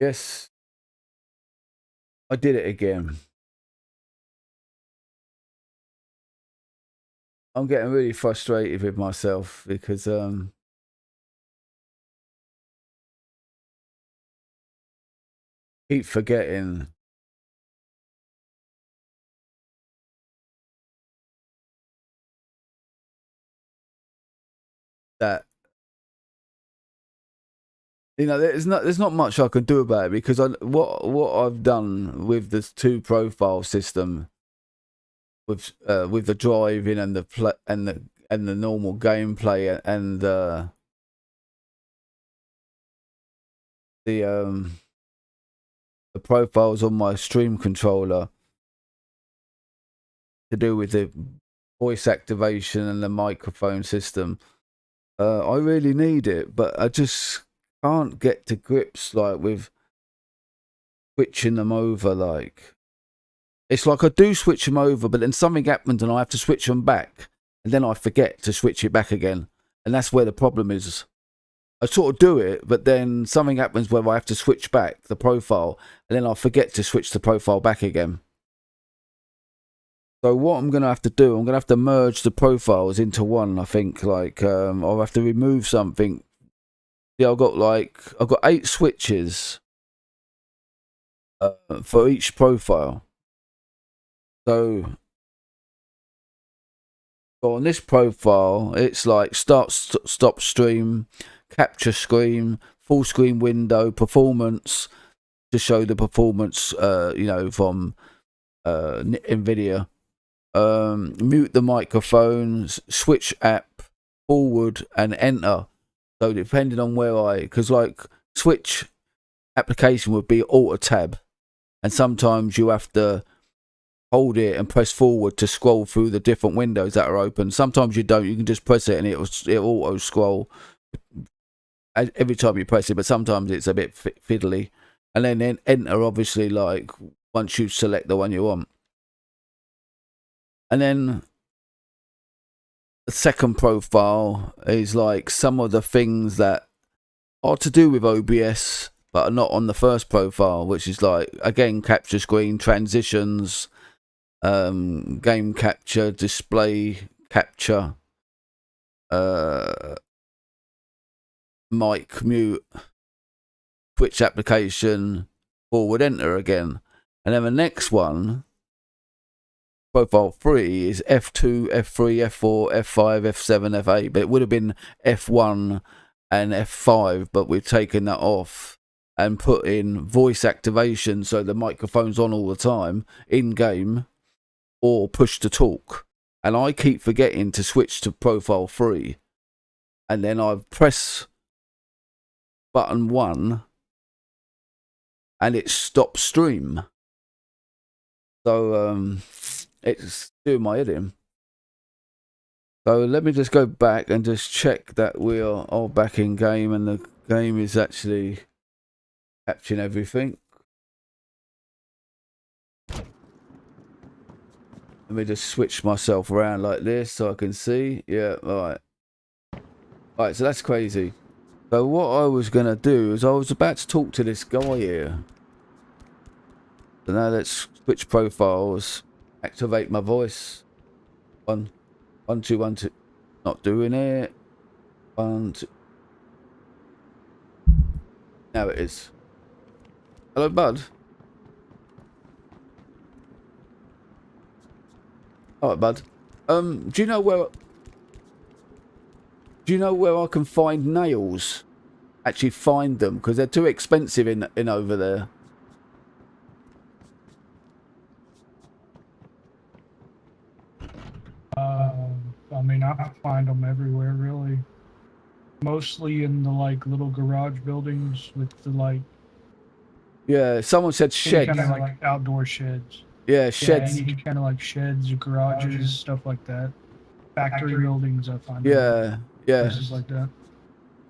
Yes, I did it again. I'm getting really frustrated with myself because keep forgetting that, you know, there's not much I can do about it because what I've done with this 2 profile system with the driving and the normal gameplay and the profiles on my stream controller to do with the voice activation and the microphone system. I really need it, but I just can't get to grips like with switching them over. Like, it's like I do switch them over, but then something happens and I have to switch them back, and then I forget to switch it back again, and that's where the problem is. I sort of do it, but then something happens where I have to switch back the profile, and then I forget to switch the profile back again. So what I'm going to have to do, I'm going to have to merge the profiles into one, I think. Like, I'll have to remove something. Yeah, I've got 8 switches for each profile. So on this profile, it's like stop stream, capture screen, full screen window, performance, to show the performance, you know, from NVIDIA. Mute the microphones, switch app, forward, and enter. So depending on where because like switch application would be auto tab, and sometimes you have to hold it and press forward to scroll through the different windows that are open. Sometimes you don't, you can just press it and it'll auto scroll every time you press it, but sometimes it's a bit fiddly. And then enter, obviously, like once you select the one you want. And then the second profile is like some of the things that are to do with OBS but are not on the first profile, which is like, again, capture screen, transitions, game capture, display capture, mic mute, Twitch application, forward enter again. And then the next one, profile 3, is F2, F3, F4, F5, F7, F8, but it would have been F1 and F5, but we've taken that off and put in voice activation, so the microphone's on all the time in game, or push to talk. And I keep forgetting to switch to profile 3, and then I press button 1 and it stops stream. So it's doing my head in. So let me just go back and just check that we are all back in game and the game is actually capturing everything. Let me just switch myself around like this so I can see. Yeah, alright. Alright, so that's crazy. So what I was going to do is I was about to talk to this guy here. So now let's switch profiles. Activate my voice. 1, 2, 1, 2. Not doing it. 1, 2. Now it is. Hello, bud. Alright, bud. Do you know where I can find nails? Actually find them, because they're too expensive in over there. I mean, I find them everywhere, really. Mostly in the, like, little garage buildings with the, like... Yeah, someone said sheds. Kind of like outdoor sheds. Yeah, sheds. Yeah, any kind of like sheds, garages, stuff like that. Factory buildings, I find. Yeah, yeah. Places like that.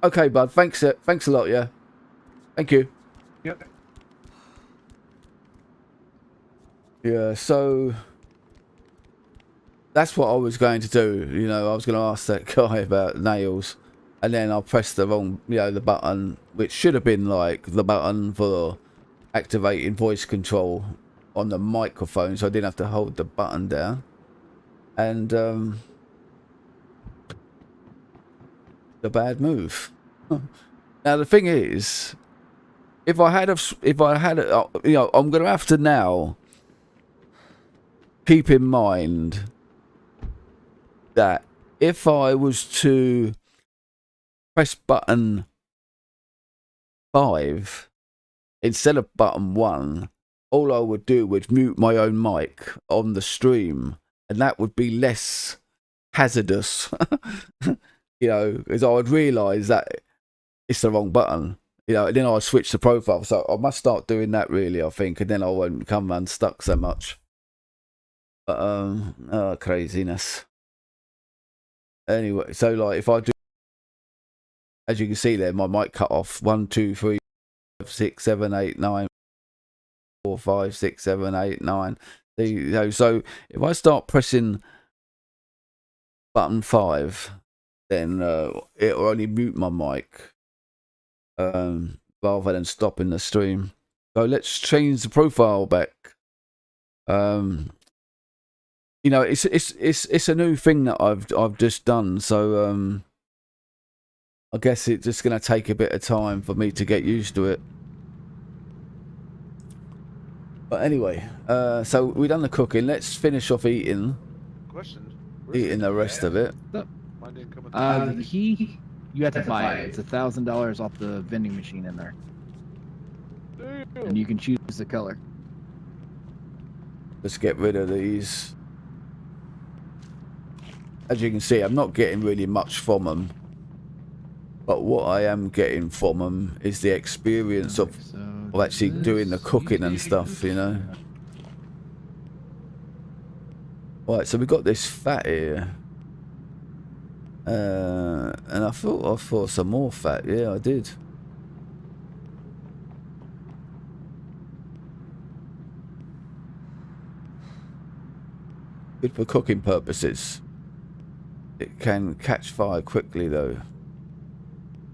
Okay, bud. Thanks a lot, yeah. Thank you. Yep. Yeah, so... that's what I was going to do. You know, I was going to ask that guy about nails. and then I pressed the wrong, the button, which should have been like the button for activating voice control on the microphone, so I didn't have to hold the button down. And the bad move. Now the thing is, if I had, I'm gonna have to now keep in mind that if I was to press button 5 instead of button 1, all I would do was mute my own mic on the stream, and that would be less hazardous. Because I would realise that it's the wrong button. And then I'll switch the profile. So I must start doing that, really, I think, and then I won't become unstuck so much. But craziness. Anyway, so like if I do, as you can see there, my mic cut off 1, 2, 3, 5, 6, 7, 8, 9, 4, 5, 6, 7, 8, 9. So if I start pressing button 5, then it'll only mute my mic rather than stopping the stream. So let's change the profile back. It's a new thing that I've just done, so I guess it's just gonna take a bit of time for me to get used to it. But anyway, so we've done the cooking. Let's finish off eating. Question. Eating the rest of it. You have to buy it. It's $1,000 off the vending machine in there, and you can choose the color. Let's get rid of these. As you can see, I'm not getting really much from them, but what I am getting from them is the experience of actually doing the cooking and stuff, Right, so we got this fat here, and I thought I saw some more fat. Yeah, I did. Good for cooking purposes. It can catch fire quickly, though.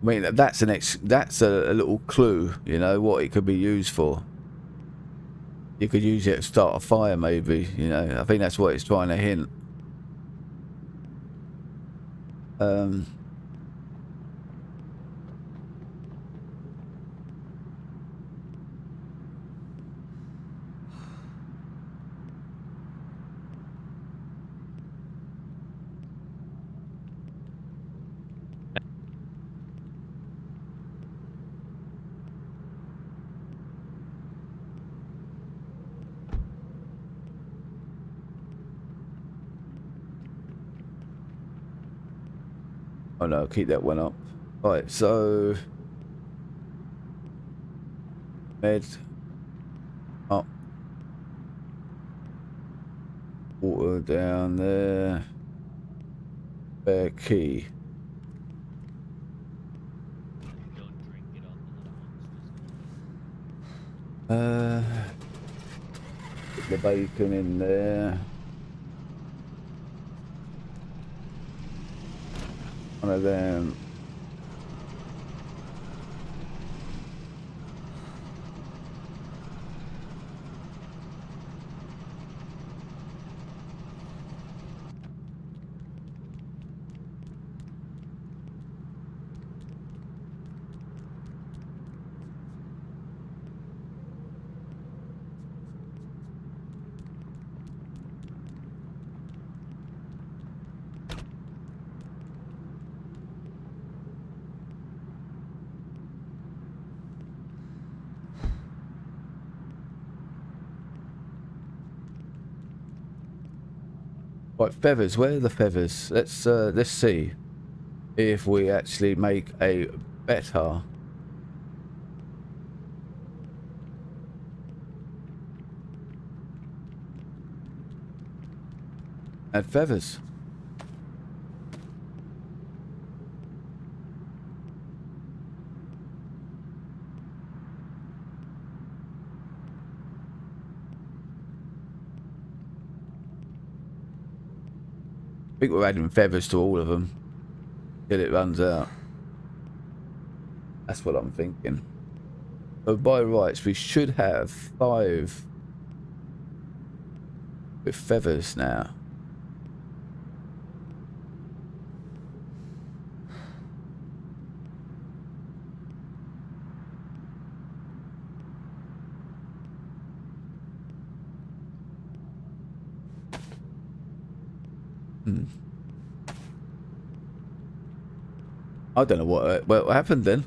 I mean, that's a little clue, what it could be used for. You could use it to start a fire, maybe. I think that's what it's trying to hint. Oh no, keep that one up. Right, so med up, water down there, spare key. Put the bacon in there. One of them. Right, feathers. Where are the feathers? Let's see if we actually make a better. Add feathers. I think we're adding feathers to all of them till it runs out. That's what I'm thinking. So by rights, we should have 5 with feathers now. I don't know what happened then.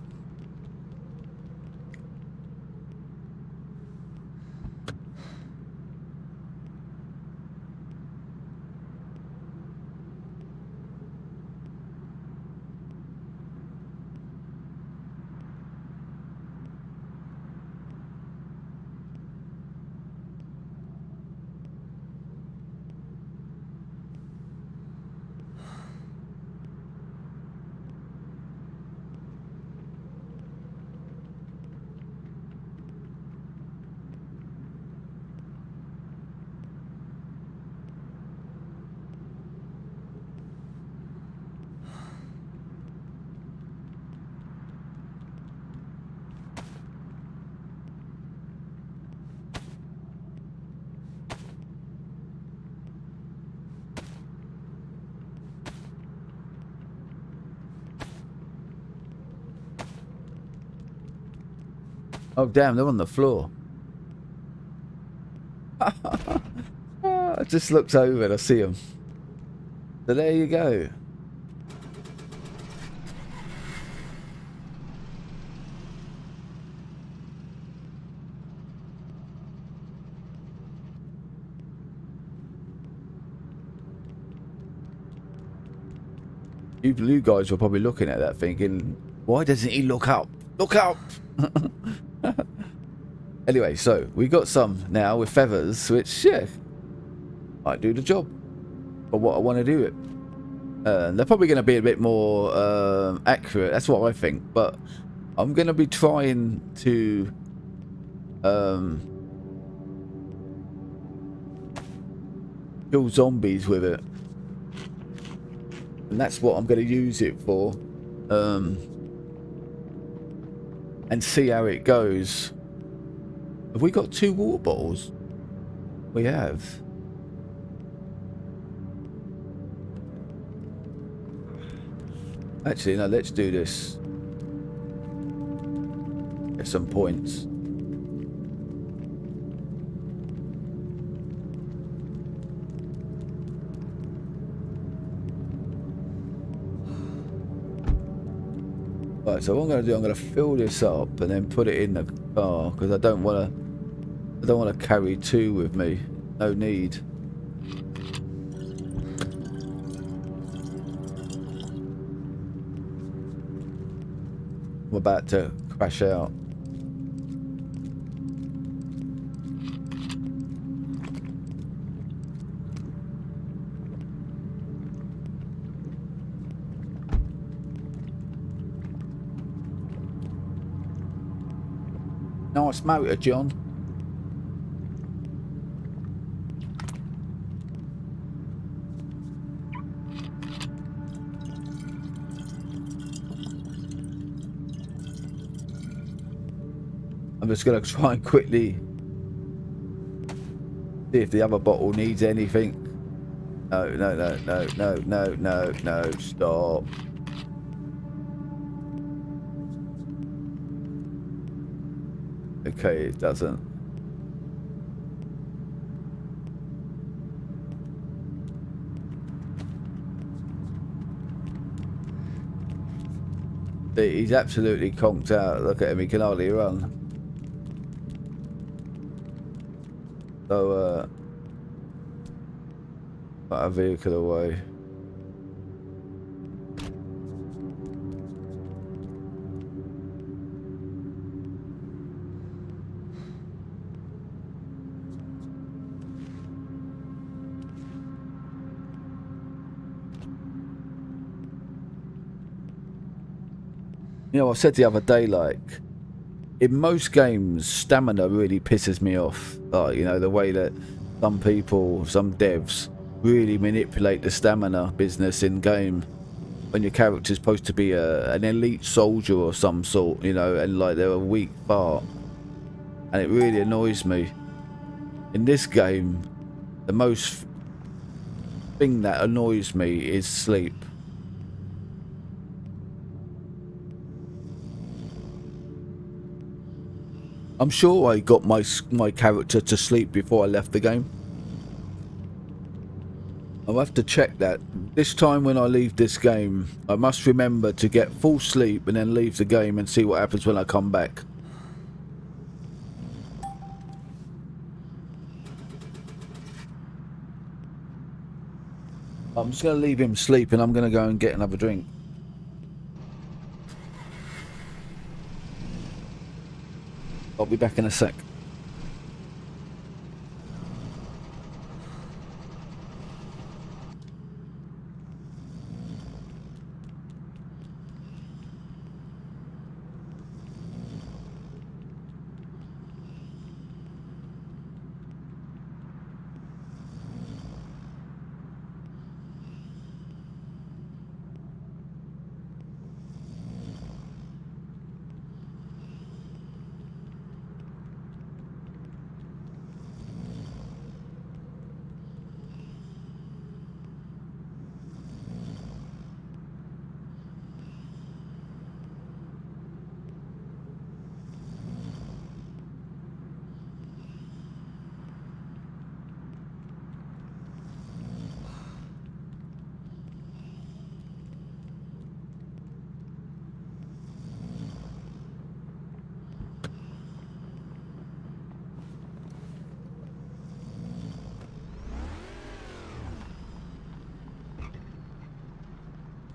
Oh damn, they're on the floor. I just looked over and I see them. So there you go. You blue guys were probably looking at that thinking, why doesn't he look up? Look up! Anyway, so we got some now with feathers, which, yeah, might do the job for what I want to do it. They're probably going to be a bit more accurate, that's what I think, but I'm going to be trying to kill zombies with it. And that's what I'm going to use it for. And see how it goes. Have we got 2 water bottles? We have. Actually, no, let's do this. Get some points. Right, so what I'm going to do, I'm going to fill this up and then put it in the car because I don't want to carry 2 with me. No need. I'm about to crash out. Nice motor, John. I'm just going to try and quickly see if the other bottle needs anything. No, no, no, no, no, no, no, no, stop. Okay, it doesn't. He's absolutely conked out. Look at him, he can hardly run. So, put our vehicle away. You know, I said the other day, like, in most games, stamina really pisses me off. Like, you know, the way that some people, some devs, really manipulate the stamina business in game. when your character's supposed to be an elite soldier or some sort, you know, and like they're a weak part. And it really annoys me. In this game, the most thing that annoys me is sleep. I'm sure I got my character to sleep before I left the game. I'll have to check that. This time when I leave this game, I must remember to get full sleep and then leave the game and see what happens when I come back. I'm just going to leave him sleep and I'm going to go and get another drink. I'll be back in a sec.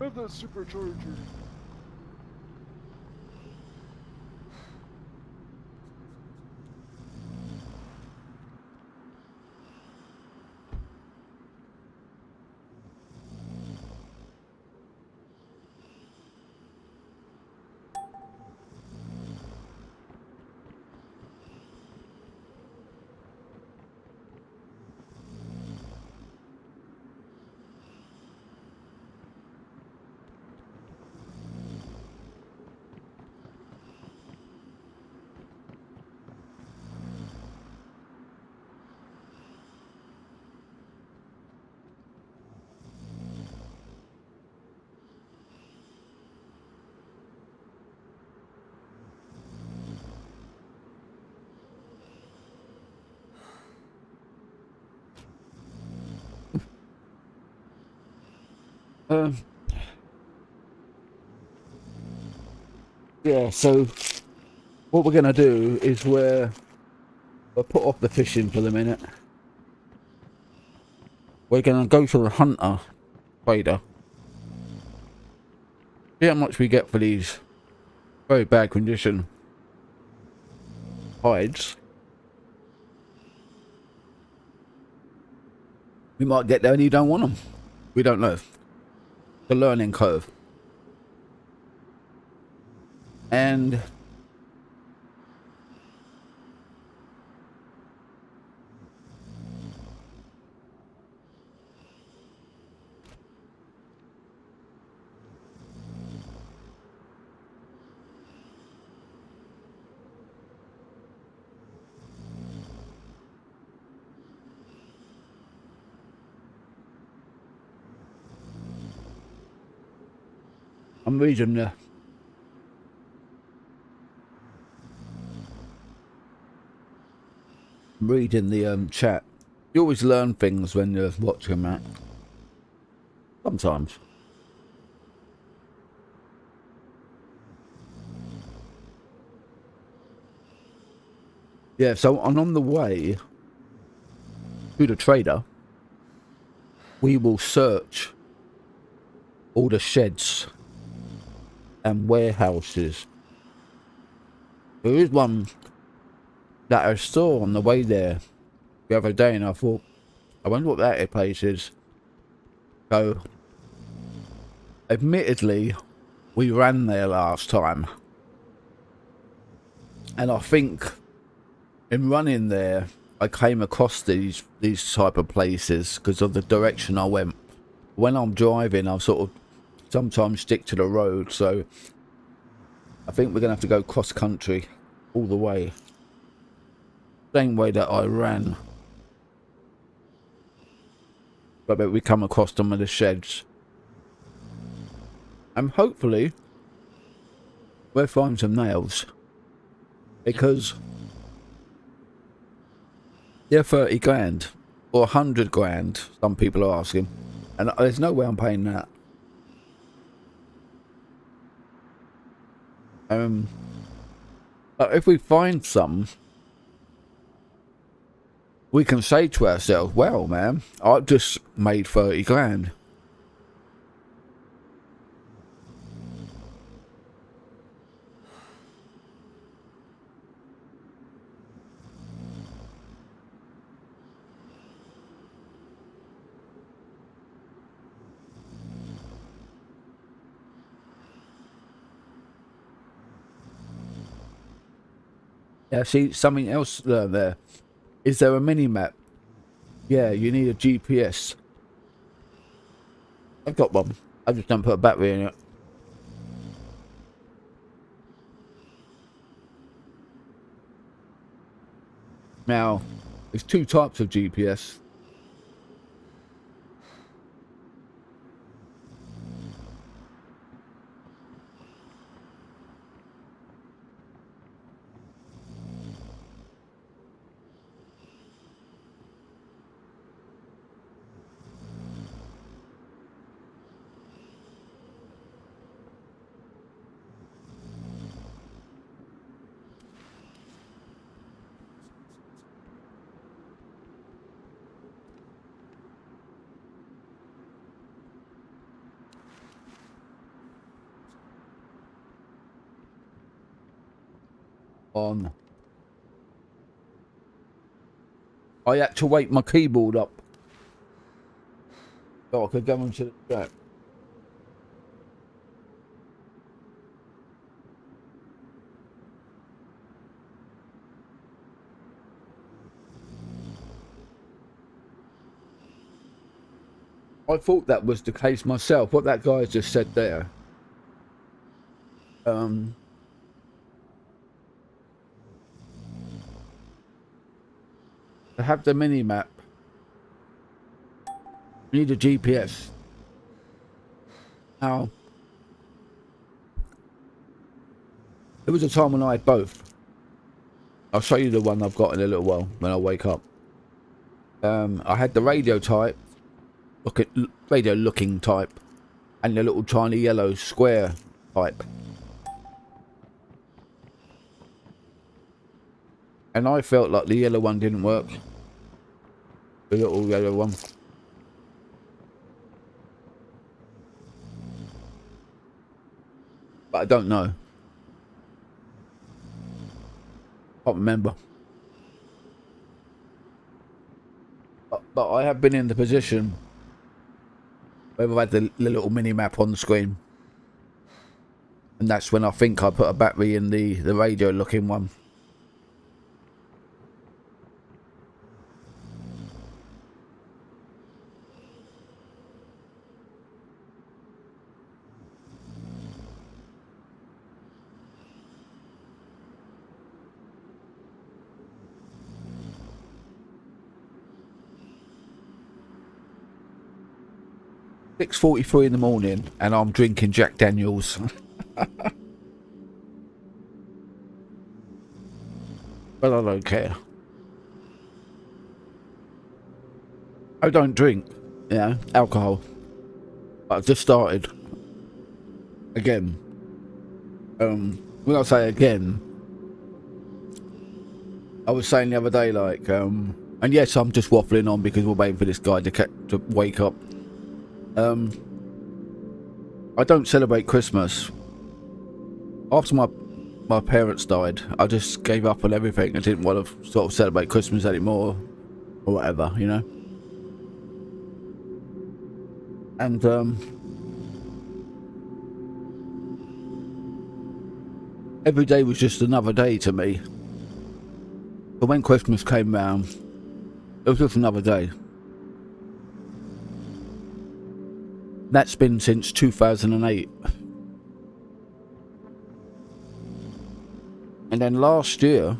Have that supercharger. Yeah, so what we're going to do is we'll put off the fishing for the minute. We're going to go to the hunter trader. See how much we get for these very bad condition hides. We might get there and you don't want them. We don't know. The learning curve. And I'm reading the chat. You always learn things when you're watching that. Sometimes. Yeah, so on the way to the trader, we will search all the sheds and warehouses. There is one that I saw on the way there the other day and I thought, I wonder what that place is. So, admittedly, we ran there last time. And I think in running there, I came across these type of places because of the direction I went. When I'm driving, I'm sort of sometimes stick to the road. So I think we're gonna have to go cross country all the way, same way that I ran. But we come across some of the sheds, and hopefully we'll find some nails, because they're 30 grand or 100 grand. Some people are asking, and there's no way I'm paying that. But if we find some, we can say to ourselves, well, man, I've just made 30 grand. Yeah, see, something else there. Is there a mini-map? Yeah, you need a GPS. I've got one. I just don't put a battery in it. Now, there's two types of GPS. On. I had to wake my keyboard up so I could go into the track. I thought that was the case myself, what that guy just said there. To have the mini-map, you need a GPS. Now, there was a time when I had both. I'll show you the one I've got in a little while when I wake up. I had the radio type, radio looking type, and the little tiny yellow square type. And I felt like the yellow one didn't work. The little yellow one. But I don't know. Can't remember. But I have been in the position where I've had the little mini map on the screen. And that's when I think I put a battery in the radio looking one. .43 in the morning and I'm drinking Jack Daniels. But I don't care. I don't drink, you know, alcohol. But I've just started. Again. When I say again, I was saying the other day, like, and yes, I'm just waffling on because we're waiting for this guy to wake up. I don't celebrate Christmas. After my parents died, I just gave up on everything. I didn't want to sort of celebrate Christmas anymore, or whatever, you know. And every day was just another day to me. But when Christmas came round, it was just another day. That's been since 2008. And then last year,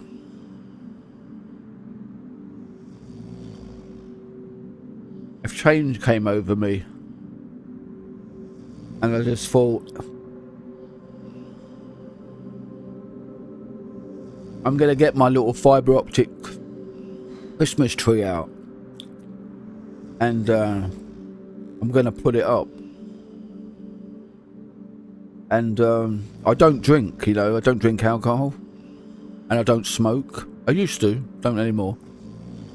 a change came over me. And I just thought, I'm going to get my little fibre optic Christmas tree out. And I'm going to put it up. And I don't drink, you know, I don't drink alcohol. And I don't smoke. I used to, don't anymore.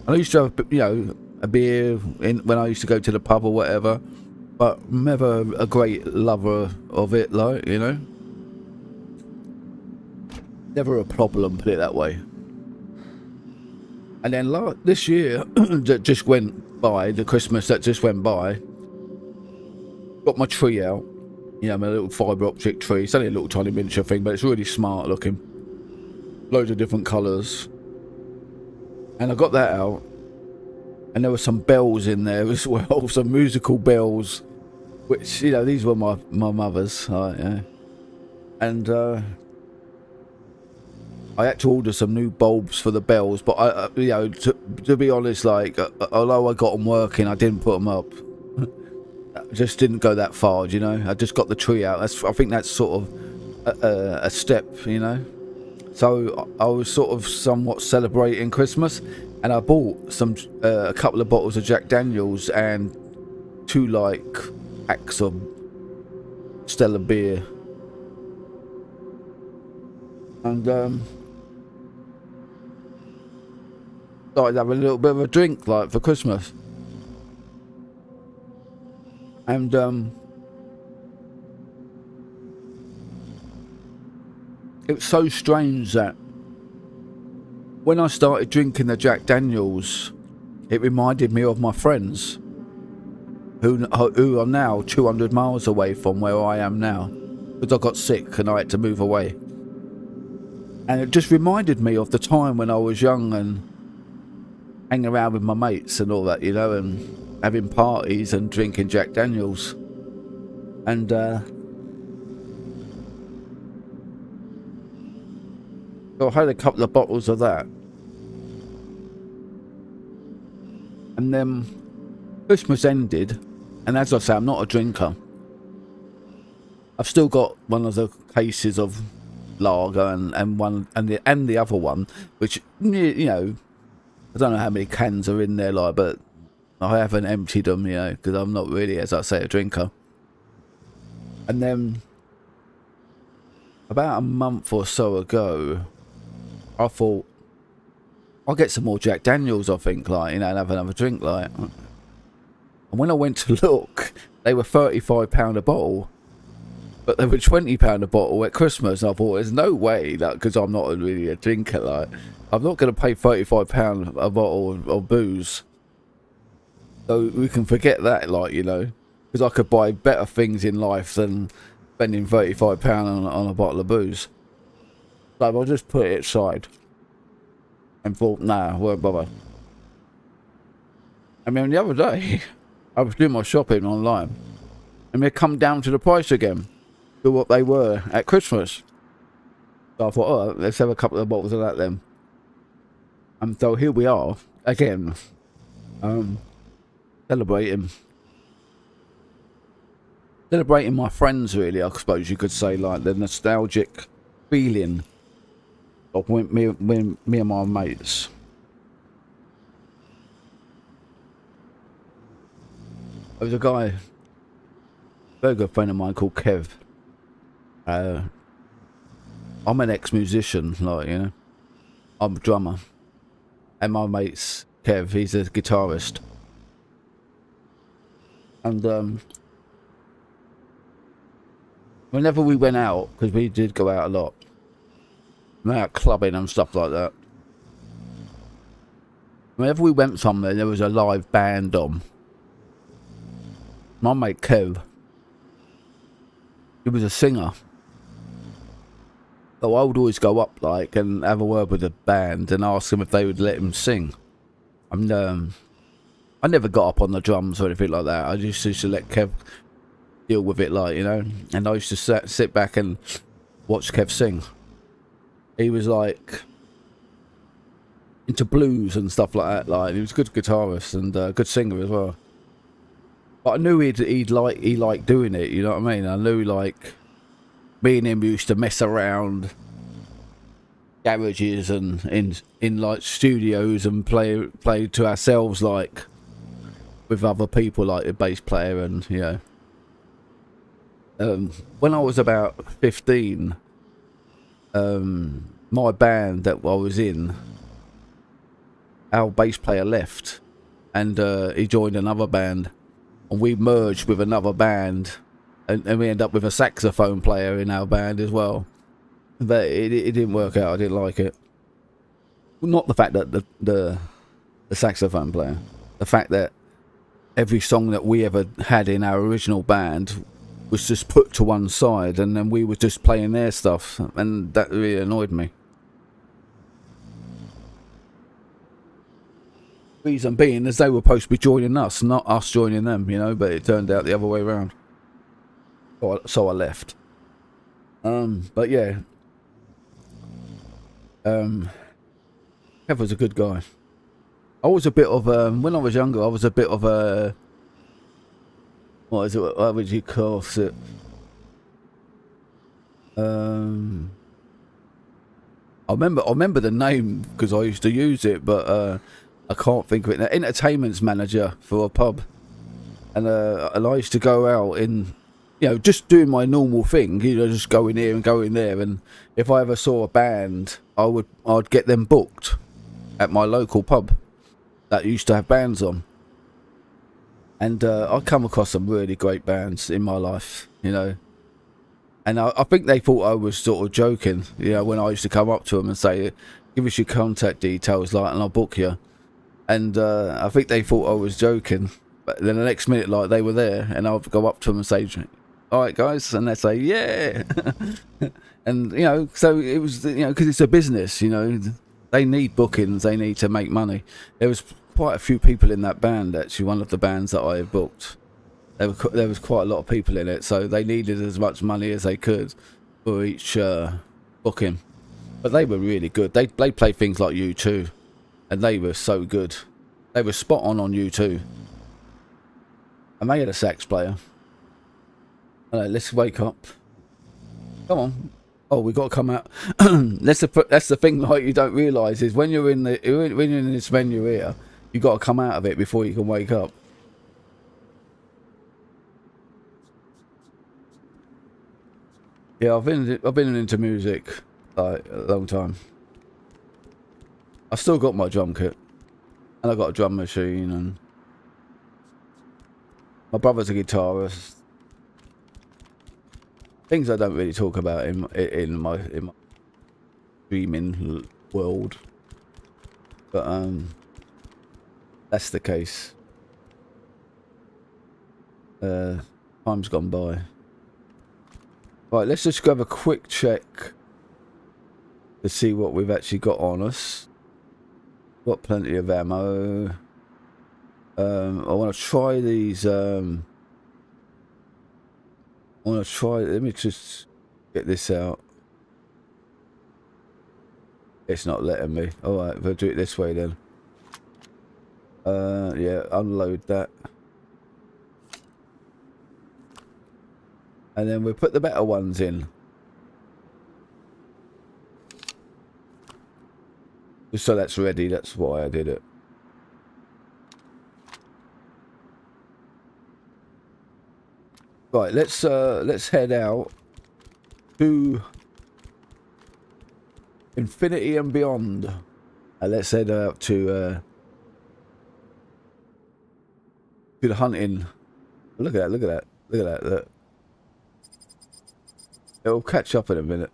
I used to have, you know, a beer when I used to go to the pub or whatever. But I'm never a great lover of it, like, you know. Never a problem, put it that way. And then this year that just went by, the Christmas that just went by, got my tree out. You know, my little fibre optic tree. It's only a little tiny miniature thing, but it's really smart looking. Loads of different colours. And I got that out. And there were some bells in there as well, some musical bells. Which, you know, these were my mother's. Yeah. And I had to order some new bulbs for the bells. But, I you know, to be honest, like, although I got them working, I didn't put them up. I just didn't go that far, you know. I just got the tree out. I think that's sort of a step, you know. So I was sort of somewhat celebrating Christmas, and I bought a couple of bottles of Jack Daniels and 2 like packs of Stella beer, and started having a little bit of a drink like for Christmas, and it was so strange that when I started drinking the Jack Daniels, it reminded me of my friends who are now 200 miles away from where I am now, because I got sick and I had to move away. And it just reminded me of the time when I was young and hanging around with my mates and all that, you know, and having parties and drinking Jack Daniels. And so I had a couple of bottles of that. And then Christmas ended, and as I say, I'm not a drinker. I've still got one of the cases of lager and one and the other one, which, you know, I don't know how many cans are in there, like, but I haven't emptied them, you know, because I'm not really, as I say, a drinker. And then about a month or so ago, I thought, I'll get some more Jack Daniels, I think, like, you know, and have another drink, like. And when I went to look, they were £35 a bottle, but they were £20 a bottle at Christmas. And I thought, there's no way that, because I'm not really a drinker, like, I'm not going to pay £35 a bottle of booze. So we can forget that, like, you know, because I could buy better things in life than spending £35 on a bottle of booze. So I'll just put it aside and thought, nah, won't bother. I mean, the other day, I was doing my shopping online, and they come down to the price again to what they were at Christmas. So I thought, oh, let's have a couple of bottles of that then. And so here we are again, celebrating my friends, really, I suppose you could say, like the nostalgic feeling of me and my mates. There was a guy, a very good friend of mine called Kev. I'm an ex-musician, like, you know. I'm a drummer. And my mate's Kev, he's a guitarist. And whenever we went out, because we did go out a lot, went out clubbing and stuff like that. Whenever we went somewhere, there was a live band on. My mate Kev, he was a singer. So I would always go up, like, and have a word with the band and ask them if they would let him sing. I never got up on the drums or anything like that. I just used to let Kev deal with it, like, you know. And I used to sit back and watch Kev sing. He was like into blues and stuff like that. Like, he was a good guitarist and good singer as well. But I knew he liked doing it. You know what I mean? I knew, like, me and him used to mess around garages and in like studios and play to ourselves, like with other people, like a bass player. And you know, when I was about 15, my band that I was in, our bass player left, and he joined another band, and we merged with another band, and we ended up with a saxophone player in our band as well. But it didn't work out. I didn't like it. Not the fact that the saxophone player, the fact that every song that we ever had in our original band was just put to one side, and then we were just playing their stuff, and that really annoyed me. Reason being is they were supposed to be joining us, not us joining them, you know, but it turned out the other way around. So I left. But yeah. Kev was a good guy. I was a bit of when I was younger, I was a bit of a, what is it? What would you call it? I remember the name because I used to use it, but I can't think of it now. Entertainments manager for a pub, and I used to go out in, you know, just doing my normal thing, you know, just going here and going there. And if I ever saw a band, I'd get them booked at my local pub that used to have bands on. And I'd come across some really great bands in my life, you know. And I think they thought I was sort of joking, you know, when I used to come up to them and say, give us your contact details, like, and I'll book you. And I think they thought I was joking. But then the next minute, like, they were there, and I'd go up to them and say, all right, guys, and they'd say, yeah. And, you know, so it was, you know, because it's a business, you know, they need bookings, they need to make money. There was quite a few people in that band, actually, one of the bands that I booked. There was quite a lot of people in it, so they needed as much money as they could for each booking. But they were really good. They played things like U2, and they were so good. They were spot on U2. And they had a sax player. All right, let's wake up. Come on. Oh, we got to come out. That's the thing, like, you don't realise is when you're in this venue here, you got to come out of it before you can wake up. Yeah, I've been into music like a long time. I've still got my drum kit, and I've got a drum machine, and my brother's a guitarist. Things I don't really talk about in my streaming world, but that's the case. Time's gone by. Right, let's just grab a quick check to see what we've actually got on us. Got plenty of ammo. I want to try these. I want to try. Let me just get this out. It's not letting me. All right, we'll do it this way then. Yeah, unload that. And then we'll put the better ones in. Just so that's ready, that's why I did it. Right, let's head out to infinity and beyond. And let's head out to the hunting. Look at that, look at that, look at that, look. It'll catch up in a minute.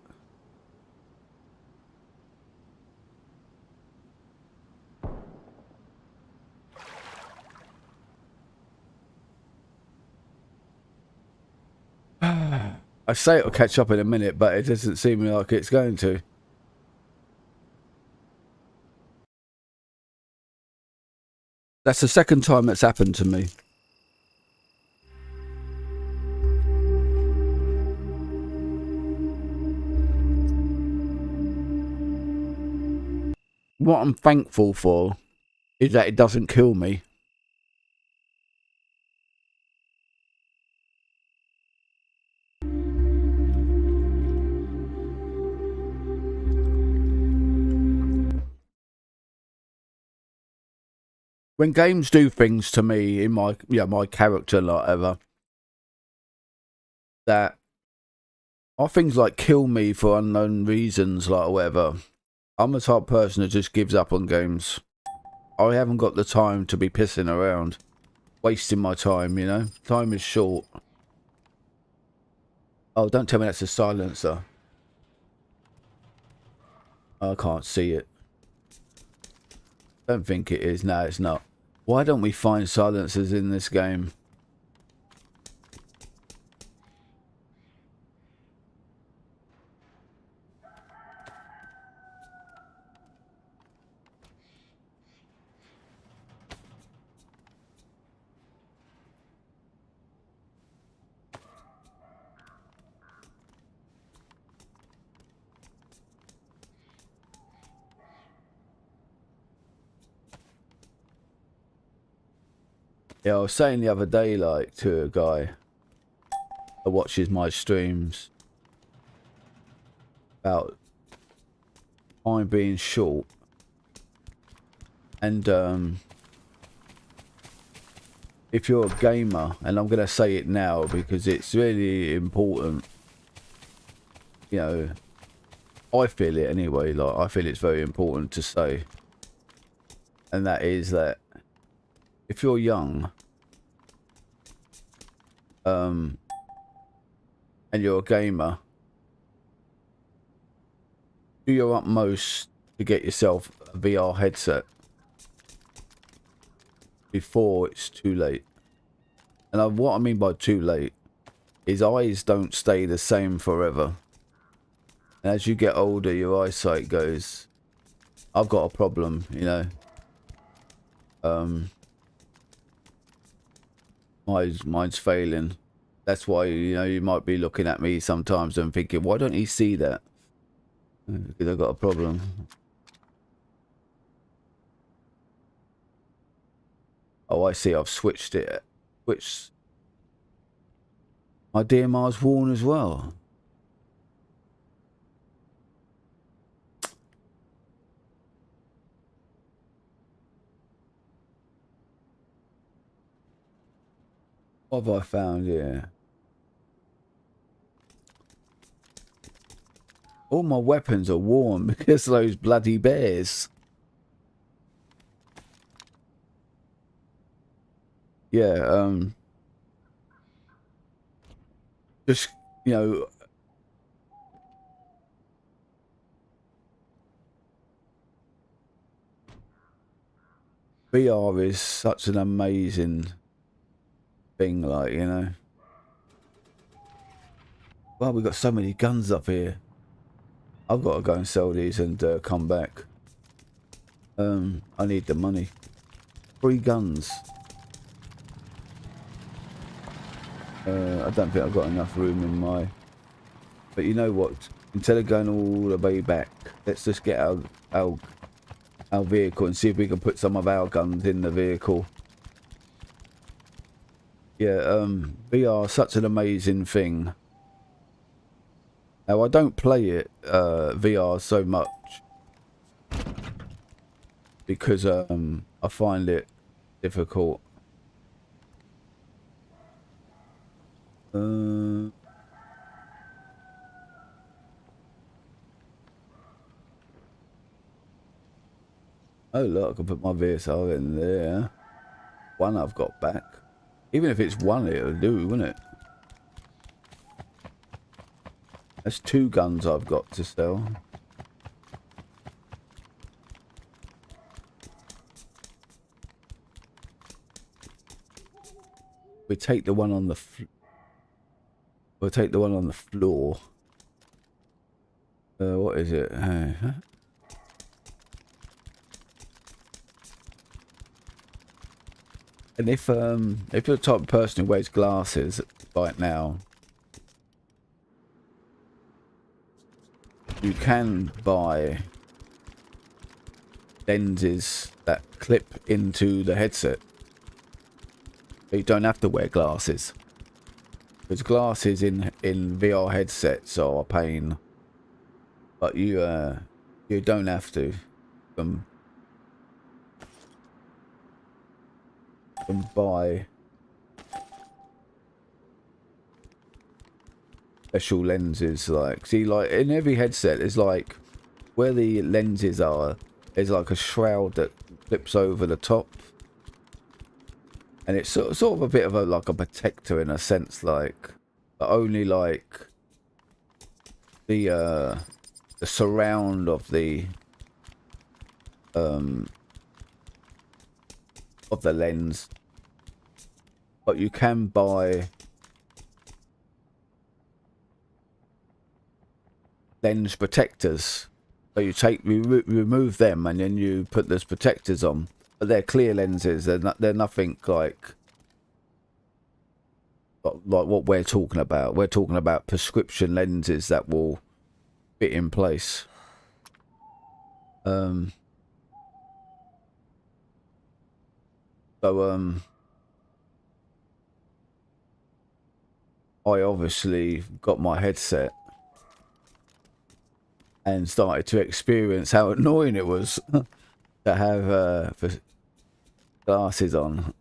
I say it'll catch up in a minute, but it doesn't seem like it's going to. That's the second time that's happened to me. what I'm thankful for is that it doesn't kill me. When games do things to me in my my character, like whatever, that are things like kill me for unknown reasons, like whatever, I'm the type of person that just gives up on games. I haven't got the time to be pissing around, wasting my time, you know? Time is short. Oh, don't tell me that's a silencer. I can't see it. Don't think it is. No, it's not. Why don't we find silencers in this game? Yeah, I was saying the other day, like, to a guy that watches my streams about time being short, and if you're a gamer, and I'm gonna say it now because it's really important, you know, I feel it anyway, like I feel it's very important to say, and that is that if you're young, and you're a gamer, do your utmost to get yourself a VR headset before it's too late. And what I mean by too late is eyes don't stay the same forever. And as you get older, your eyesight goes. I've got a problem, you know. Mine's failing. That's why, you know, you might be looking at me sometimes and thinking, why don't he see that? Because I've got a problem. Oh, I see. I've switched it. Which my DMR's worn as well. What have I found here? All my weapons are worn because of those bloody bears. Yeah, just, you know, VR is such an amazing thing, like, you know. Well, we've got so many guns up here. I've got to go and sell these and come back. I need the money. 3 guns. I don't think I've got enough room in my... But you know what? Instead of going all the way back, let's just get our vehicle and see if we can put some of our guns in the vehicle. Yeah, VR is such an amazing thing. Now, I don't play it, VR, so much. Because I find it difficult. Oh look, I can put my VSR in there. 1 I've got back. Even if it's 1, it'll do, won't it? That's 2 guns I've got to sell. We take the one on the we'll take the one on the floor. What is it? And if you're the type of person who wears glasses right now, you can buy lenses that clip into the headset. So you don't have to wear glasses. Because glasses in VR headsets are a pain. But you don't have to. You can buy special lenses. Like, see, like in every headset, there's like where the lenses are. There's like a shroud that flips over the top, and it's sort of a bit of like a protector in a sense, like, but only like the surround of the lens. But you can buy lens protectors. So you remove them and then you put those protectors on. But they're clear lenses. They're nothing like what we're talking about. We're talking about prescription lenses that will fit in place. I obviously got my headset and started to experience how annoying it was to have glasses on.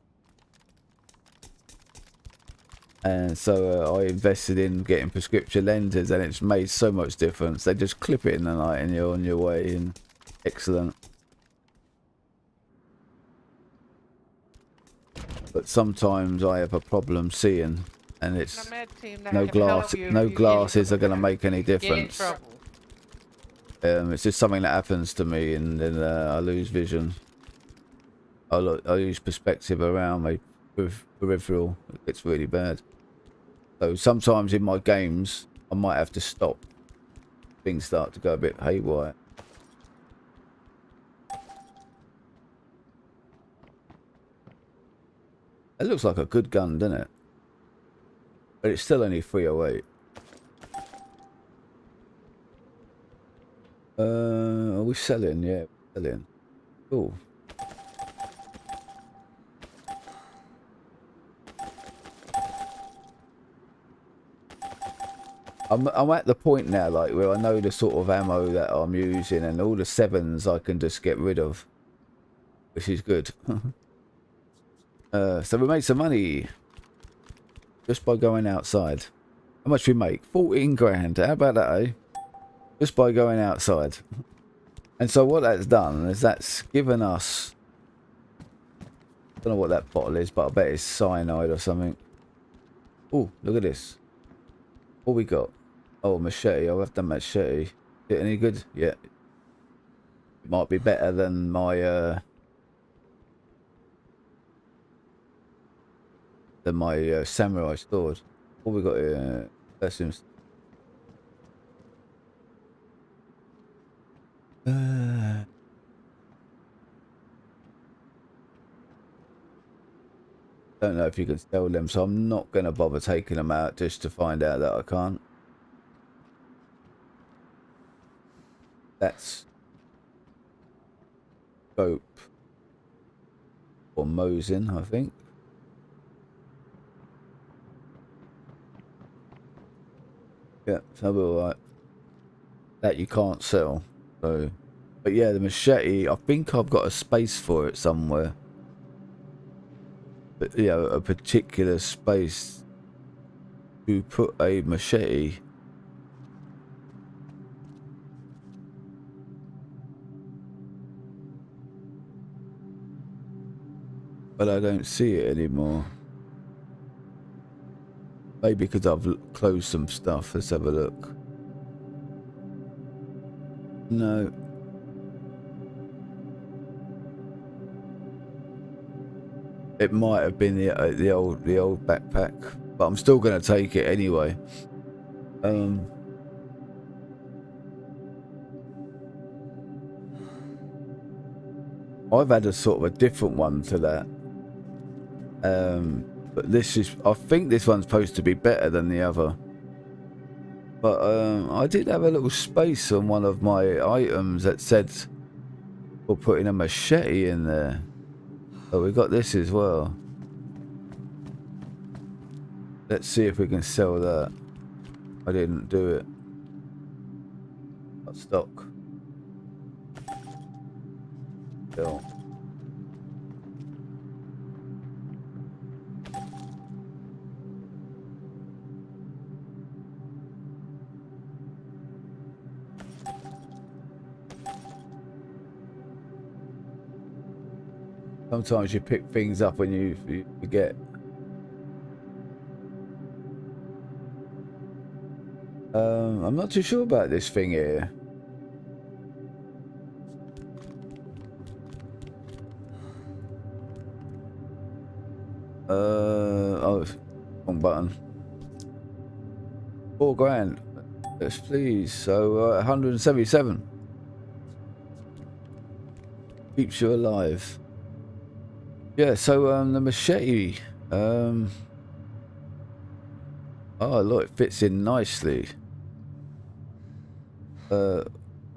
And so I invested in getting prescription lenses, and it's made so much difference. They just clip it in the night and you're on your way, and excellent. But sometimes I have a problem seeing, and it's no glasses are going to make any difference. It's just something that happens to me, and then I lose vision. I lose perspective around my peripheral. It's really bad. So sometimes in my games, I might have to stop. Things start to go a bit haywire. It looks like a good gun, doesn't it? But it's still only 308. Are we selling? Yeah, we're selling. Cool. I'm at the point now, like, where I know the sort of ammo that I'm using, and all the 7s I can just get rid of, which is good. So we made some money just by going outside. How much we make? 14 grand. How about that, eh? Just by going outside. And so what that's done is that's given us, I don't know what that bottle is, but I bet it's cyanide or something. Oh, look at this. What we got? Oh, machete. I'll have the machete. Is it any good? Yeah. It might be better than my samurai sword. What we got here? Seems. Don't know if you can sell them, so I'm not going to bother taking them out just to find out that I can't. That's scope or Mosin, I think. Yeah, so we're all right. That you can't sell. So, but yeah, the machete, I think I've got a space for it somewhere. But yeah, a particular space to put a machete. But I don't see it anymore. Maybe because I've closed some stuff. Let's have a look. No. It might have been the old backpack, but I'm still going to take it anyway. I've had a sort of a different one to that. But this is, I think this one's supposed to be better than the other. But I did have a little space on one of my items that said Or putting a machete in there. Oh, we got this as well. Let's see if we can sell that. I didn't do it. Got stock. Still. Sometimes you pick things up when you forget. I'm not too sure about this thing here. Oh, wrong button. 4 grand. Yes, please. So 177. Keeps you alive. Yeah. So the machete. Oh, look, it fits in nicely.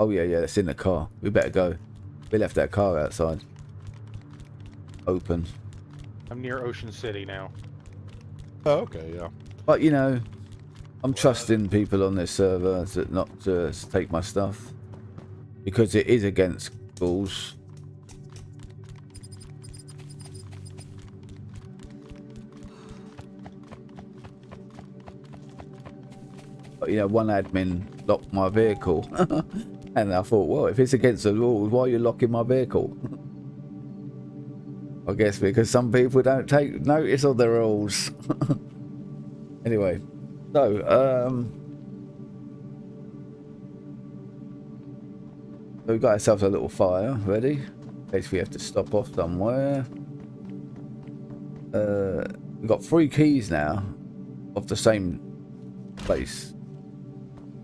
Oh yeah, it's in the car. We better go. We left that car outside. Open. I'm near Ocean City now. Oh, okay, yeah. But you know, I'm trusting people on this server to not to take my stuff because it is against rules. But you know, one admin locked my vehicle, and I thought, well, if it's against the rules, why are you locking my vehicle? I guess because some people don't take notice of the rules. Anyway, so we've got ourselves a little fire ready in case we have to stop off somewhere. We've got 3 keys now of the same place.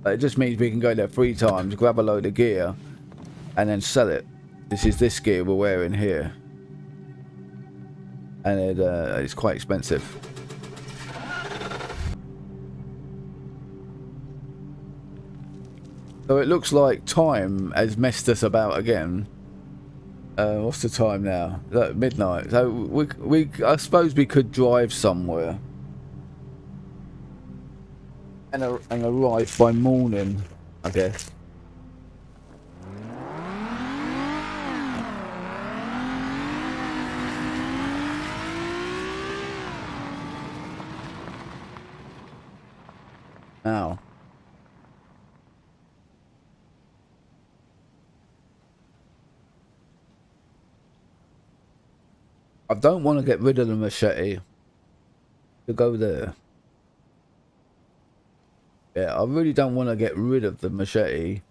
It just means we can go there 3 times, grab a load of gear, and then sell it. This is this gear we're wearing here, and it's quite expensive. So it looks like time has messed us about again. What's the time now? Midnight. So I suppose we could drive somewhere and arrive by morning, I guess. Now. I don't want to get rid of the machete to go there. Yeah, I really don't want to get rid of the machete.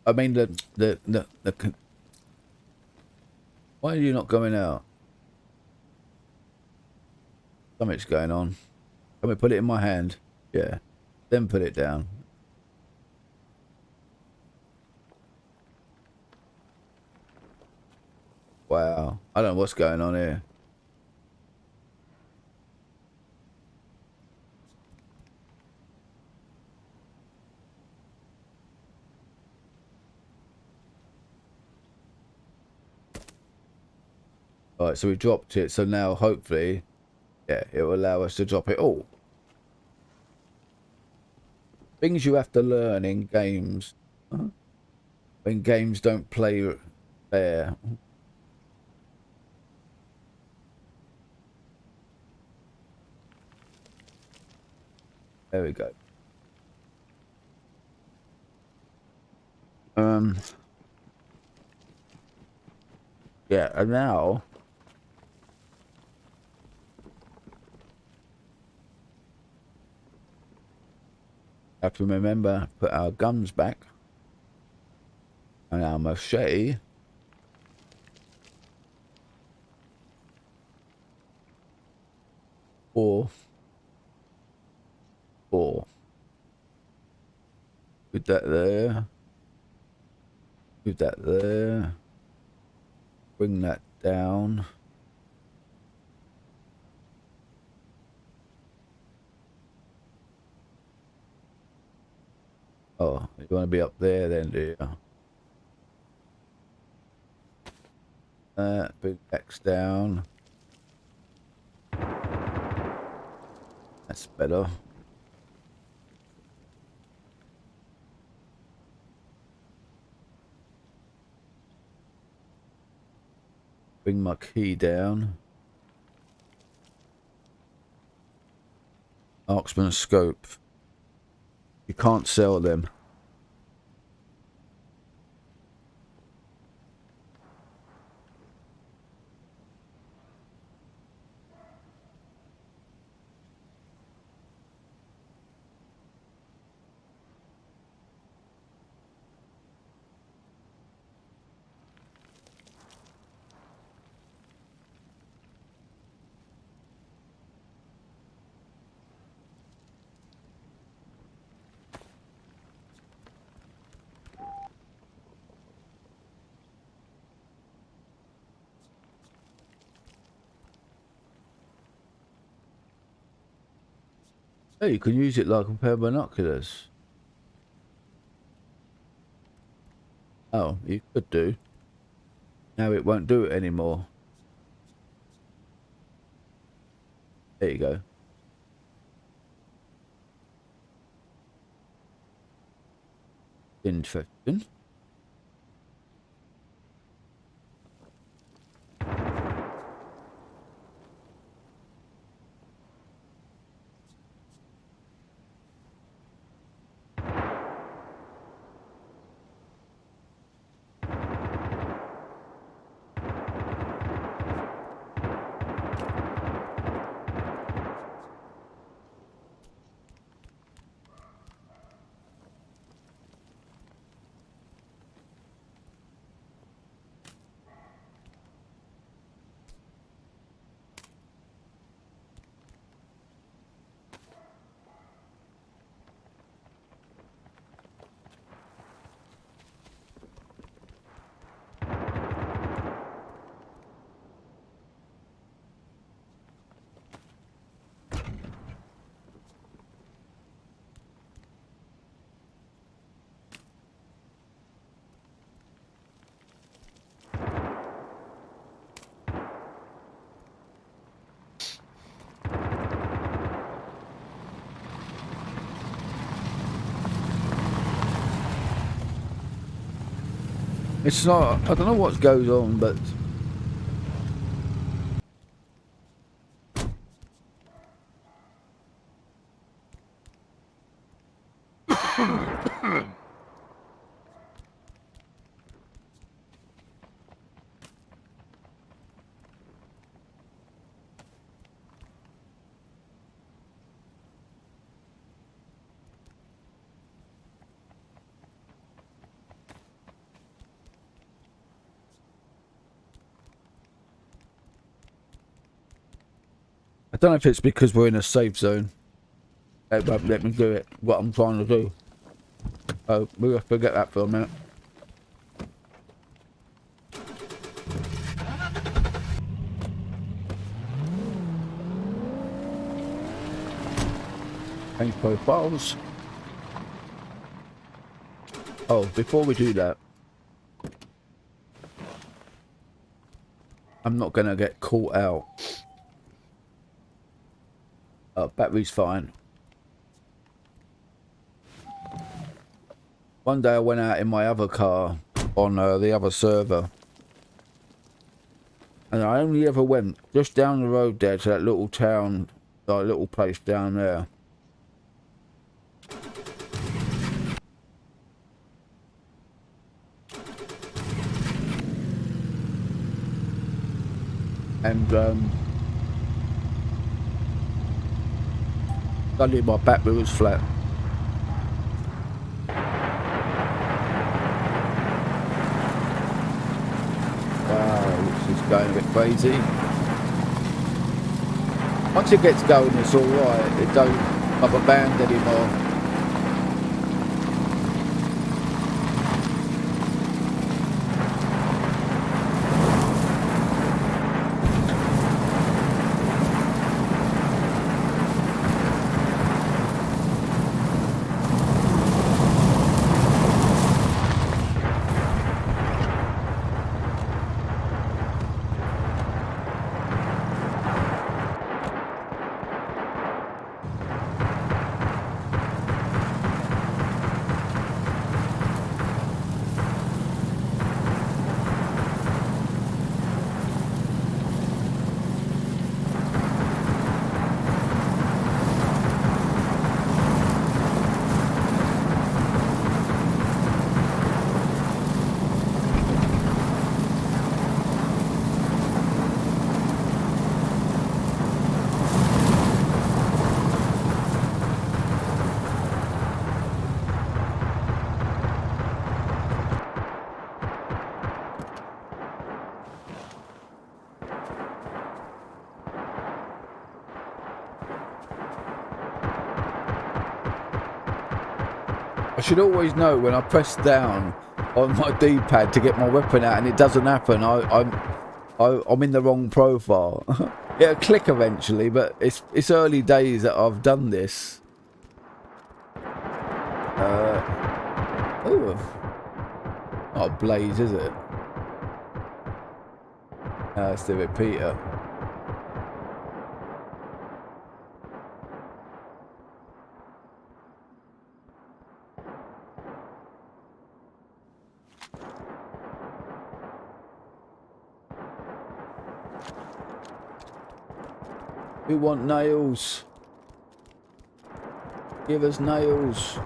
I mean the why are you not going out? Something's going on. Can we put it in my hand? Yeah. Then put it down. Wow. I don't know what's going on here. Alright, so we dropped it, so now hopefully, yeah, it will allow us to drop it all. Things you have to learn in games. When games don't play fair. There we go. Yeah, and now have to remember put our guns back and our machete. Four. Put that there. Put that there. Bring that down. Oh, you want to be up there then, do you? Bring X down. That's better. Bring my key down. Marksman scope. You can't sell them. Hey, you can use it like a pair of binoculars. Oh, you could do. Now it won't do it anymore. There you go. Interesting. It's not, I don't know what goes on, but I don't know if it's because we're in a safe zone. It won't let me do it, what I'm trying to do. Oh, we'll forget that for a minute. Change profiles. Oh, before we do that, I'm not gonna get caught out. Battery's fine. One day I went out in my other car on the other server, and I only ever went just down the road there to that little town, like little place down there. And suddenly my battery was flat. Wow, this is going a bit crazy. Once it gets going, it's alright. It don't rubber band anymore. I should always know when I press down on my D-pad to get my weapon out and it doesn't happen. I'm in the wrong profile. It'll click eventually, but it's early days that I've done this. Oh, not a blaze, is it? It's the repeater. We want nails. Give us nails.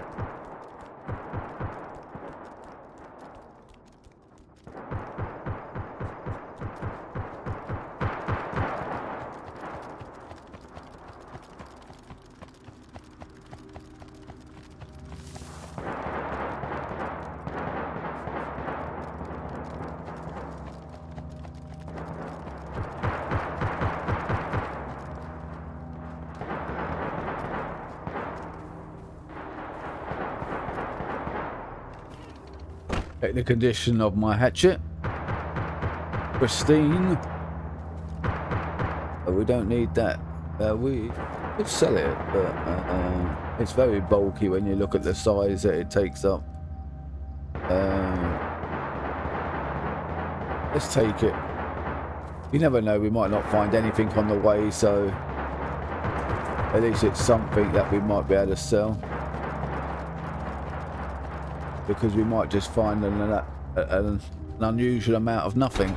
Check the condition of my hatchet. Pristine. Oh, we don't need that. We could sell it, but it's very bulky when you look at the size that it takes up. Let's take it. You never know, we might not find anything on the way, so at least it's something that we might be able to sell. Because we might just find an unusual amount of nothing.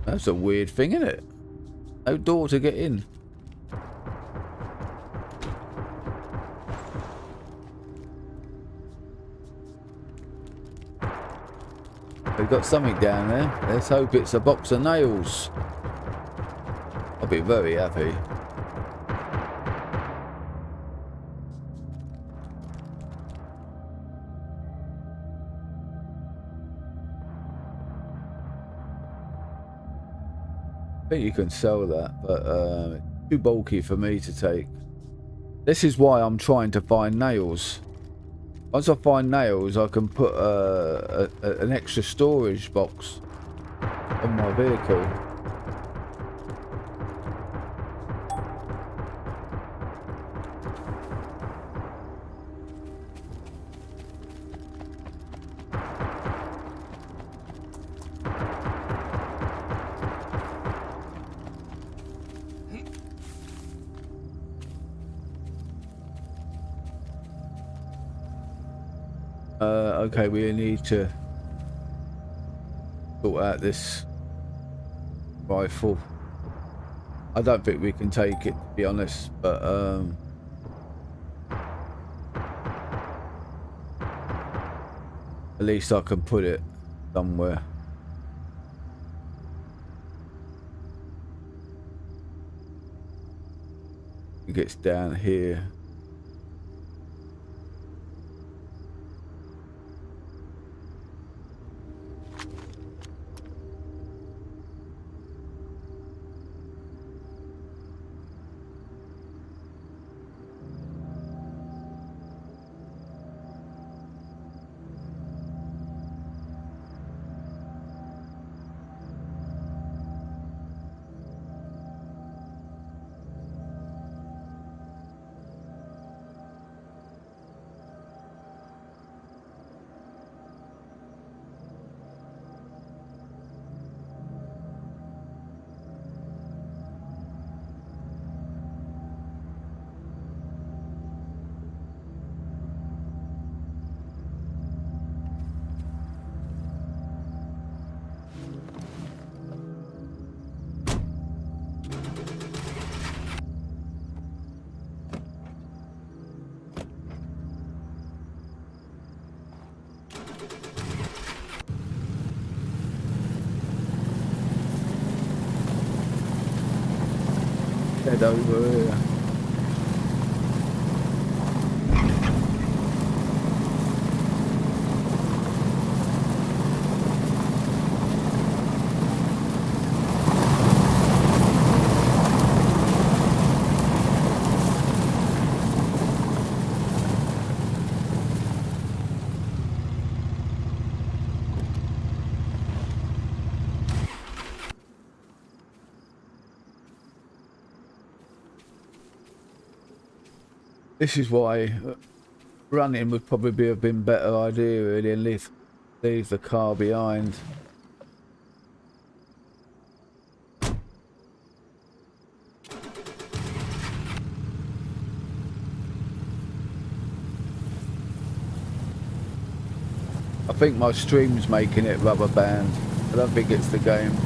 That's a weird thing, isn't it? No door to get in. We've got something down there. Let's hope it's a box of nails. I'll be very happy. I think you can sell that, but it's too bulky for me to take. This is why I'm trying to find nails. Once I find nails, I can put an extra storage box on my vehicle. Okay, we need to sort out this rifle. I don't think we can take it, to be honest, but at least I can put it somewhere. It gets down here. Head over here. This is why running would probably have been a better idea, really, and leave the car behind. I think my stream's making it rubber band. I don't think it's the game.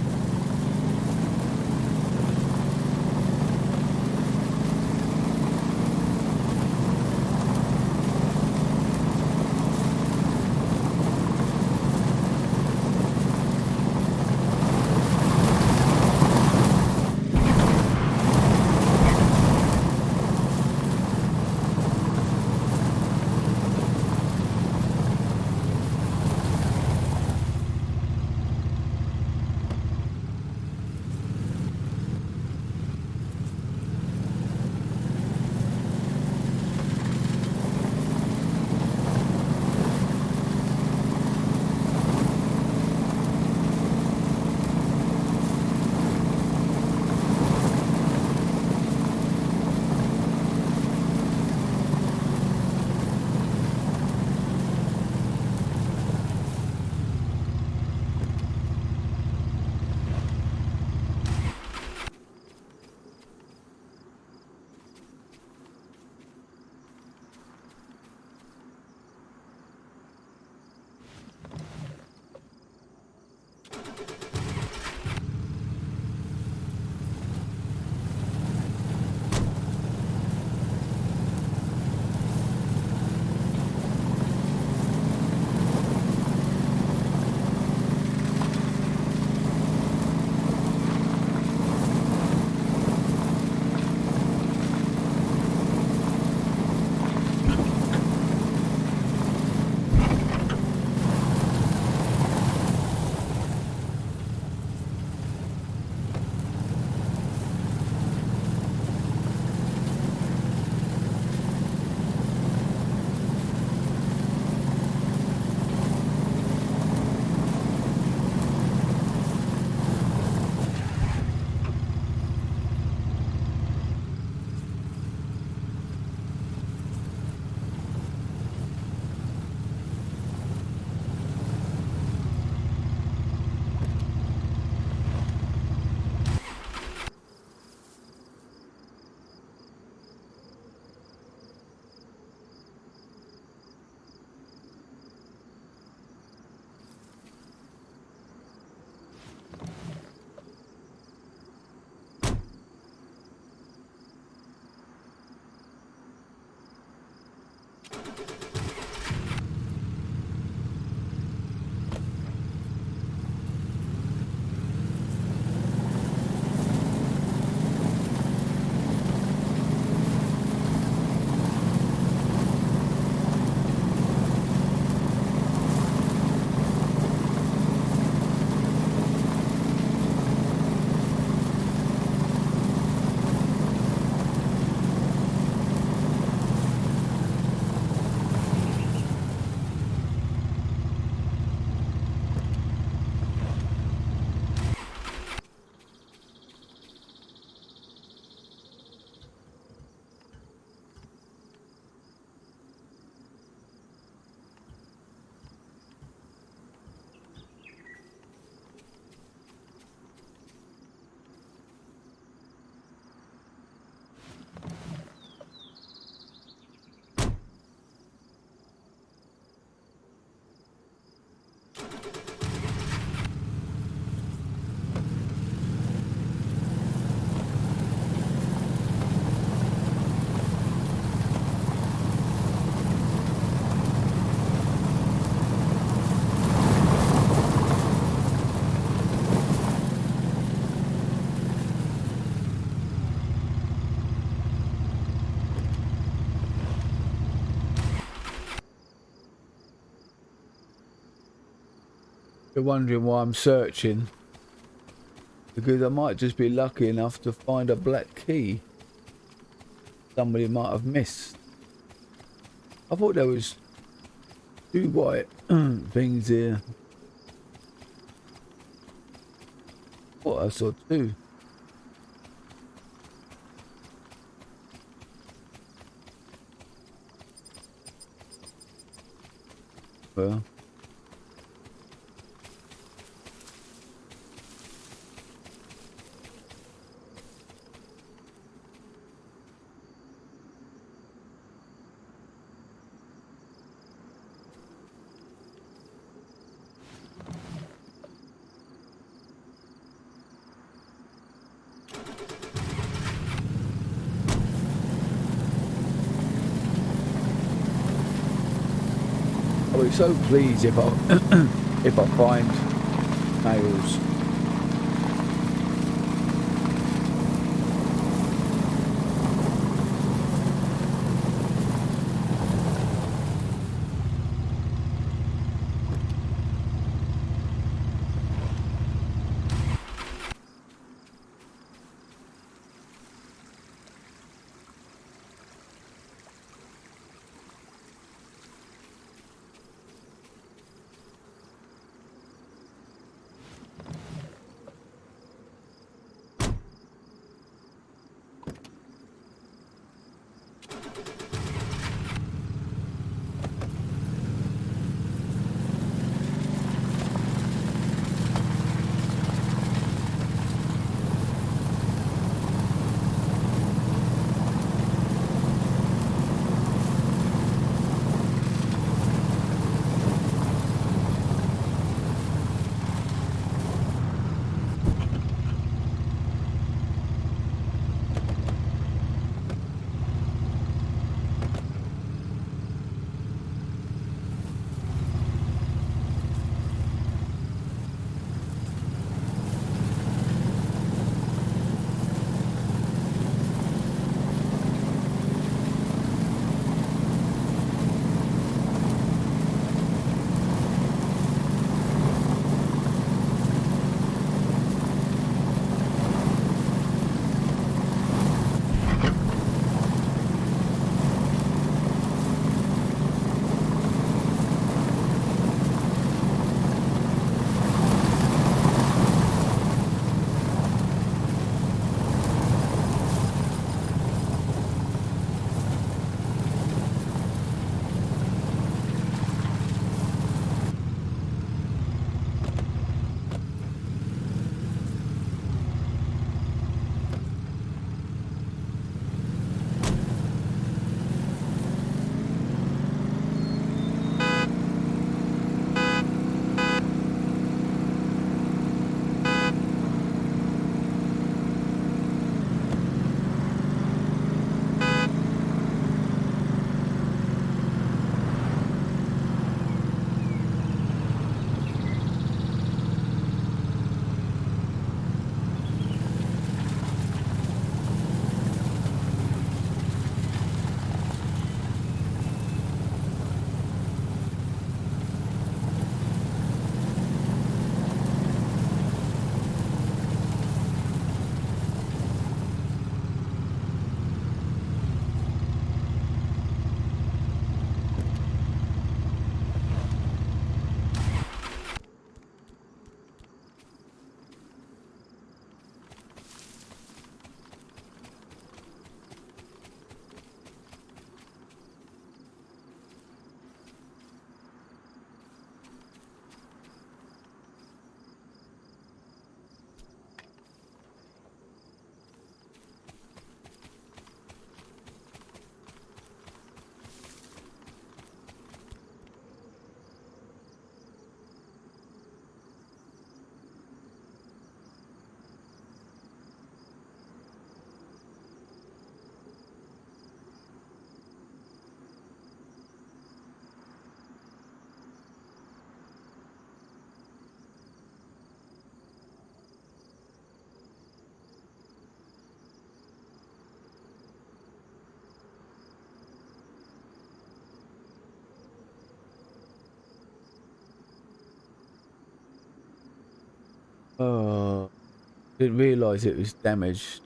You're wondering why I'm searching, because I might just be lucky enough to find a black key somebody might have missed. I thought there was 2 white things here. What, I saw 2. Well, I'll be so pleased if I if I find nails. Oh, didn't realise it was damaged.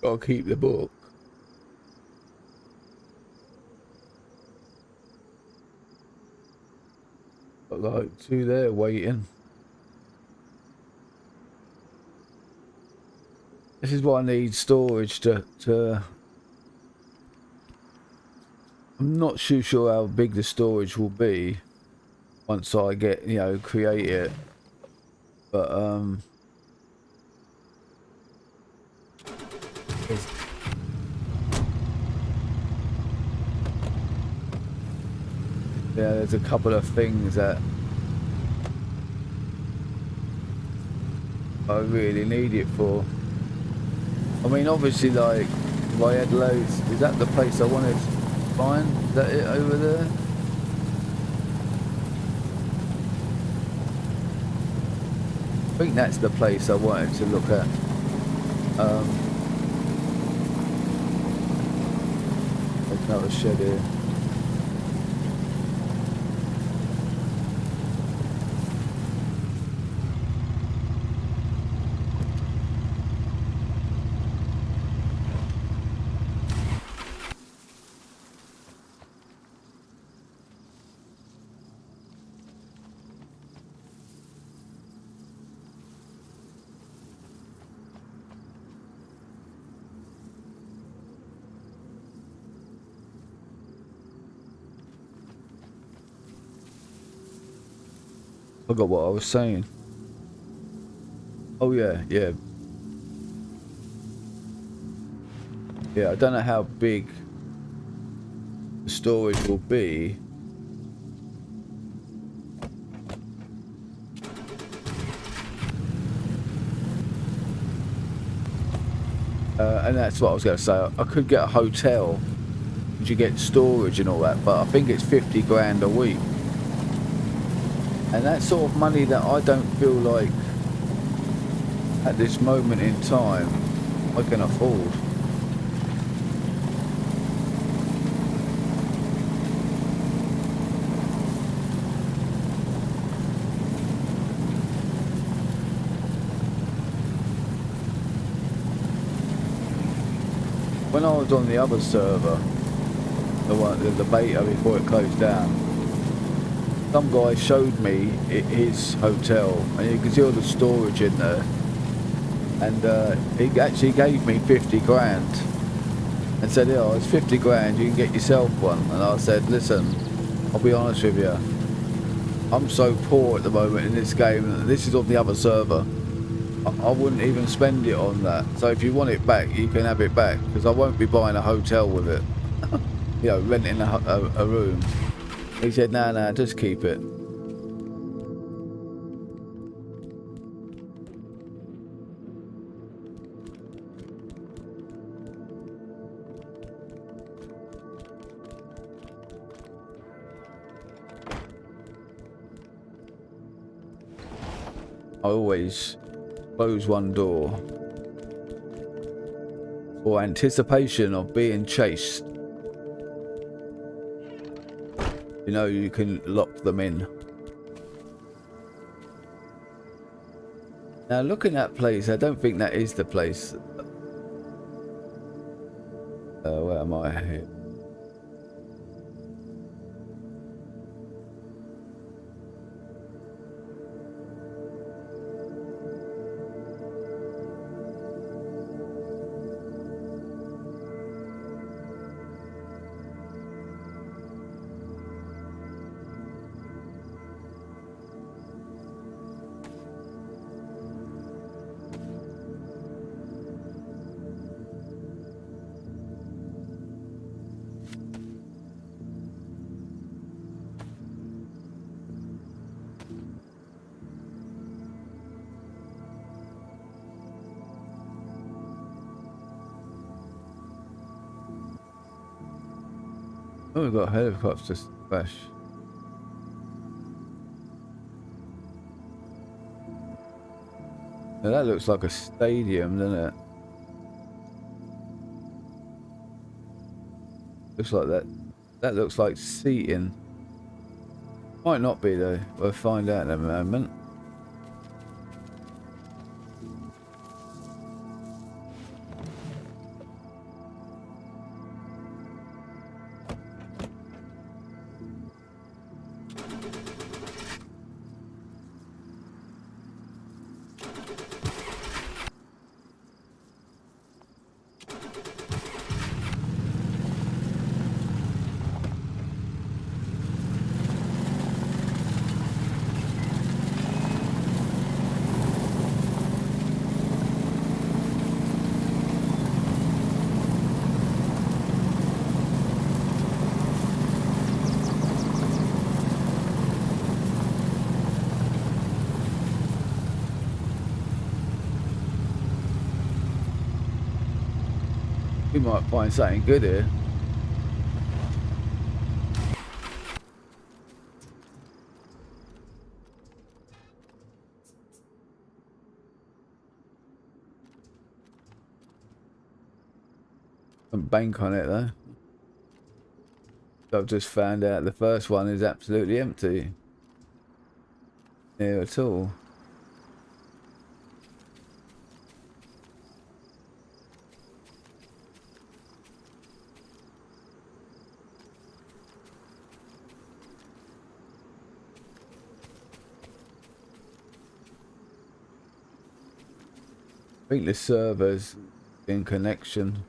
Gotta keep the book. Got like 2 there waiting. This is why I need storage to I'm not too sure how big the storage will be once I get, you know, create it. But yeah, there's a couple of things that I really need it for. I mean, obviously, like, if I had loads, is that the place I wanted to find? Is that it over there? I think that's the place I wanted to look at. There's another shed here. Forgot what I was saying. Oh yeah. Yeah, I don't know how big the storage will be. And that's what I was going to say. I could get a hotel and you get storage and all that, but I think it's 50 grand a week. And that's sort of money that I don't feel like at this moment in time I can afford. When I was on the other server, the beta before it closed down, some guy showed me his hotel, and you can see all the storage in there. And he actually gave me 50 grand and said, "Oh, it's 50 grand, you can get yourself one." And I said, "Listen, I'll be honest with you. I'm so poor at the moment in this game. This is on the other server. I wouldn't even spend it on that. So if you want it back, you can have it back, because I won't be buying a hotel with it." You know, renting a room. He said, "No, just keep it." I always close one door for anticipation of being chased. You know, you can lock them in. Now, looking at that place, I don't think that is the place. Where am I here? Oh, we've got helicopters to crash. Now that looks like a stadium, doesn't it? Looks like that. That looks like seating. Might not be though. We'll find out in a moment. We might find something good here. Don't bank on it though. I've just found out the first one is absolutely empty. Here at all. I think the server's in connection.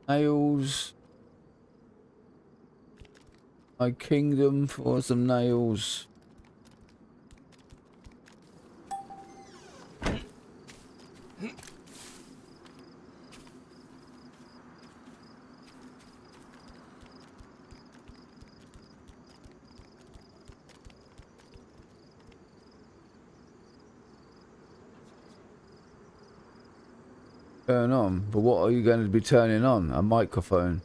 Nails. My kingdom for some nails. Turn on, but what are you going to be turning on? A microphone.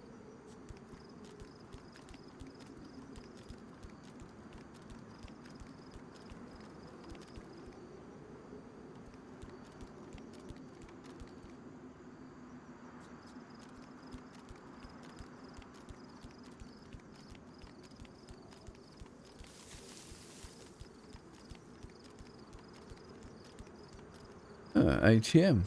ATM.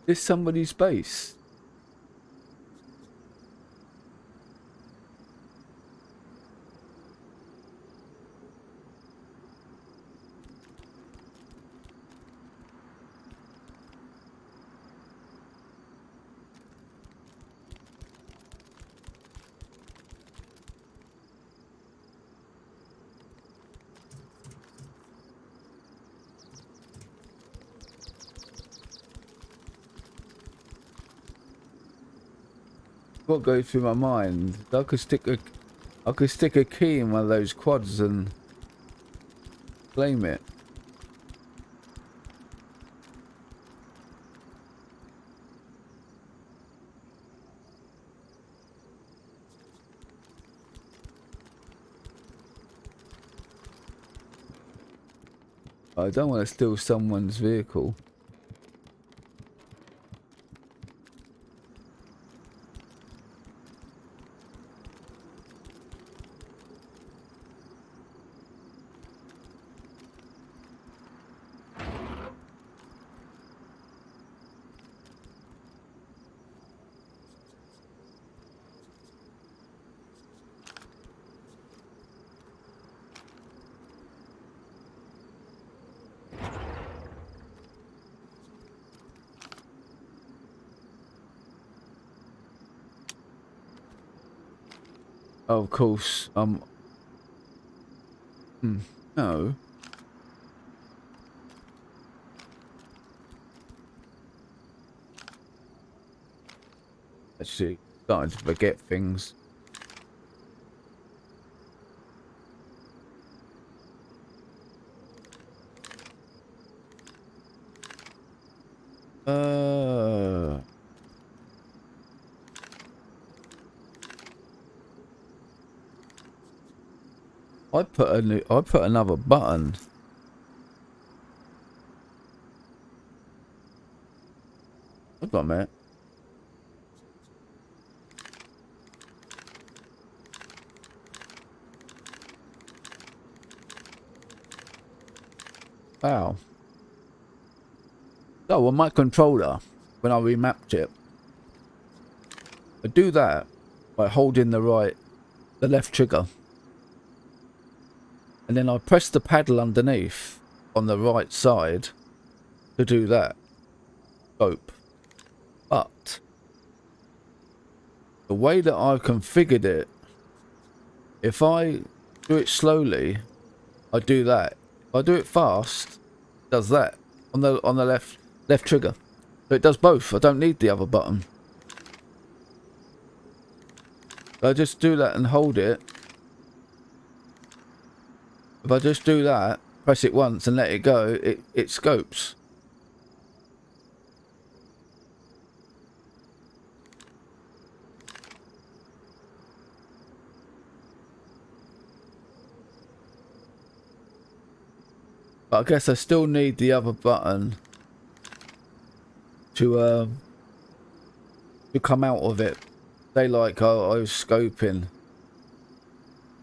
This somebody's base. What goes through my mind? I could stick a key in one of those quads and claim it. I don't want to steal someone's vehicle. Oh, of course. No. Actually, starting to forget things. I put another button. Hold on a minute. Wow. So on my controller, when I remapped it, I do that by holding the left trigger. And then I press the paddle underneath on the right side to do that scope. But the way that I've configured it, if I do it slowly, I do that. If I do it fast, it does that on the left trigger. So it does both. I don't need the other button. I just do that and hold it. If I just do that, press it once and let it go, it scopes. But I guess I still need the other button to come out of it. Say like I was scoping.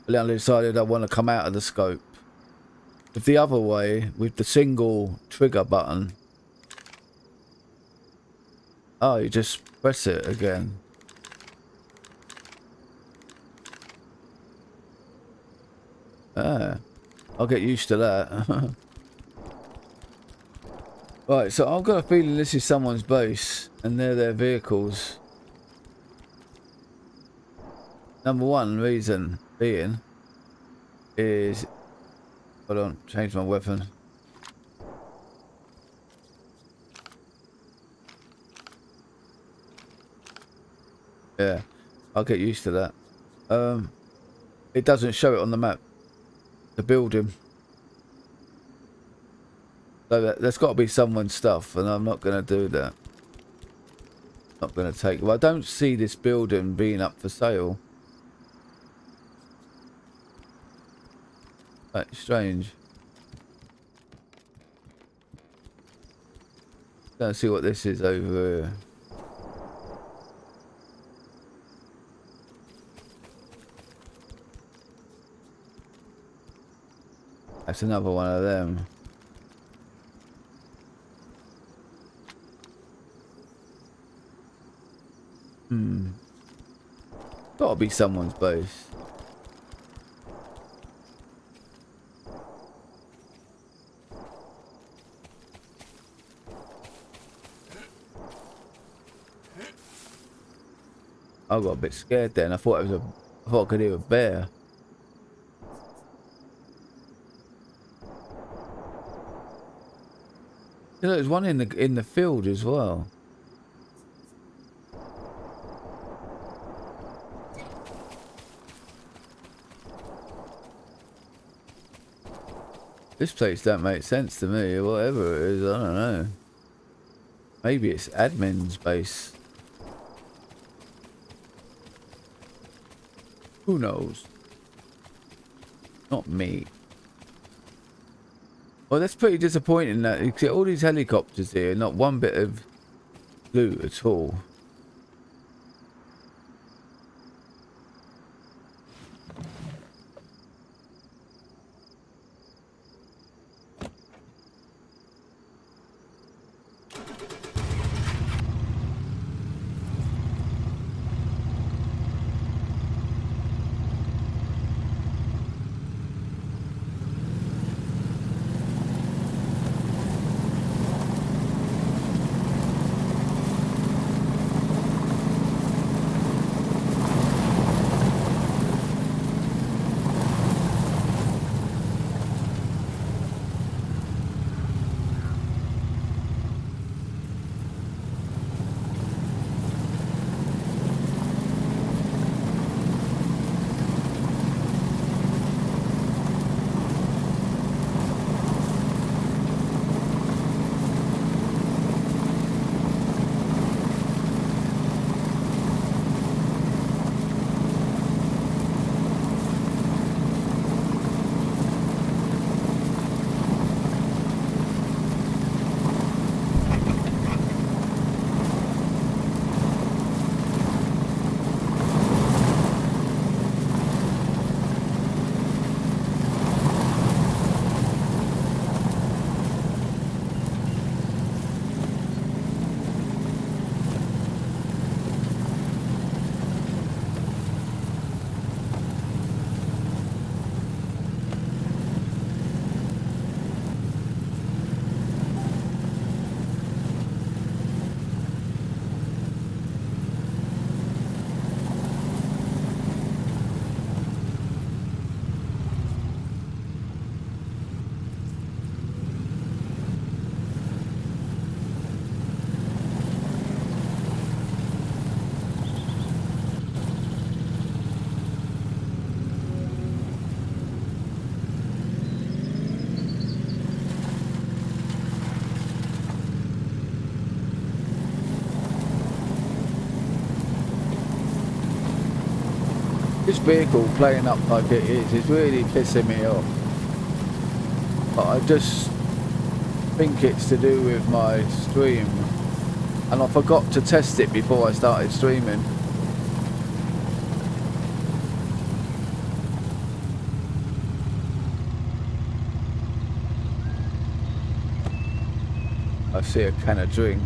But then I decided I want to come out of the scope. With the other way, with the single trigger button. Oh, you just press it again. Ah, I'll get used to that. Right, so I've got a feeling this is someone's base, and they're their vehicles. Number one reason being is... Hold on, change my weapon. Yeah, I'll get used to that. It doesn't show it on the map. The building. So there's got to be someone's stuff, and I'm not going to do that. Not going to take... Well, I don't see this building being up for sale. That's strange. Don't see what this is over here. That's another one of them. Gotta be someone's base. I got a bit scared then. I thought I could hear a bear. You know, there's one in the field as well. This place don't make sense to me. Whatever it is, I don't know. Maybe it's admin's base. Who knows? Not me. Well, that's pretty disappointing that you see all these helicopters here, not one bit of loot at all. This vehicle playing up like it is really pissing me off. But I just think it's to do with my stream. And I forgot to test it before I started streaming. I see a can of drink.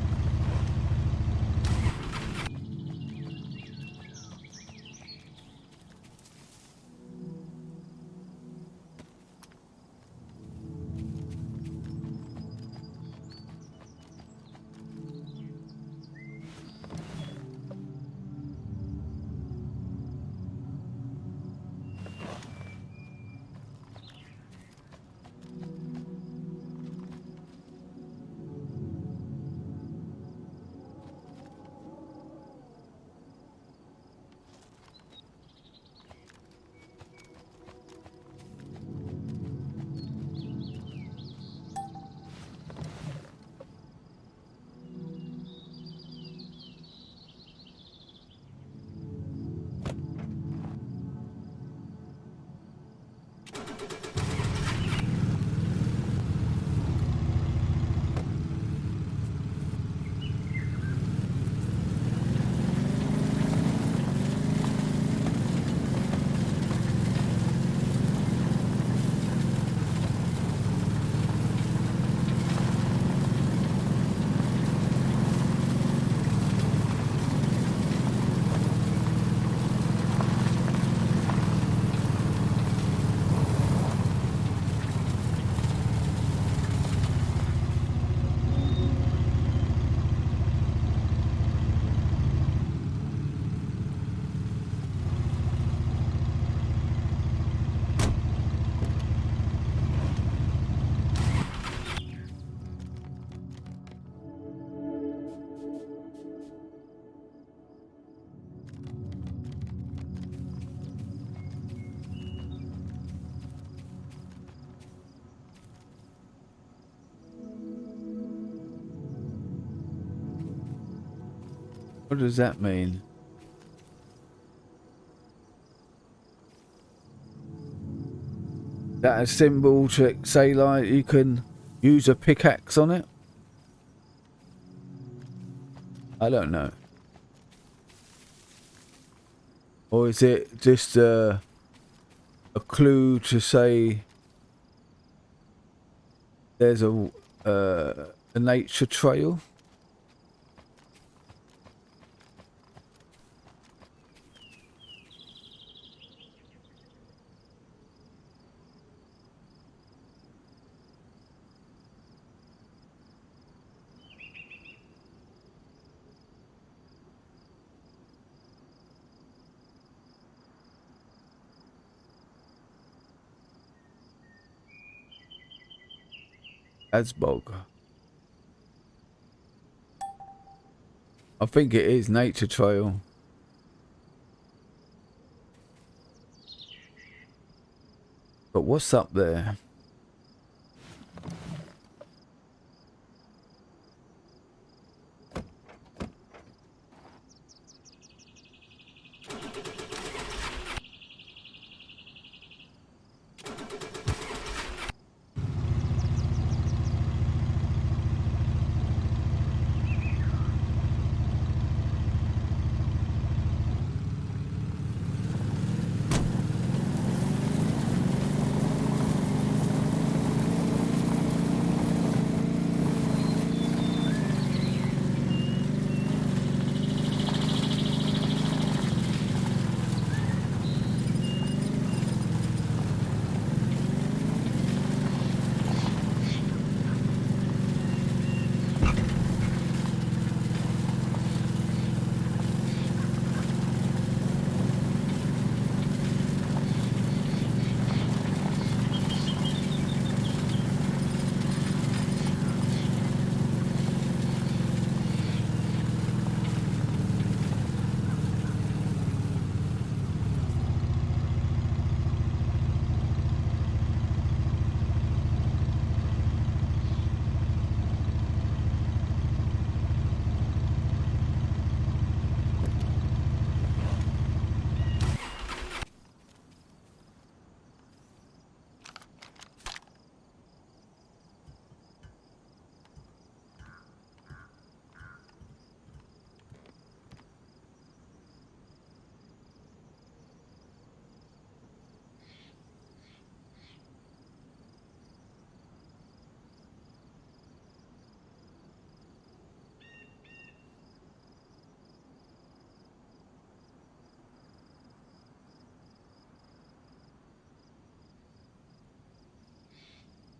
What does that mean? That a symbol to say like you can use a pickaxe on it? I don't know. Or is it just a clue to say there's a nature trail? Asbog. I think it is nature trail. But what's up there?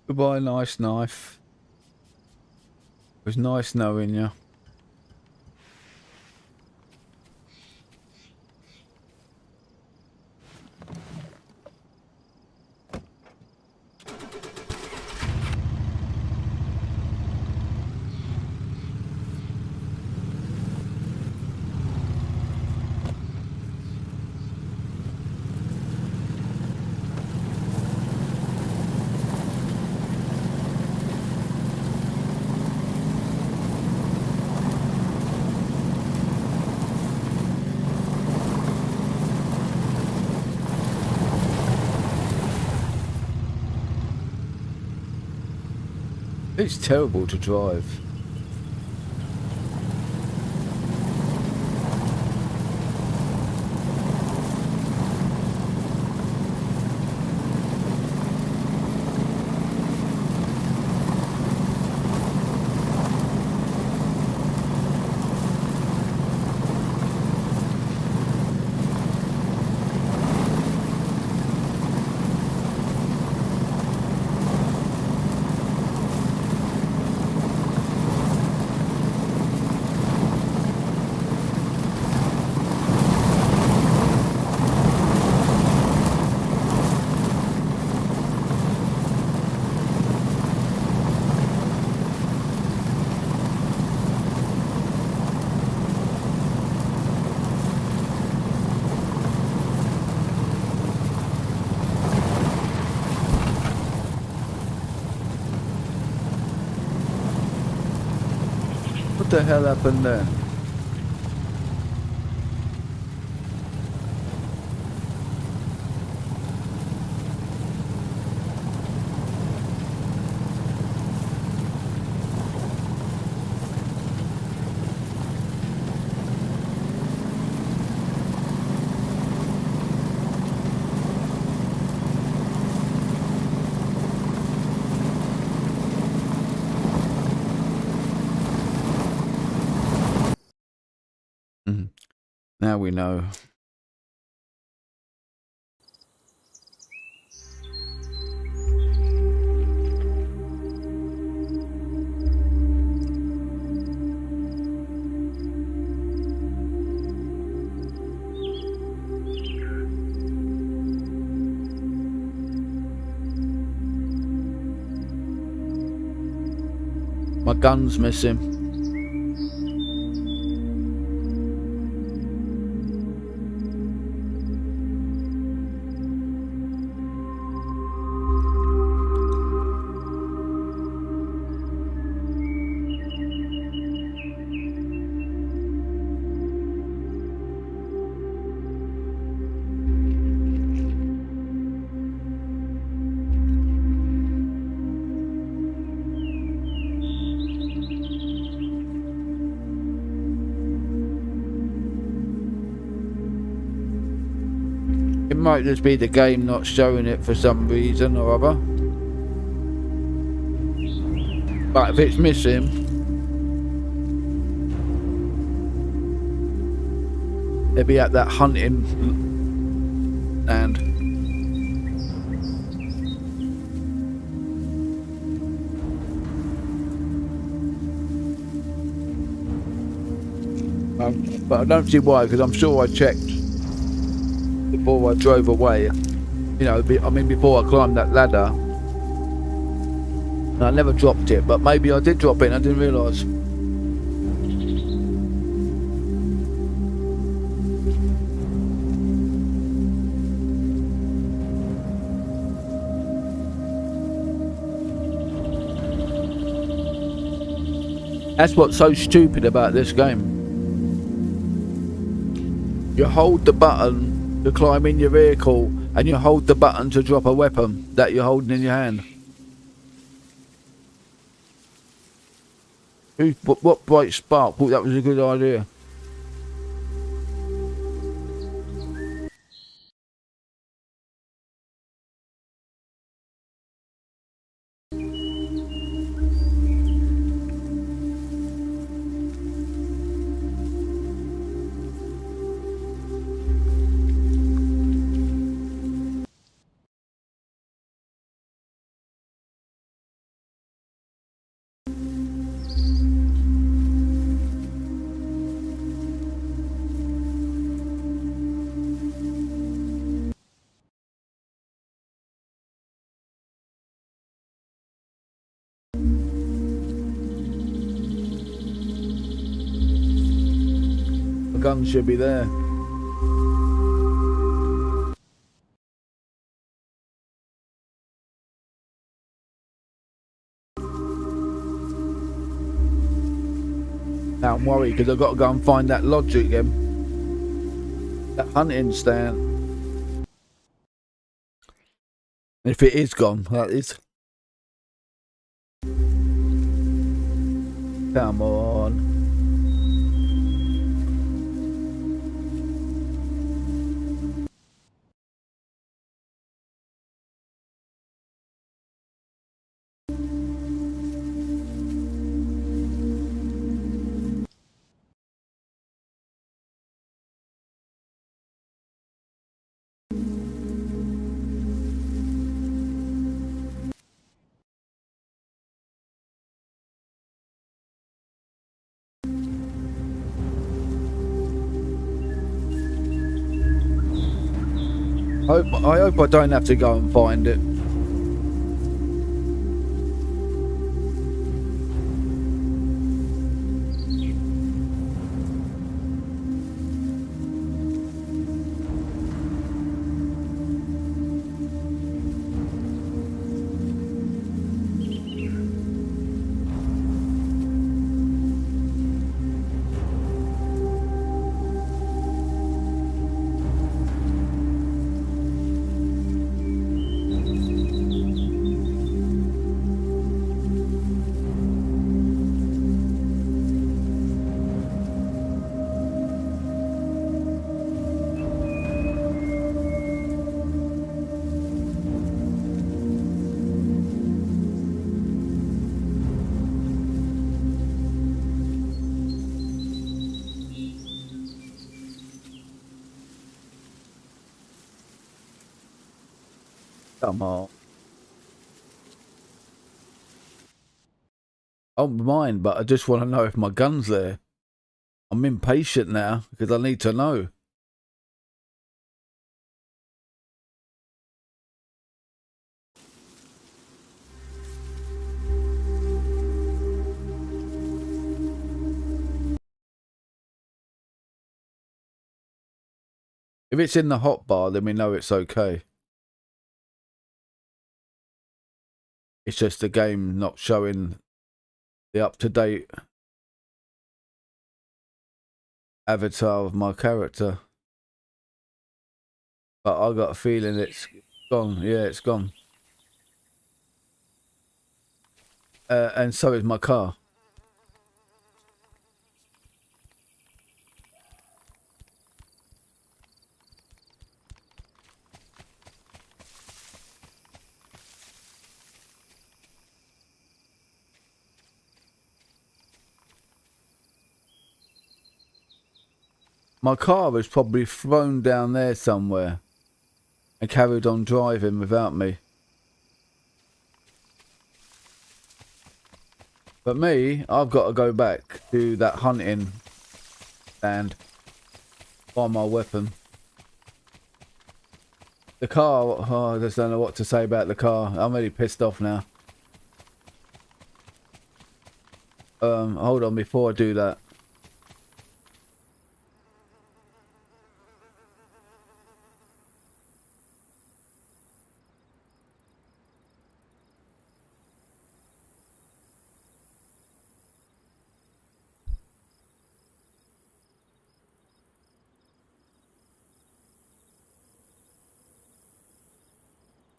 Goodbye, nice knife. It was nice knowing you. It's terrible to drive. What the hell happened there? Now we know. My gun's missing. It might just be the game not showing it for some reason or other. But if it's missing, it'll be at that hunting land. But I don't see why, because I'm sure I checked before I drove away. You know, I mean, before I climbed that ladder. And I never dropped it, but maybe I did drop it and I didn't realise. That's what's so stupid about this game. You hold the button to climb in your vehicle and you hold the button to drop a weapon that you're holding in your hand. What bright spark thought that was a good idea? The gun should be there. Now I'm worried because I've got to go and find that lodge again. That hunting stand. If it is gone, that is. Come on. I hope I don't have to go and find it. Come on. I don't mind, but I just want to know if my gun's there. I'm impatient now because I need to know. If it's in the hotbar, then we know it's okay. It's just the game not showing the up-to-date avatar of my character. But I got a feeling it's gone. Yeah, it's gone. And so is my car. My car was probably thrown down there somewhere and carried on driving without me. But me, I've got to go back to that hunting stand. Find my weapon. The car, oh, I just don't know what to say about the car. I'm really pissed off now. Hold on before I do that.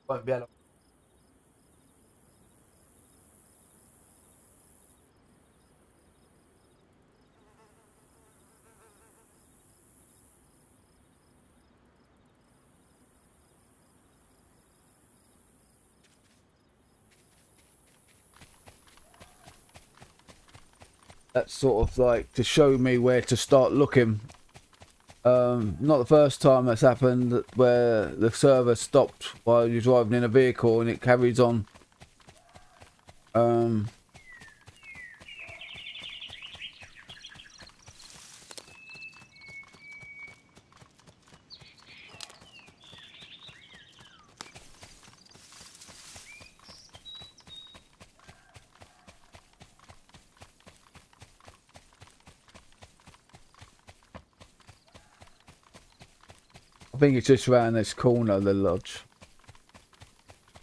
Won't be able to. That's sort of like to show me where to start looking. Not the first time that's happened where the server stopped while you're driving in a vehicle and it carries on. I think it's just around this corner, the lodge.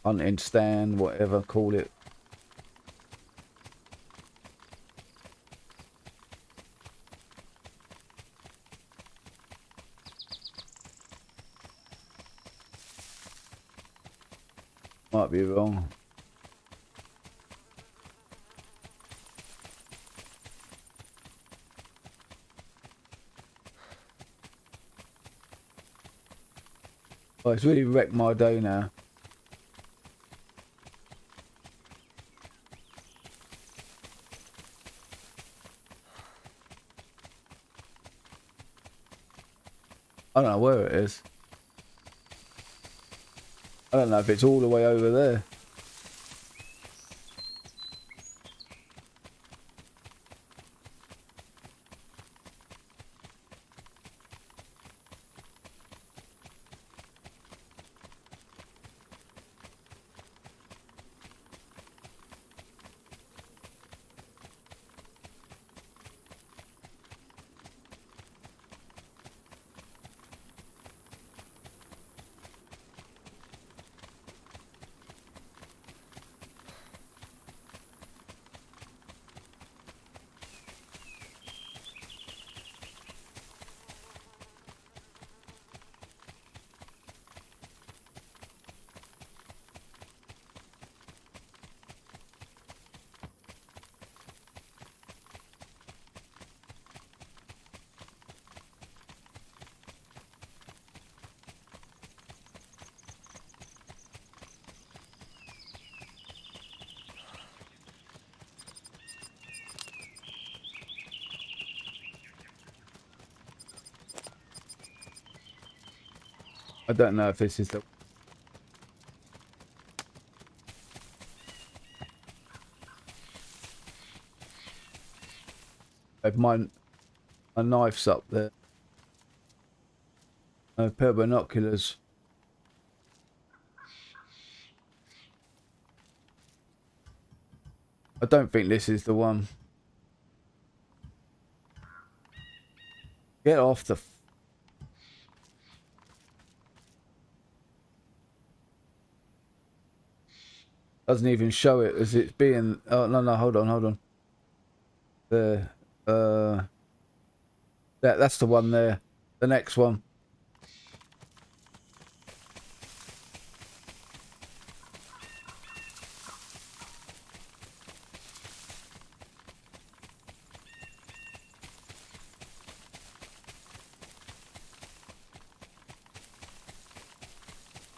Hunting stand, whatever, call it. Might be wrong. Oh, it's really wrecked my day now. I don't know where it is. I don't know if it's all the way over there. I don't know if this is the... My knife's up there. A pair of binoculars. I don't think this is the one. Get off the... Doesn't even show it as it's being... Oh, no, hold on. There. That's the one there. The next one.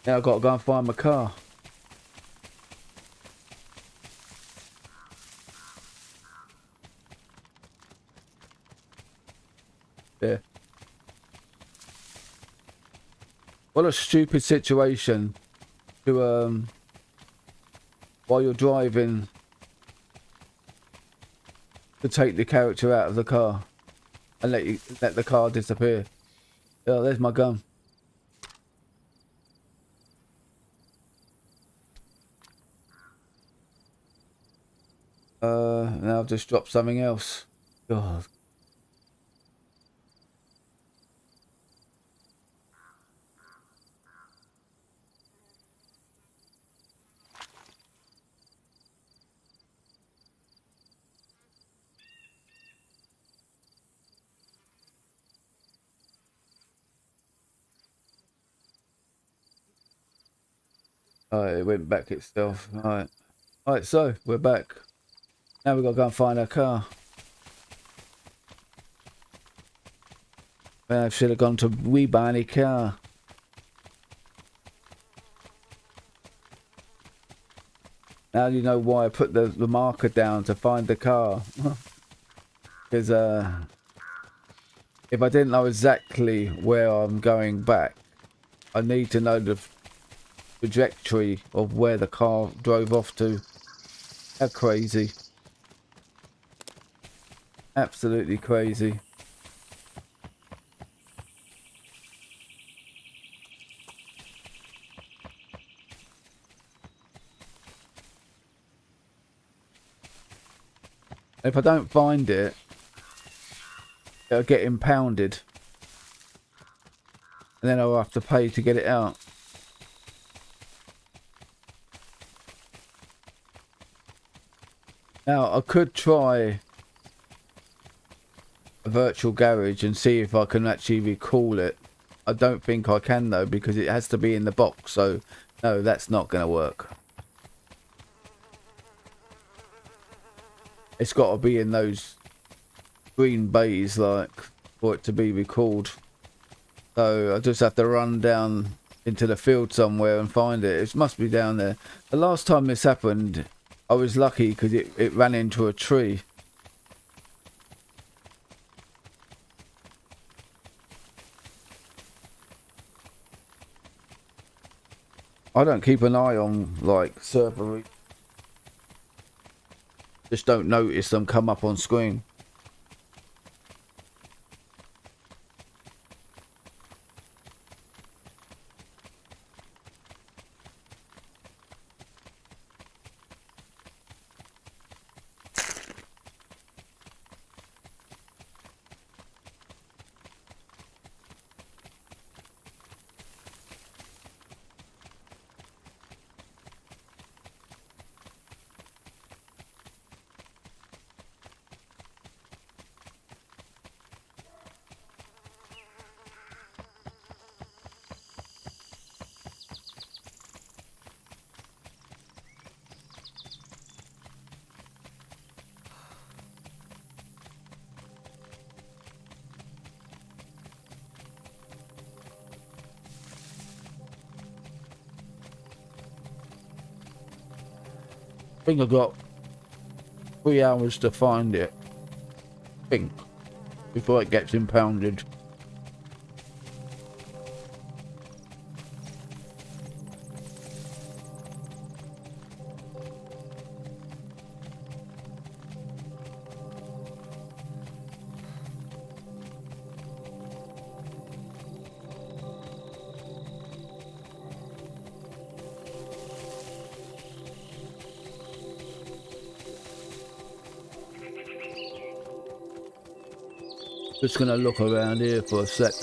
Now I've got to go and find my car. Yeah. What a stupid situation to while you're driving to take the character out of the car and let the car disappear. Oh, there's my gun. Now I've just dropped something else. God. Alright, it went back itself. Alright. Alright, so we're back. Now we've got to go and find our car. I should have gone to We Buy Any Car. Now you know why I put the marker down to find the car. Because if I didn't know exactly where I'm going back, I need to know the trajectory of where the car drove off to. How crazy. Absolutely crazy. If I don't find it, it'll get impounded. And then I'll have to pay to get it out. Now, I could try a virtual garage and see if I can actually recall it. I don't think I can though, because it has to be in the box. So, no, that's not going to work. It's got to be in those green bays, like, for it to be recalled. So, I just have to run down into the field somewhere and find it. It must be down there. The last time this happened, I was lucky because it ran into a tree. I don't keep an eye on, like, server. Just don't notice them come up on screen. I think I've got 3 hours to find it. I think. Before it gets impounded. Just gonna look around here for a sec.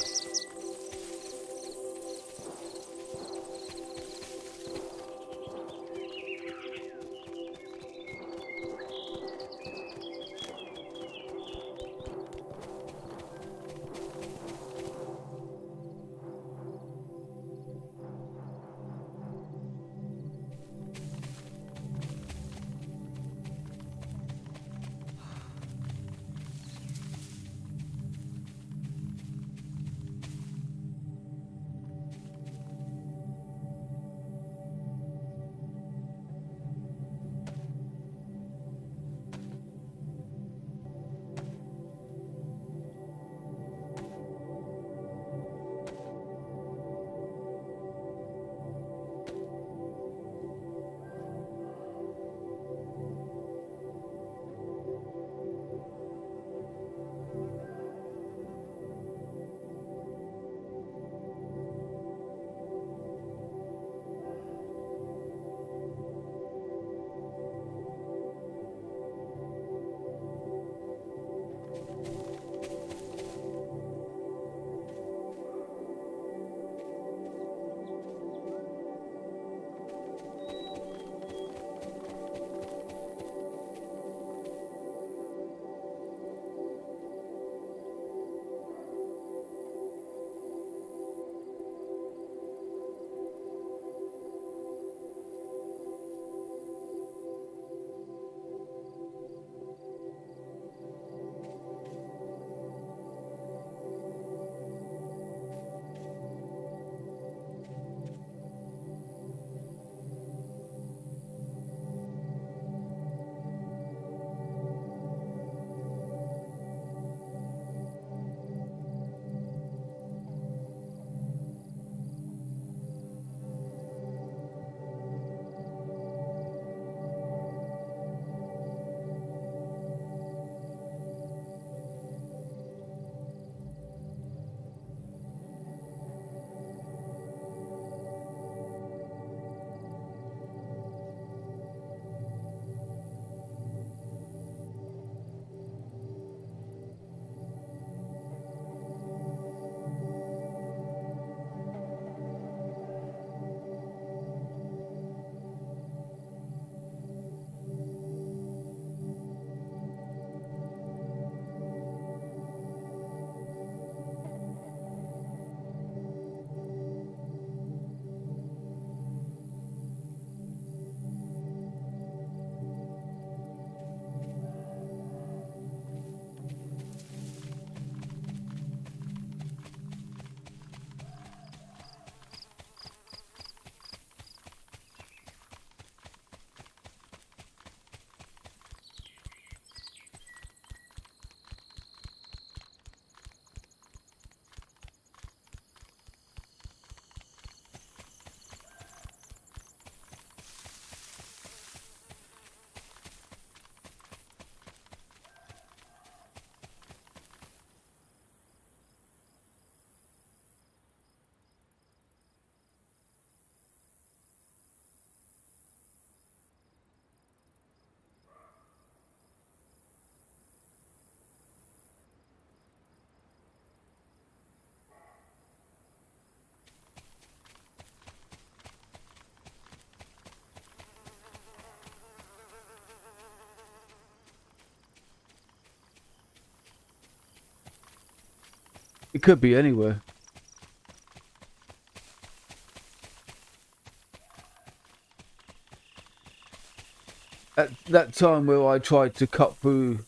It could be anywhere. At that time where I tried to cut through,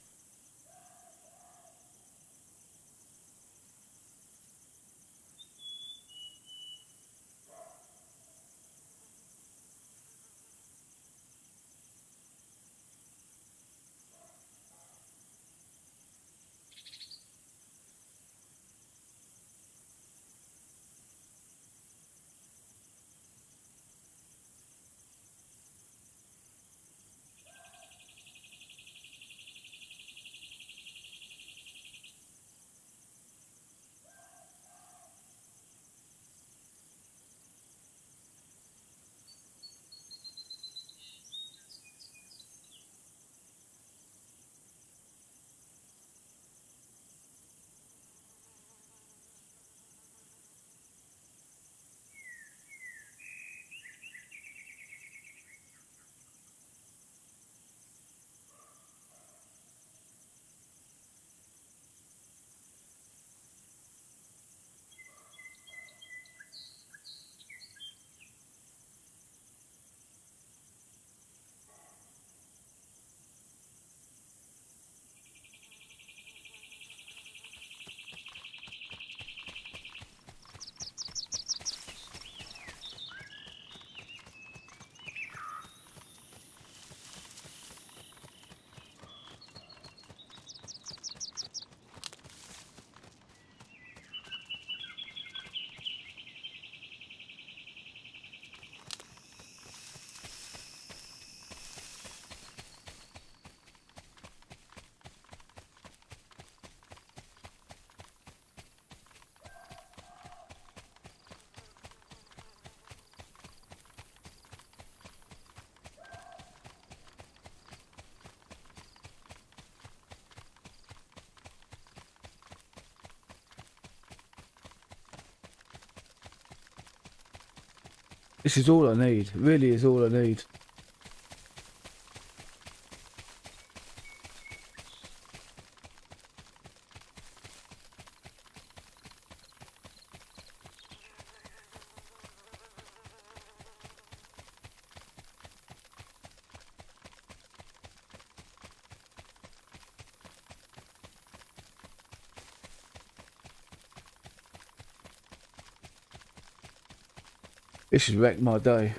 This is all I need. Really is all I need. This has wrecked my day.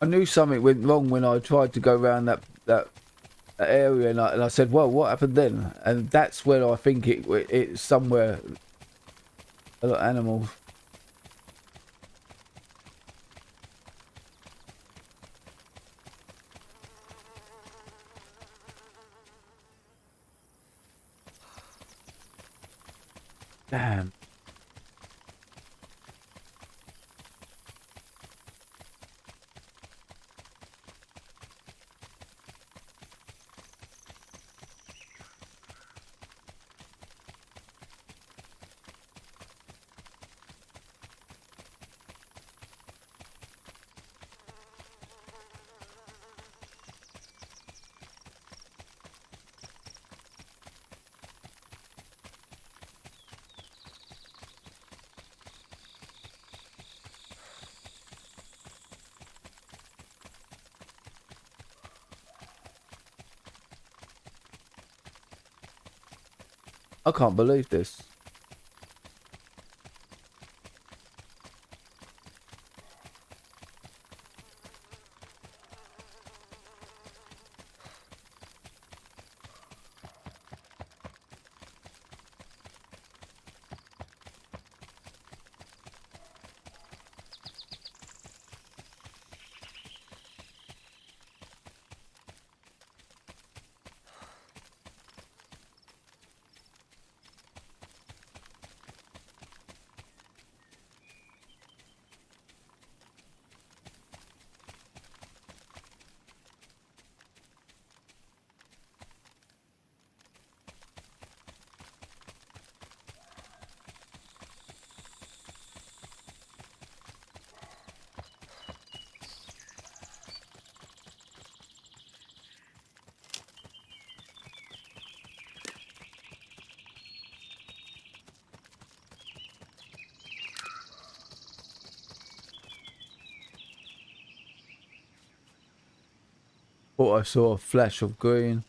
I knew something went wrong when I tried to go around that area, and I said, "Well, what happened then?" And that's where I think it's somewhere. A lot of animals. Damn. I can't believe this. Thought I saw a flash of green.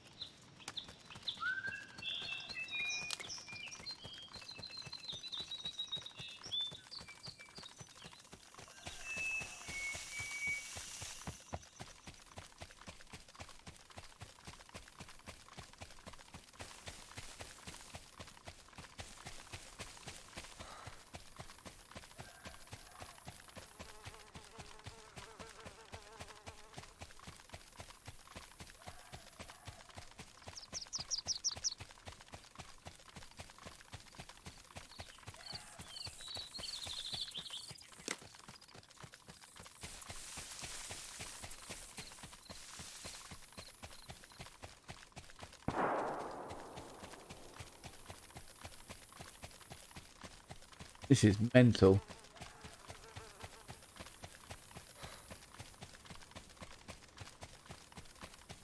This is mental.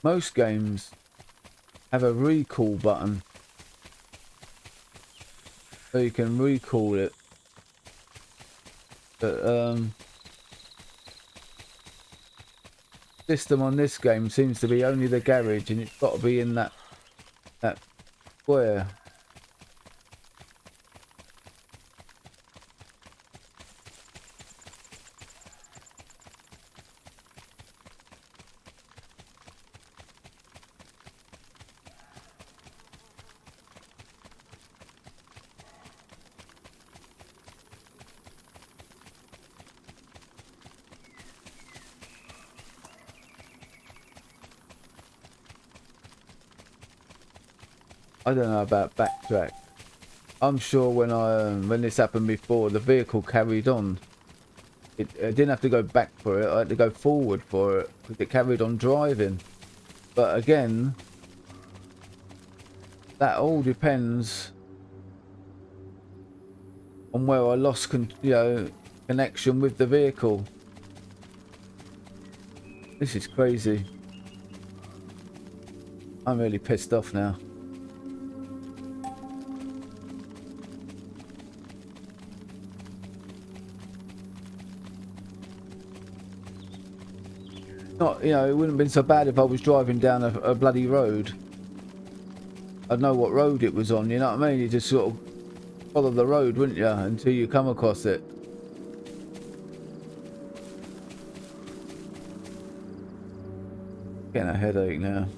Most games have a recall button, so you can recall it. But system on this game seems to be only the garage, and it's got to be in that square. I don't know about backtrack. I'm sure when this happened before, the vehicle carried on. It didn't have to go back for it. I had to go forward for it because it carried on driving. But again, that all depends on where I lost, connection with the vehicle. This is crazy. I'm really pissed off now. Not, it wouldn't have been so bad if I was driving down a bloody road. I'd know what road it was on, you know what I mean? You just sort of follow the road, wouldn't you, until you come across it. Getting a headache now.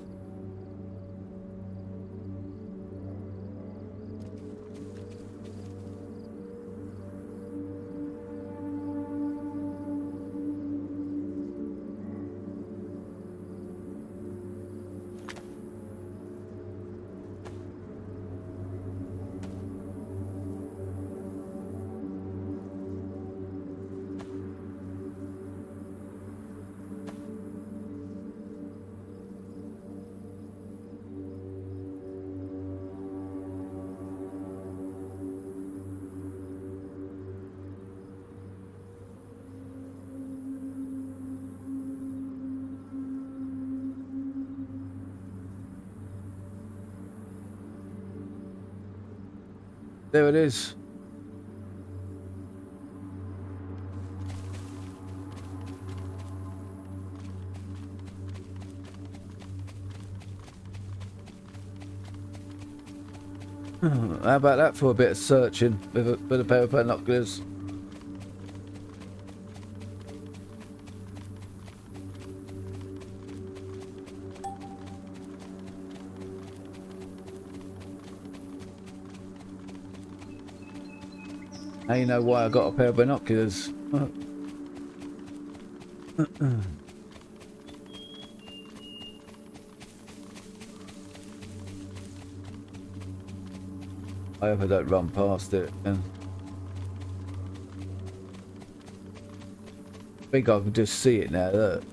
There it is. How about that for a bit of searching with a pair of binoculars? Now you know why I got a pair of binoculars. I hope I don't run past it. I think I can just see it now. Look.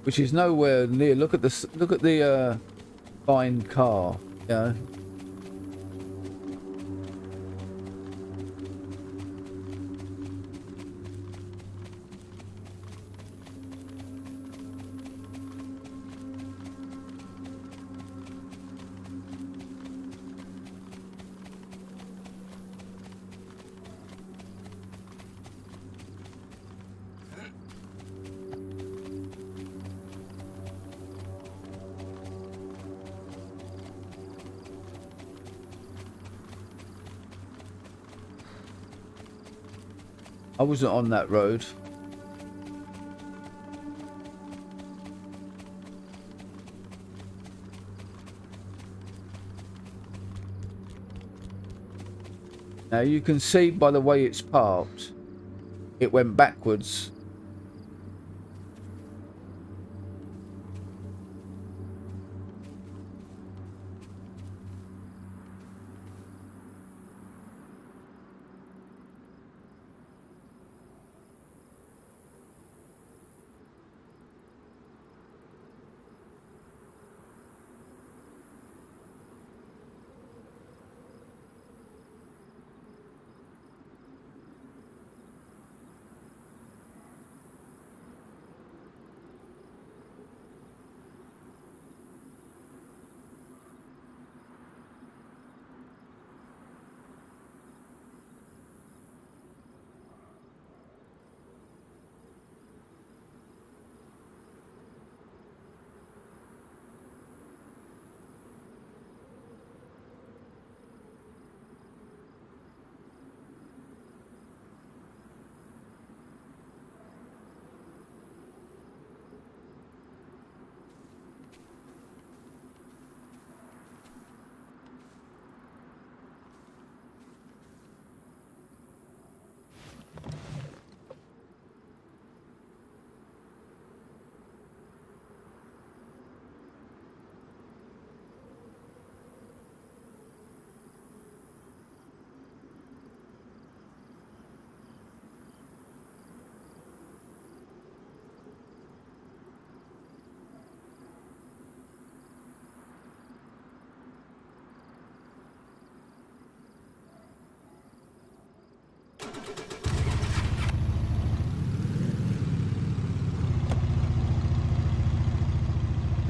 Which is nowhere near. Look at the fine car. You know. I wasn't on that road. Now you can see by the way it's parked, it went backwards.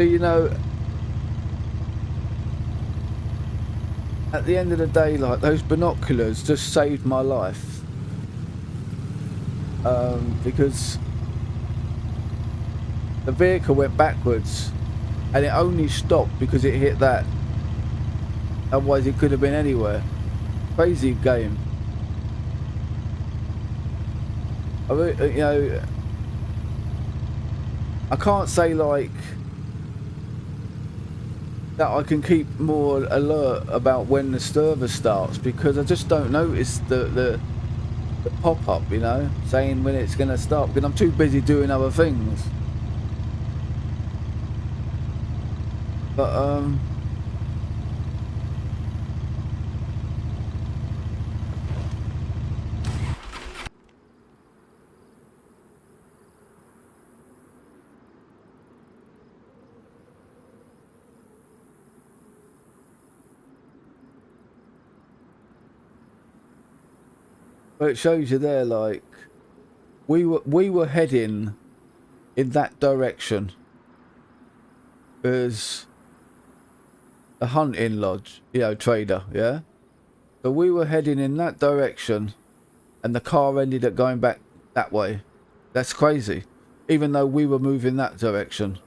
you know, at the end of the day, like, those binoculars just saved my life. Because the vehicle went backwards and it only stopped because it hit that. Otherwise it could have been anywhere. Crazy game. You know, I can't say like that I can keep more alert about when the server starts, because I just don't notice the pop-up, you know, saying when it's going to start, because I'm too busy doing other things. But it shows you there, like, we were heading in that direction. There's a hunting lodge, you know, trader, yeah? So we were heading in that direction and the car ended up going back that way. That's crazy. Even though we were moving that direction.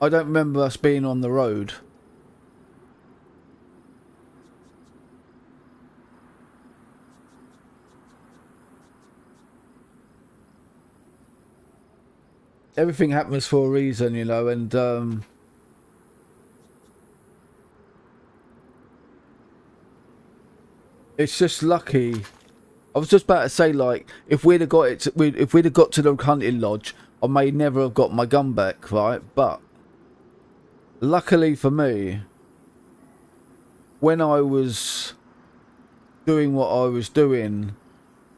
I don't remember us being on the road. Everything happens for a reason, you know, and it's just lucky. I was just about to say, like, if we'd have got it, if we'd have got to the hunting lodge, I may never have got my gun back, right? But luckily for me, when I was doing what I was doing,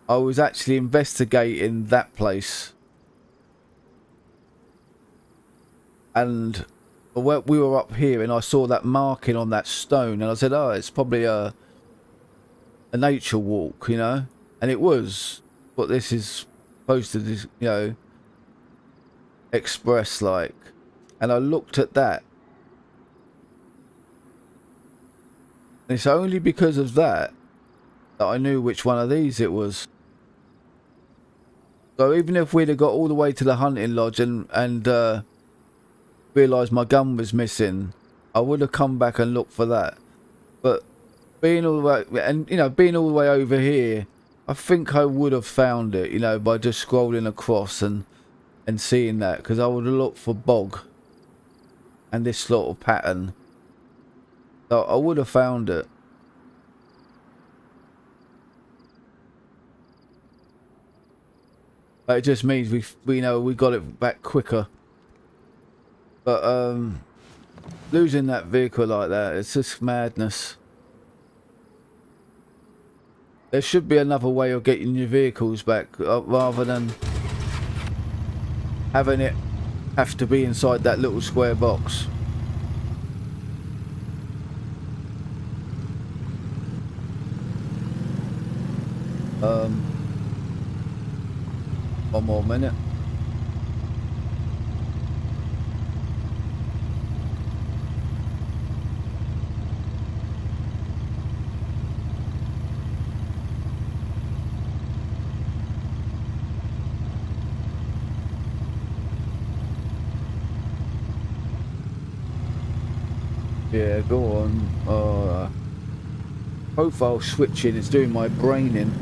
I was actually investigating that place. And we were up here and I saw that marking on that stone and I said, oh, it's probably a nature walk, you know? And it was what this is supposed to, you know, express, like. And I looked at that. And it's only because of that that I knew which one of these it was. So even if we'd have got all the way to the hunting lodge and realised my gun was missing, I would have come back and looked for that. But being all the way, and you know, being all the way over here, I think I would have found it, you know, by just scrolling across and seeing that, because I would have looked for bog and this sort of pattern. So I would have found it. But it just means we know we got it back quicker. But losing that vehicle like that, it's just madness. There should be another way of getting your vehicles back, rather than having it have to be inside that little square box. One more minute. Yeah, go on. Profile switching is doing my brain in.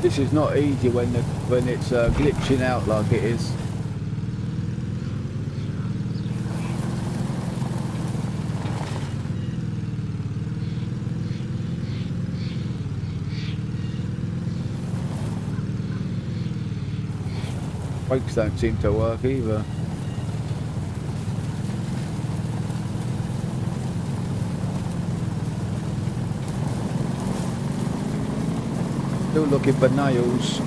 This is not easy when it's glitching out like it is. Brakes don't seem to work either. Still looking for nails.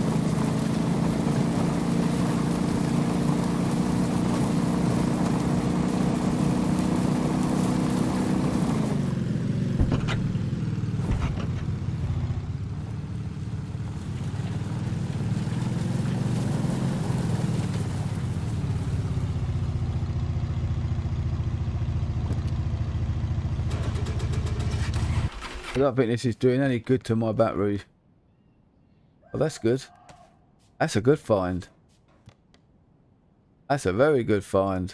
I don't think this is doing any good to my battery. Oh, that's good. That's a good find. That's a very good find.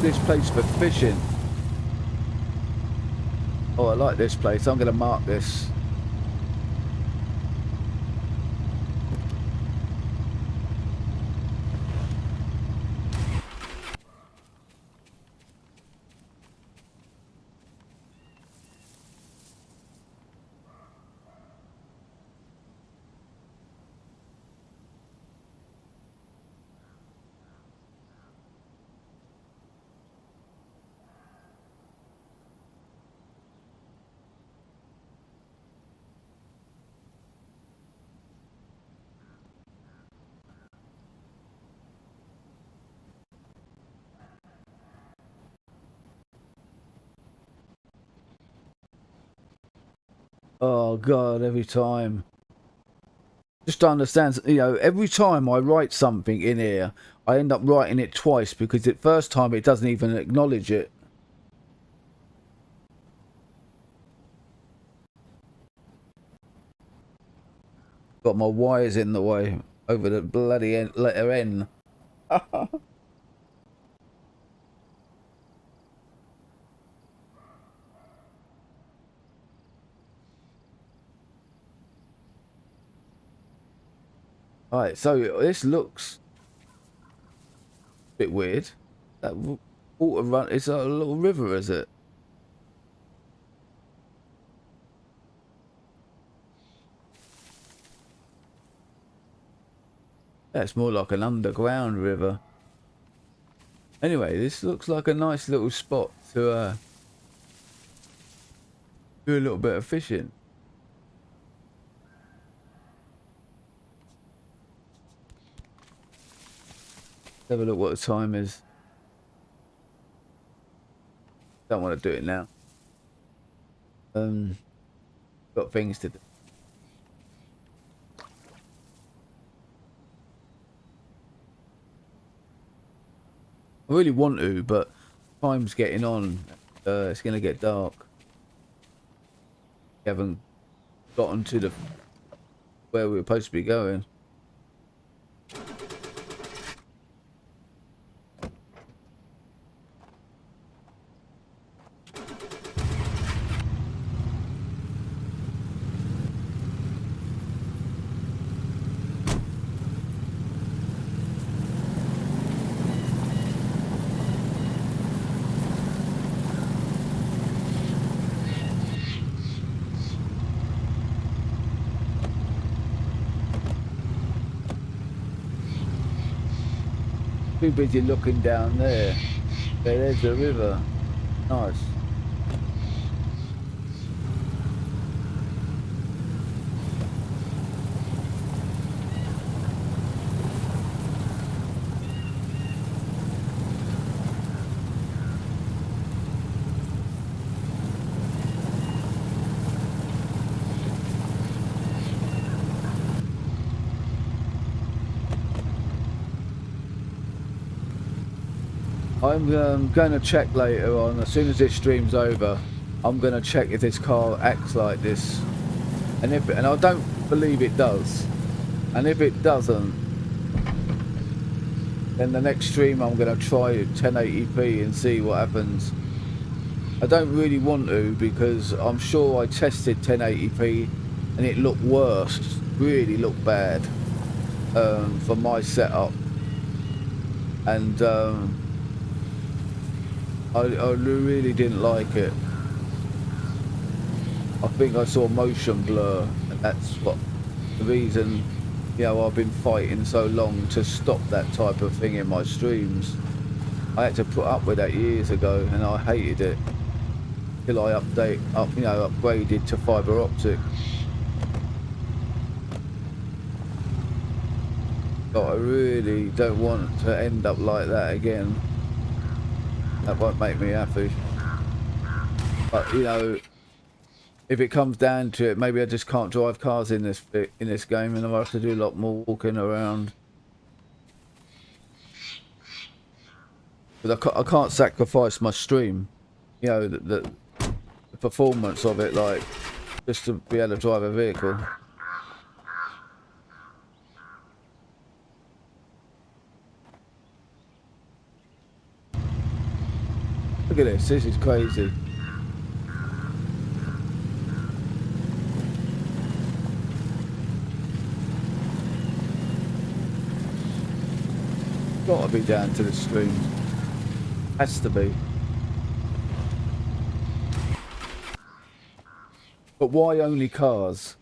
This place for fishing. Oh, I like this place. I'm going to mark this. Oh God, every time. Just to understand, you know, every time I write something in here, I end up writing it twice because the first time it doesn't even acknowledge it. Got my wires in the way over the bloody letter N. Alright, so this looks a bit weird. That water run, it's a little river, is it? That's more like an underground river. Anyway, this looks like a nice little spot to do a little bit of fishing. Have a look what the time is. Don't want to do it now. Got things to do. I really want to, but time's getting on. It's gonna get dark. We haven't gotten to the where we were supposed to be going. Too busy looking down there. There's the river. Nice. I'm going to check later on, as soon as this stream's over, I'm going to check if this car acts like this. And I don't believe it does. And if it doesn't, then the next stream I'm going to try 1080p and see what happens. I don't really want to, because I'm sure I tested 1080p and it looked worse, really looked bad for my setup. And I really didn't like it. I think I saw motion blur, and that's what the reason, you know, I've been fighting so long to stop that type of thing in my streams. I had to put up with that years ago, and I hated it till I upgraded to fiber optic. But I really don't want to end up like that again. That won't make me happy. But you know, if it comes down to it, maybe I just can't drive cars in this game, and I'll have to do a lot more walking around. But I can't sacrifice my stream, you know, the performance of it, like, just to be able to drive a vehicle. Look at this is crazy. Gotta be down to the stream. Has to be. But why only cars?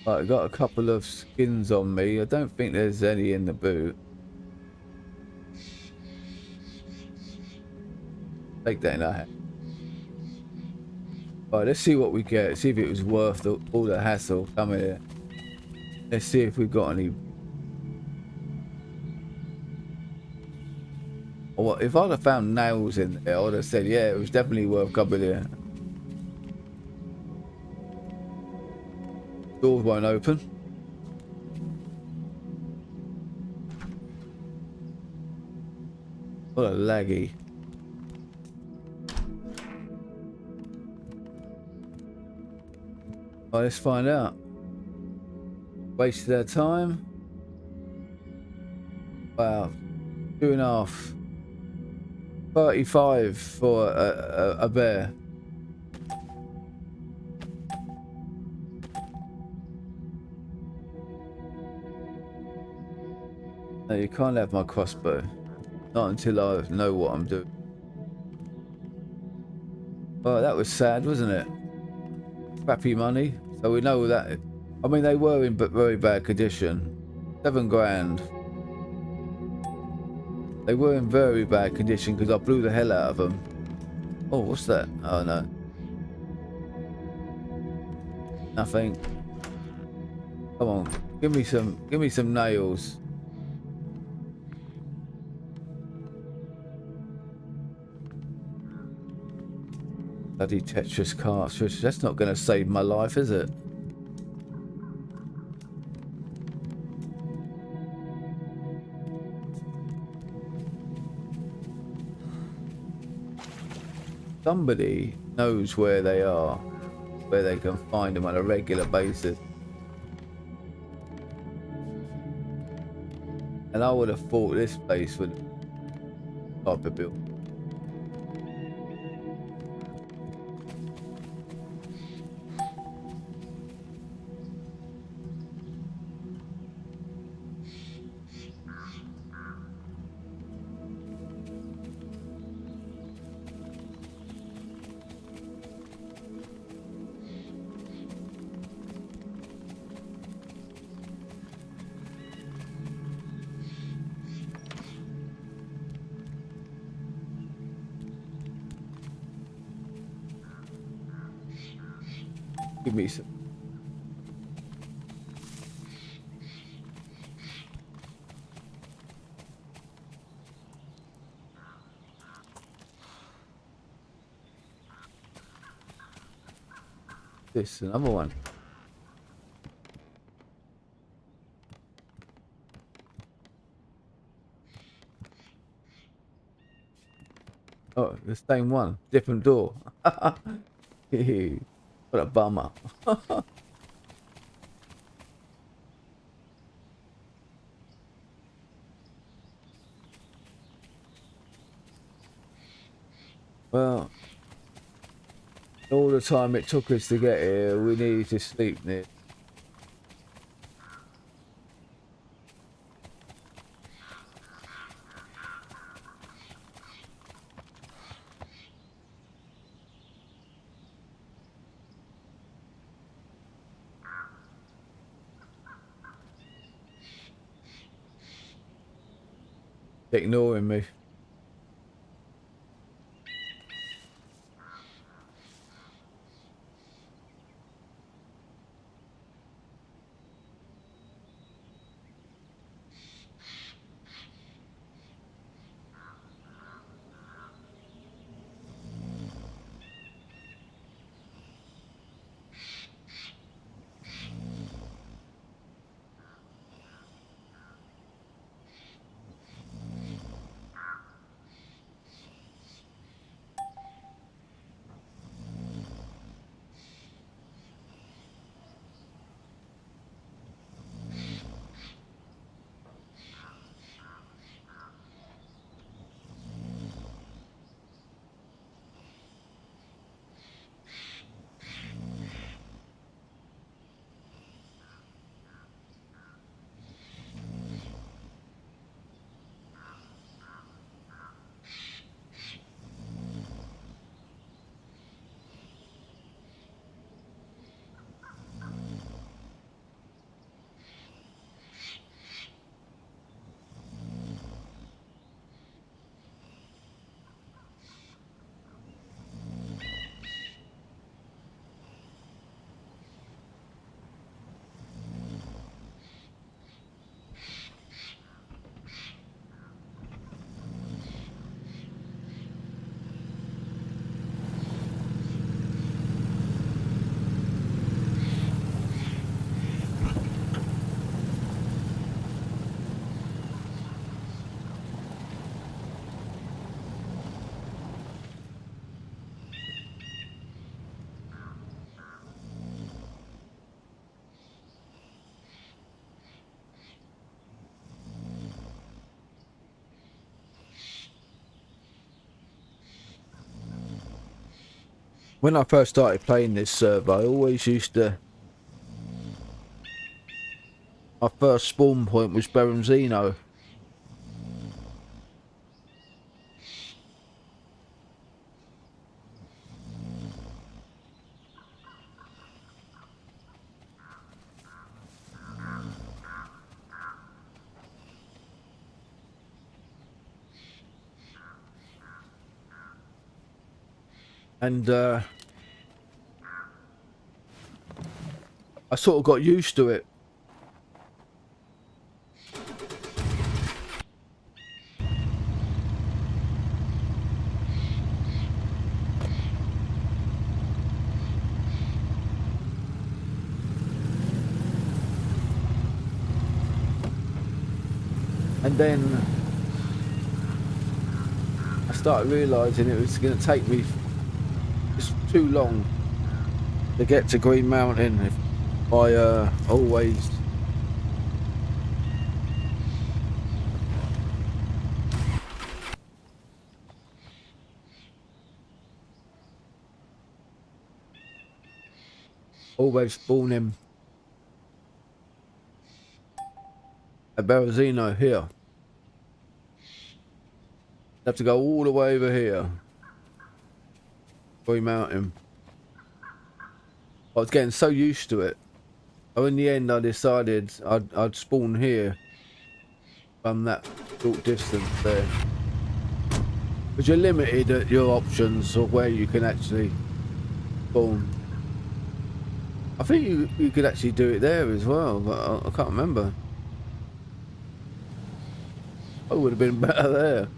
Right, I got a couple of skins on me. I don't think there's any in the boot. Take that in our hand. Right, let's see what we get. See if it was worth all the hassle coming here. Let's see if we've got any. Or if I'd have found nails in there, I would have said, yeah, it was definitely worth coming here. Doors won't open. What a laggy. Well, let's find out. Wasted our time. Wow. 2.5. 35 for a bear. No, you can't have my crossbow. Not until I know what I'm doing. Well, that was sad, wasn't it? Crappy money. So we know that. I mean, they were in very bad condition. 7 grand. They were in very bad condition because I blew the hell out of them. Oh, what's that? Oh no. Nothing. Come on, give me some nails. Bloody Tetris cartridge. That's not going to save my life, is it? Somebody knows where they are, where they can find them on a regular basis. And I would have thought this place would type of build. Give me some. This another one. Oh, the same one, different door. What a bummer. Well, all the time it took us to get here, we needed to sleep near. Ignoring me. When I first started playing this server, I always used to... My first spawn point was Berenzino. And I sort of got used to it. And then I started realising it was going to take me just too long to get to Green Mountain if I always spawn him at Berezino here. Have to go all the way over here. Green Mountain. I was getting so used to it. So in the end I decided I'd spawn here from that short distance there. Because you're limited at your options of where you can actually spawn. I think you could actually do it there as well, but I can't remember. I would have been better there.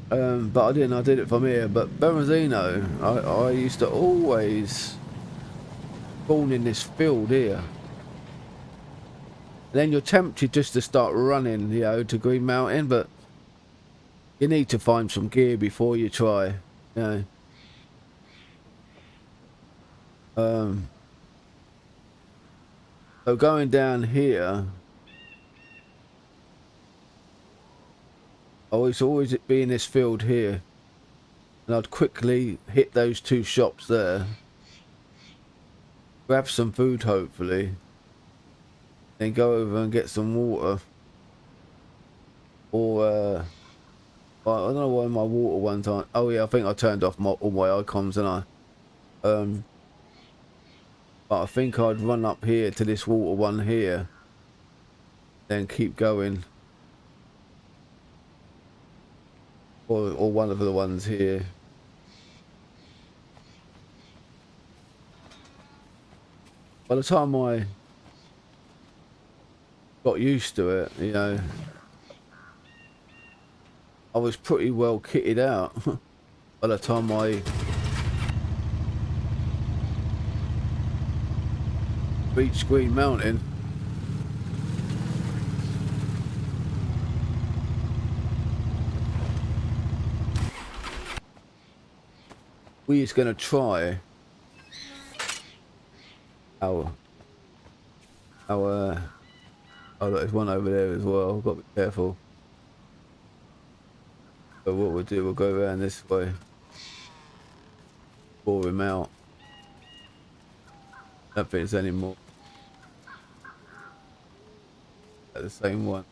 But I didn't, I did it from here. But Berezino, I used to always spawn in this field here. Then you're tempted just to start running, you know, to Green Mountain, but you need to find some gear before you try, you know. So going down here, I was always be in this field here, and I'd quickly hit those 2 shops there, grab some food hopefully, then go over and get some water, or I don't know why my water one time. Oh yeah, I think I turned off all my icons, and but I think I'd run up here to this water one here, then keep going, or one of the ones here. By the time I got used to it, you know, I was pretty well kitted out by the time I reached Green Mountain. We're just gonna try our oh look, there's one over there as well. I've got to be careful. So what we'll do, we'll go around this way, bore him out. Don't think there's any more. The same one.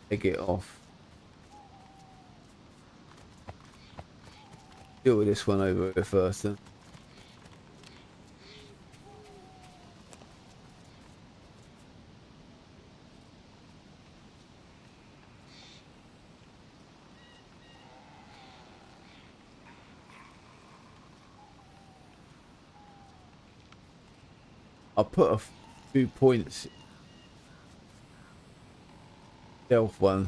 Take it off. Deal with this one over here first then. I'll put a few points. Stealth ones.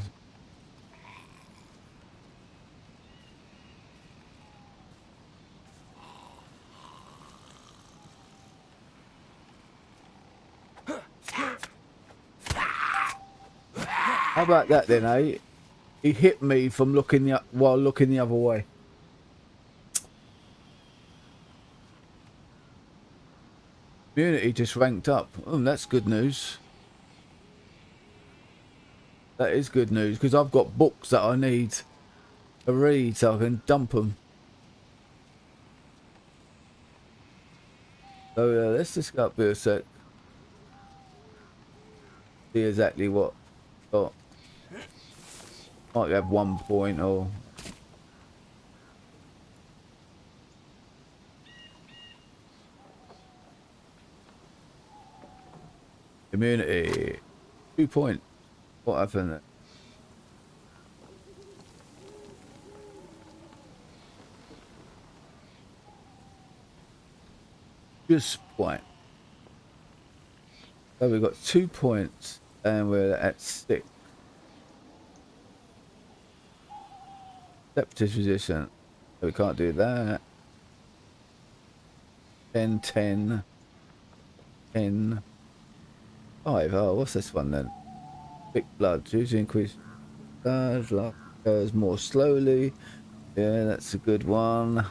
How about that then, eh? He hit me from looking while looking the other way. Community just ranked up. Oh, that's good news. That is good news, because I've got books that I need to read so I can dump them. So let's just go up here a sec. See exactly what I've got. Might have 1 point or... Community. 2 points. What happened there? Just point. So we've got 2 points and we're at 6. Deceptive position. So we can't do that. 10, 10, 10. 5. Oh, what's this one then? Quick blood. Choose to increase blood. Luck goes more slowly. Yeah, that's a good one.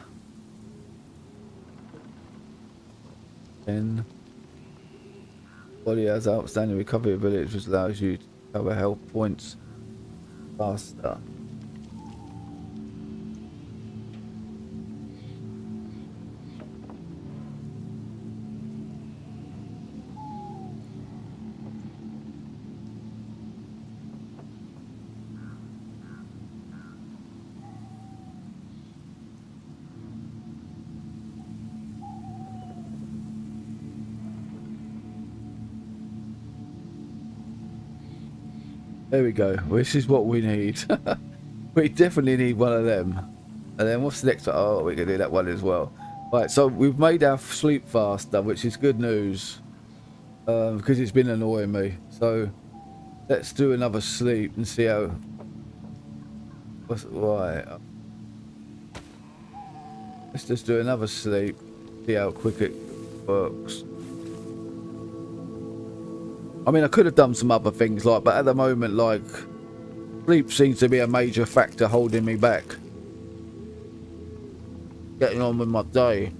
10. Body has outstanding recovery ability, which allows you to recover health points faster. There we go. This is what we need. We definitely need one of them. And then what's the next one? Oh, we can do that one as well. Right, so we've made our sleep faster, which is good news. Because it's been annoying me. So let's do another sleep and see how... Right. Let's just do another sleep. See how quick it works. I mean, I could have done some other things, like, but at the moment, like, sleep seems to be a major factor holding me back. Getting on with my day.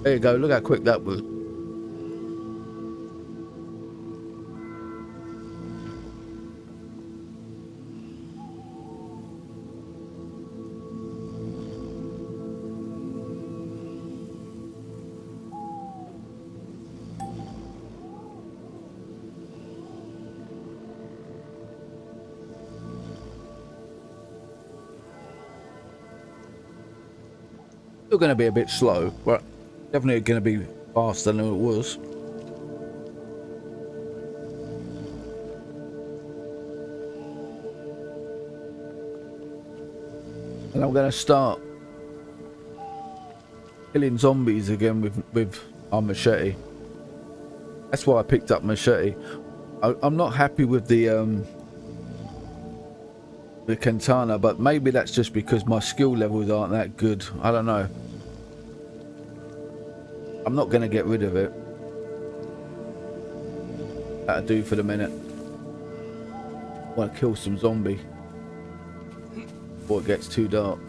There you go, look how quick that was. Still going to be a bit slow, but definitely going to be faster than it was. And I'm going to start killing zombies again with our machete. That's why I picked up machete. I'm not happy with the katana, but maybe that's just because my skill levels aren't that good. I don't know. I'm not going to get rid of it. That'll do for the minute. I want to kill some zombie before it gets too dark.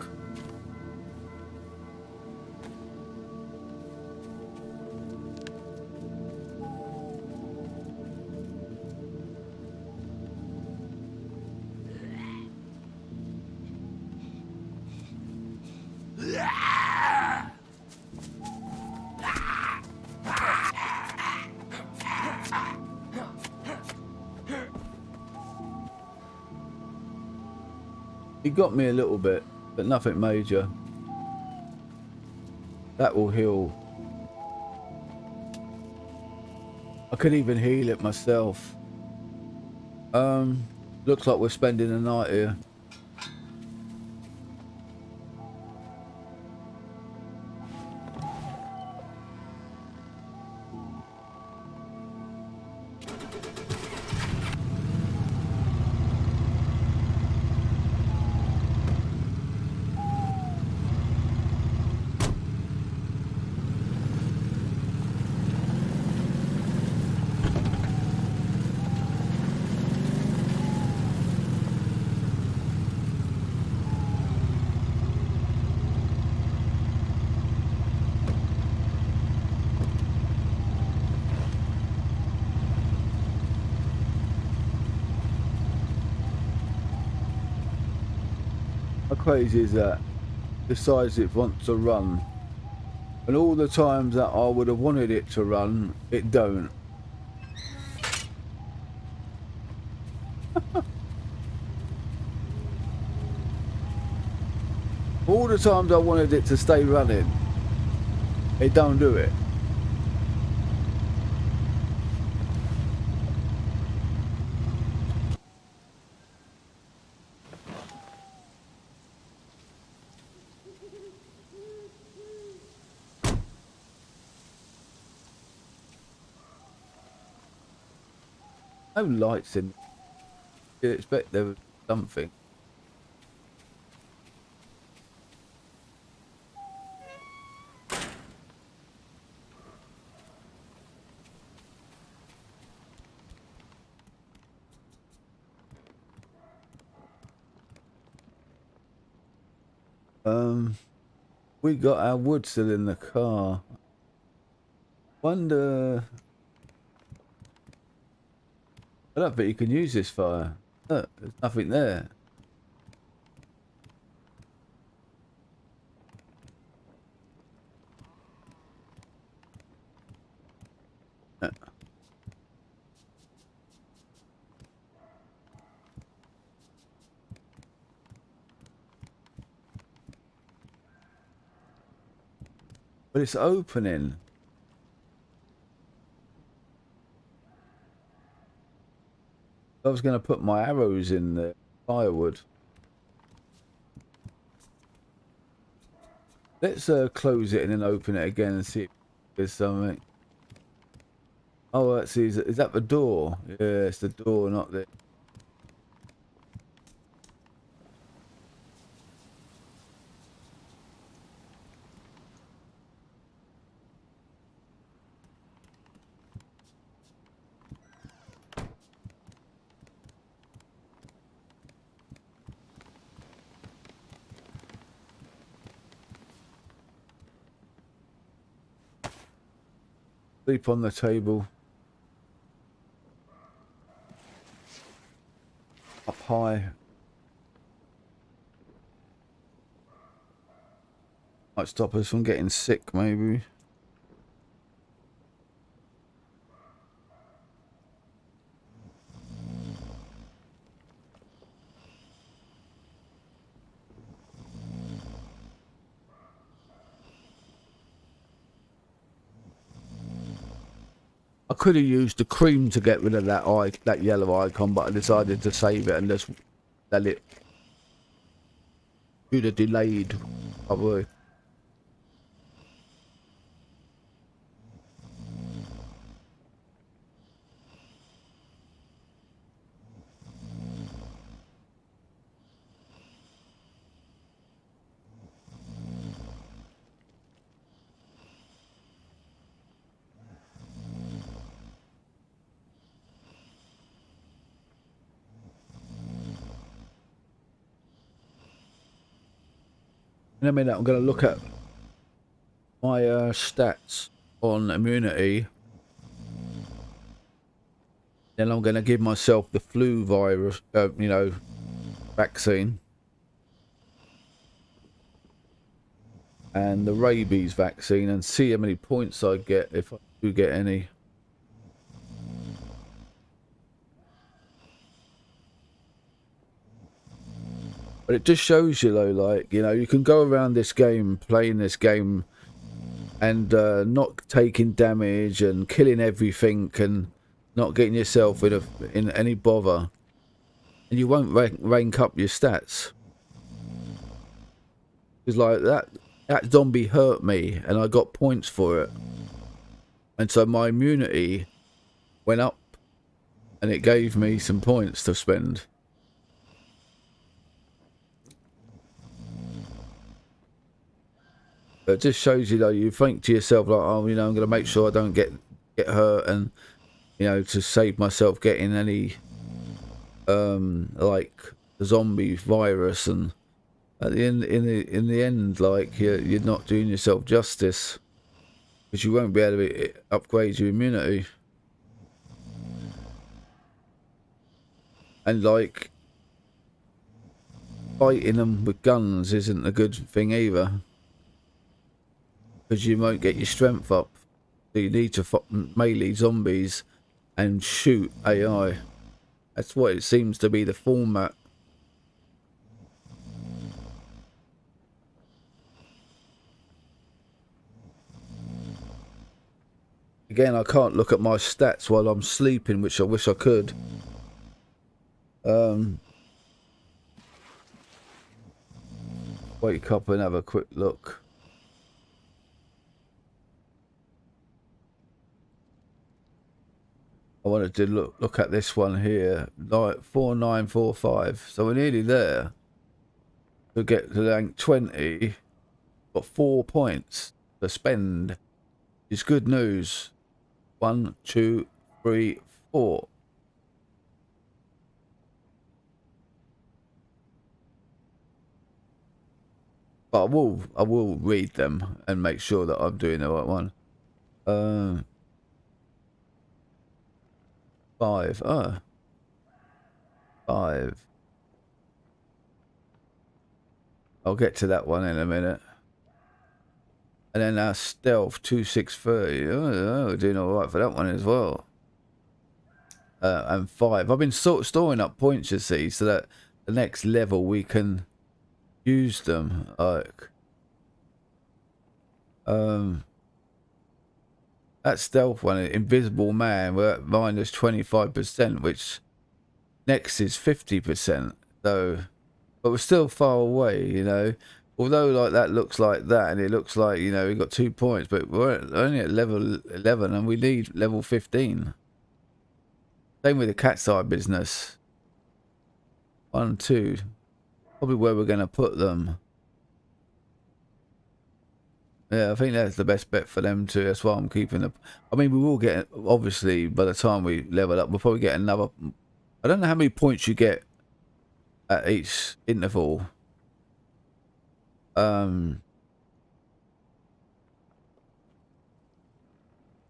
He got me a little bit, but nothing major. That will heal. I could even heal it myself. Looks like we're spending the night here. How crazy is that? Decides it wants to run, and all the times that I would have wanted it to run, it don't. All the times I wanted it to stay running, it don't do it. No lights in. You'd expect there was something. We got our wood still in the car. Wonder. I don't think you can use this fire. Look, there's nothing there. But it's opening. I was going to put my arrows in the firewood. Let's close it and then open it again and see if there's something. Oh, let's see. Is that the door? Yeah, it's the door, not the... Sleep on the table. Up high. Might stop us from getting sick, maybe. I could have used the cream to get rid of that yellow icon, but I decided to save it and just let it do the delayed recovery. In a minute, I'm going to look at my stats on immunity. Then I'm going to give myself the flu virus, vaccine. And the rabies vaccine, and see how many points I get if I do get any. But it just shows you though, like, you know, you can go around this game, playing this game, and not taking damage and killing everything and not getting yourself in any bother, and you won't rank up your stats. Because like that zombie hurt me, and I got points for it, and so my immunity went up, and it gave me some points to spend. It just shows you, though, you think to yourself like, oh, you know, I'm going to make sure I don't get hurt, and you know, to save myself getting any like the zombie virus. And at the end, in the end, like you're not doing yourself justice, because you won't be able to upgrade your immunity. And like fighting them with guns isn't a good thing either, because you won't get your strength up. So you need to melee zombies and shoot AI. That's what it seems to be the format. Again, I can't look at my stats while I'm sleeping, which I wish I could. Wake up and have a quick look. I wanted to look at this one here, like 4945. So we're nearly there to get to rank 20. Got 4 points to spend. It's good news. 1, 2, 3, 4. But I will read them and make sure that I'm doing the right one. 5. 5. I'll get to that one in a minute. And then our stealth 2630. Oh, we're doing all right for that one as well. And 5. I've been storing up points, you see, so that the next level we can use them. Like, that stealth one, Invisible Man, we're at minus 25%, which next is 50%. So, but we're still far away, you know. Although like that looks like that, and it looks like, you know, we got 2 points, but we're only at level 11, and we need level 15. Same with the cat's eye business. 1, 2, probably where we're going to put them. Yeah, I think that's the best bet for them too. That's why I'm keeping them. I mean, we will get, obviously, by the time we level up, we'll probably get another. I don't know how many points you get at each interval.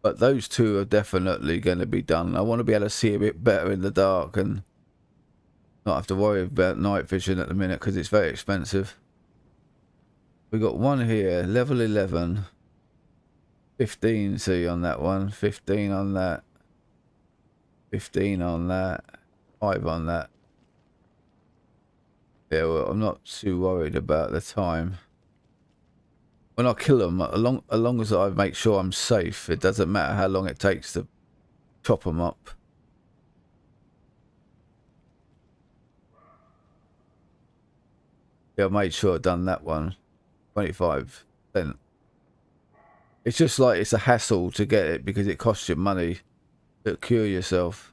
But those two are definitely going to be done. I want to be able to see a bit better in the dark and not have to worry about night vision at the minute because it's very expensive. We got one here, level 11. 15 see on that one, 15 on that, 15 on that, 5 on that. Yeah, well, I'm not too worried about the time. When I kill them, as long as I make sure I'm safe, it doesn't matter how long it takes to chop them up. Yeah, I made sure I done that one. 25%. It's just like it's a hassle to get it because it costs you money to cure yourself.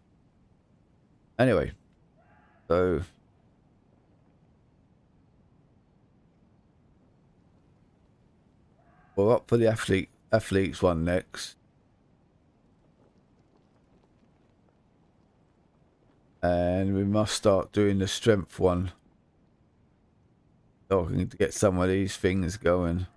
Anyway, so we're up for the athletes one next. And we must start doing the strength one. So I can get some of these things going.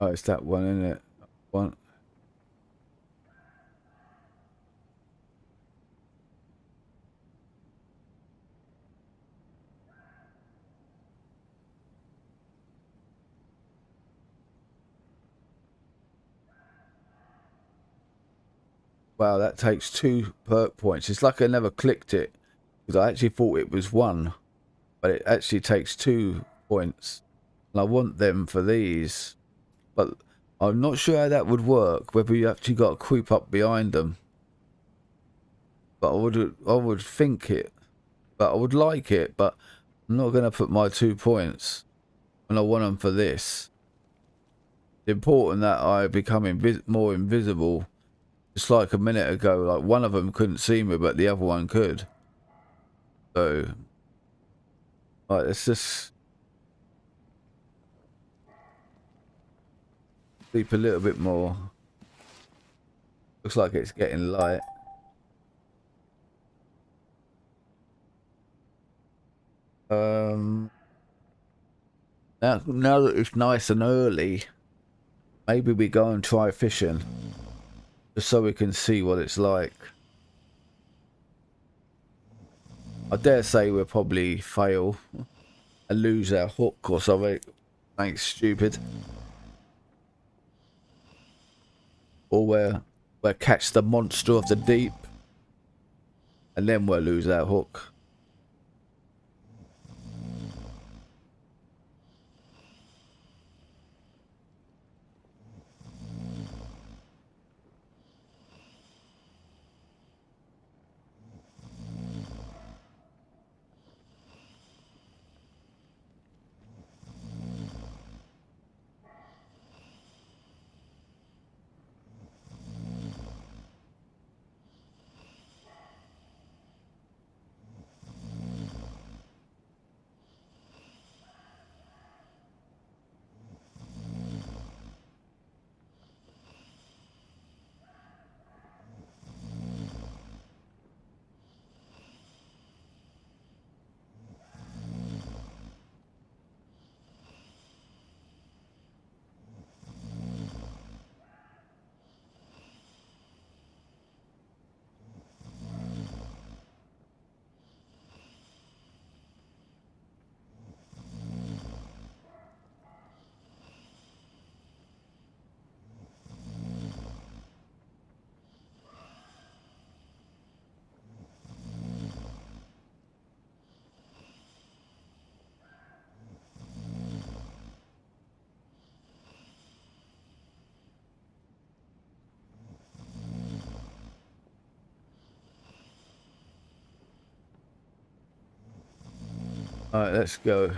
Oh, it's that one, isn't it? One. Wow, that takes 2 perk points. It's like I never clicked it because I actually thought it was 1, but it actually takes 2 points. And I want them for these, but I'm not sure how that would work. Whether you actually got to creep up behind them, but I would think it, but I would like it. But I'm not going to put my 2 points when I want them for this. It's important that I become more invisible. Just like a minute ago, like one of them couldn't see me, but the other one could. So, right, let's just sleep a little bit more. Looks like it's getting light. Now that it's nice and early, maybe we go and try fishing, just so we can see what it's like. I dare say we'll probably fail and lose our hook or something. Thanks, stupid. Or we'll catch the monster of the deep, and then we'll lose our hook. Alright, let's go.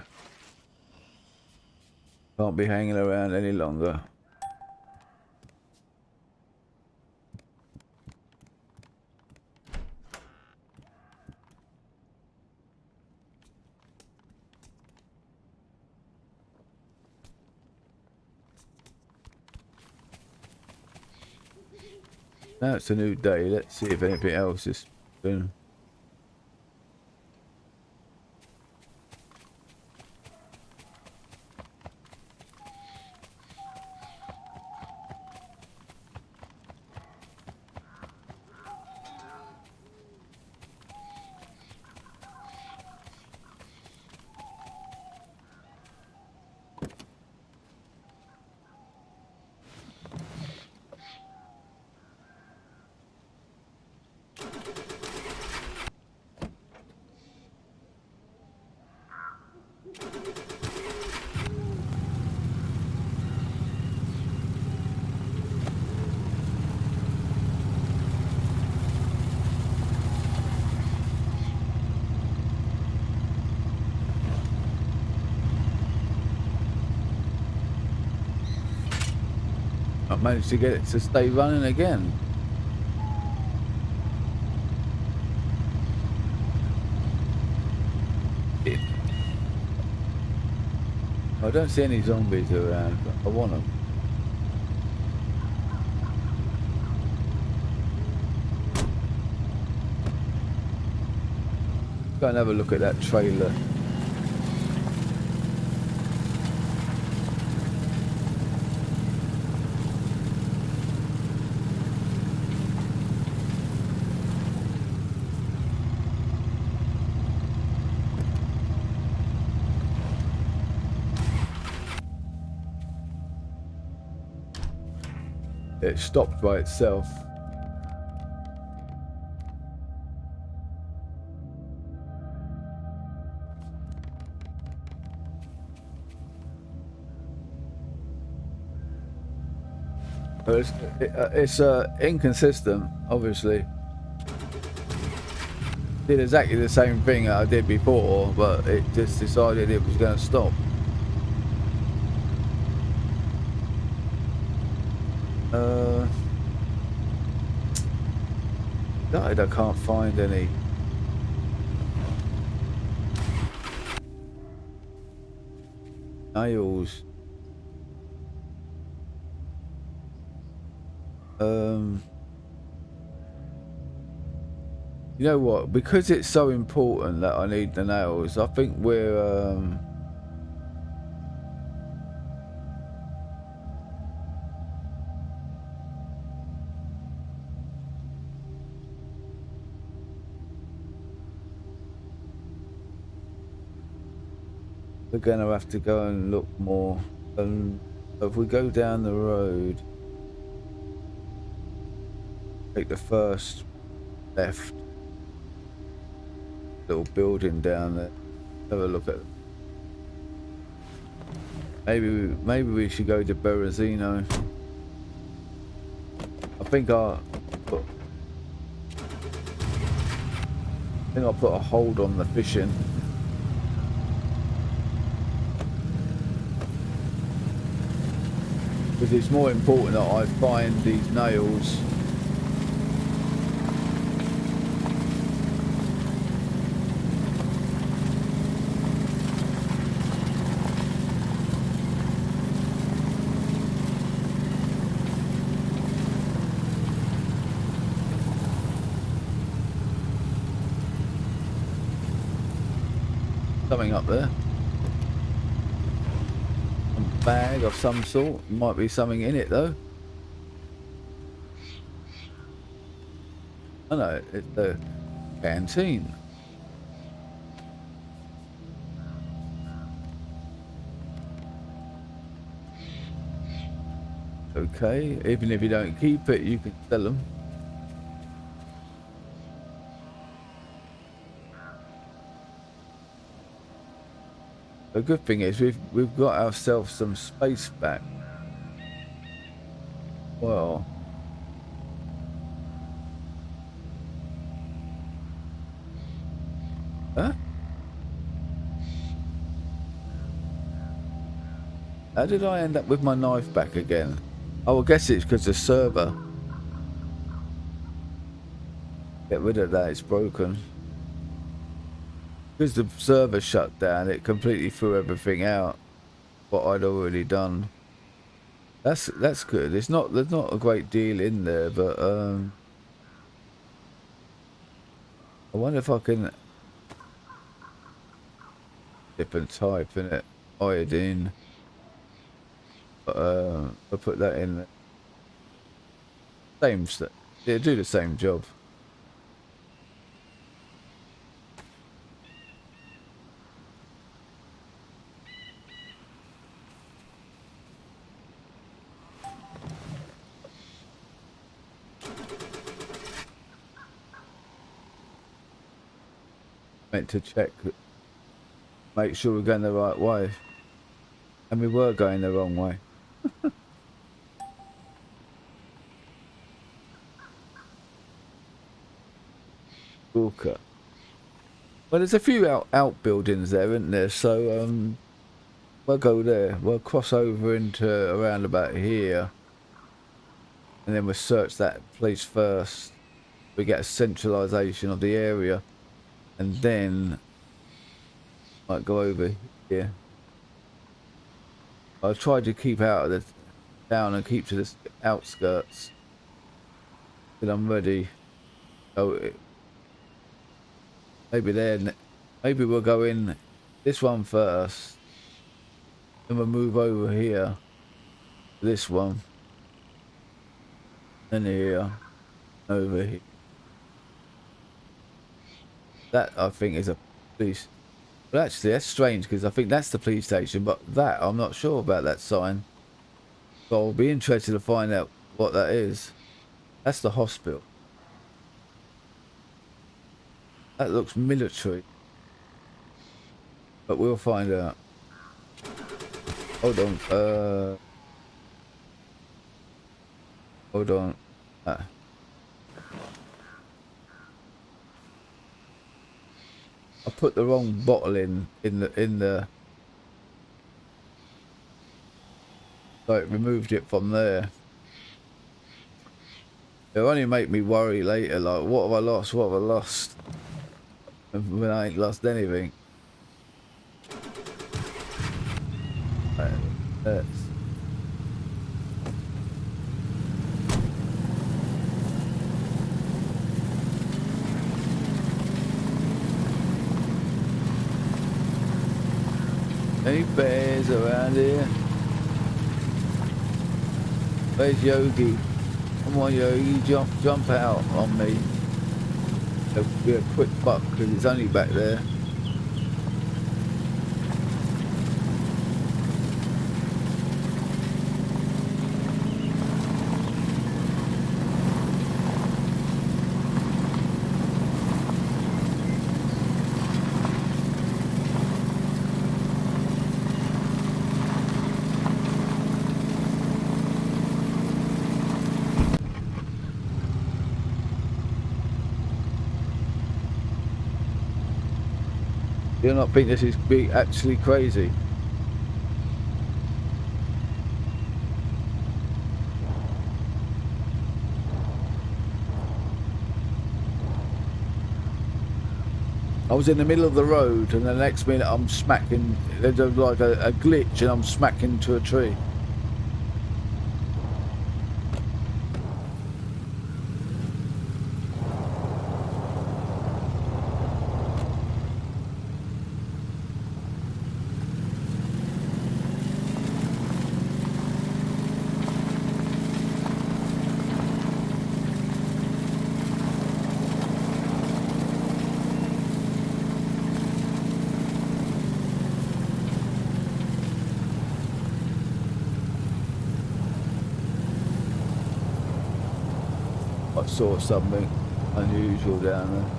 Can't be hanging around any longer. Now it's a new day. Let's see if anything else has been. I managed to get it to stay running again. I don't see any zombies around, but I want them. Go and have a look at that trailer. It stopped by itself. But it's inconsistent, obviously. Did exactly the same thing that I did before, but it just decided it was going to stop. God, I can't find any. Nails. You know what? Because it's so important that I need the nails, I think we're gonna have to go and look more. If we go down the road, take the first left, little building down there. Have a look at it. Maybe we should go to Berezino. I think I'll put a hold on the fishing. Because it's more important that I find these nails. Something up there. A bag of some sort. Might be something in it though. I know, it's the canteen. Okay, even if you don't keep it, you can sell them. The good thing is we've got ourselves some space back. Well, huh? How did I end up with my knife back again? Oh, I guess it's because the server. Get rid of that, it's broken. Because the server shut down, it completely threw everything out. What I'd already done. That's good. There's not a great deal in there, but I wonder if I can dip and type in it. Iodine. I'll put that in there. Same stuff. They do the same job. Meant to check, make sure we're going the right way, and we were going the wrong way. Walker. Well, there's a few outbuildings there, isn't there? So we'll go there. We'll cross over into around about here, and then we'll search that place first. We get a centralisation of the area, and then might go over here. I tried to keep out of the town and keep to the outskirts till I'm ready. So maybe then, maybe we'll go in this one first, then we'll move over here to this one, and here, over here. That I think is a police. But actually, that's strange because I think that's the police station. But that I'm not sure about that sign. So I'll be interested to find out what that is. That's the hospital. That looks military. But we'll find out. Hold on. Hold on. I put the wrong bottle in the so it removed it from there. It'll only make me worry later, like what have I lost, what have I lost, when I ain't lost anything. That's any bears around here? Where's Yogi? Come on, Yogi, jump out on me. It'll be a quick buck because it's only back there. Do you not think this is actually crazy? I was in the middle of the road and the next minute I'm smacking, there's like a glitch and I'm smacking into a tree. I saw something unusual down there.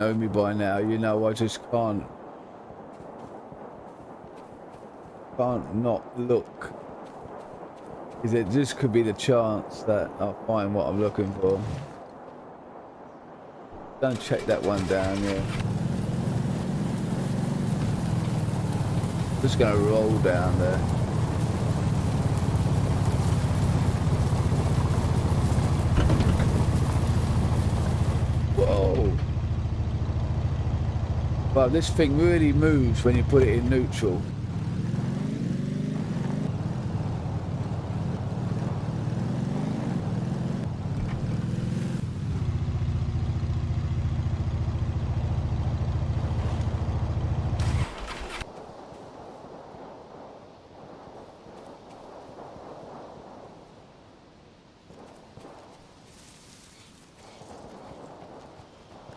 know me by now, you know I just can't not look. Is it just could be the chance that I'll find what I'm looking for. Don't check that one down, yeah. Just gonna roll down there. Whoa. Well, this thing really moves when you put it in neutral.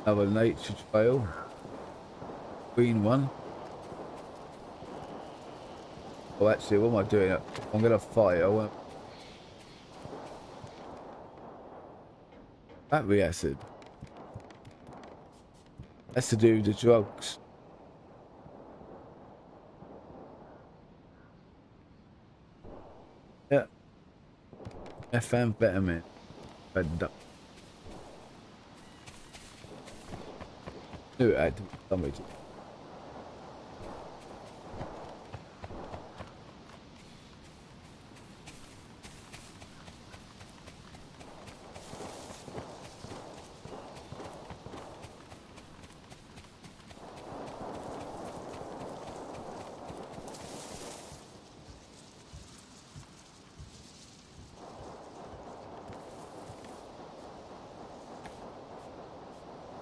Another nature trail. Green one. Oh, actually, what am I doing? I'm gonna fight. I want battery acid. That's to do with the drugs. Yeah. Methamphetamine. Knew it had to be something.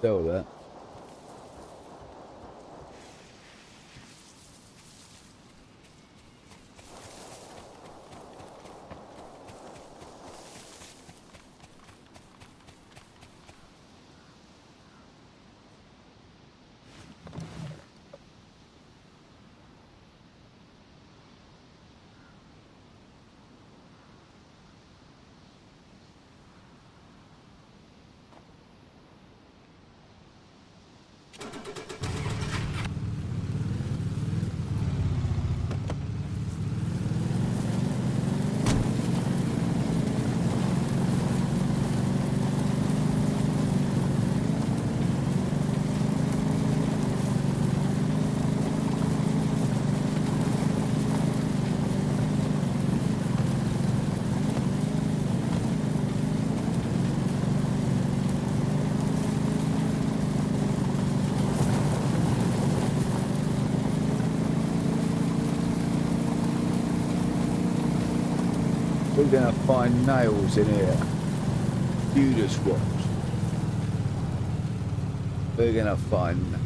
Sell that. We're gonna find nails in here. You just watch. We're gonna find.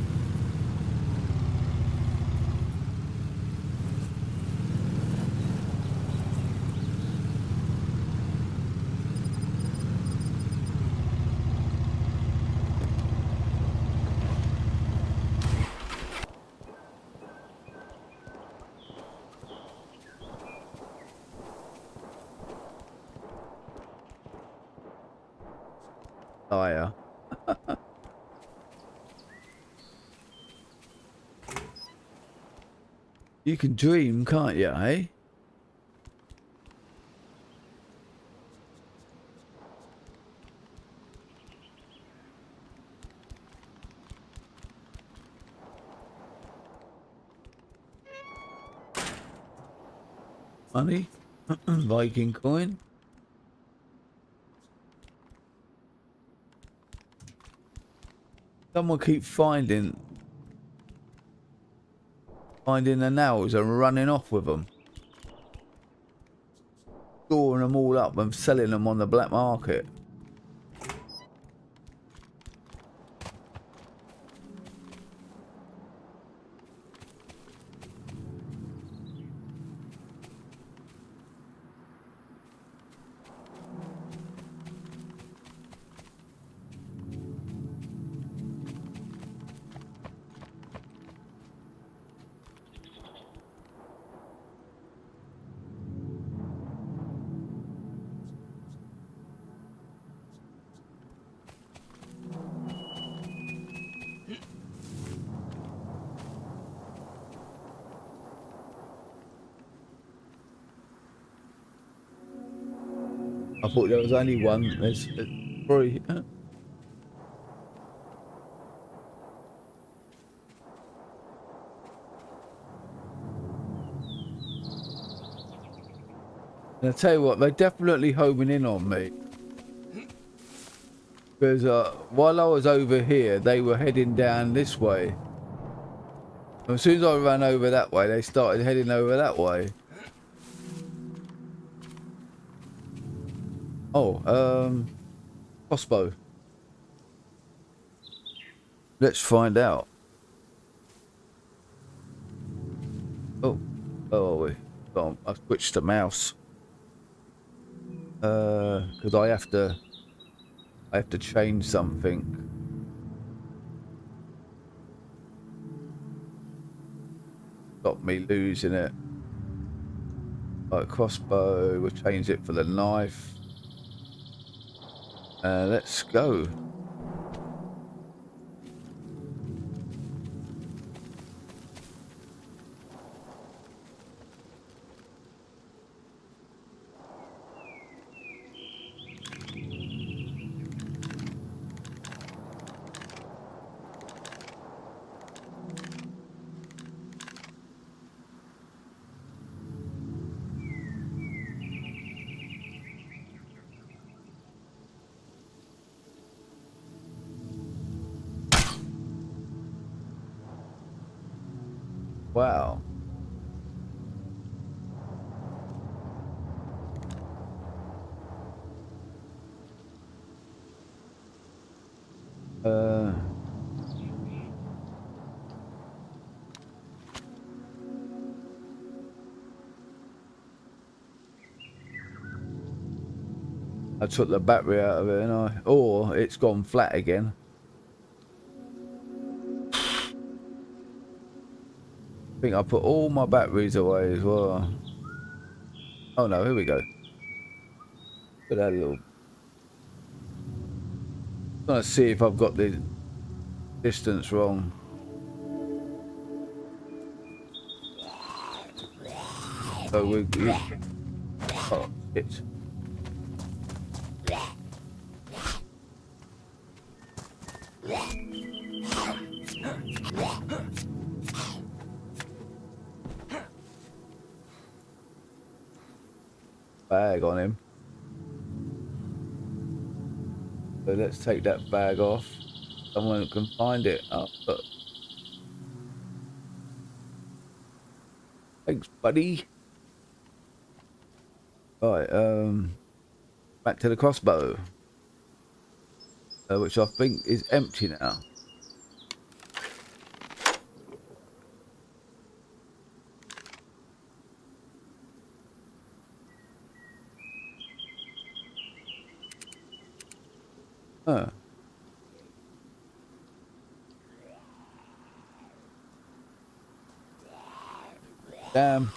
Fire. You can dream, can't you, eh? Money? Viking coin? Someone keep finding the nails and running off with them. Storing them all up and selling them on the black market. I thought there was only one. There's three. And I tell you what, they're definitely homing in on me. Because while I was over here, they were heading down this way. And as soon as I ran over that way, they started heading over that way. Oh, crossbow. Let's find out. Oh, where are we? Oh, I switched to mouse. Because I have to change something. Stop me losing it. Right, crossbow. We'll change it for the knife. Let's go. Wow. I took the battery out of it, and or it's gone flat again. I think I put all my batteries away as well. Oh no, here we go. Put that little. I'm gonna see if I've got the distance wrong. So oh shit. Bag on him. So let's take that bag off. Someone can find it. Oh, but thanks, buddy. Right, back to the crossbow, which I think is empty now. Huh. Damn.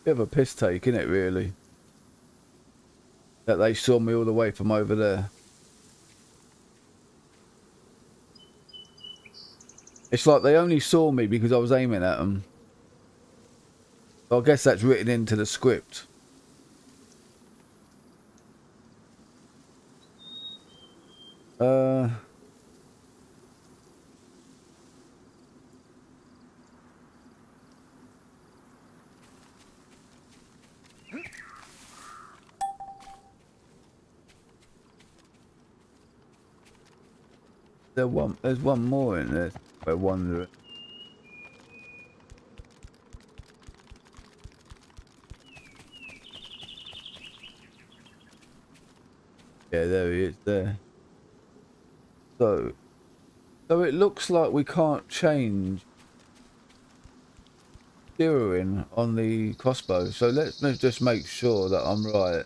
Bit of a piss take, isn't it, really? That they saw me all the way from over there. It's like they only saw me because I was aiming at them. So I guess that's written into the script. There's one more in there. I wonder. Yeah, there he is there. So it looks like we can't change zeroing on the crossbow. So let's just make sure that I'm right.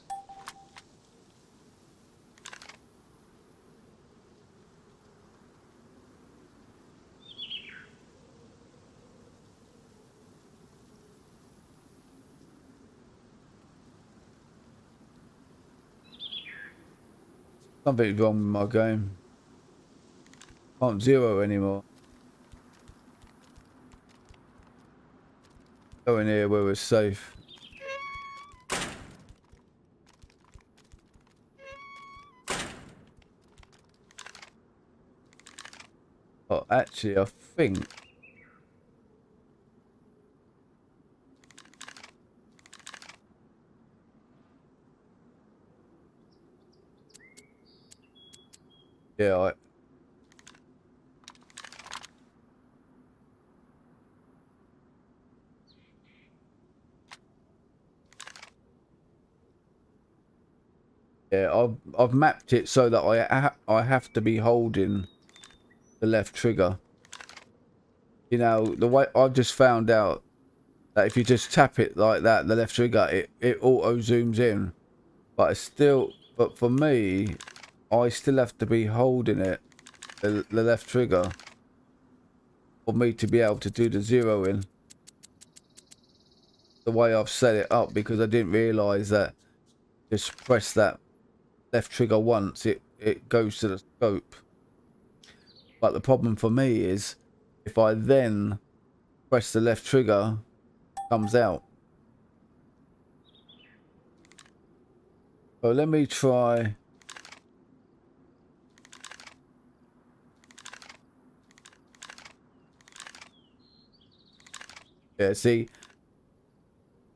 Something's wrong with my game. Can't zero anymore. Go in here where we're safe. Oh, actually, I think yeah, I've mapped it so that I have to be holding the left trigger. You know, the way I've just found out that if you just tap it like that, the left trigger, it auto zooms in. But it's still, but for me, I still have to be holding it, the left trigger, for me to be able to do the zeroing. The way I've set it up, because I didn't realise that just press that left trigger once, it goes to the scope. But the problem for me is if I then press the left trigger, it comes out. So let me try. Yeah, see,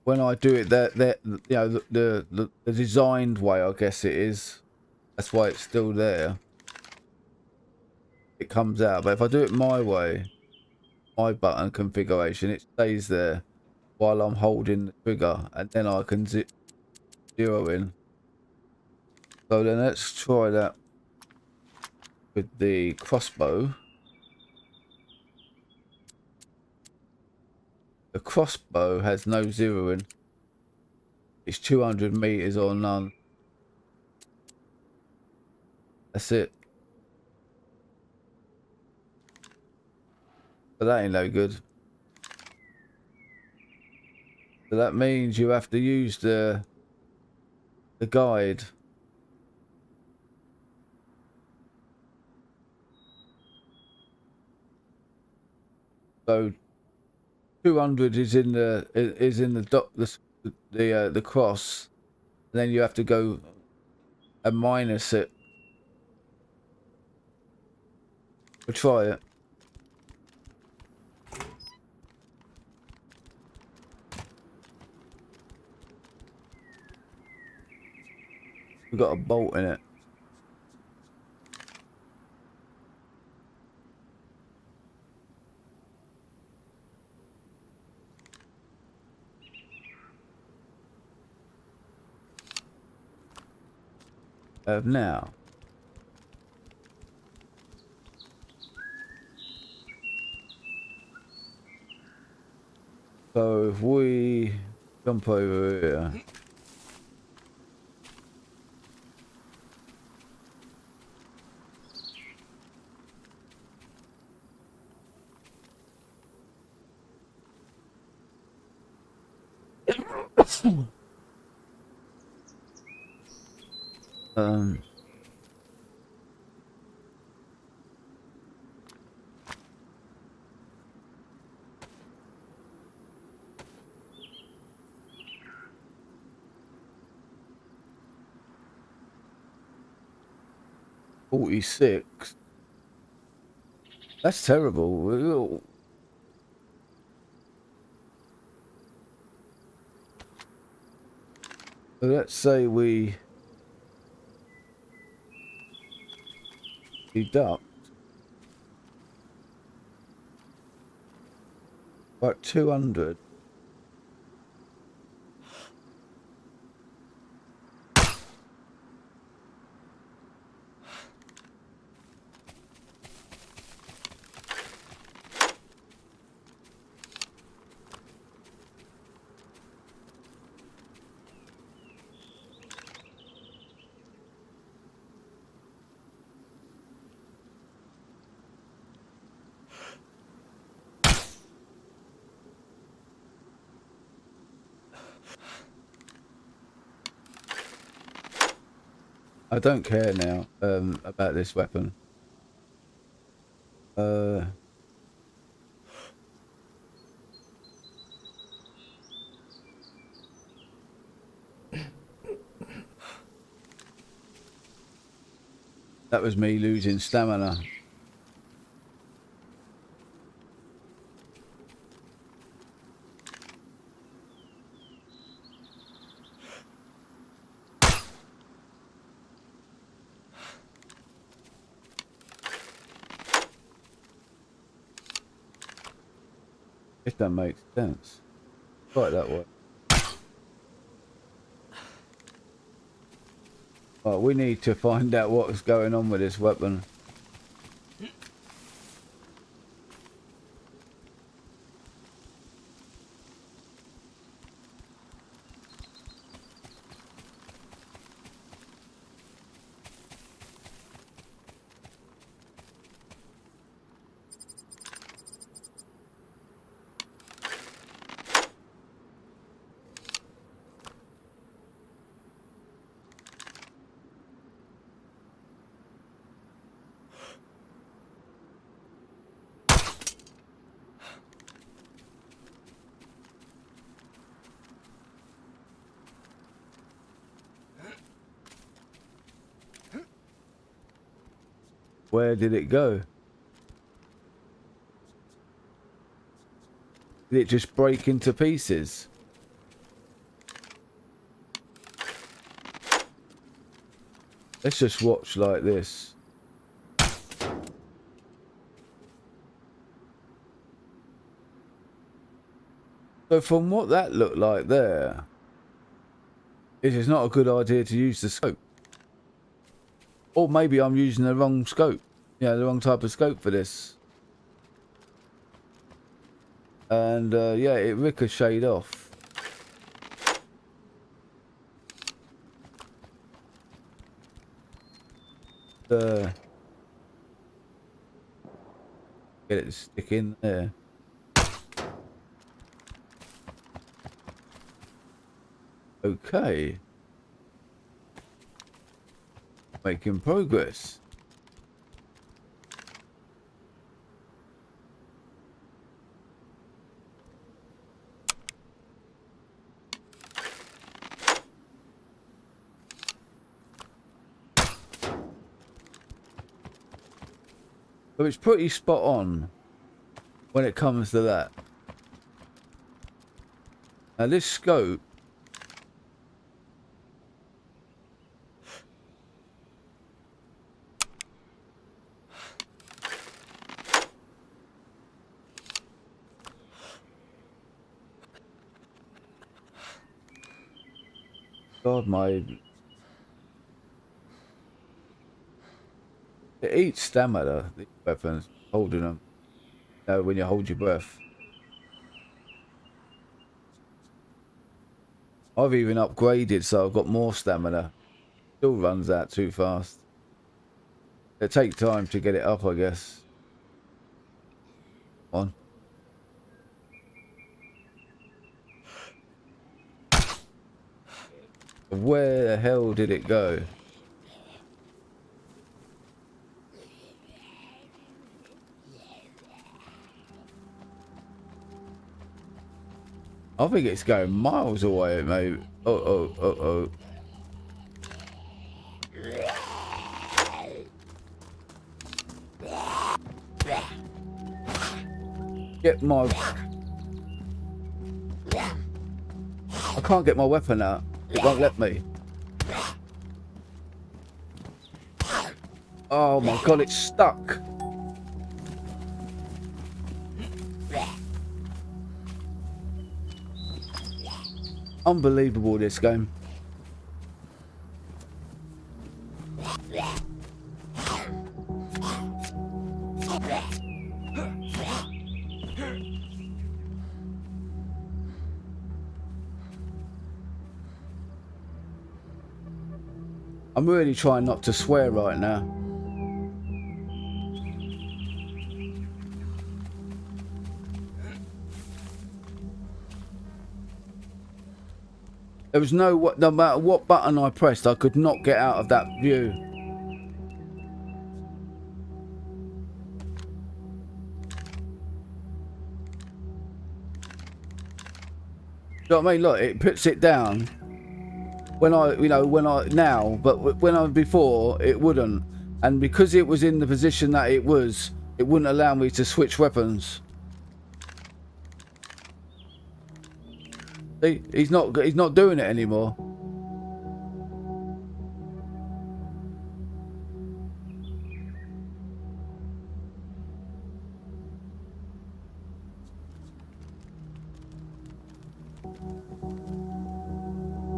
when I do it, that you know, the designed way, I guess it is. That's why it's still there. It comes out. But if I do it my way, my button configuration, it stays there while I'm holding the trigger, and then I can zero in. So then let's try that with the crossbow. The crossbow has no zeroing. It's 200 meters or none. That's it. But that ain't no good. So that means you have to use the guide. So 200 is in the cross, and then you have to go and minus it. We'll try it. We've got a bolt in it. Now. So if we jump over here. um 46. That's terrible. So let's say we deduct about 200. I don't care now about this weapon. That was me losing stamina. If that makes sense. Right that way. Well, we need to find out what's going on with this weapon. Where did it go? Did it just break into pieces? Let's just watch like this. So from what that looked like there, it is not a good idea to use the scope. Or maybe I'm using the wrong scope. Yeah, the wrong type of scope for this. And yeah, it ricocheted off. Get it to stick in there. Okay. Making progress. So it's pretty spot on when it comes to that. Now this scope, God, it eats stamina, these weapons, holding them, you know, when you hold your breath. I've even upgraded, so I've got more stamina. Still runs out too fast. It takes time to get it up, I guess. Come on. Where the hell did it go? I think it's going miles away, maybe. Oh. Get my... I can't get my weapon out. It won't let me. Oh my God, it's stuck. Unbelievable, this game. I'm really trying not to swear right now. There was no matter what button I pressed, I could not get out of that view. You know what I mean? Look, it puts it down when now, but when I before it wouldn't, and because it was in the position that it was, it wouldn't allow me to switch weapons. See, he's not doing it anymore.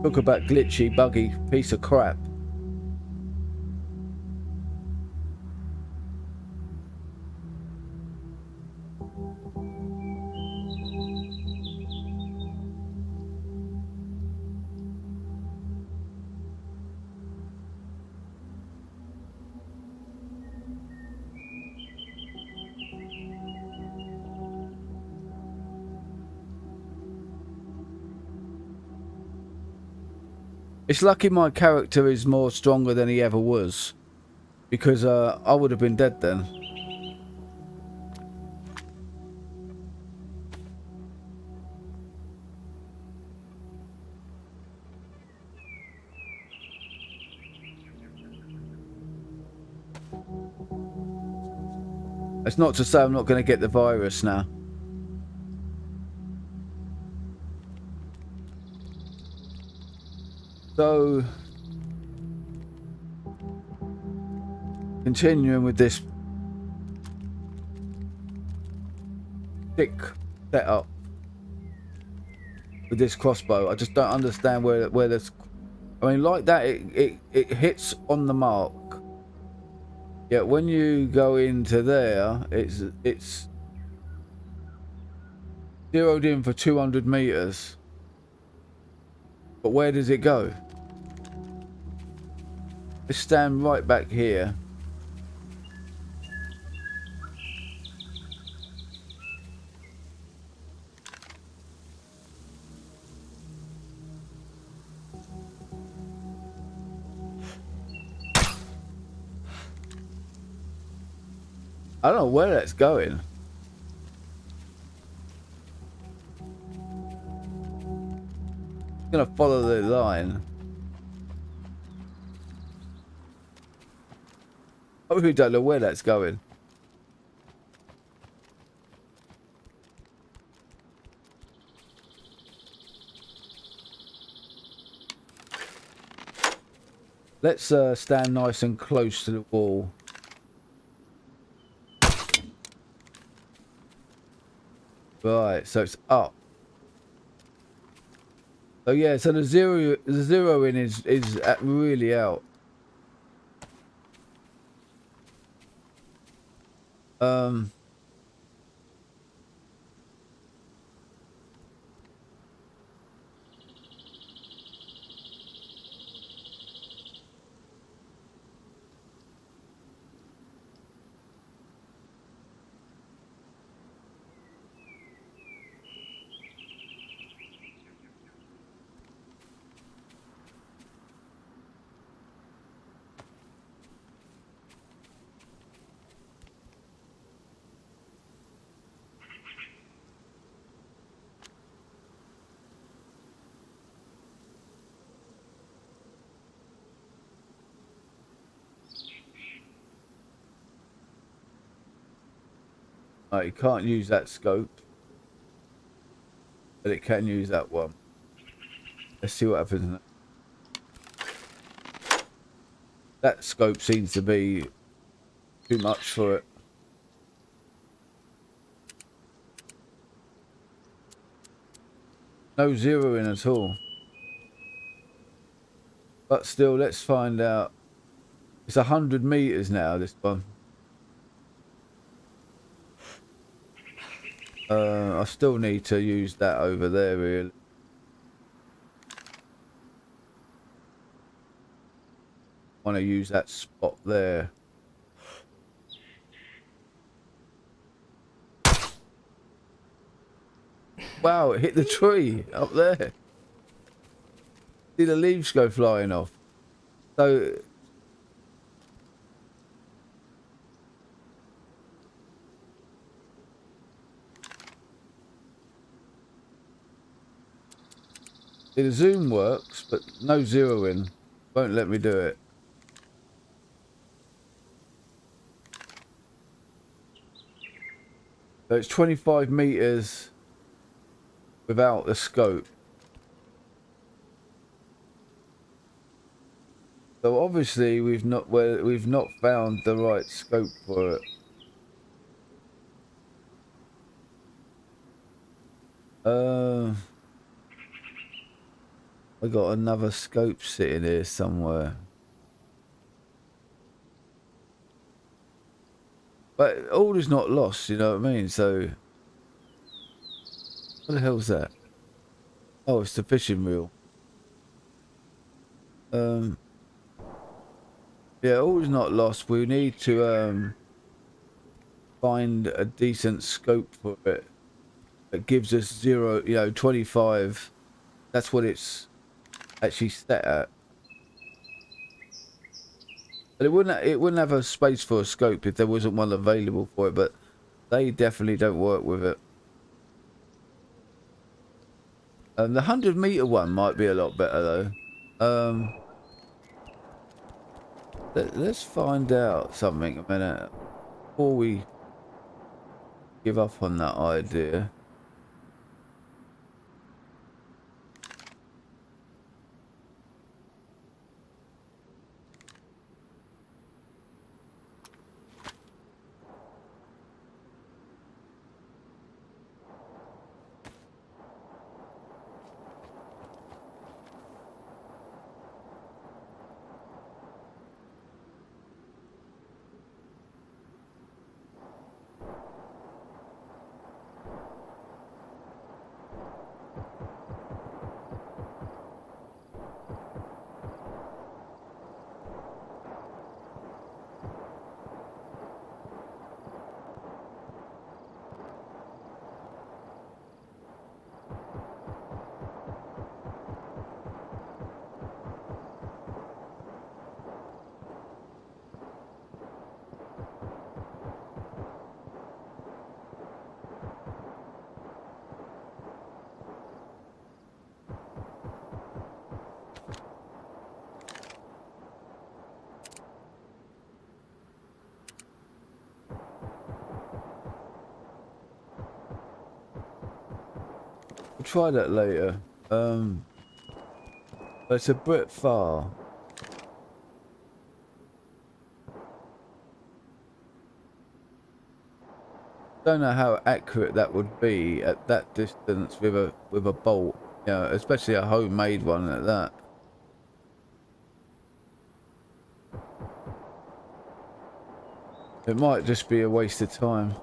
Talk about glitchy, buggy piece of crap. It's lucky my character is more stronger than he ever was, because I would have been dead then. It's not to say I'm not going to get the virus now. So, continuing with this thick setup with this crossbow, I just don't understand where this. I mean, like that, it hits on the mark. Yet when you go into there, it's zeroed in for 200 meters. But where does it go? Let's stand right back here. I don't know where that's going. I'm gonna follow the line. I really don't know where that's going. Let's stand nice and close to the wall. Right, so it's up. So yeah, so the zero in is really out. You can't use that scope, but it can use that one. Let's see what happens. That scope seems to be too much for it. No zeroing at all. But still, let's find out. It's 100 meters now, this one. I still need to use that over there, really. Want to use that spot there. Wow, it hit the tree up there. See the leaves go flying off. So the zoom works, but no zeroing. Won't let me do it. So it's 25 meters without the scope. So obviously we've not found the right scope for it. I got another scope sitting here somewhere. But all is not lost, you know what I mean? So what the hell's that? Oh, it's the fishing reel. Yeah, all is not lost. We need to find a decent scope for it that gives us 0, 25. That's what it's actually set at. But it wouldn't have a space for a scope if there wasn't one available for it, but they definitely don't work with it. The 100-meter one might be a lot better though. Let's find out something a minute before we give up on that idea. We'll try that later. But it's a bit far. Don't know how accurate that would be at that distance with a bolt, especially a homemade one at that. It might just be a waste of time.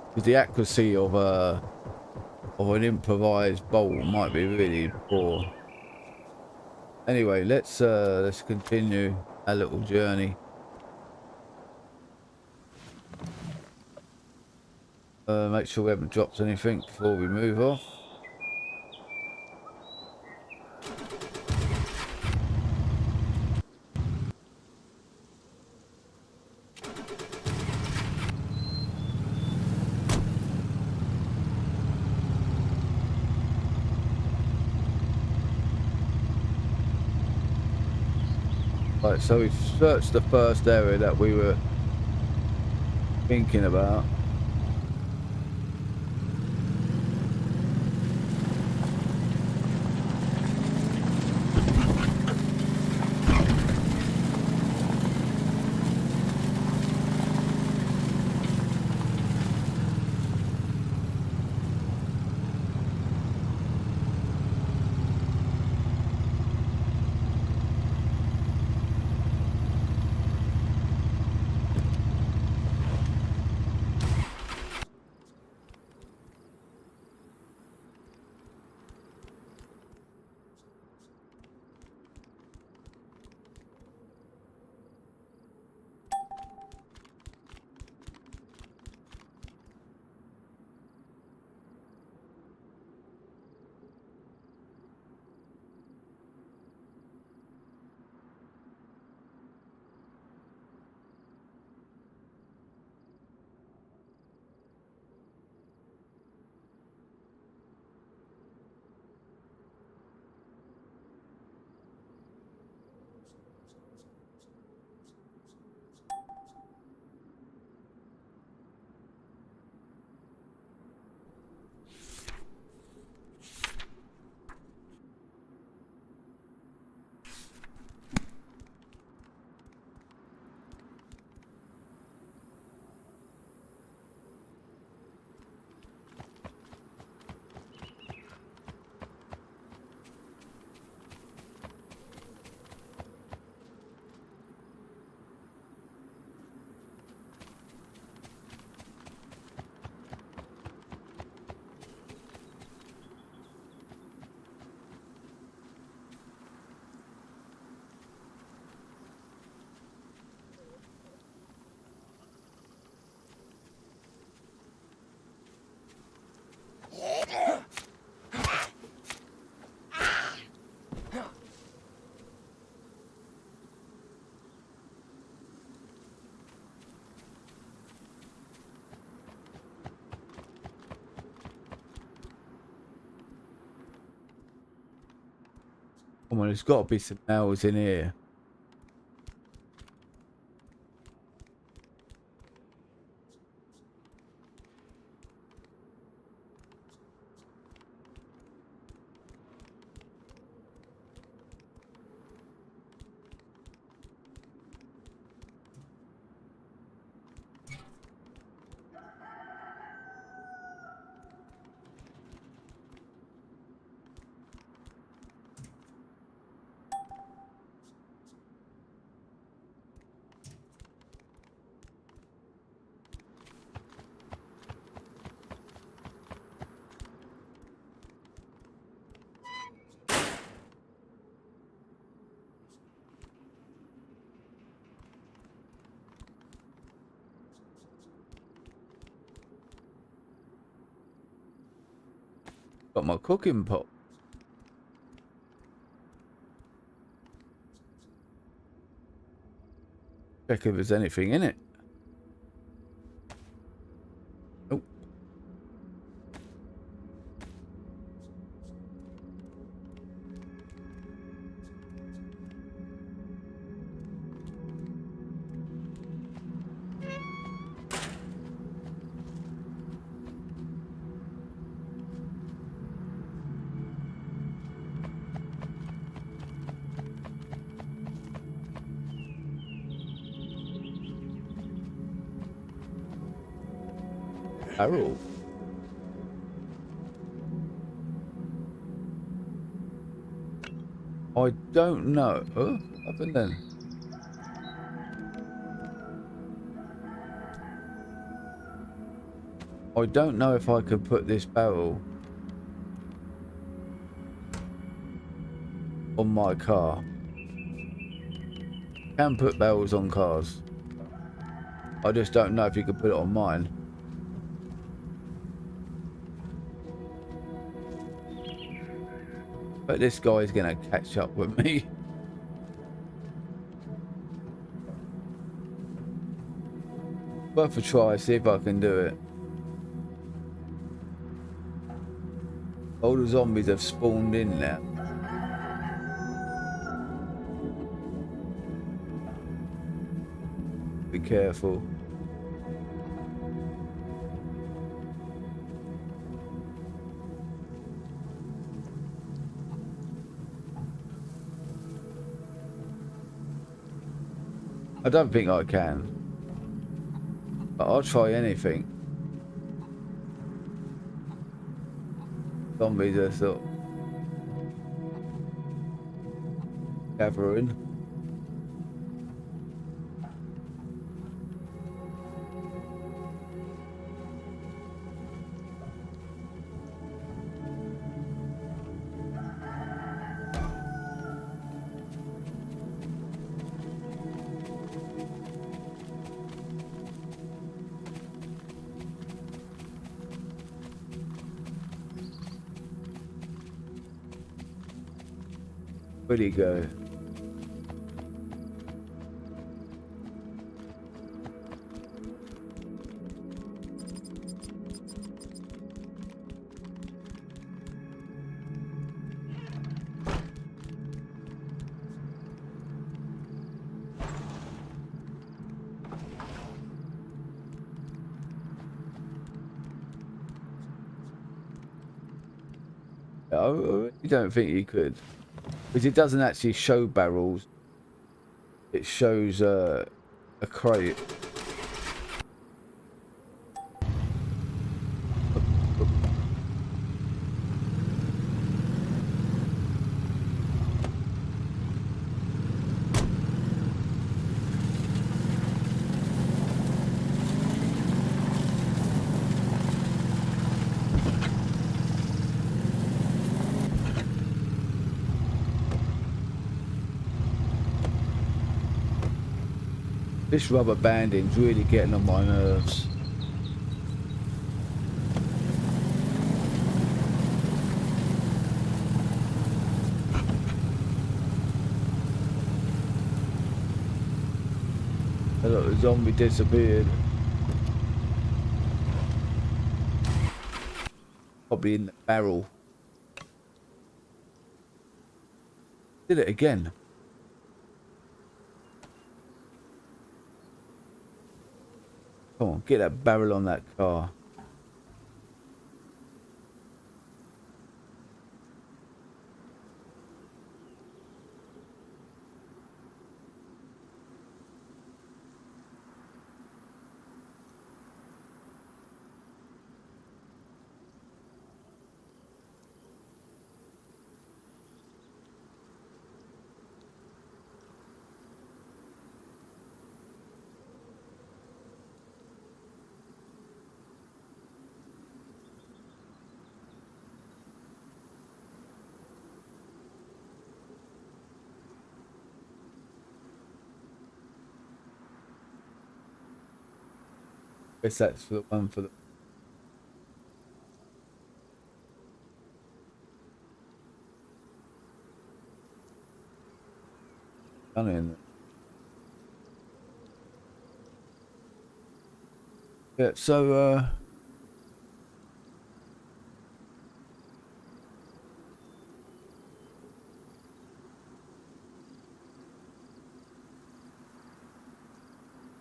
Because the accuracy of an improvised bolt might be really poor. Anyway, let's continue our little journey. Make sure we haven't dropped anything before we move off. Right, so we've searched the first area that we were thinking about. Come on, there's got to be some nails in here. Got my cooking pot. Check if there's anything in it. Nope. Barrel. I don't know. Oh, what happened then? I don't know if I could put this barrel on my car. Can put barrels on cars. I just don't know if you could put it on mine. But this guy's gonna catch up with me. Worth a try, see if I can do it. All the zombies have spawned in now. Be careful. I don't think I can, but I'll try anything. Zombies are sort of gathering. Where'd he go? I really don't think he could. Because it doesn't actually show barrels. It shows a crate. This rubber banding's really getting on my nerves. Oh, look, the zombie disappeared. Probably in the barrel. Did it again. Come on, get that barrel on that car. Guess that's for the one for the. Done in. Yeah, so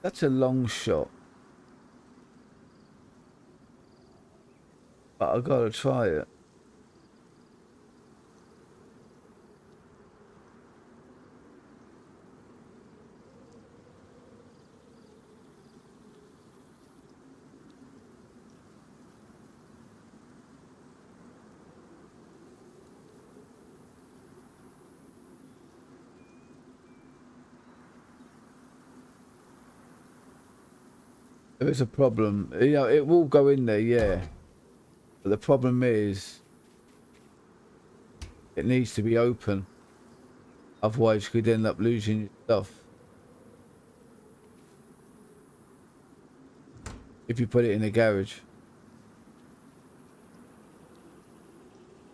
that's a long shot. But I gotta try it. There is a problem. You know, it will go in there, yeah. But the problem is, it needs to be open. Otherwise, you could end up losing your stuff. If you put it in a garage.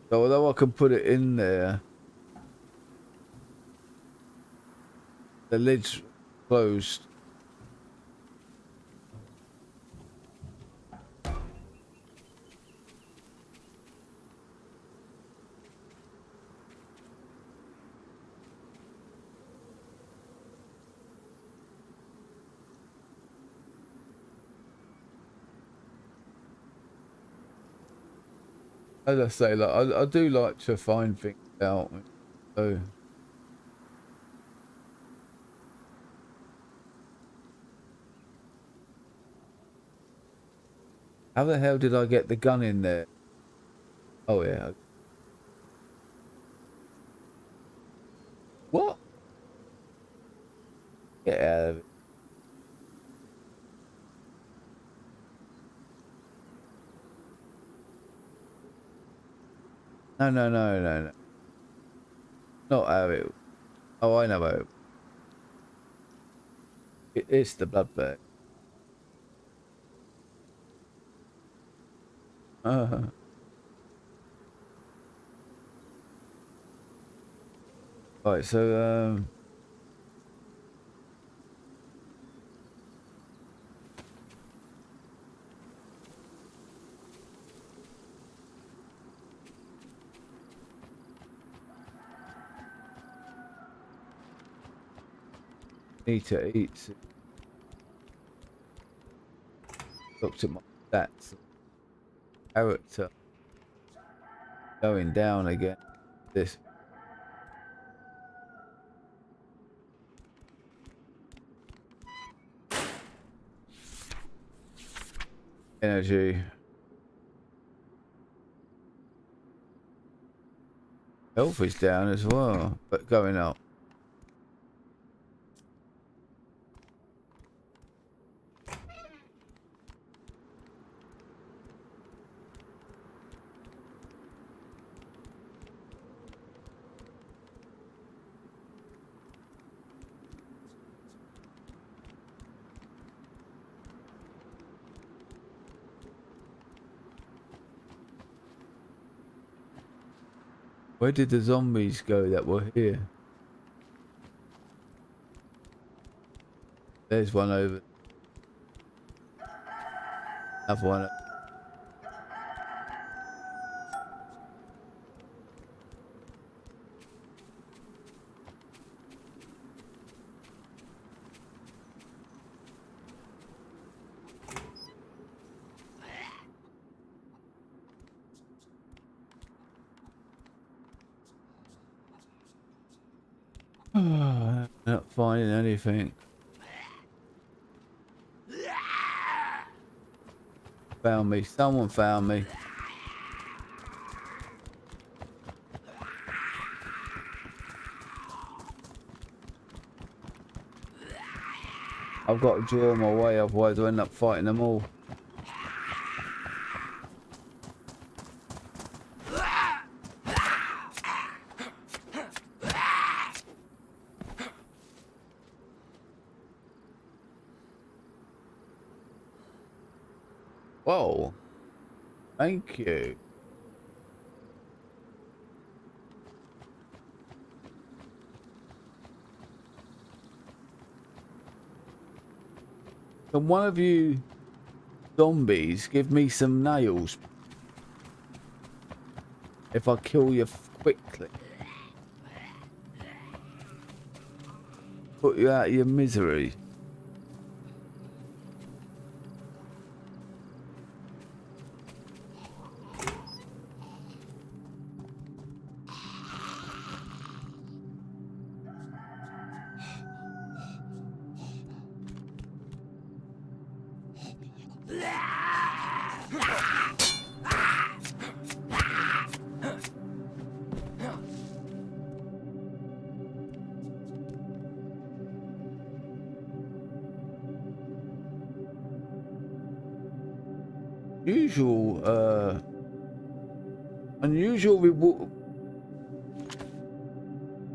So although I can put it in there, the lid's closed. As I say, like I do like to find things out. So how the hell did I get the gun in there? Oh yeah. What? Get out of it. No, no, no, no, no. Not how it. Oh, I know how it's the blood bag. Right, so need to eat. Looked at my stats. Character going down again. This. Energy. Health is down as well, but going up. Where did the zombies go that were here? There's one over. Another one. Not finding anything. Found me. Someone found me. I've got to draw my way, otherwise I end up fighting them all. Whoa. Thank you. Can one of you zombies give me some nails if I kill you quickly? Put you out of your misery.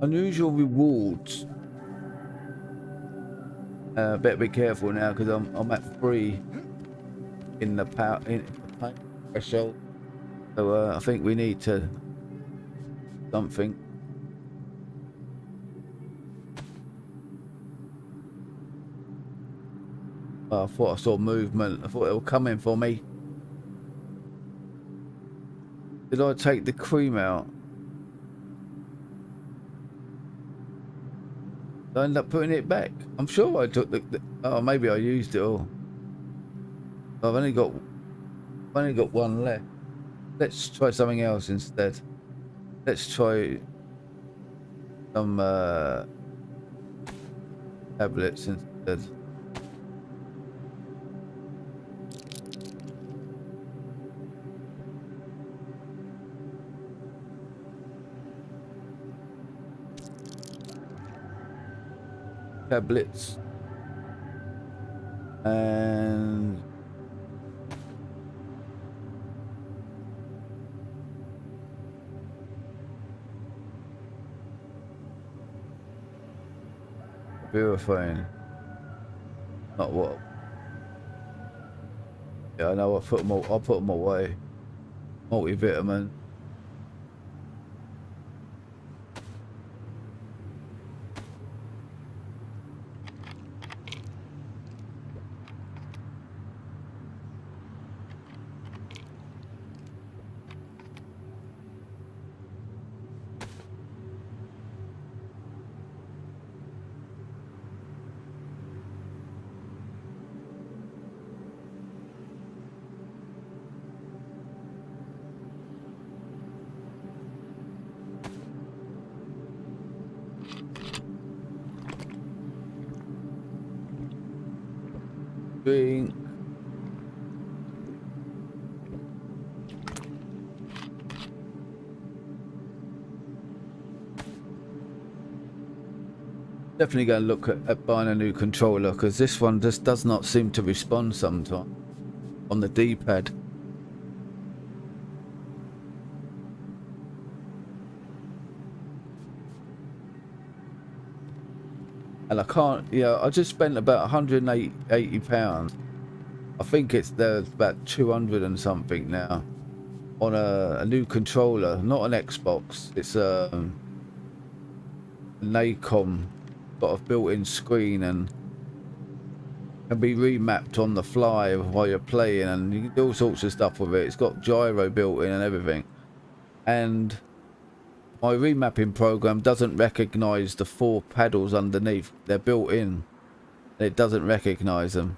Unusual rewards. Better be careful now because I'm at 3 in the power in the pain threshold. So I think we need to something. Oh, I thought I saw movement. I thought it was coming for me. Did I take the cream out? Did I end up putting it back? I'm sure I took the oh, maybe I used it all. I've only got one left. Let's try something else instead. Let's try some tablets instead. Tablets and purifying. Not what? Yeah, I know. I'll put them away. Multivitamin. Drink. Definitely going to look at buying a new controller because this one just does not seem to respond sometimes on the D-pad. And I can't, I just spent about £180. I think there's about 200 and something now on a new controller, not an Xbox. It's a Nacom, got a built-in screen and can be remapped on the fly while you're playing, and you can do all sorts of stuff with it. It's got gyro built in and everything. And my remapping program doesn't recognize the 4 paddles underneath. They're built in. And it doesn't recognize them.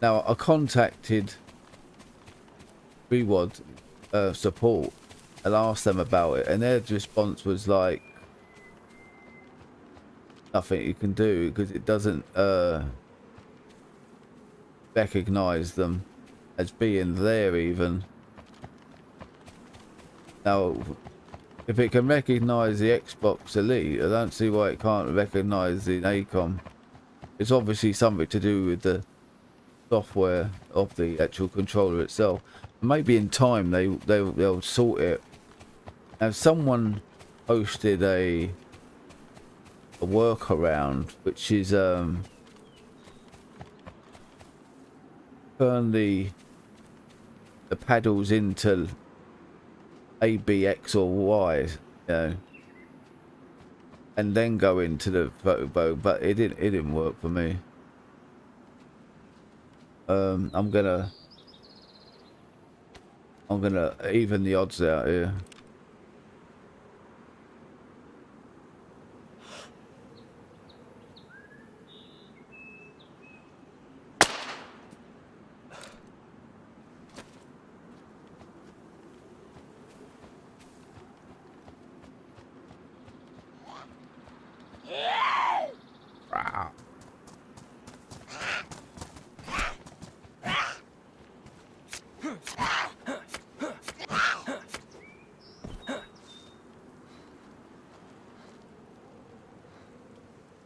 Now, I contacted Reward support and asked them about it, and their response was like, nothing you can do because it doesn't recognize them as being there even. Now, if it can recognize the Xbox Elite, I don't see why it can't recognize the ACOM. It's obviously something to do with the software of the actual controller itself. Maybe in time they'll sort it. Now, someone posted a workaround, which is turn the paddles into A, B, X or Y, you know, and then go into the photo mode, but it didn't work for me. I'm gonna even the odds out here. Wow.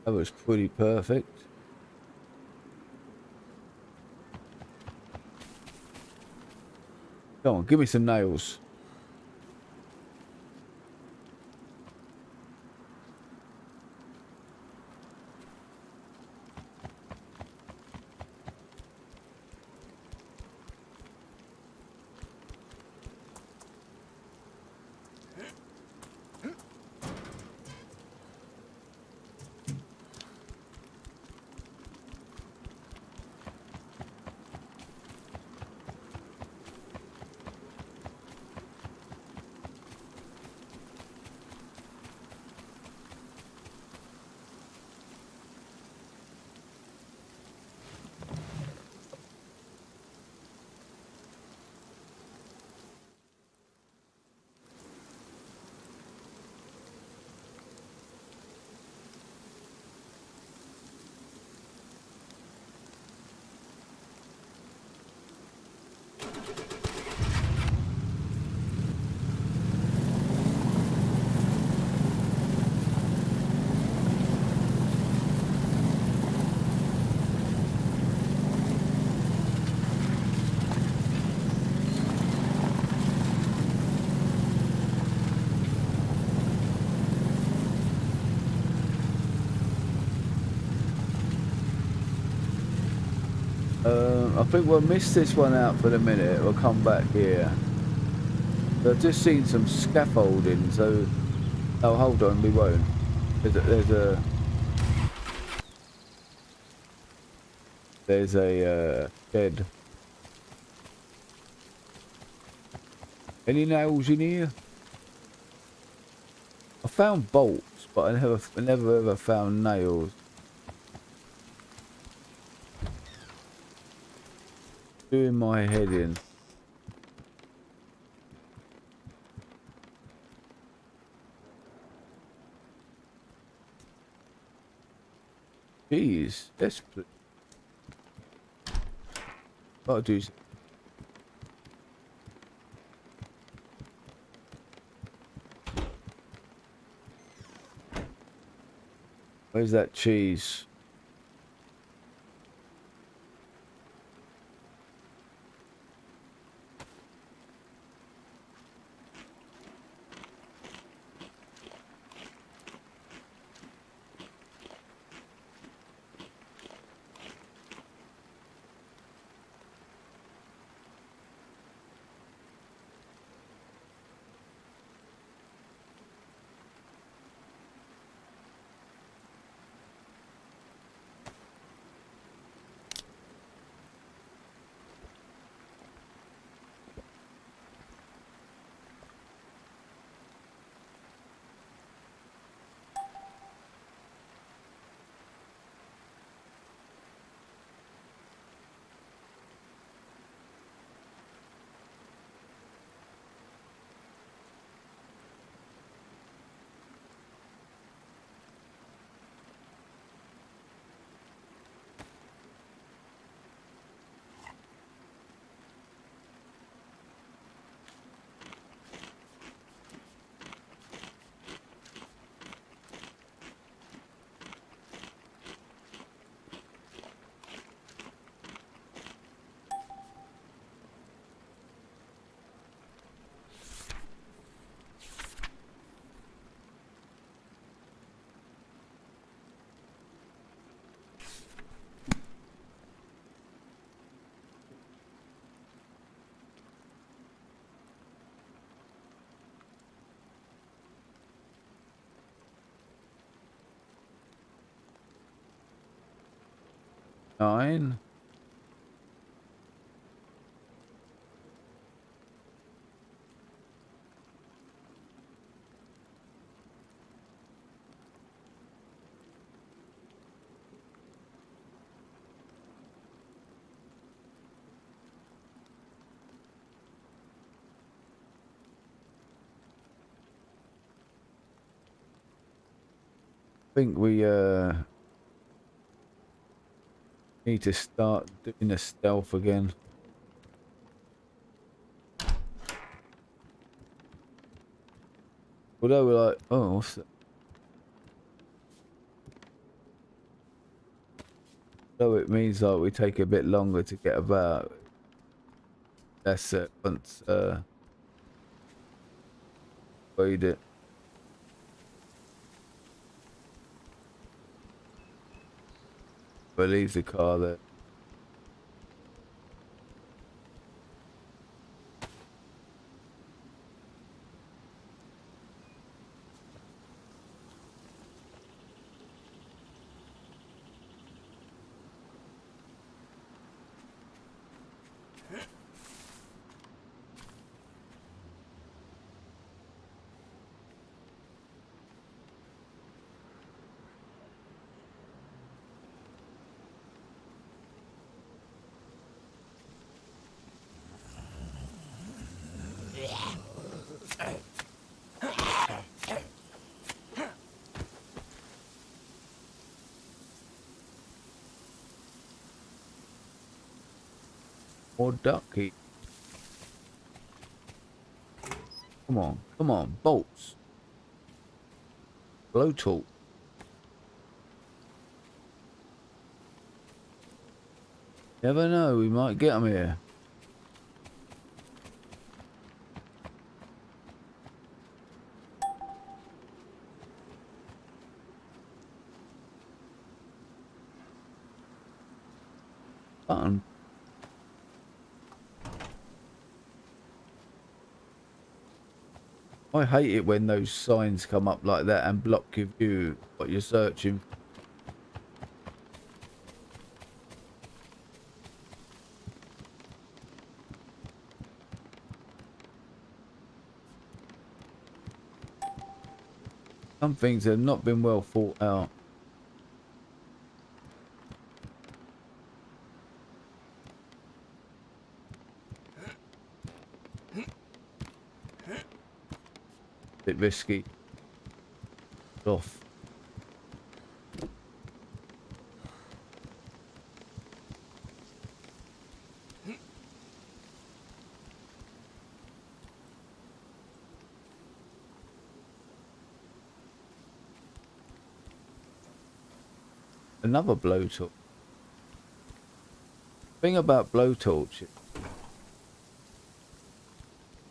That was pretty perfect. Come on, give me some nails. I think we'll miss this one out for the minute. We'll come back here. I've just seen some scaffolding, so... Oh, hold on, we won't. There's a shed. Any nails in here? I found bolts, but I never ever found nails. Doing my head in. Jeez, that's... Gotta do... Where's that cheese? 9. I think we need to start doing the stealth again. Although we're like, oh, what's that? So it means like we take a bit longer to get about. That's it. Once read it. But leave the car there. More ducky. Come on, bolts. Blow tool. Never know, we might get them here. Button. I hate it when those signs come up like that and block your view what you're searching. Some things have not been well thought out. Bit risky. Off. Another blowtorch. Thing about blowtorch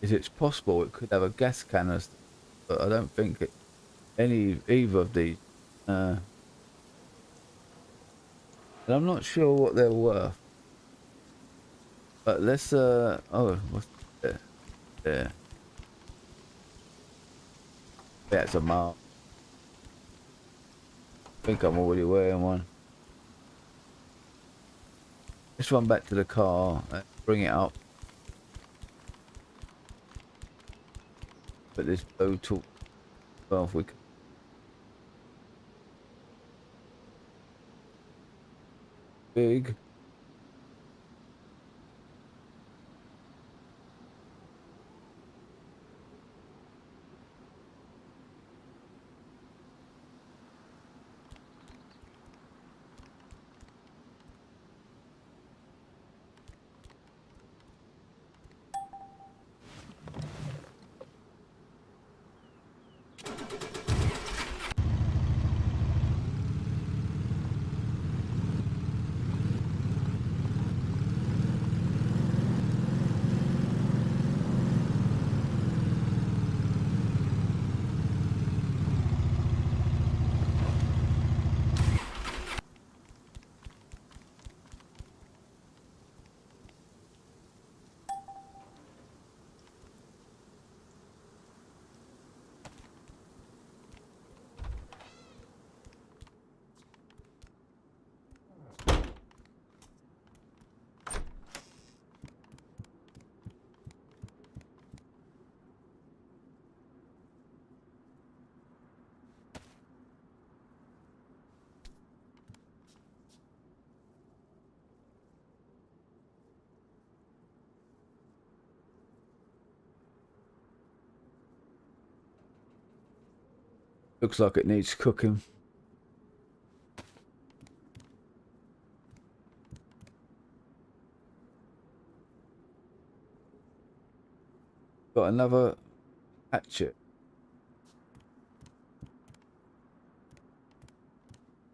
is it's possible it could have a gas canister, but I don't think either of these. And I'm not sure what they're worth. But let's oh, what's there? There. That's a mark. I think I'm already wearing one. Let's run back to the car and bring it up. But this blowtorch, well, if we can. Big. Looks like it needs cooking. Got another hatchet.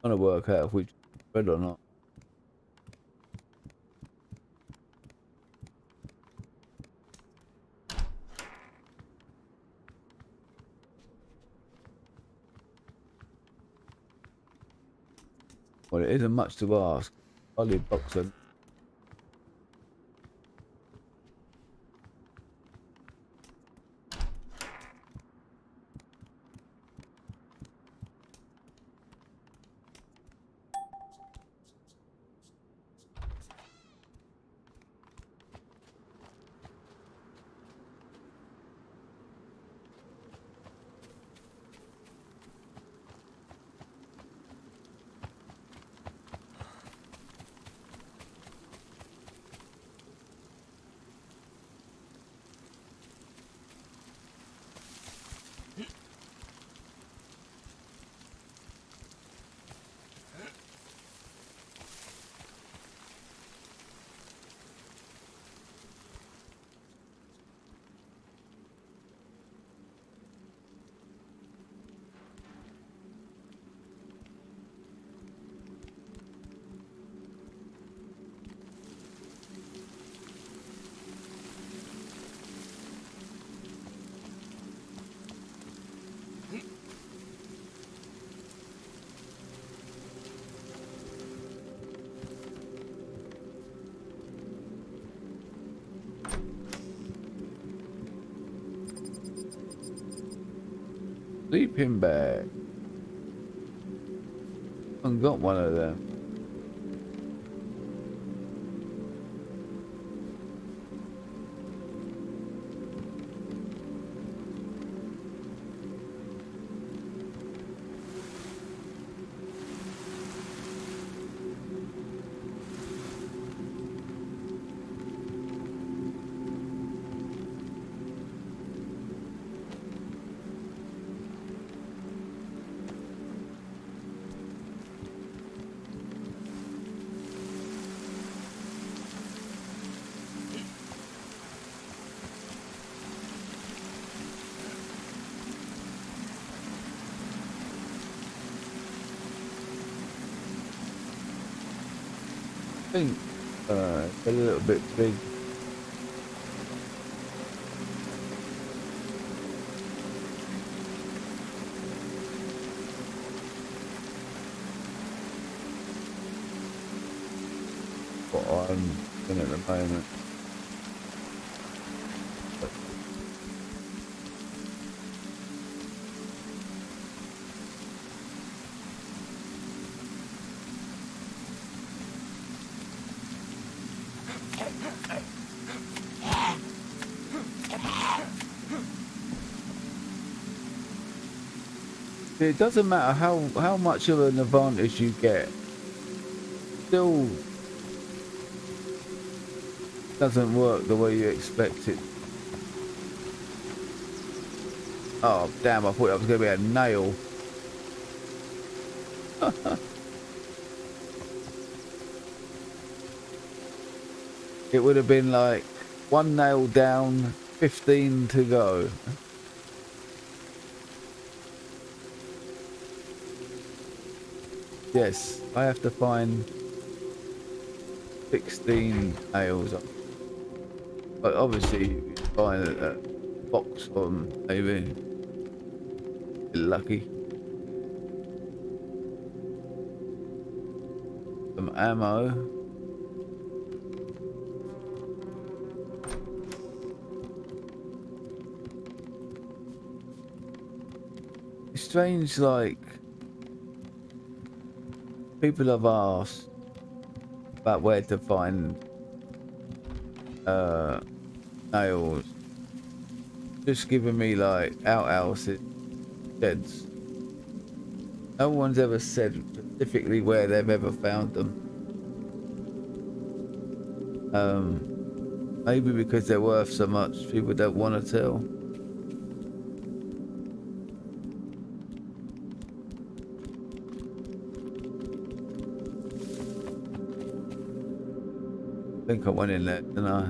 Trying to work out if we bread or not. Well, it isn't much to ask. Only a box of. Sleeping bag. I've got one of them. I think it's a little bit big. What I'm doing at the moment. It doesn't matter how much of an advantage you get, still doesn't work the way you expect it. Oh damn, I thought that was going to be a nail. It would have been like one nail down, 15 to go. Yes, I have to find 16 nails. But obviously, you find a box on maybe. You're lucky. Some ammo. It's strange, like. People have asked about where to find nails. Just giving me like outhouses, sheds. No one's ever said specifically where they've ever found them. Maybe because they're worth so much, people don't want to tell. think I went in there, didn't I?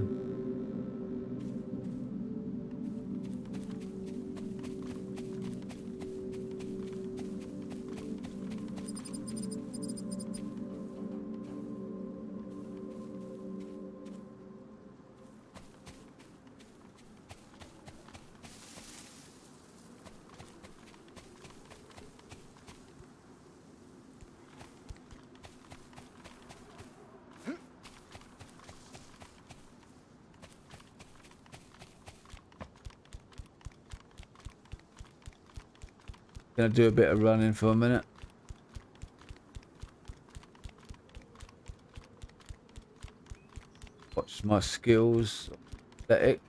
Gonna do a bit of running for a minute. Watch my skills. Aesthetic.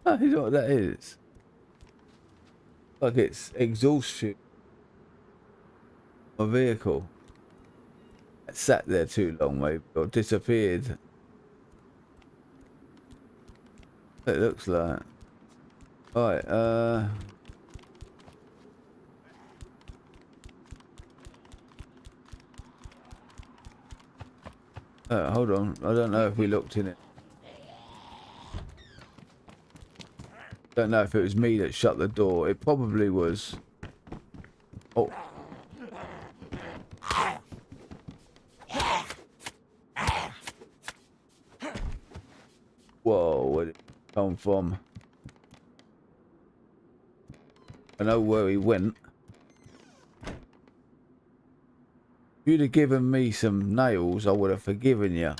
Oh, you know what that is? Like it's exhaust fuel. My vehicle. It sat there too long, maybe, or disappeared. It looks like. Right, hold on. I don't know if we looked in it. Don't know if it was me that shut the door. It probably was. Oh. Whoa, where did it come from? I know where he went. If you'd have given me some nails, I would have forgiven you.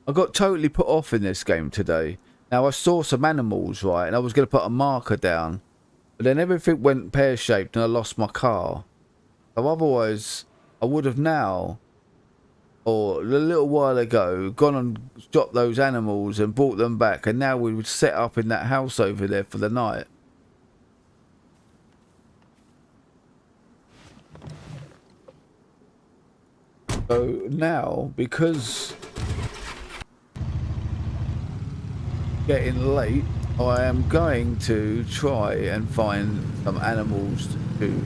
I got totally put off in this game today. Now I saw some animals, right, and I was going to put a marker down, but then everything went pear-shaped and I lost my car. So otherwise, I would have now, or a little while ago, gone and shot those animals and brought them back, and now we would set up in that house over there for the night. So now, because getting late, I am going to try and find some animals to do.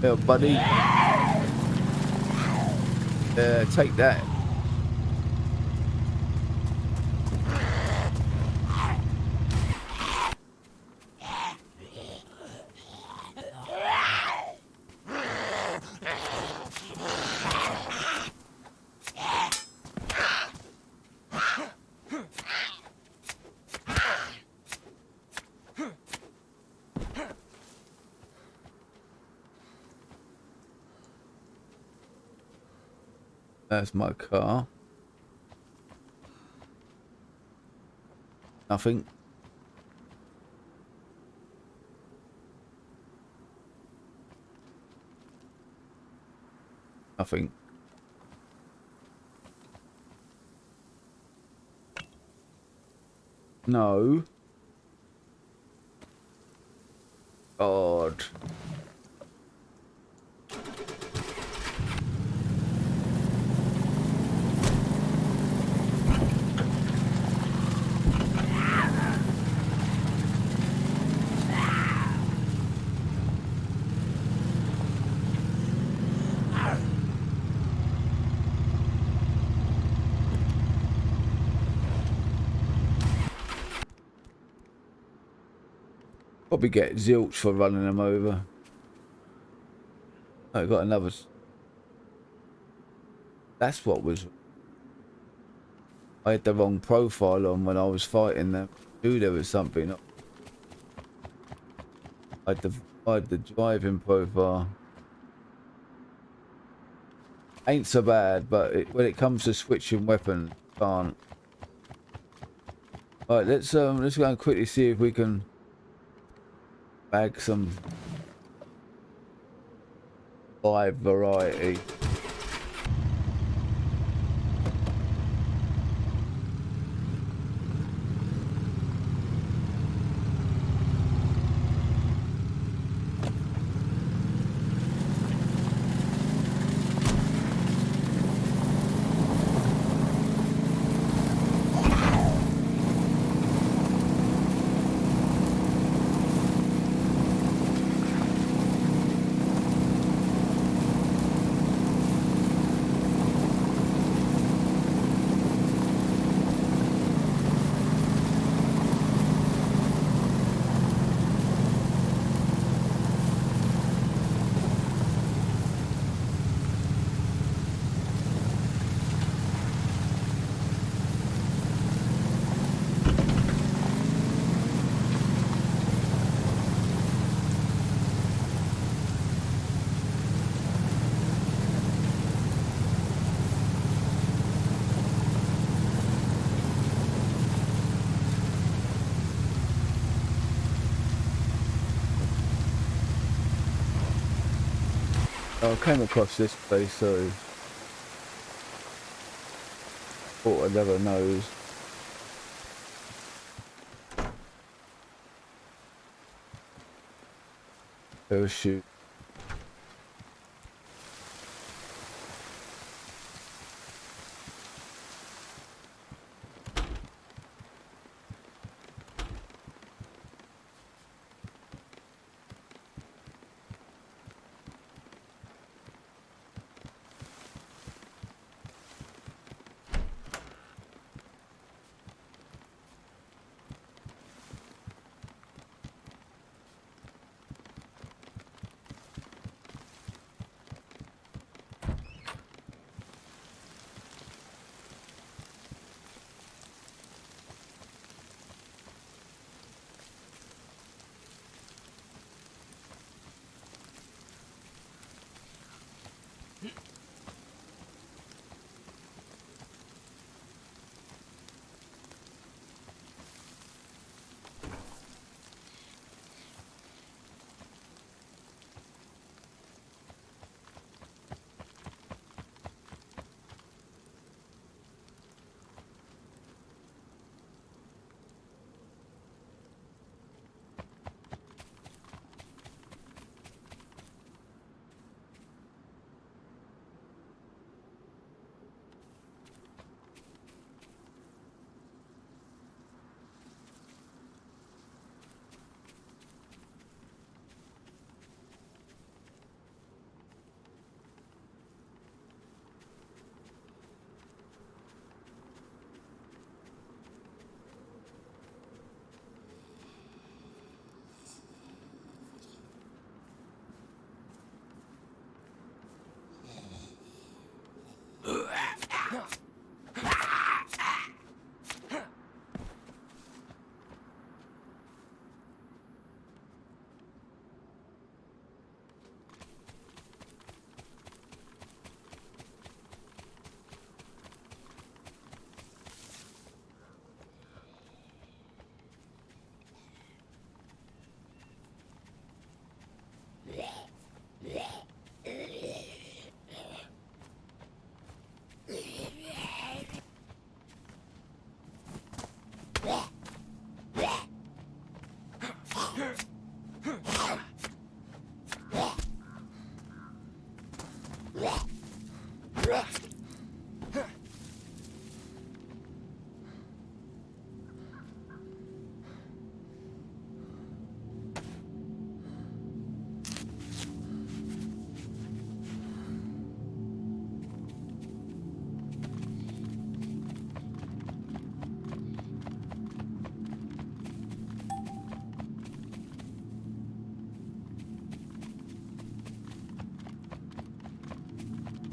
Yeah, buddy. Take that. That's my car. Nothing. Nothing. No. God. Probably get zilch for running them over. I got another. That's what was. I had the wrong profile on when I was fighting them. I knew there was something. I had the driving profile. Ain't so bad, but when it comes to switching weapons, can't. Alright, let's go and quickly see if we can bag some live variety. I came across this place, so thought I'd never knows. Parachute.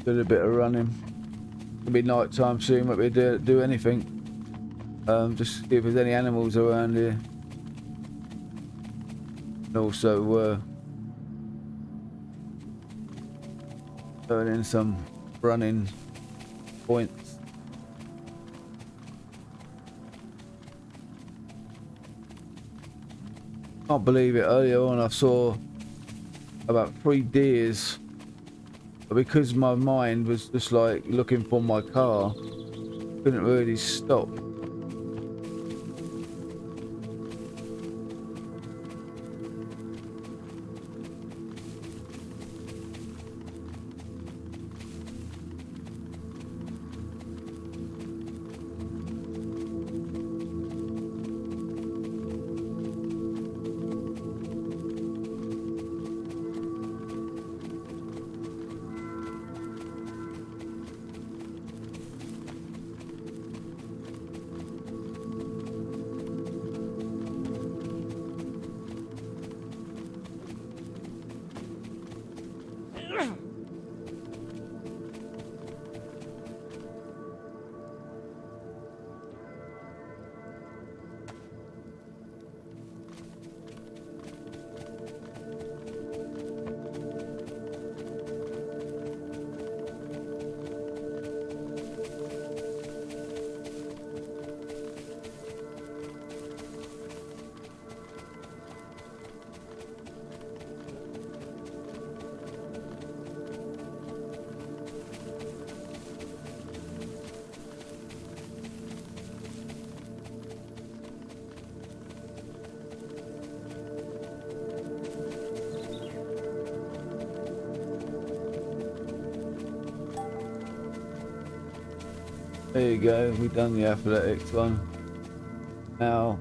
Did a bit of running. It'll be night time soon, won't be do anything. Just see if there's any animals around here. And also turn in some running points. Can't believe it. Earlier on, I saw about 3 deers, but because my mind was just like looking for my car, couldn't really stop. There you go, we've done the athletics one. Now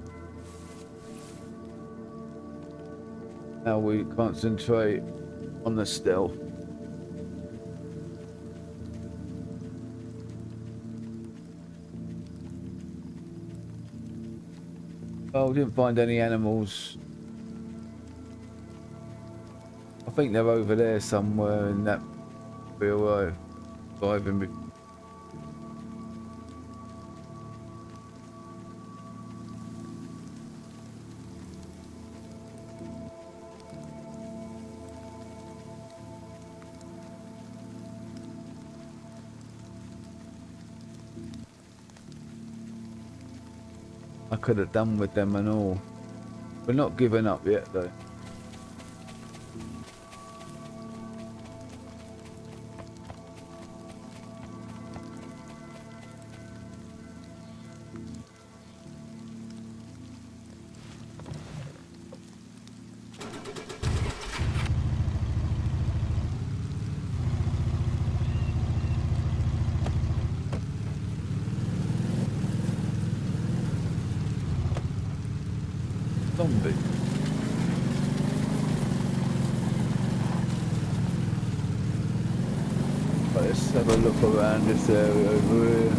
we concentrate on the stealth. Oh, we didn't find any animals. I think they're over there somewhere in that real driving. I could have done with them and all. We're not giving up yet though. Zombie. Right, let's have a look around this area over here.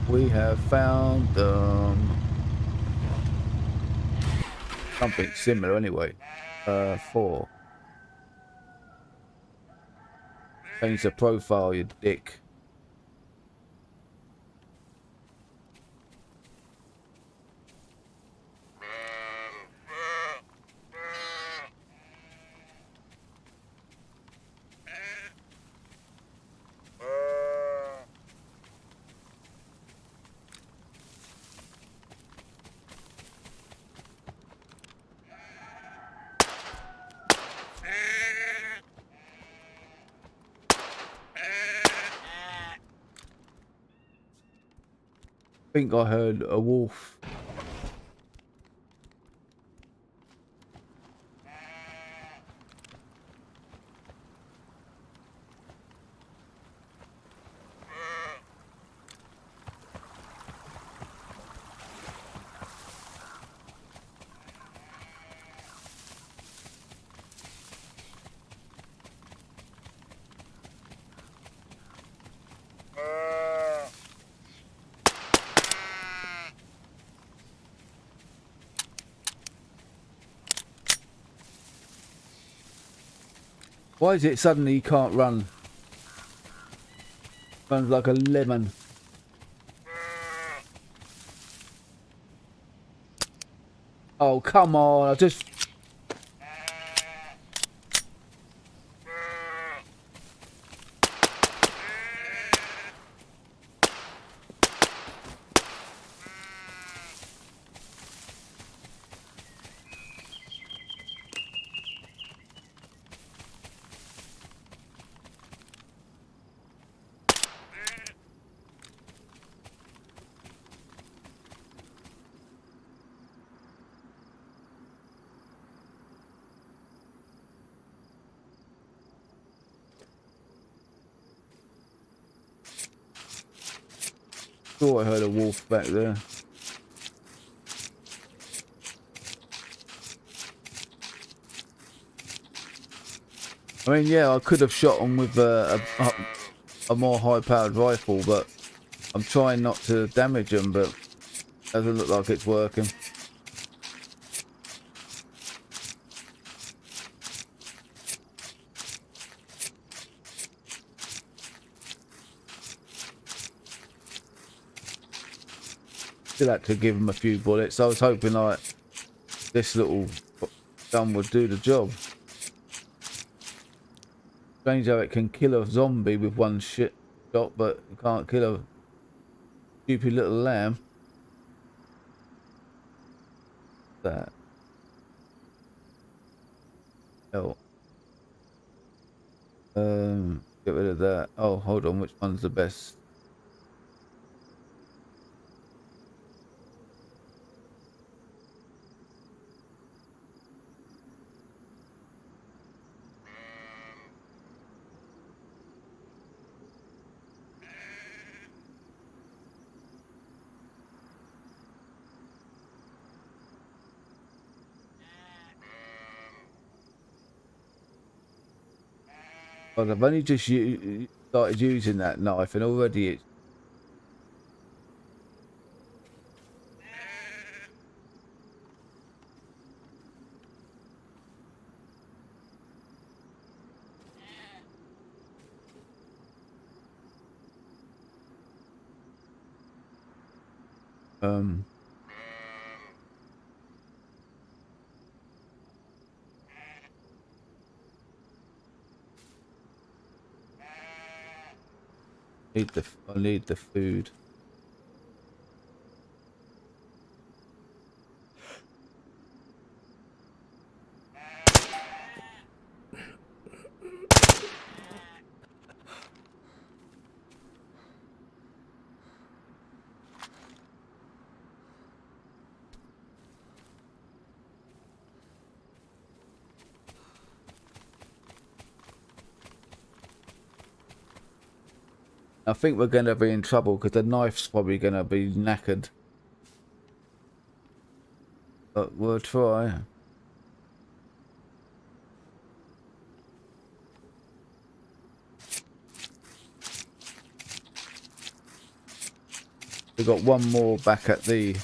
We have found something similar anyway. 4. Change the profile, you dick. I think I heard a wolf. Why is it suddenly you can't run? Runs like a lemon. Oh, come on. I just... thought I heard a wolf back there. I mean, yeah, I could have shot him with a more high-powered rifle, but I'm trying not to damage him, but it doesn't look like it's working. Still had to give him a few bullets. I was hoping like this little gun would do the job. Strange how it can kill a zombie with one shot, but it can't kill a stupid little lamb. That. Oh. Get rid of that. Oh, hold on. Which one's the best? Well, I've only just started using that knife, and already it's I need the food. I think we're going to be in trouble because the knife's probably going to be knackered. But we'll try. We've got one more back at the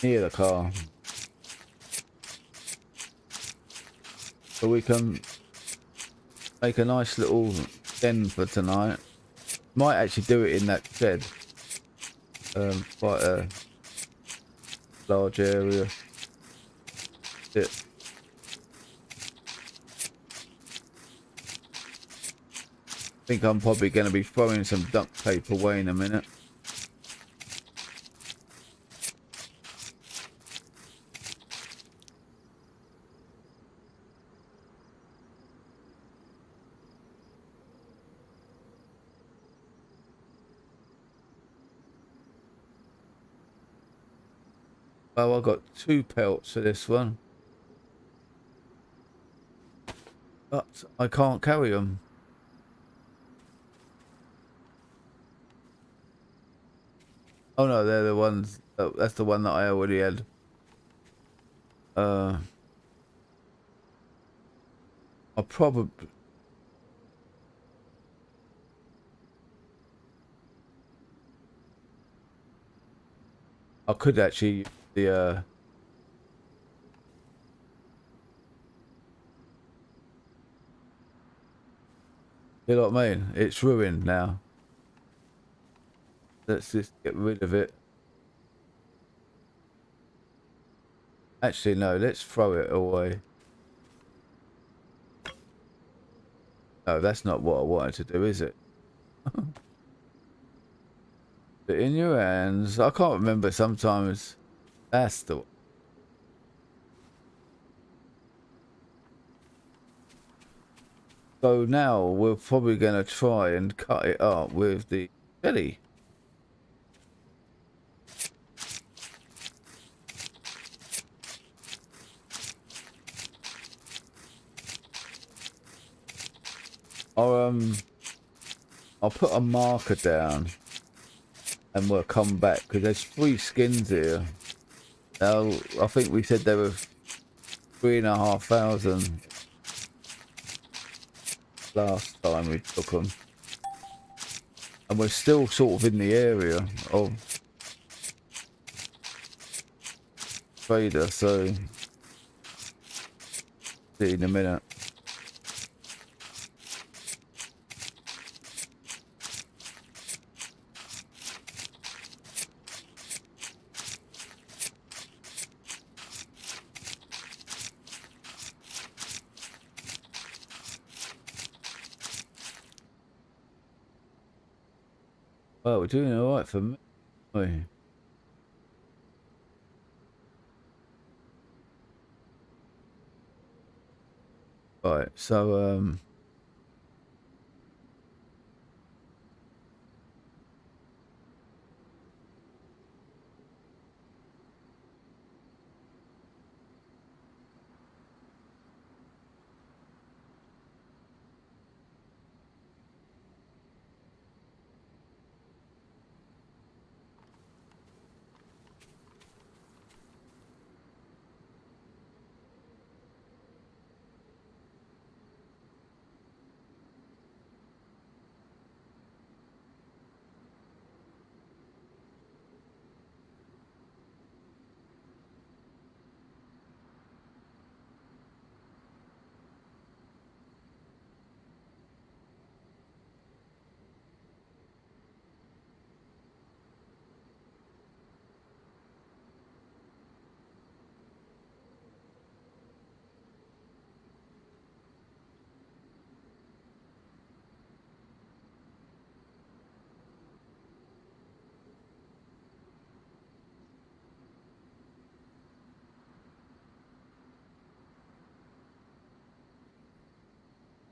near the car. So we can make a nice little den for tonight. Might actually do it in that shed. Quite a large area. I think I'm probably going to be throwing some duct tape away in a minute. Oh, I got 2 pelts for this one. But I can't carry them. Oh no, they're the ones. Oh, that's the one that I already had. I probably. I could actually use the. You know what I mean? It's ruined now. Let's just get rid of it. Actually, no, let's throw it away. No, that's not what I wanted to do, is it? Put it in your hands. I can't remember sometimes. That's the one. So now we're probably going to try and cut it up with the jelly. I'll put a marker down and we'll come back because there's 3 skins here. Now I think we said there were 3,500 last time we took them, and we're still sort of in the area of trader. So see in a minute. Well, we're doing all right for me. Right, so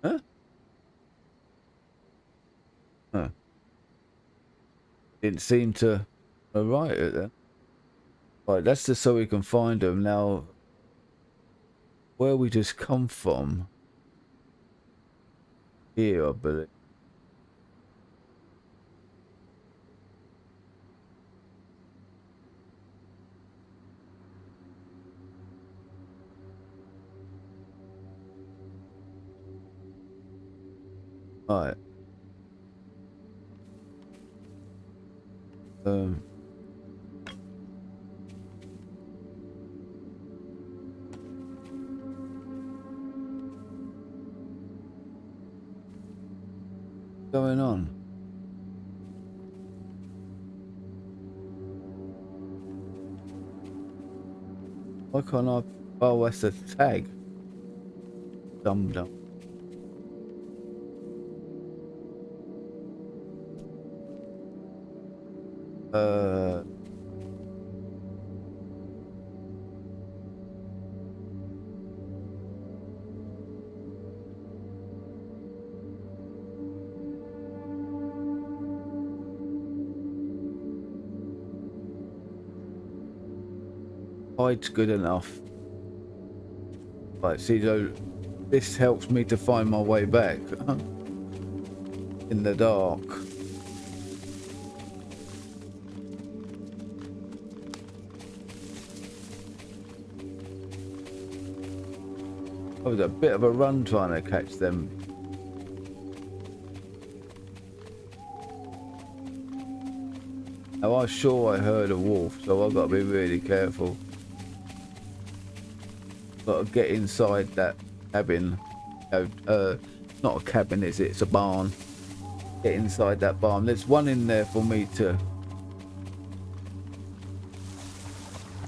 huh? Huh. Didn't seem to write it then. Right, that's just so we can find them now. Where we just come from here, I believe. Right. Um, going on? Why can't I? Oh, that's a tag. Dum dum. Uh. Hide's good enough. Right, see, so this helps me to find my way back in the dark. I was a bit of a run trying to catch them. Now, I'm sure I heard a wolf, so I've got to be really careful. Got to get inside that cabin. Not a cabin, is it? It's a barn. Get inside that barn. There's one in there for me to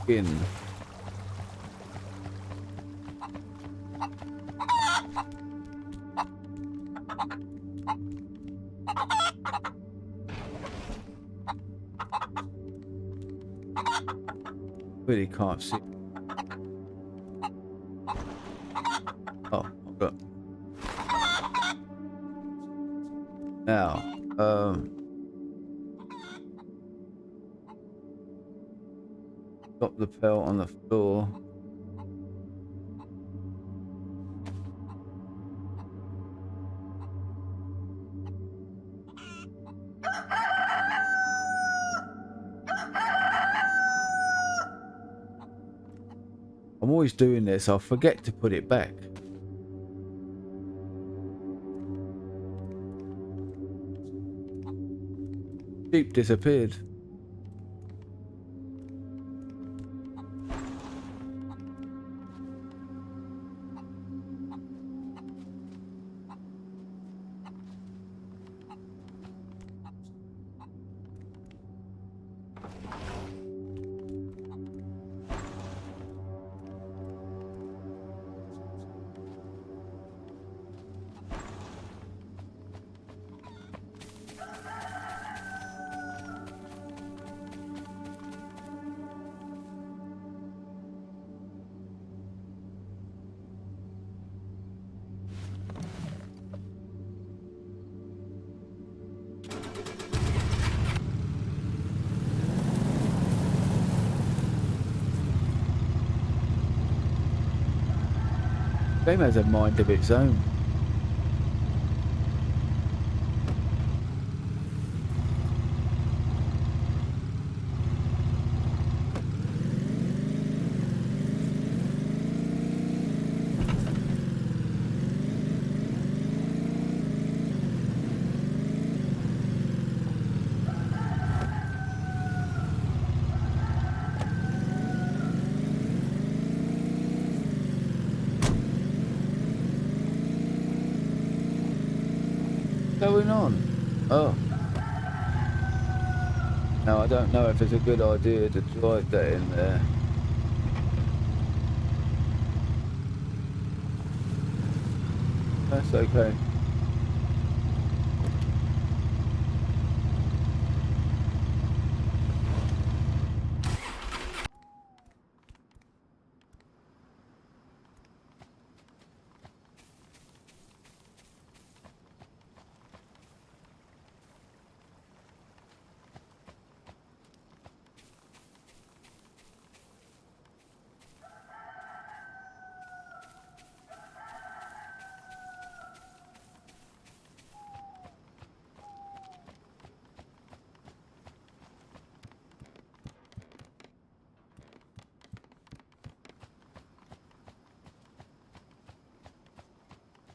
in. Really can't see. Oh, I've got. Now, drop the pelt on the floor. I'm always doing this. I'll forget to put it back. Sheep disappeared. Game has a mind of its own. Going on? Oh. Now I don't know if it's a good idea to drive that in there. That's okay.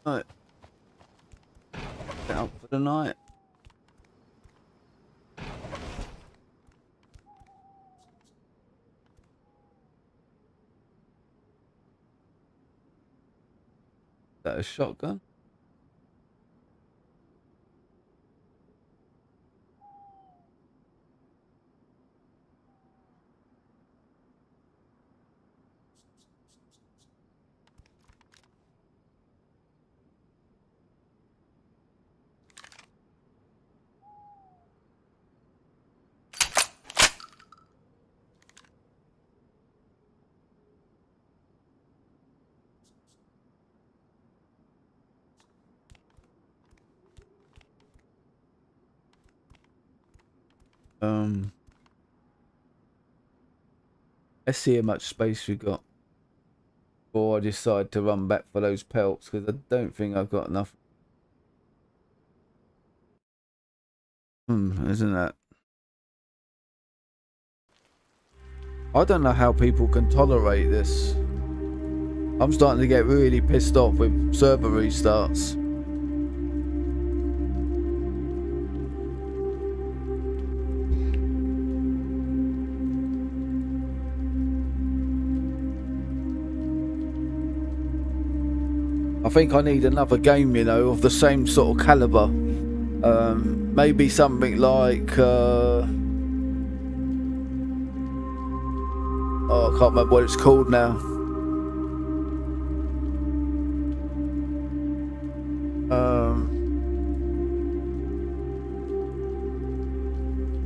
Right. Get up for the night. that a shotgun? Let's see how much space we got before I decide to run back for those pelts, because I don't think I've got enough. Isn't that? I don't know how people can tolerate this. I'm starting to get really pissed off with server restarts. I think I need another game, you know, of the same sort of caliber. Maybe something like oh, I can't remember what it's called now.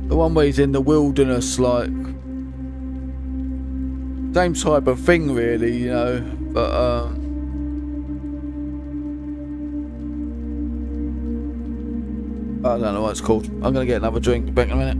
The one where he's in the wilderness, like same type of thing, really, you know, but I don't know what it's called. I'm gonna get another drink. Back in a minute.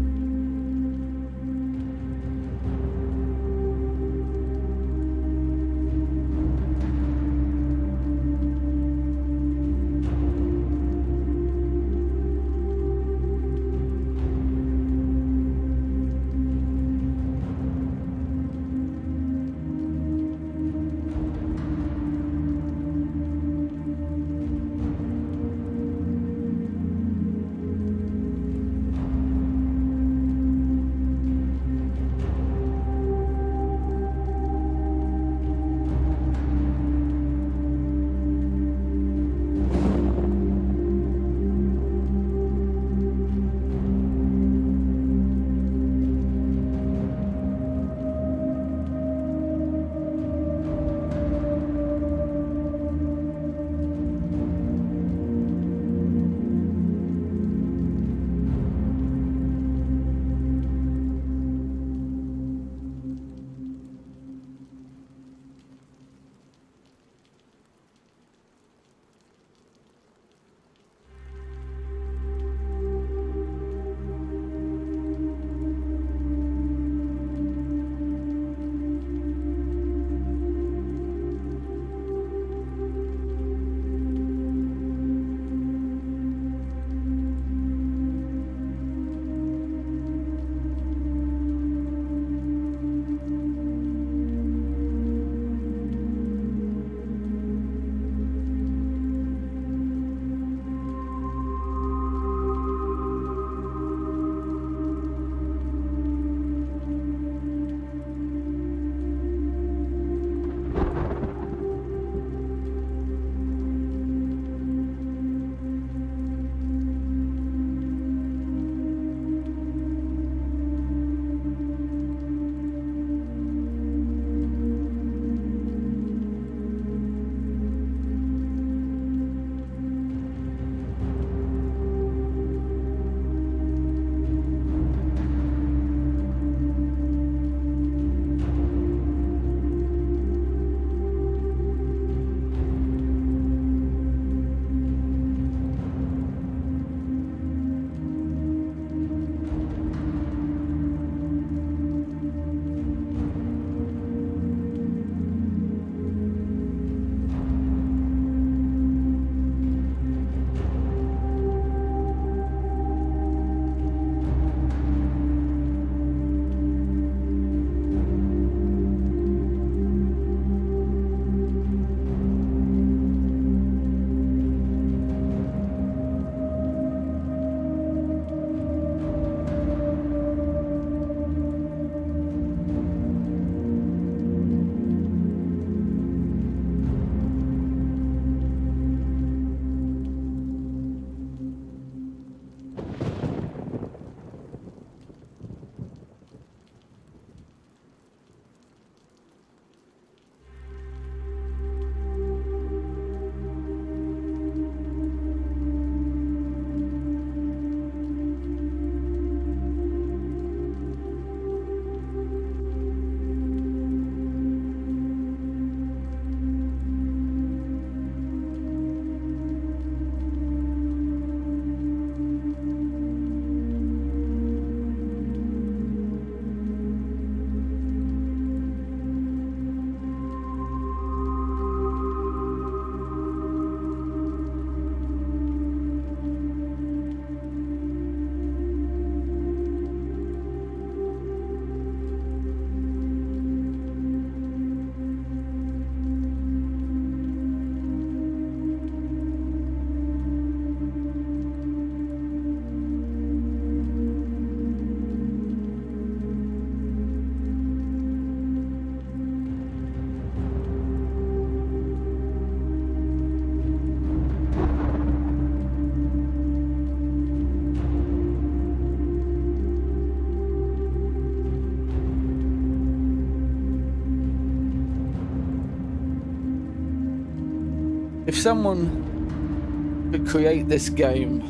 if someone could create this game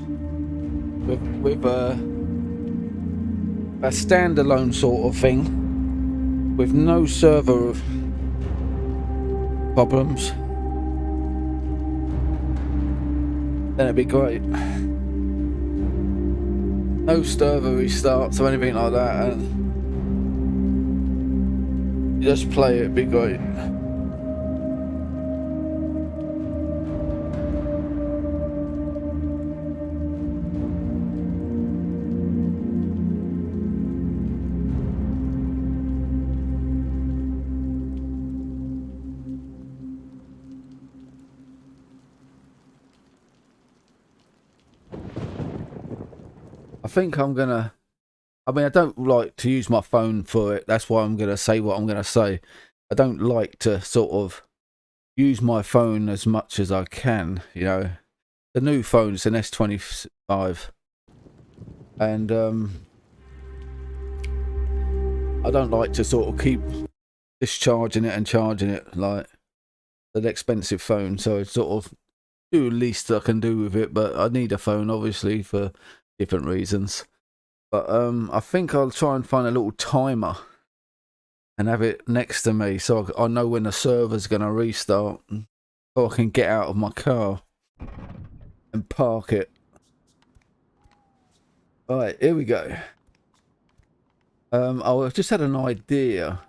with a standalone sort of thing, with no server problems, then it'd be great. No server restarts or anything like that, and you just play it, it'd be great. I think I'm gonna, I mean, I don't like to use my phone for it. That's why I'm gonna say what I'm gonna say. I don't like to sort of use my phone as much as I can, you know. The new phone is an S25, and I don't like to sort of keep discharging it and charging it like an expensive phone, so I sort of do the least I can do with it, but I need a phone obviously for different reasons. But I think I'll try and find a little timer and have it next to me so I know when the server's going to restart, so I can get out of my car and park it. Alright, here we go. I just had an idea.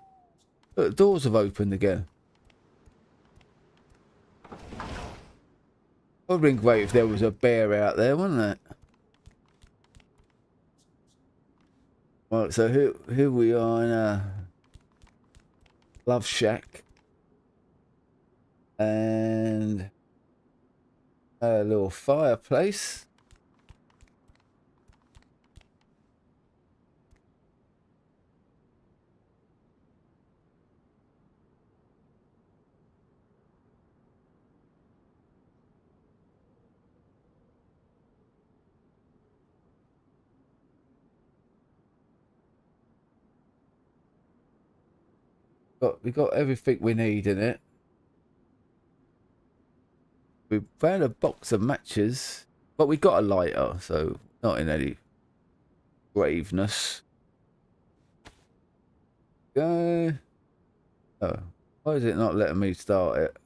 Look, the doors have opened again. Would have been great if there was a bear out there, wouldn't it? Right, so here we are in a love shack. And a little fireplace. We got everything we need in it. We found a box of matches, but we got a lighter, so not in any graveness. Go. Oh, why is it not letting me start it?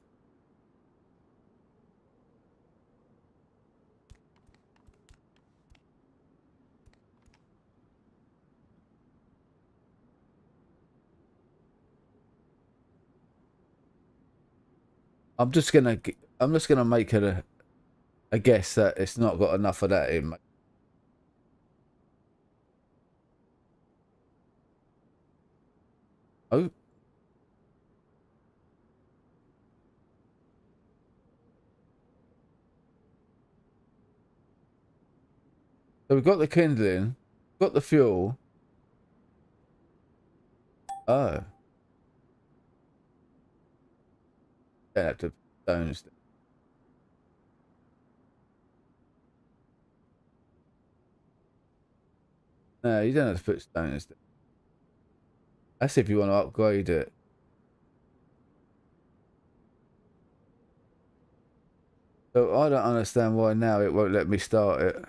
I'm just gonna make a guess that it's not got enough of that in. Oh. So we've got the kindling, got the fuel. Oh. Don't have to stones. No, you don't have to put stones down. That's if you want to upgrade it. So I don't understand why now it won't let me start it.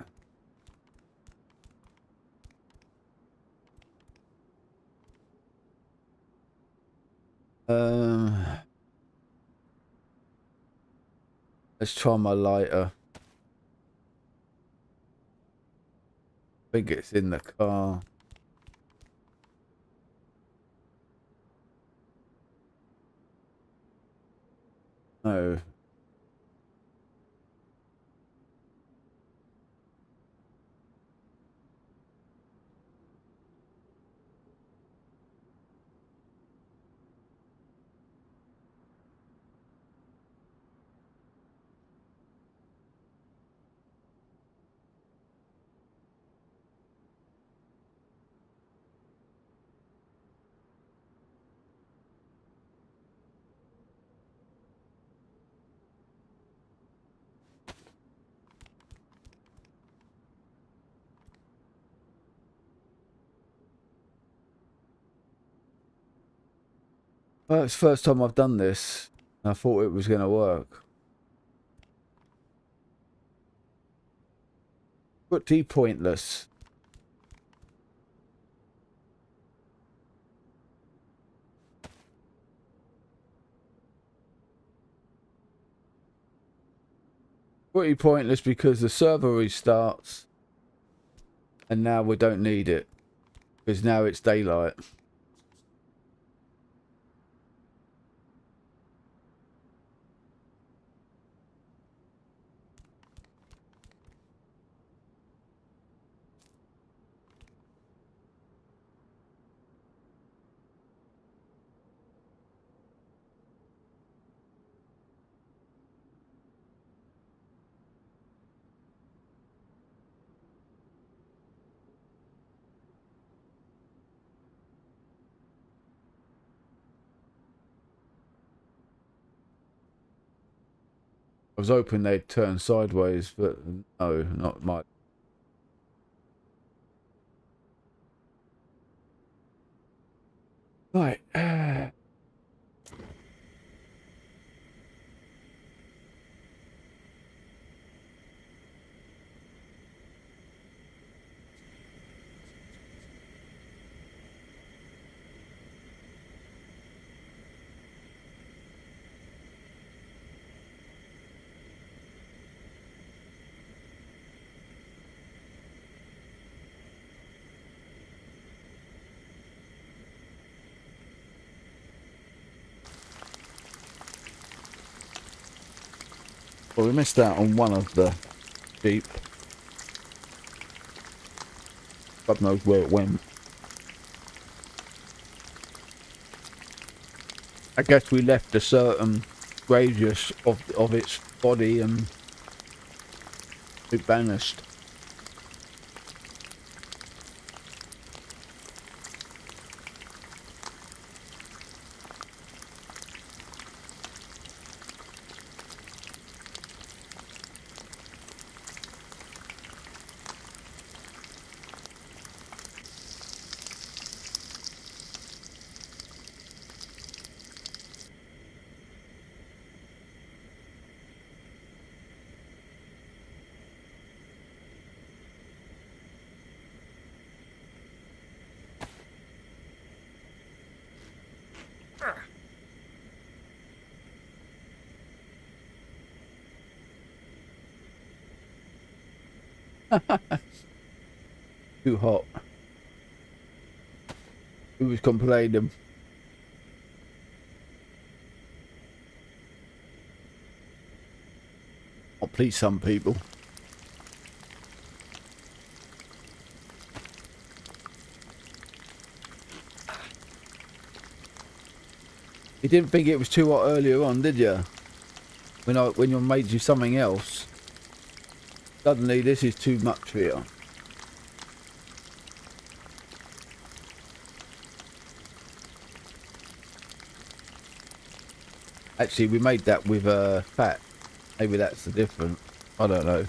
Let's try my lighter. I think it's in the car. No. Well, it's the first time I've done this. I thought it was going to work. Pretty pointless. Pretty pointless because the server restarts and now we don't need it because now it's daylight. I was hoping they'd turn sideways, but no, not my. Right. Well, we missed out on one of the sheep. God knows where it went. I guess we left a certain radius of its body and it vanished. Too hot. Who was complaining? Oh, please, some people. You didn't think it was too hot earlier on, did you? When you made you something else. Suddenly, this is too much for you. Actually, we made that with fat. Maybe that's the difference. I don't know.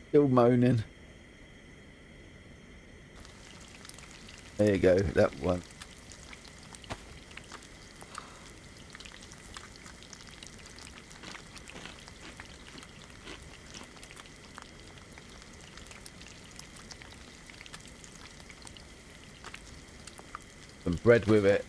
Still moaning. There you go, that one. Some bread with it.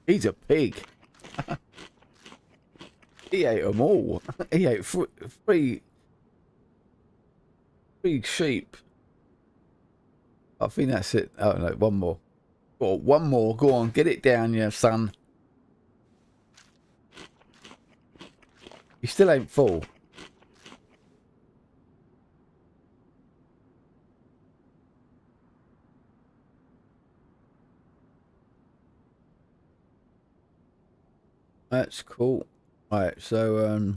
He's a pig. He ate them all. He ate three sheep. I think that's it. Oh no, one more. Oh, one more. Go on, get it down, yeah, son. You still ain't full. That's cool. Right, so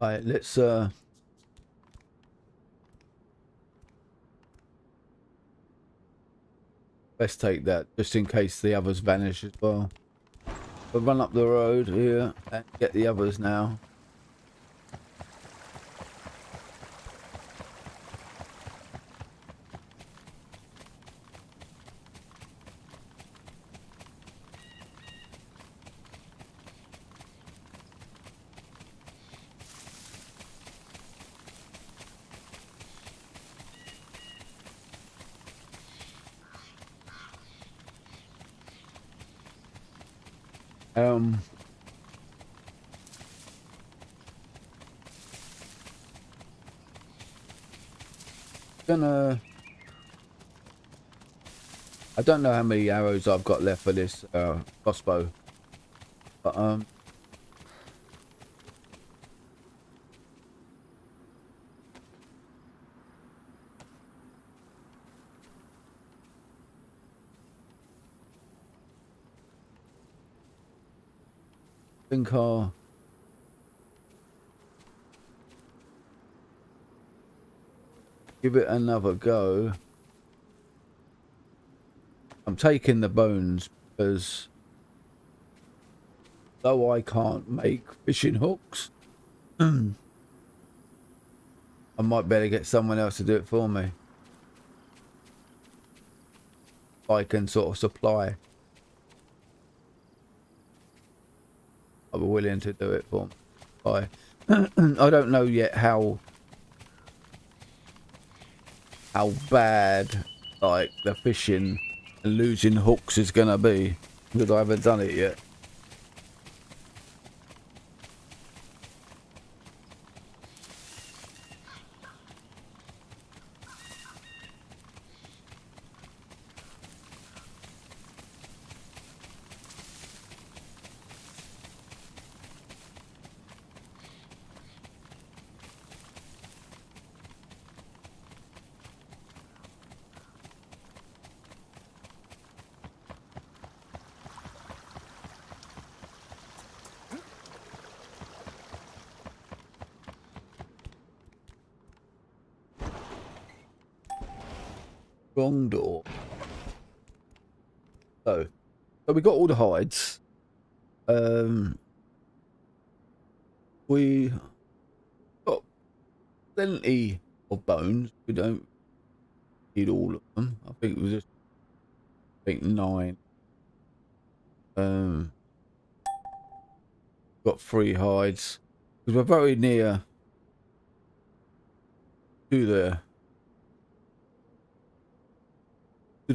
right, let's take that just in case the others vanish as well. We'll run up the road here and get the others now. Um, I don't know how many arrows I've got left for this crossbow, but I think I'll give it another go. I'm taking the bones because though I can't make fishing hooks, I might better get someone else to do it for me. I can sort of supply. I'm willing to do it for me. I don't know yet how bad like the fishing and losing hooks is gonna be because I haven't done it yet. Wrong door. So we got all the hides. We got plenty of bones. We don't need all of them. I think it was just 9. Got 3 hides because we're very near to the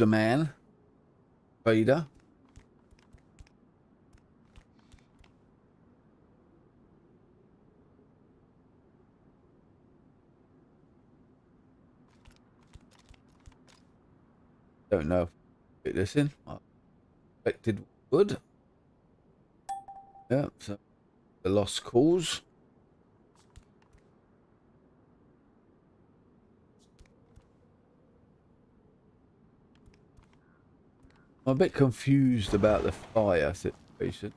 man Vader. Don't know if I fit this in. I expected would. Yeah, so the lost cause. I'm a bit confused about the fire situation.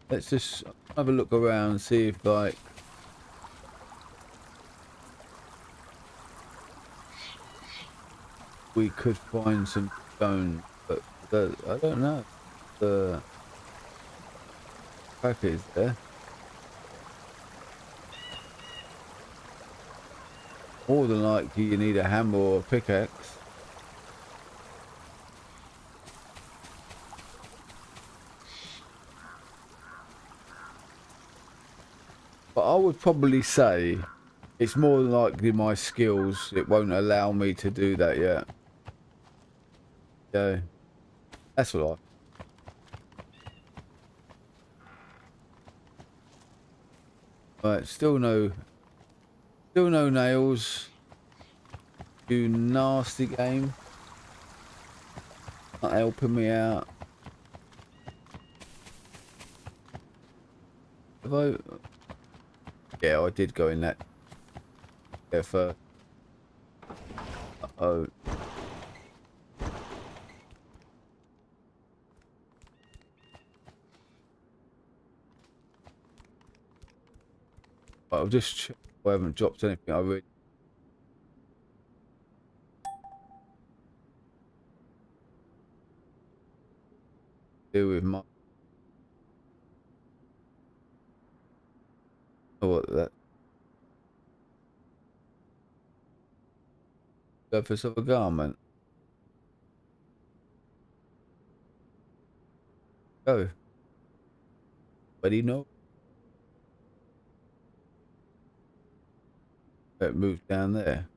Let's just have a look around and see if like we could find some stone, but I don't know. The crack is there. More than likely you need a hammer or a pickaxe. But I would probably say it's more than likely my skills. It won't allow me to do that yet. Yeah, that's what Right, still no nails. You nasty game. Not helping me out. Have I? Yeah, I did go in that there first. Uh-oh. I'll just check if I haven't dropped anything I really do with my what that surface of a garment. Go. Buddy, no. It moved down there.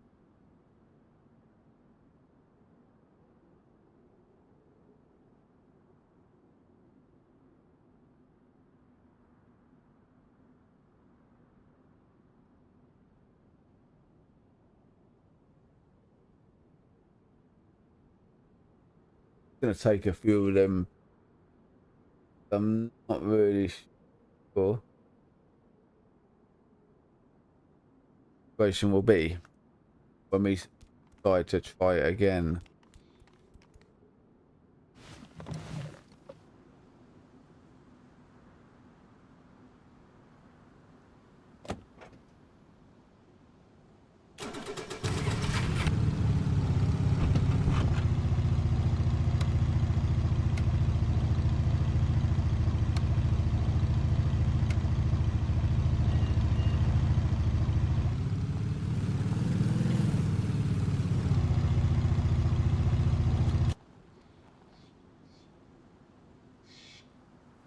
Gonna take a few of them. I'm not really sure. Situation will be when we decide to try it again.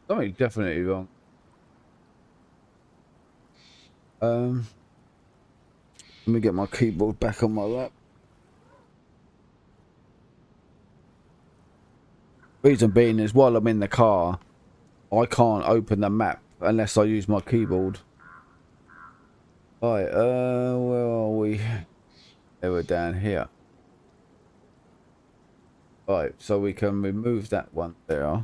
Something definitely wrong. Let me get my keyboard back on my lap. Reason being is while I'm in the car, I can't open the map unless I use my keyboard. Right, where are we? They were down here. Right, so we can remove that one there.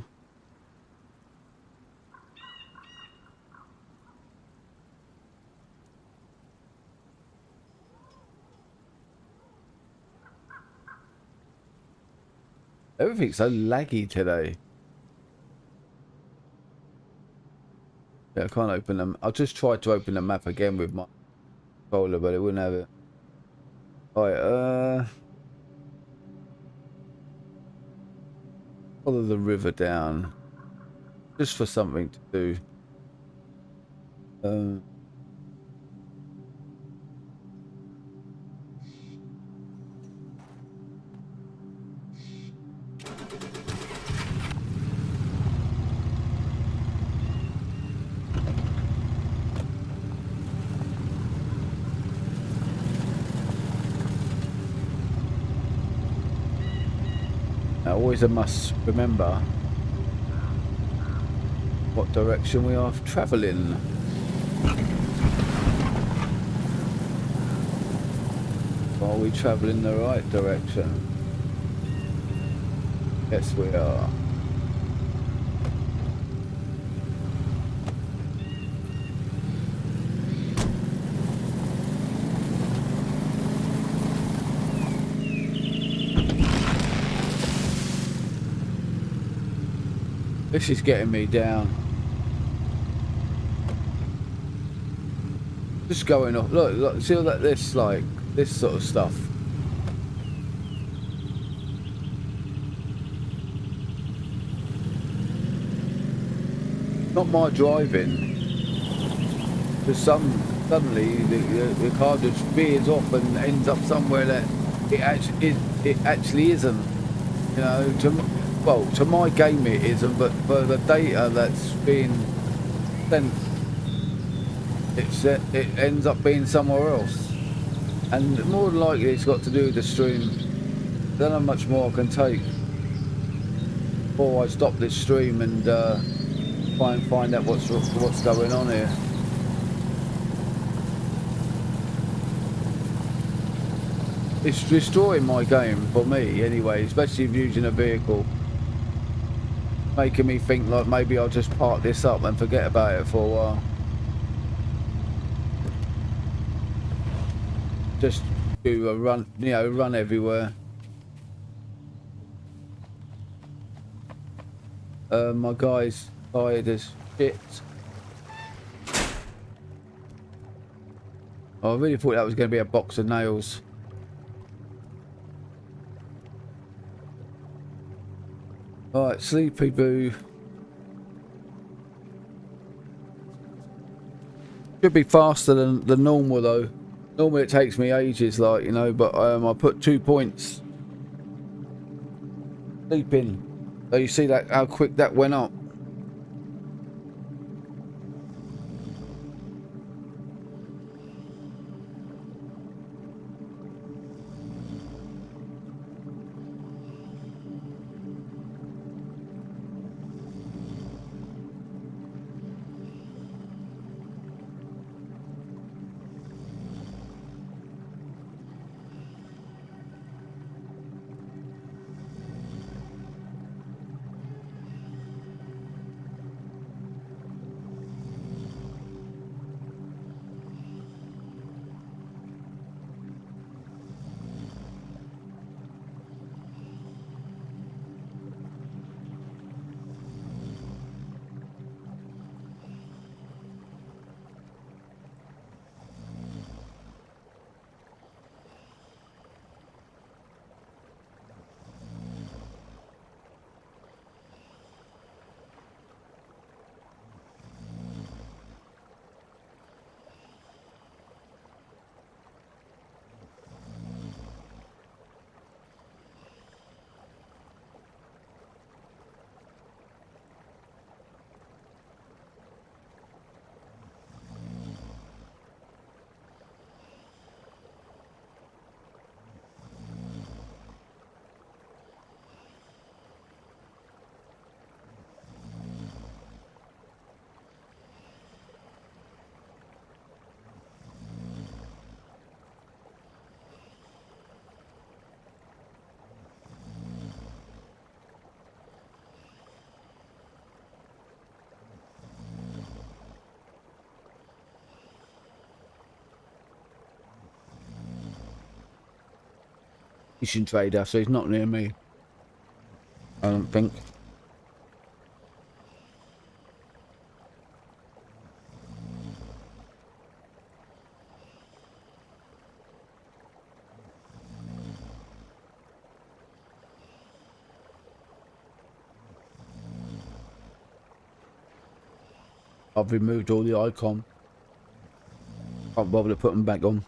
Everything's so laggy today. Yeah, I can't open them. I just tried to open the map again with my controller, but it wouldn't have it. Right, follow the river down. Just for something to do. Always a must remember what direction we are travelling. Are we travelling the right direction? Yes, we are. This is getting me down. Just going off. Look, see all that this sort of stuff. Not my driving. Because suddenly the car just veers off and ends up somewhere that it actually isn't. You know, to my game it isn't, but for the data that's being sent, it ends up being somewhere else. And more than likely it's got to do with the stream. I don't know how much more I can take before I stop this stream and try and find out what's going on here. It's destroying my game for me anyway, especially if using a vehicle. Making me think like maybe I'll just park this up and forget about it for a while. Just do a run, you know, run everywhere. My guy's tired as shit. I really thought that was going to be a box of nails. Alright, Sleepy Boo. Should be faster than the normal though. Normally it takes me ages, like, you know, but I put 2 points. Sleeping. So you see that how quick that went up. fishing trader, so he's not near me. I don't think. I've removed all the icon. Can't bother to put them back on.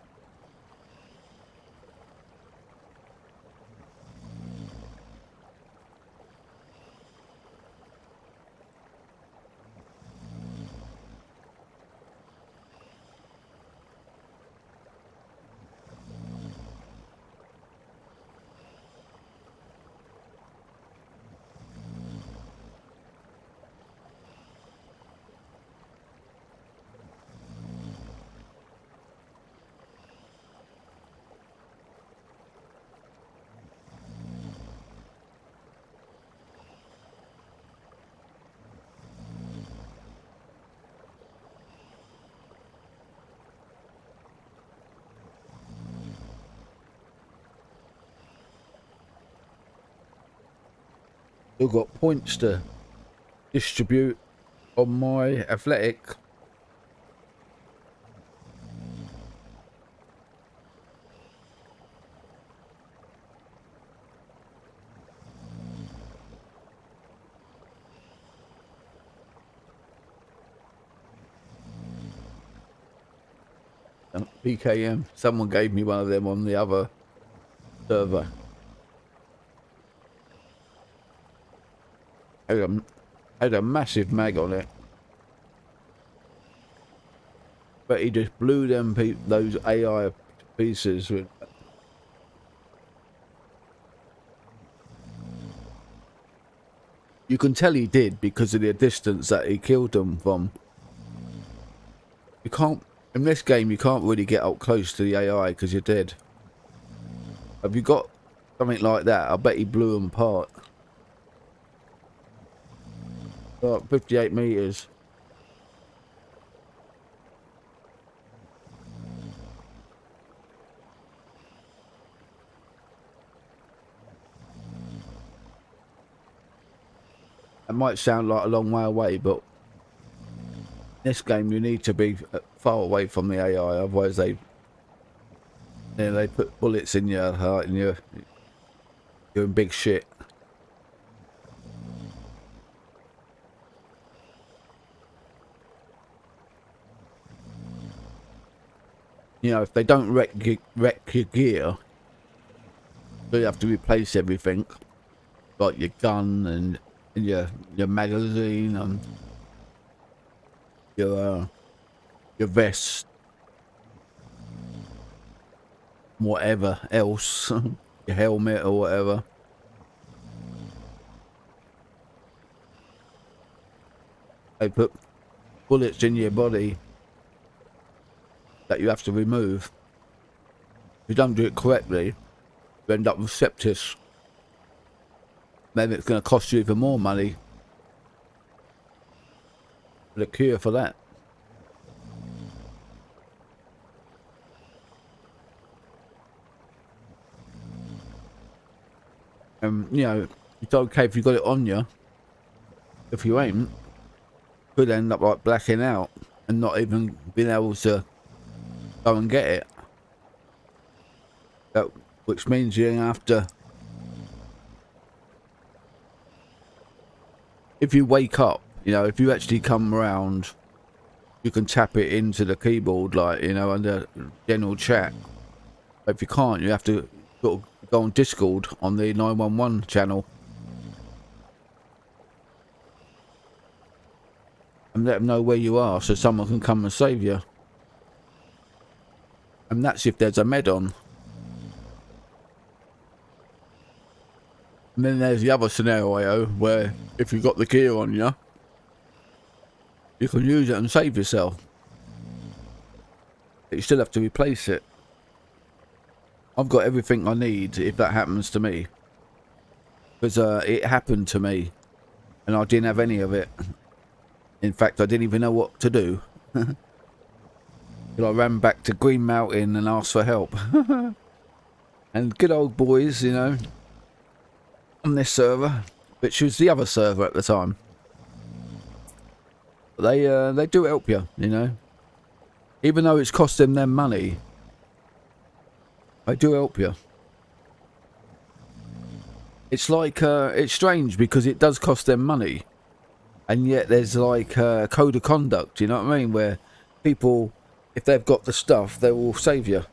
Still got points to distribute on my athletic. PKM. Someone gave me one of them on the other server. Had a massive mag on it, but he just blew them those AI pieces with. You can tell he did because of the distance that he killed them from. You can't in this game. You can't really get up close to the AI because you're dead. Have you got something like that? I bet he blew them apart. 58 meters. It might sound like a long way away, but in this game you need to be far away from the AI, otherwise they put bullets in your heart and you're in big shit. You know, if they don't wreck your gear, so you have to replace everything, like your gun and your magazine and your vest, whatever else, your helmet or whatever. They put bullets in your body that you have to remove. If you don't do it correctly, you end up with sepsis. Maybe it's going to cost you even more money. The cure for that. You know, it's okay if you got it on you. If you ain't, you could end up like blacking out and not even being able to go and get it. Which means you're gonna have to, if you wake up, you know, if you actually come around, you can tap it into the keyboard, like, you know, under general chat. But if you can't, you have to sort of go on Discord on the 911 channel and let them know where you are so someone can come and save you. And that's if there's a med on. And then there's the other scenario where if you've got the gear on you, you can use it and save yourself. But you still have to replace it. I've got everything I need if that happens to me. Because it happened to me and I didn't have any of it. In fact, I didn't even know what to do. I ran back to Green Mountain and asked for help. And good old boys, you know, on this server, which was the other server at the time. They do help you, you know. Even though it's costing them money, they do help you. It's like, it's strange because it does cost them money. And yet there's like a code of conduct, you know what I mean? Where people, if they've got the stuff, they will save you.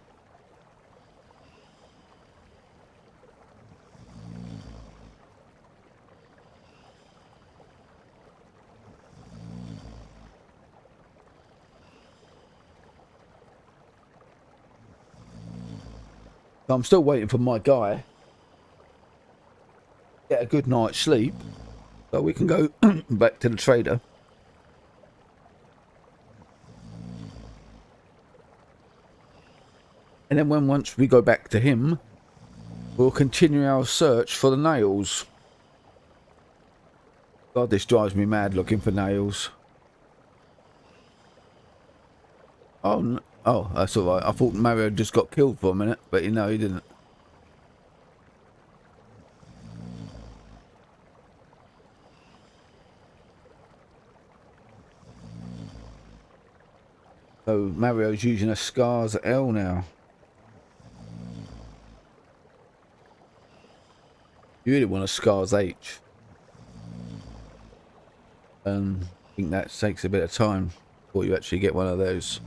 I'm still waiting for my guy to get a good night's sleep so we can go back to the trader. And then once we go back to him, we'll continue our search for the nails. God, this drives me mad looking for nails. Oh, oh, that's alright. I thought Mario just got killed for a minute, but you know, he didn't. So Mario's using a Scars L now. You really want a Scars H. I think that takes a bit of time before you actually get one of those.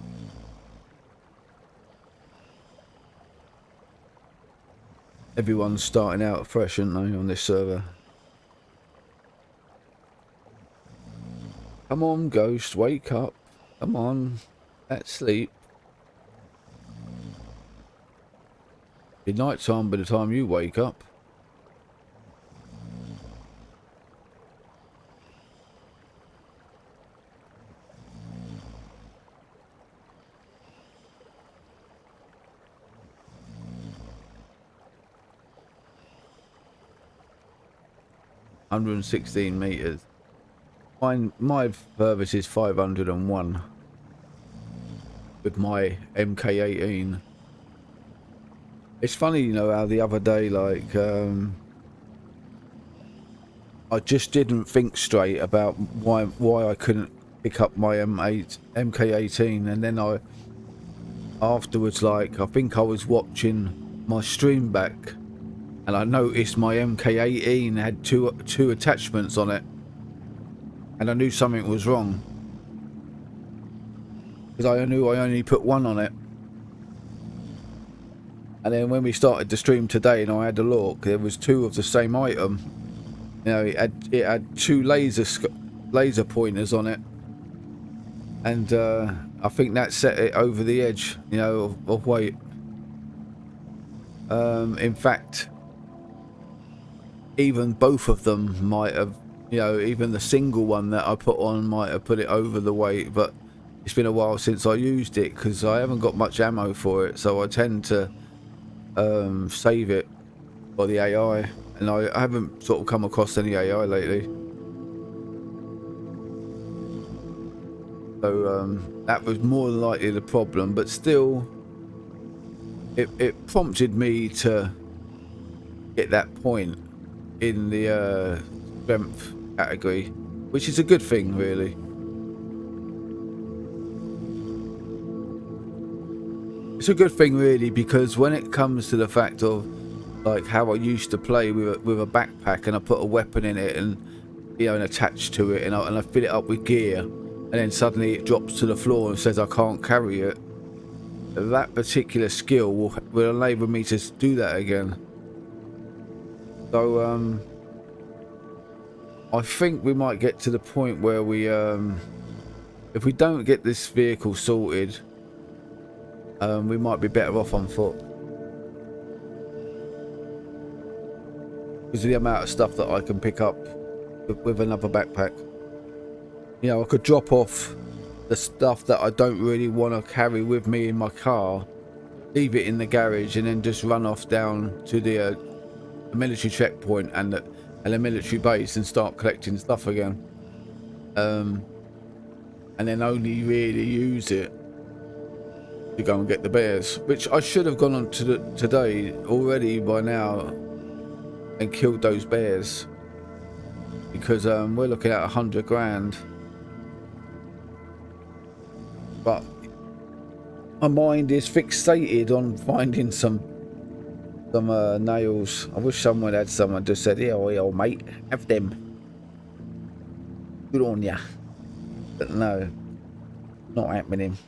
Everyone's starting out fresh, aren't they, on this server? Come on, Ghost, wake up. Come on, let's sleep. It's night time by the time you wake up. $116 meters. My furthest is 501 with my MK18. It's funny, you know, how the other day, like, I just didn't think straight about why I couldn't pick up my MK18, and then I afterwards, like, I think I was watching my stream back. And I noticed my MK18 had two attachments on it. And I knew something was wrong. Because I knew I only put one on it. And then when we started the stream today and I had a look, there was two of the same item. You know, it had two laser pointers on it. And I think that set it over the edge, you know, of weight. In fact, even both of them might have, you know, even the single one that I put on might have put it over the weight, but it's been a while since I used it because I haven't got much ammo for it, so I tend to save it for the AI, and I haven't sort of come across any AI lately. So that was more than likely the problem, but still it prompted me to get that point in the strength category, which is a good thing, really. It's a good thing, really, because when it comes to the fact of like how I used to play with a backpack and I put a weapon in it and, you know, and attached to it, and I fill it up with gear, and then suddenly it drops to the floor and says I can't carry it, that particular skill will enable me to do that again. So I think we might get to the point where we if we don't get this vehicle sorted, we might be better off on foot because of the amount of stuff that I can pick up with another backpack. You know, I could drop off the stuff that I don't really want to carry with me in my car, leave it in the garage, and then just run off down to the military checkpoint and the military base and start collecting stuff again, and then only really use it to go and get the bears, which I should have gone on to today already by now and killed those bears, because we're looking at 100 grand. But my mind is fixated on finding some nails. I wish someone had someone just said, "Yeah, old mate, have them. Good on ya." But no, not happening.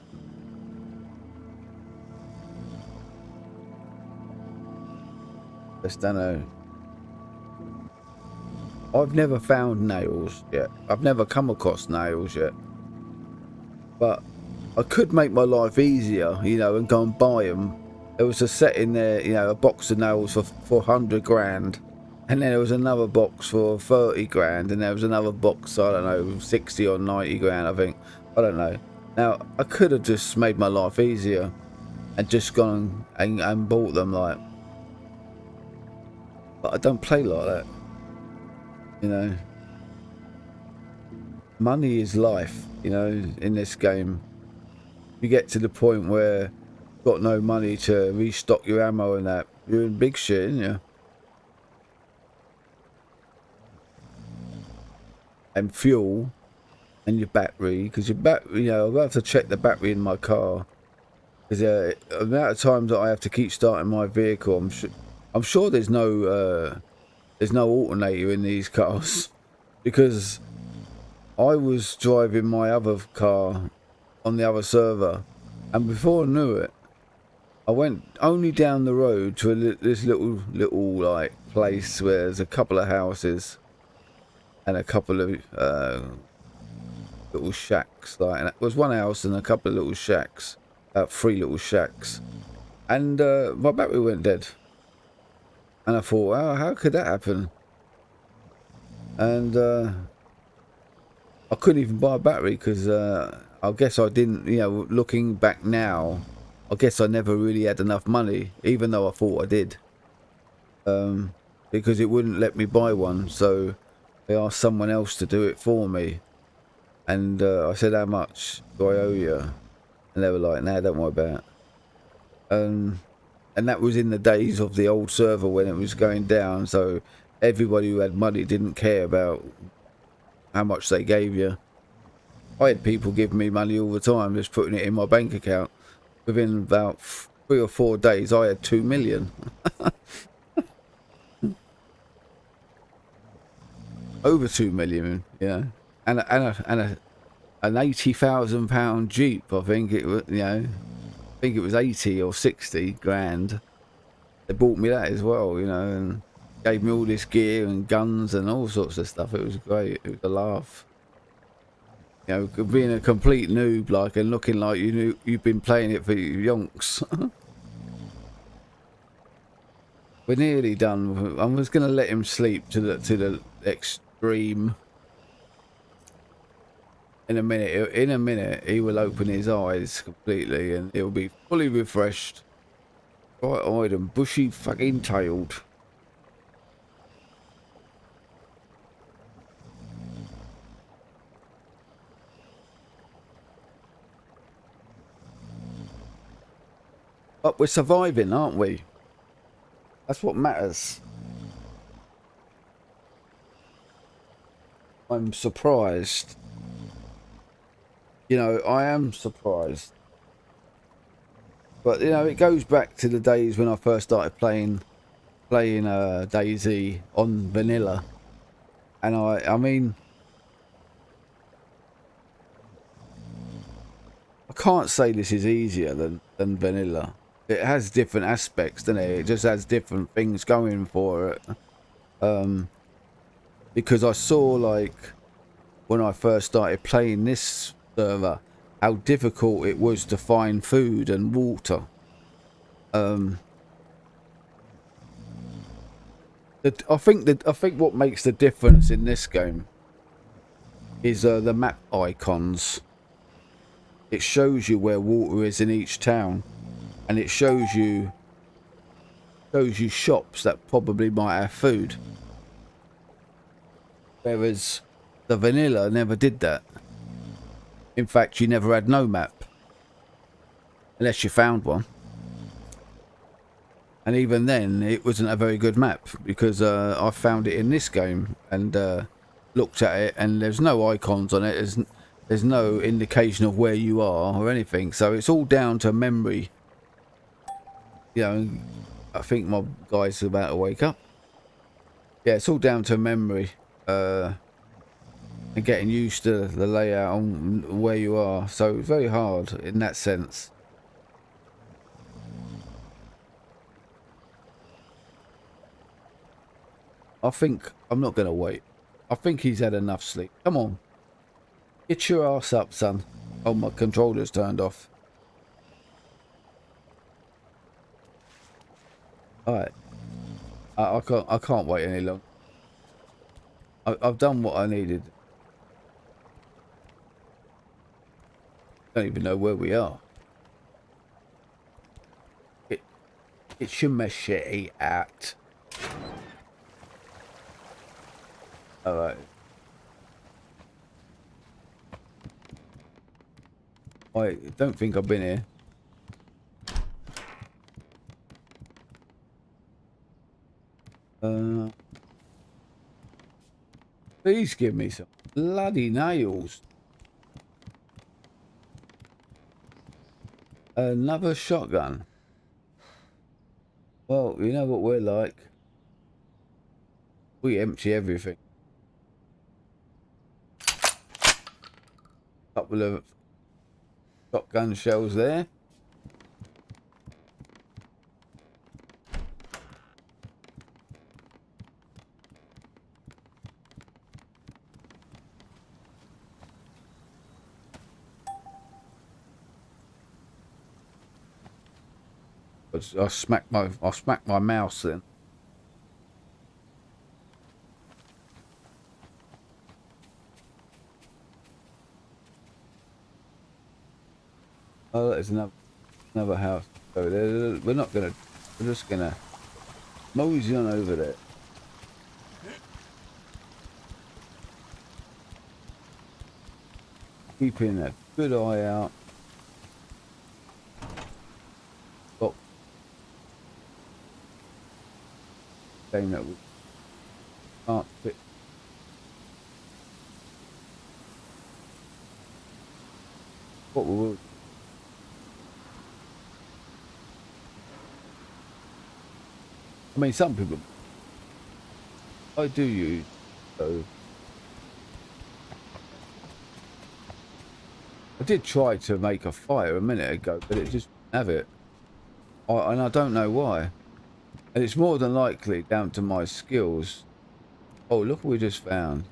Just don't know. I've never found nails yet. I've never come across nails yet. But I could make my life easier, you know, and go and buy them. There was a set in there, you know, a box of nails for 100 grand. And then there was another box for 30 grand. And there was another box, I don't know, 60 or 90 grand, I think. I don't know. Now, I could have just made my life easier and just gone and bought them, like. But I don't play like that. You know. Money is life, you know, in this game. You get to the point where you've got no money to restock your ammo and that, you're in big shit, aren't you? And fuel and your battery, because your battery, you know, I've got to check the battery in my car, because the amount of times that I have to keep starting my vehicle, I'm sure there's no alternator in these cars, because I was driving my other car on the other server, and before I knew it, I went only down the road to this little like place where there's a couple of houses and a couple of little shacks, like, and it was one house and a couple of little shacks, 3 little shacks, and my battery went dead, and I thought, oh, how could that happen? And I couldn't even buy a battery, because I guess I didn't, you know, looking back now, I guess I never really had enough money, even though I thought I did, because it wouldn't let me buy one. So I asked someone else to do it for me, and I said, how much do I owe you? And they were like, nah, don't worry about it. And that was in the days of the old server when it was going down, so everybody who had money didn't care about how much they gave you. I had people give me money all the time, just putting it in my bank account. Within about 3 or 4 days, I had 2 million. Over 2 million, you know, and an £80,000 Jeep. I think it was, you know, I think it was 80 or 60 grand. They bought me that as well, you know, and gave me all this gear and guns and all sorts of stuff. It was great. It was a laugh. You know, being a complete noob, like, and looking like you've been playing it for yonks. We're nearly done. I'm just gonna let him sleep to the extreme. In a minute, he will open his eyes completely, and he'll be fully refreshed, bright-eyed and bushy fucking tailed. But we're surviving, aren't we? That's what matters. I'm surprised. You know, I am surprised. But, you know, it goes back to the days when I first started playing DayZ on vanilla. And I mean, I can't say this is easier than vanilla. It has different aspects, doesn't it? It just has different things going for it. Because I saw, like, when I first started playing this server, how difficult it was to find food and water. I think what makes the difference in this game is the map icons. It shows you where water is in each town, and it shows you shops that probably might have food. Whereas the vanilla never did that. In fact, you never had no map. unless you found one. And even then, it wasn't a very good map because I found it in this game and looked at it, and there's no icons on it. There's no indication of where you are or anything. So it's all down to memory. You know, I think my guy's about to wake up. Yeah, it's all down to memory and getting used to the layout on where you are. So it's very hard in that sense. I think I'm not going to wait. I think he's had enough sleep. Come on. Get your ass up, son. Oh, my controller's turned off. Alright. I can't wait any longer. I've done what I needed. Don't even know where we are. Get your machete out. Alright. I don't think I've been here. Please give me some bloody nails. Another shotgun. Well, you know what we're like. We empty everything. Couple of shotgun shells there. I smacked my mouse then. Oh, there's another house. So we're not gonna. We're just gonna mosey on over there. Keeping a good eye out. Got game that we can't fit. What we will. I mean, some people I do use, so I did try to make a fire a minute ago, but it just didn't have it. And I don't know why. And it's more than likely down to my skills. Oh, look what we just found.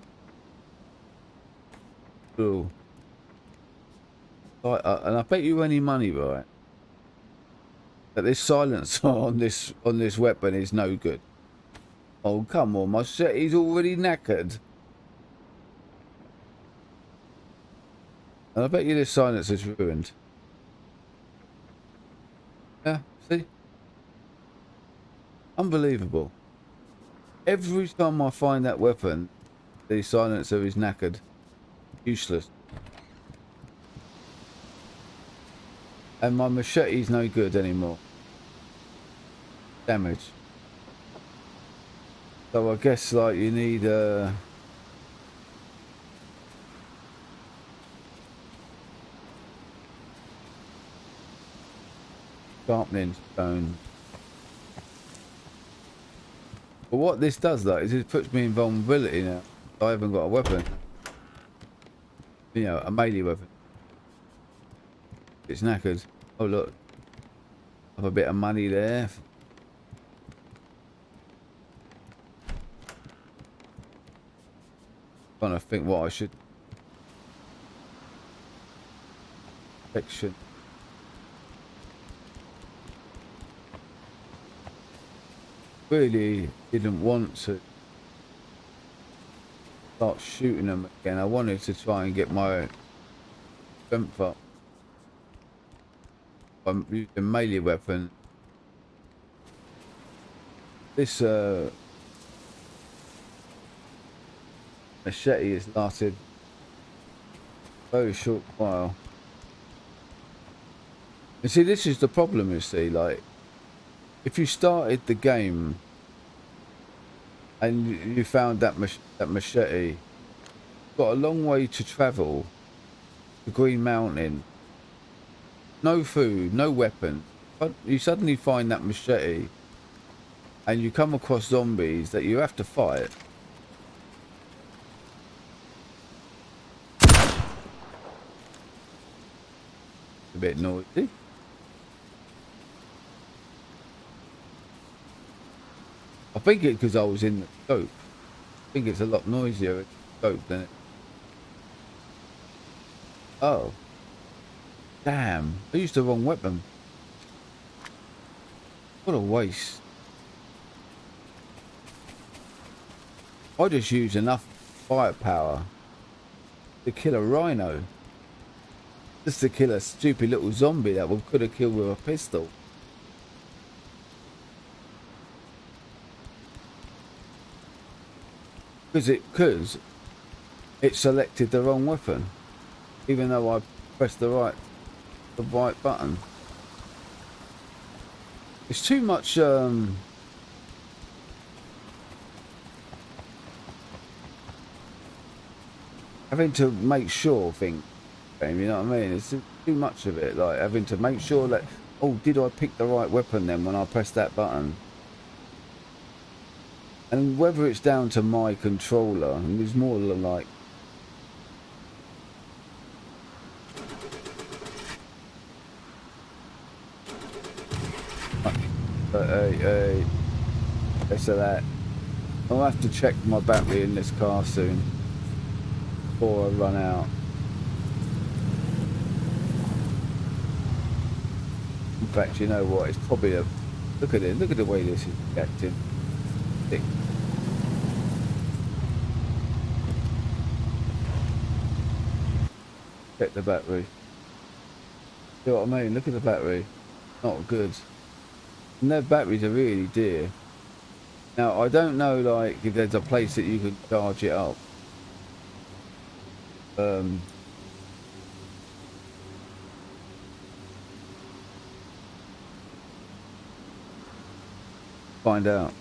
Cool. And I bet you any money, right, that this silencer on this weapon is no good. Oh, come on, my set is already knackered. And I bet you this silencer's ruined. Yeah, see? Unbelievable. Every time I find that weapon, the silencer is knackered. Useless. And my machete's no good anymore. Damage. So I guess like you need sharpening stone. But what this does though is it puts me in vulnerability now. I haven't got a weapon. You know, a melee weapon. It's knackered. Oh look. Have a bit of money there. Trying to think what I should. Section. Really didn't want to start shooting them again. I wanted to try and get my strength up. I'm using melee weapon. This machete has lasted a very short while. You see, this is the problem, you see, like, if you started the game and you found that machete, you've got a long way to travel to Green Mountain, no food, no weapon, but you suddenly find that machete and you come across zombies that you have to fight. A bit noisy. I think it's because I was in the scope. I think it's a lot noisier in the scope than it. Oh. Damn. I used the wrong weapon. What a waste. I just used enough firepower to kill a rhino. Just to kill a stupid little zombie that we could have killed with a pistol. Because it selected the wrong weapon, even though I pressed the right button. It's too much. Having to make sure thing, you know what I mean? It's too much of it. Like having to make sure that, oh, did I pick the right weapon then when I pressed that button? And whether it's down to my controller, and it's more like so that I'll have to check my battery in this car soon before I run out. In fact, you know what? It's probably a look at it. Look at the way this is acting. Thick. Check the battery. See what I mean? Look at the battery. Not good. And their batteries are really dear. Now I don't know, like, if there's a place that you could charge it up. Find out.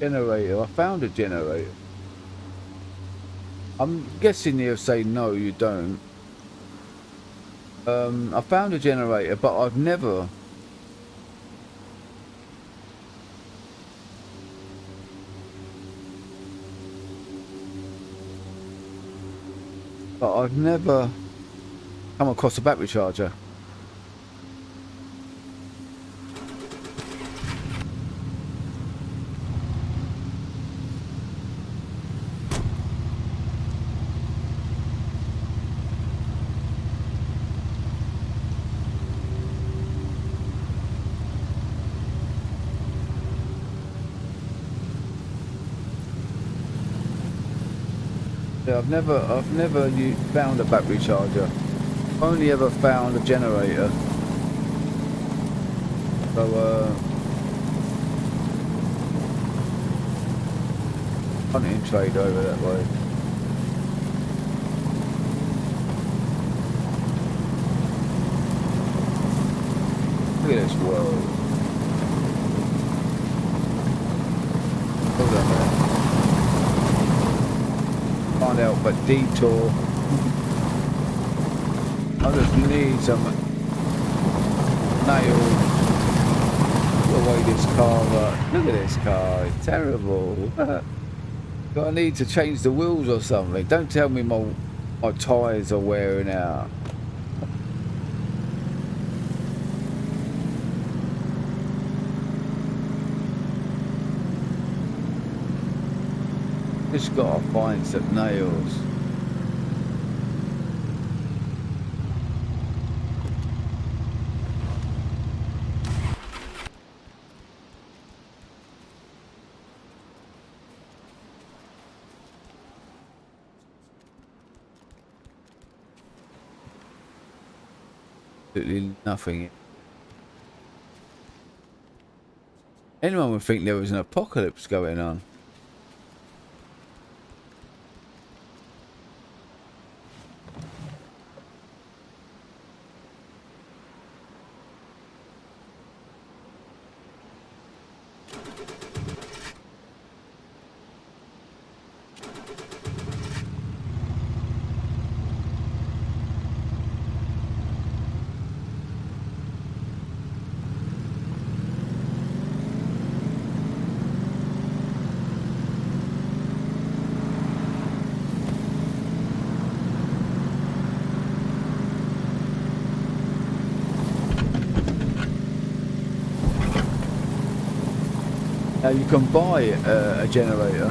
Generator. I found a generator. I'm guessing you'll say no, you don't. I found a generator, but I've never. But I've never come across a battery charger. Yeah, I've never found a battery charger. I've only ever found a generator. So hunting trade over that way. Look at this world. Hold on a minute. Can't help but detour. I just need some nails. Put away this car. Look at this car. It's terrible. Do I need to change the wheels or something? Don't tell me my tyres are wearing out. Just gotta find some nails. Absolutely nothing. Anyone would think there was an apocalypse going on. Now you can buy a generator.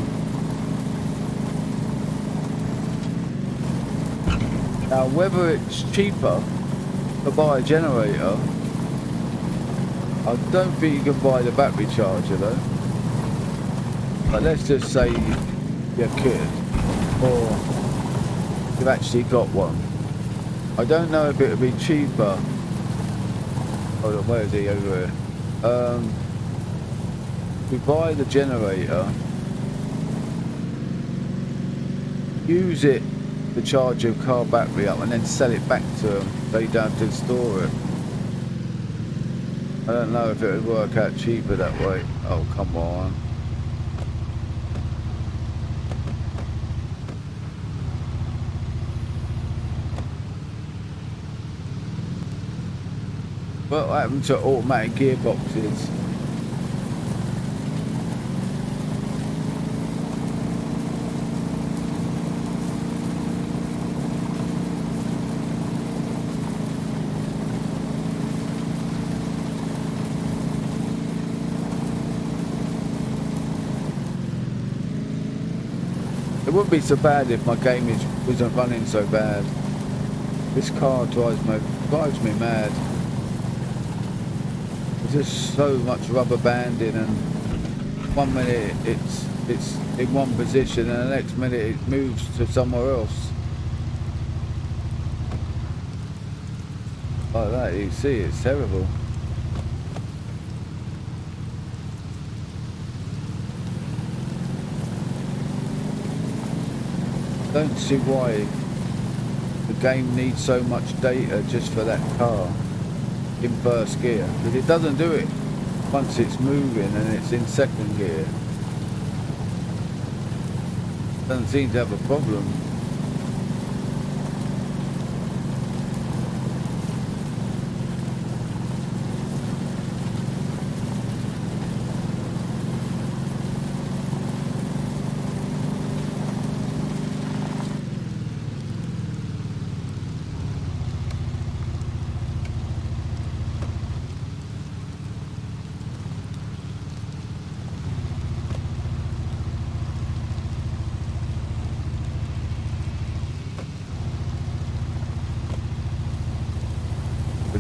Now whether it's cheaper to buy a generator, I don't think you can buy the battery charger though. But let's just say you could, or you've actually got one. I don't know if it would be cheaper. Hold on, where is he? Over here. We buy the generator, use it to charge your car battery up, and then sell it back to them so you don't have to store it. I don't know if it would work out cheaper that way. Oh, come on. What happened to automatic gearboxes? It wouldn't be so bad if my game wasn't running so bad. This car drives me mad. There's just so much rubber banding, and 1 minute it's in one position and the next minute it moves to somewhere else. Like that, you see, it's terrible. Don't see why the game needs so much data just for that car in first gear, because it doesn't do it once it's moving and it's in second gear. Doesn't seem to have a problem.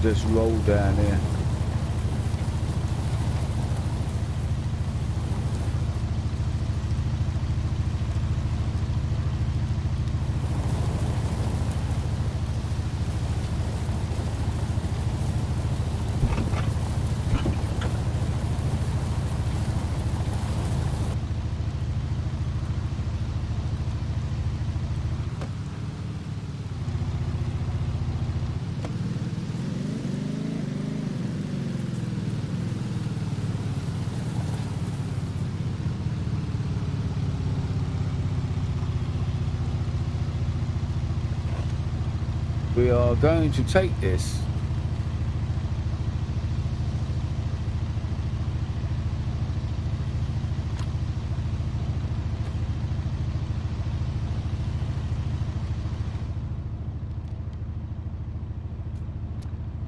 to just roll down here. We are going to take this.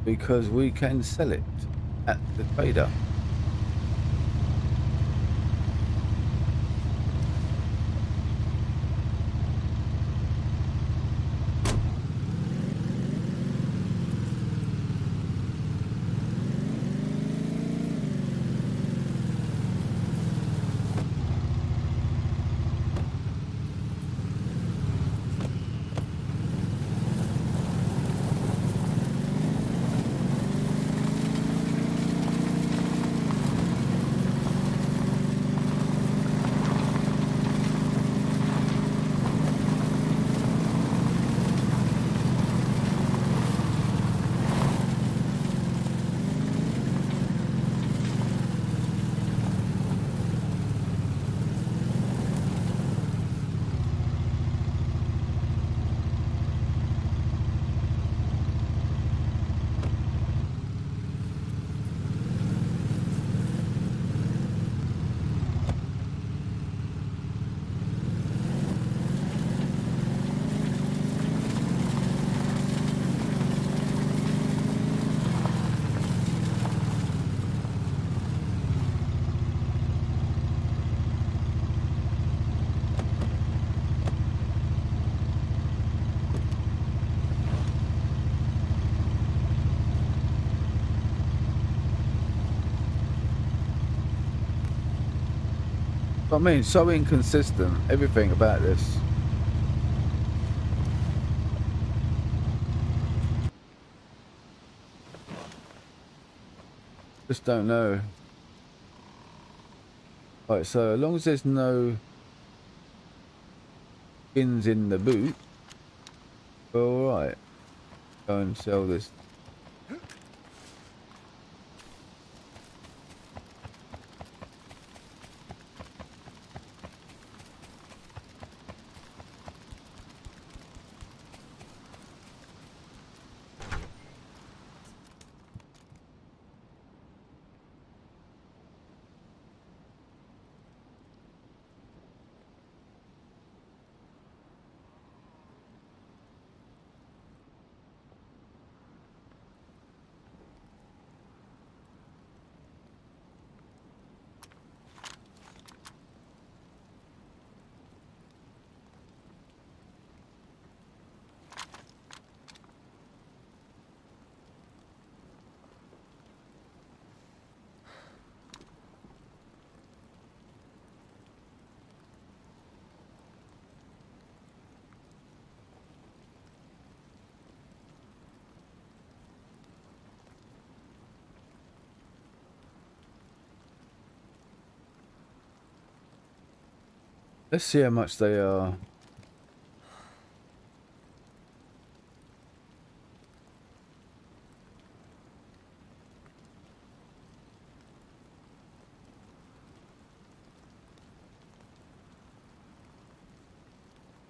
Because we can sell it at the trader. I mean, so inconsistent, everything about this. Just don't know. Right, so as long as there's no skins in the boot, we're alright. Go and sell this. Let's see how much they are.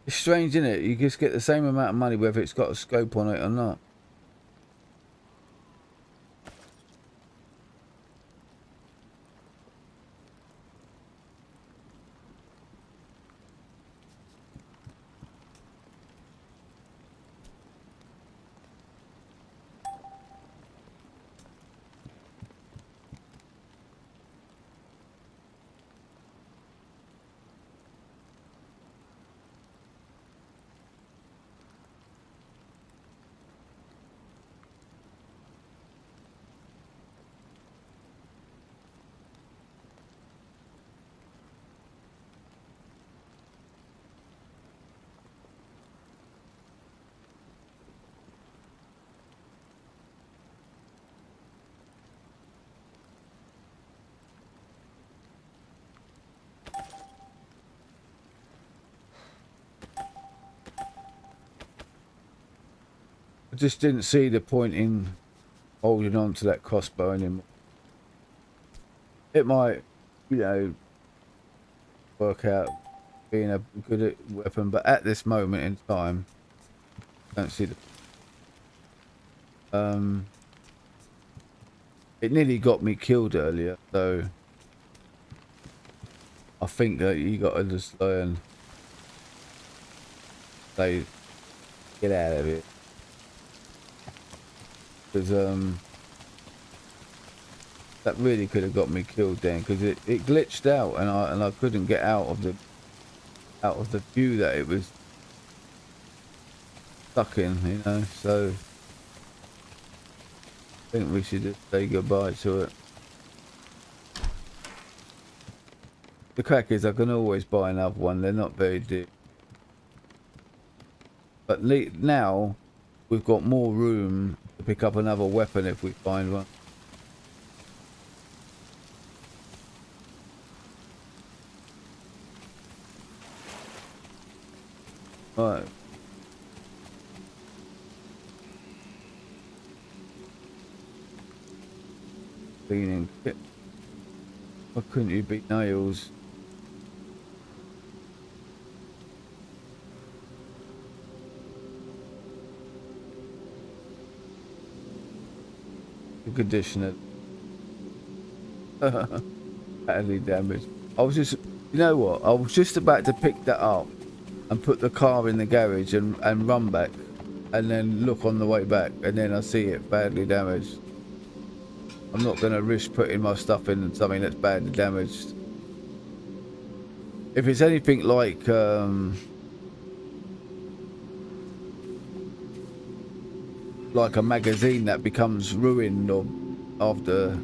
It's strange, isn't it? You just get the same amount of money whether it's got a scope on it or not. I just didn't see the point in holding on to that crossbow anymore. It might, you know, work out being a good weapon, but at this moment in time, I don't see the. It nearly got me killed earlier, so I think that you got to just learn. Say, get out of it, because that really could have got me killed then, because it glitched out and I couldn't get out of the view that it was stuck in, you know. So I think we should just say goodbye to it. The crack is I can always buy another one. They're not very deep, but now we've got more room to pick up another weapon if we find one. Right. Cleaning kit. Why couldn't you beat nails? The conditioner. Badly damaged. I was just, you know what? I was just about to pick that up and put the car in the garage and run back and then look on the way back, and then I see it badly damaged. I'm not going to risk putting my stuff in something that's badly damaged. If it's anything like a magazine that becomes ruined or after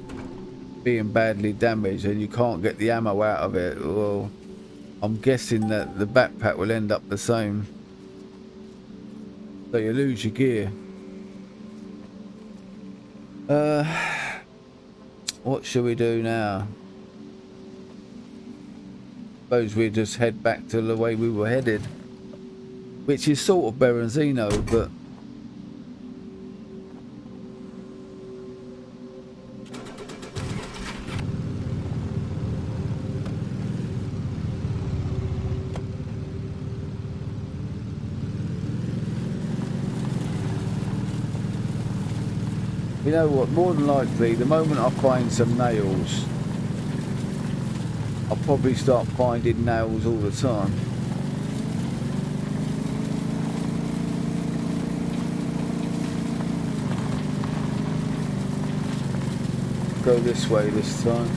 being badly damaged and you can't get the ammo out of it, well, I'm guessing that the backpack will end up the same. So you lose your gear. What should we do now? Suppose we just head back to the way we were headed, which is sort of Berenzino, but you know what, more than likely, the moment I find some nails, I'll probably start finding nails all the time. Go this way this time.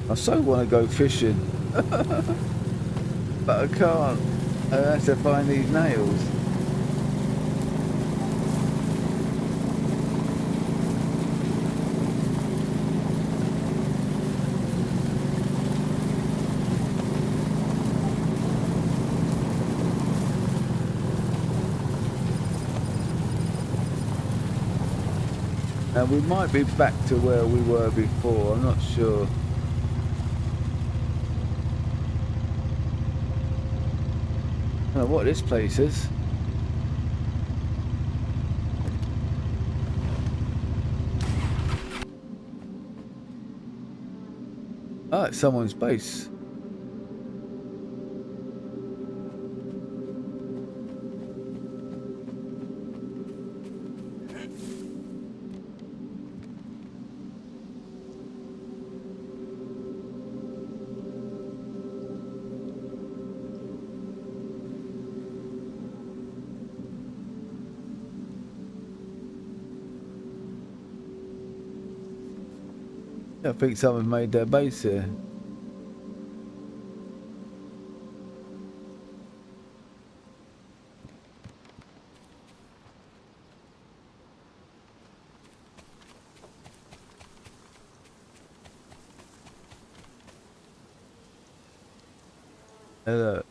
I so want to go fishing, but I can't. I have to find these nails. Now we might be back to where we were before, I'm not sure. I don't know what this place is. Oh, it's someone's base. I think someone made their base here. Hello.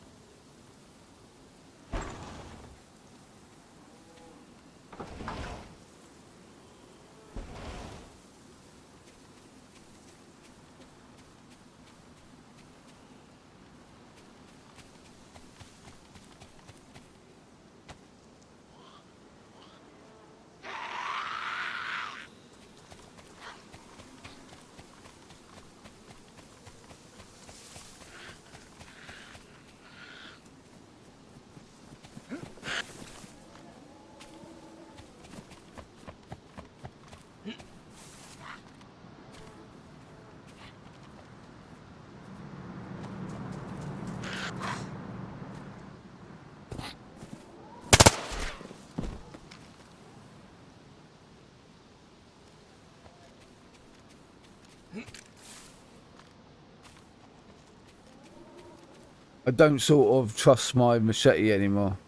I don't sort of trust my machete anymore.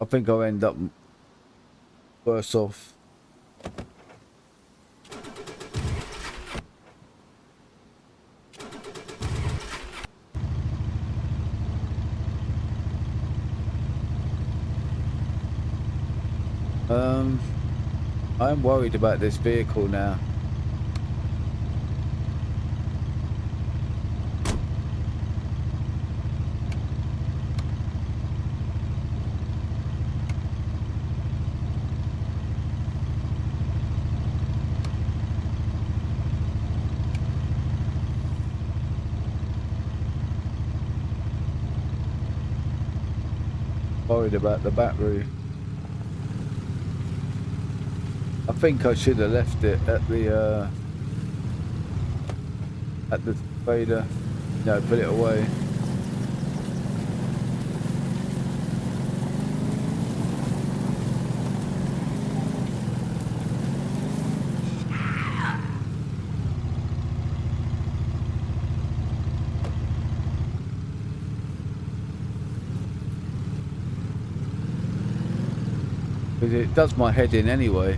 I think I'll end up worse off. I'm worried about this vehicle now. Worried about the battery. I think I should have left it at the fader. No, put it away. Because it does my head in anyway.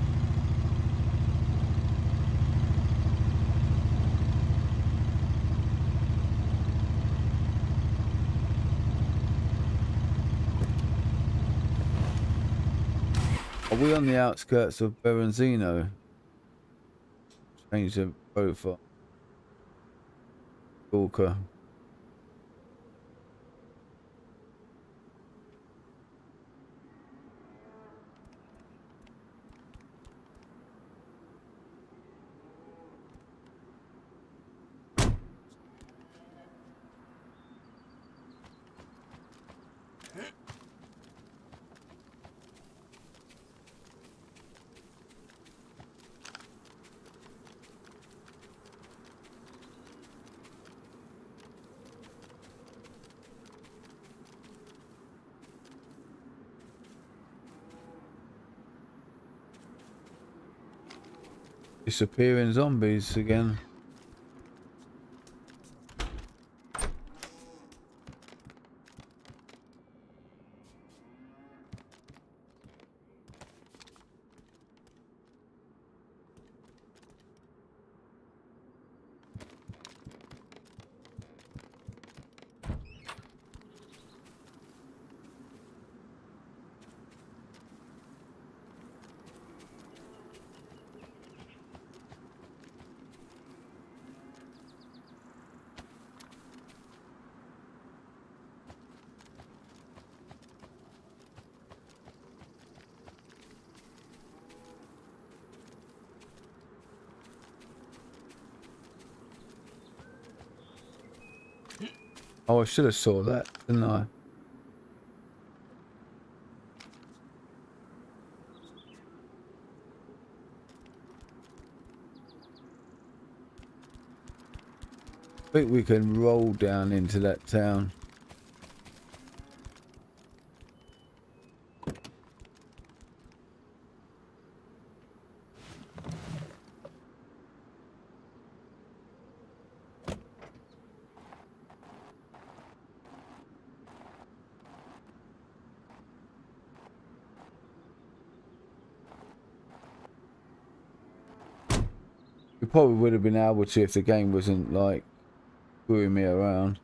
Are we on the outskirts of Berenzino? Change the profile. Walker. Disappearing zombies again. Oh, I should have saw that, didn't I? I think we can roll down into that town. We probably would have been able to if the game wasn't like screwing me around.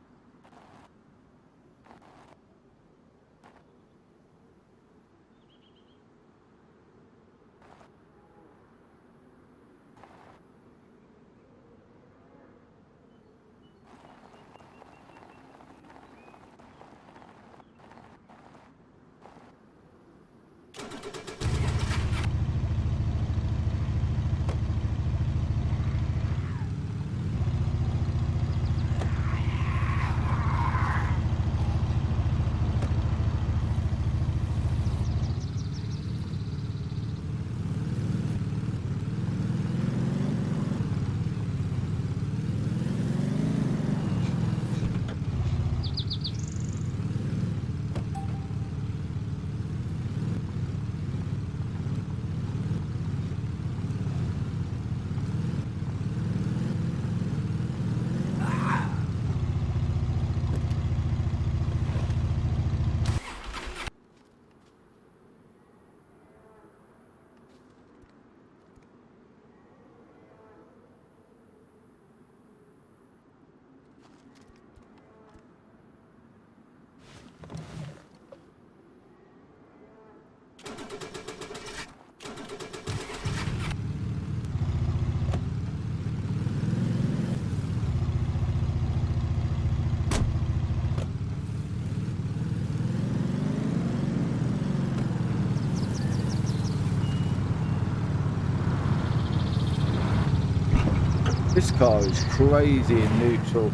This car is crazy in neutral.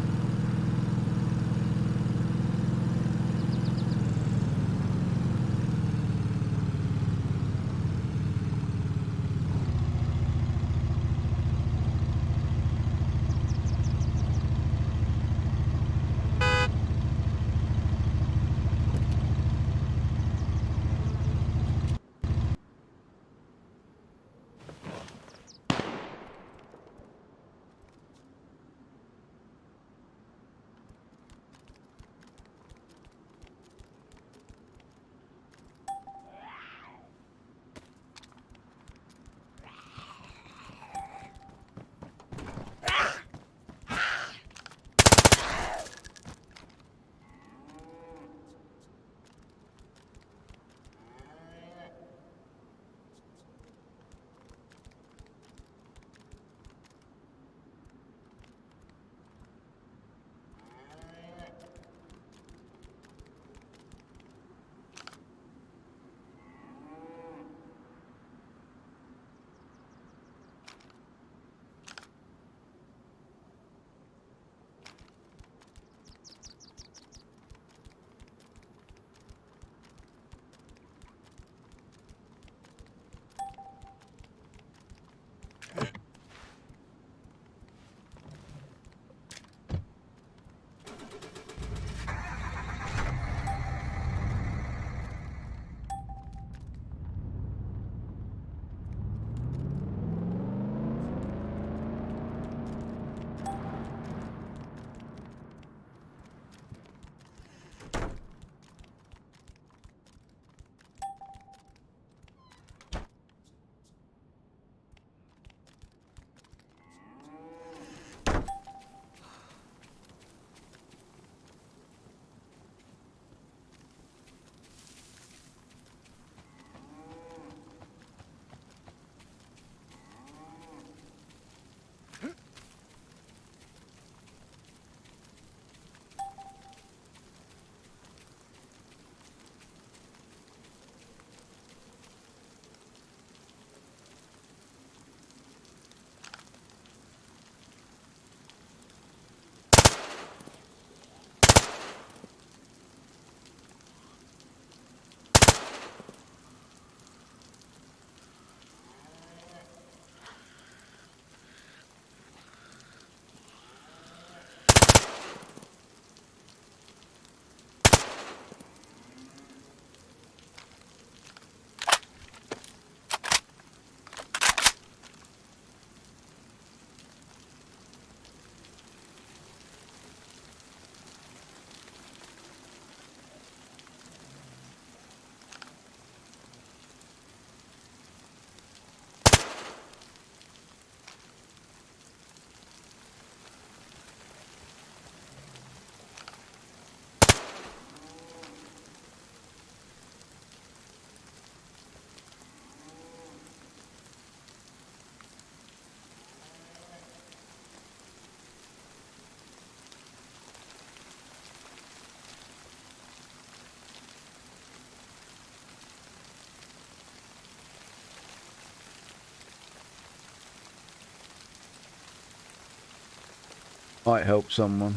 Might help someone.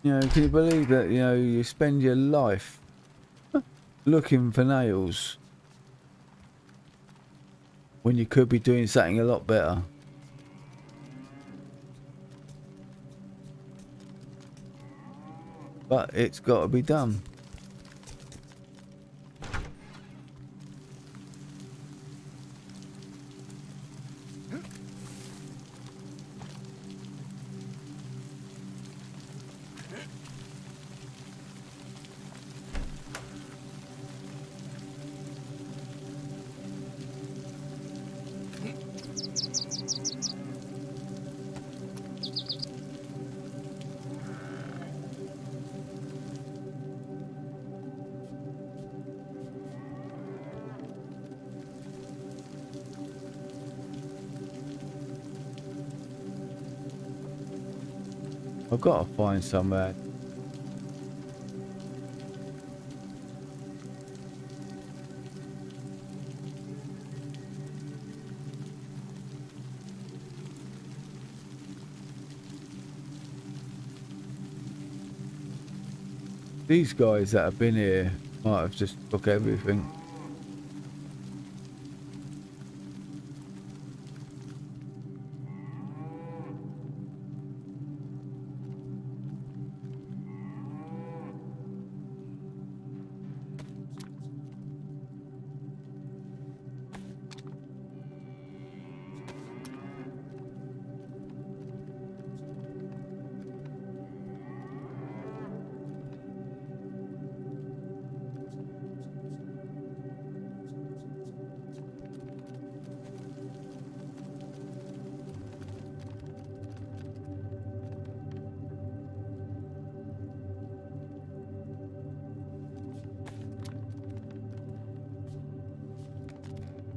You know, can you believe that, you know, you spend your life looking for nails when you could be doing something a lot better? But it's got to be done. I've got to find somewhere. These guys that have been here might have just took everything.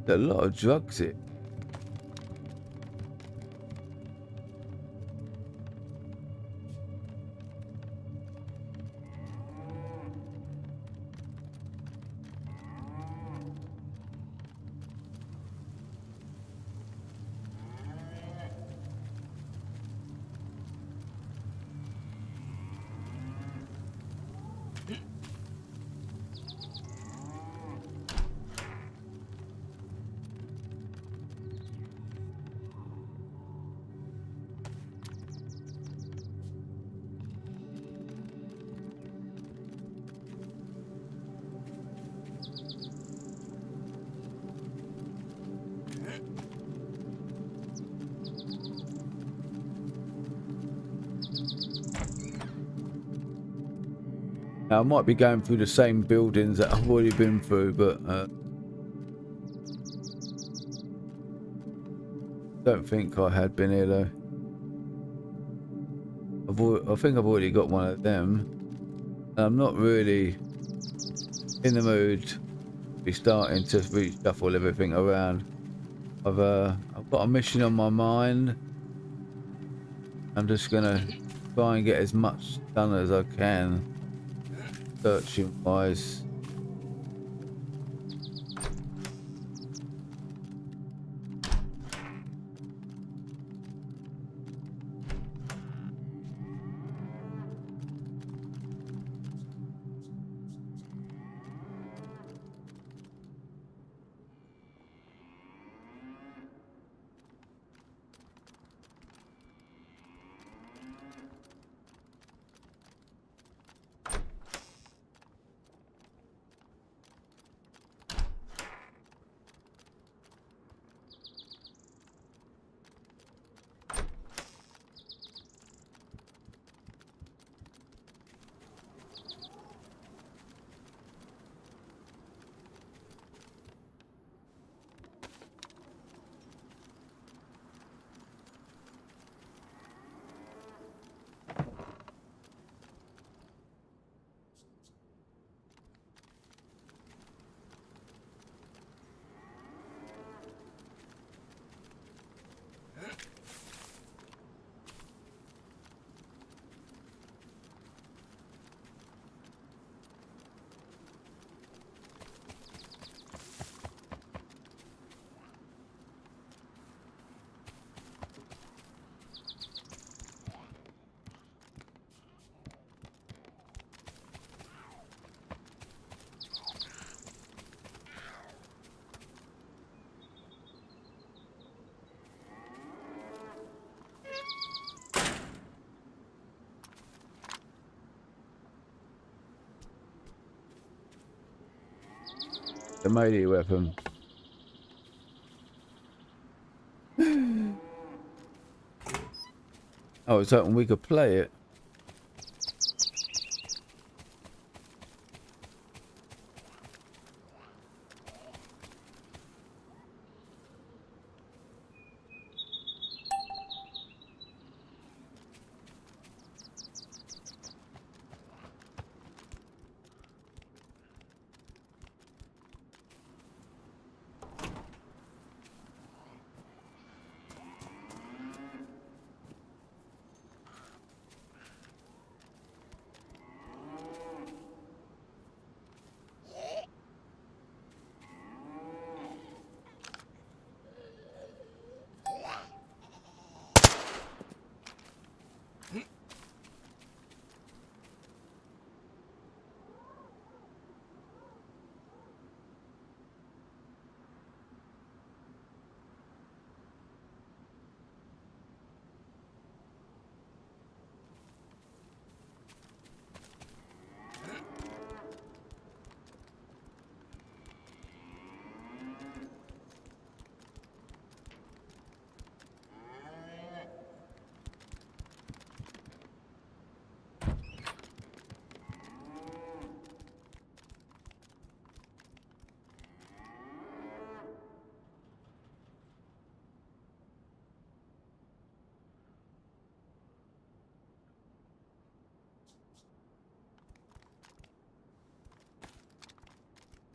A lot of drugs it. Now, I might be going through the same buildings that I've already been through, but don't think I had been here though. I think I've already got one of them. And I'm not really in the mood to be starting to reshuffle everything around. I've got a mission on my mind. I'm just gonna try and get as much done as I can, searching wise. The melee weapon. Oh, it's open. We could play it.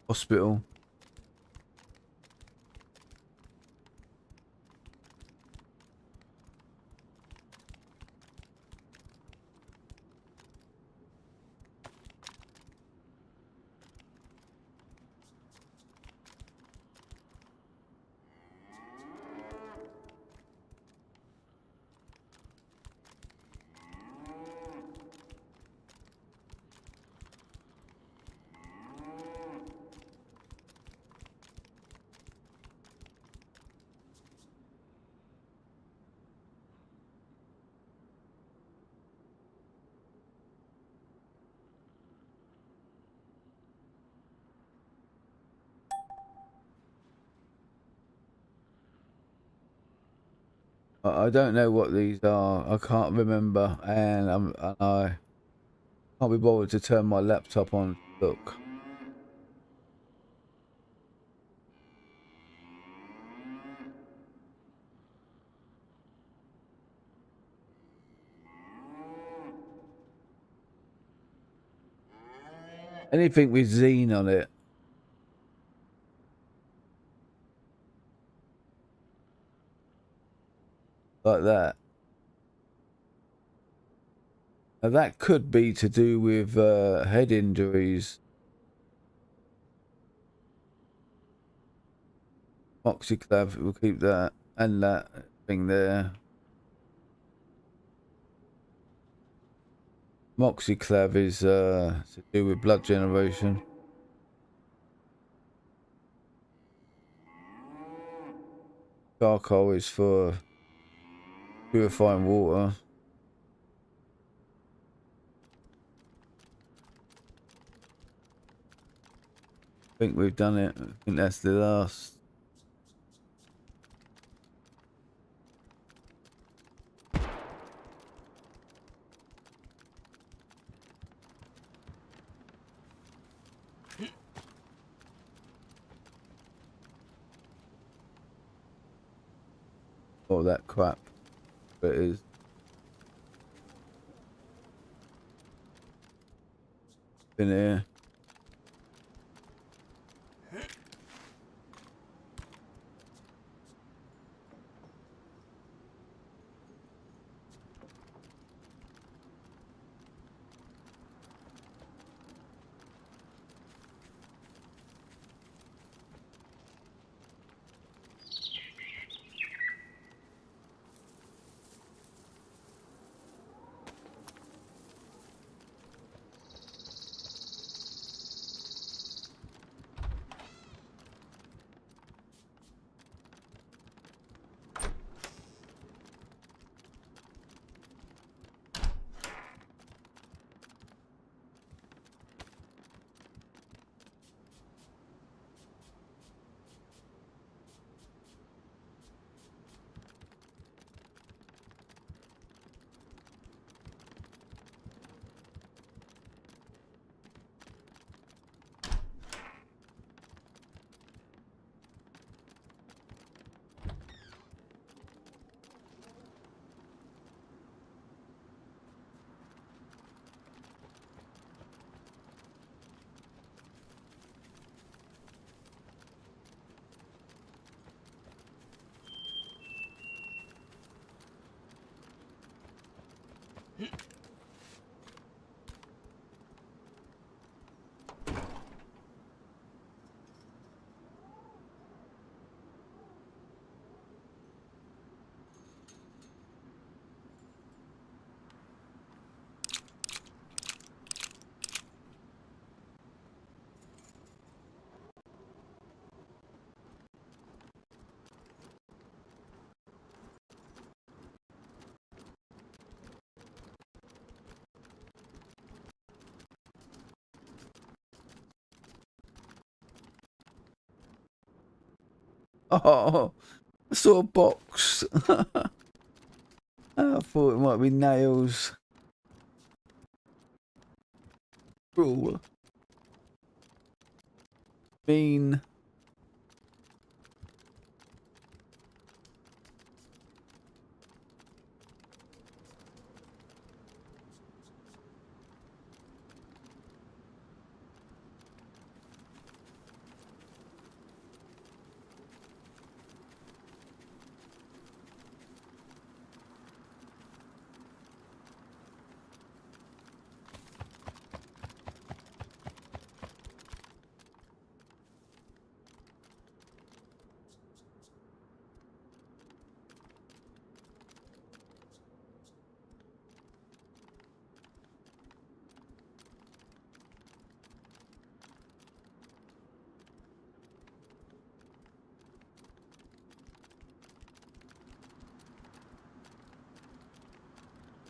Hospital. I don't know what these are. I can't remember, and I can't be bothered to turn my laptop on. Look. Anything with zine on it. Like that. Now that could be to do with head injuries. Moxiclav, we'll keep that. And that thing there. Moxiclav is to do with blood generation. Charcoal is for purifying water. I think we've done it. I think that's the last. Oh, that crap. It is. In here. Oh, I saw a box. I thought it might be nails. Cruel. Mean.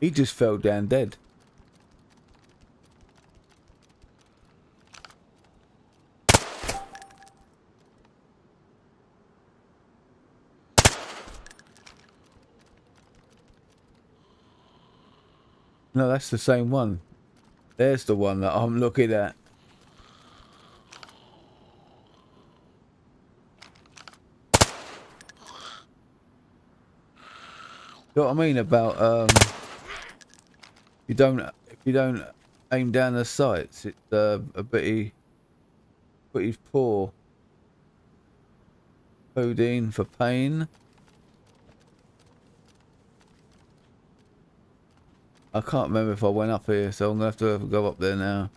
He just fell down dead. No, that's the same one. There's the one that I'm looking at. You know what I mean about if you don't aim down the sights, it's a pretty poor. Codeine for pain. I can't remember if I went up here, so I'm gonna have to go up there now.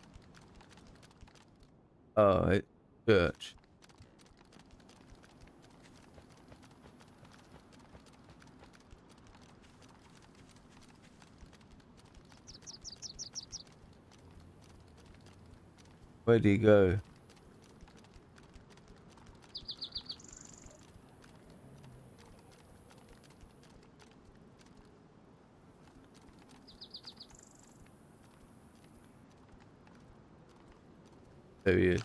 Oh, it's church. Where'd he go? There he is.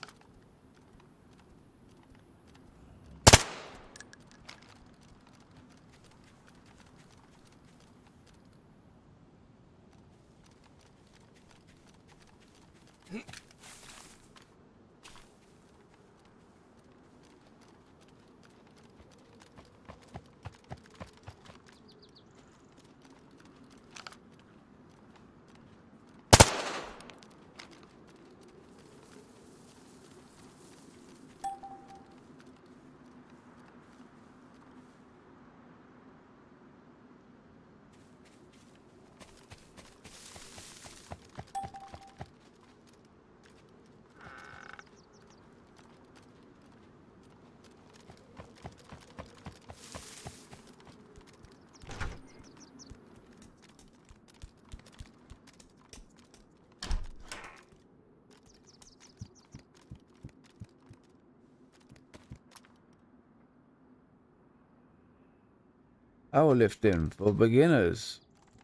Powerlifting for beginners.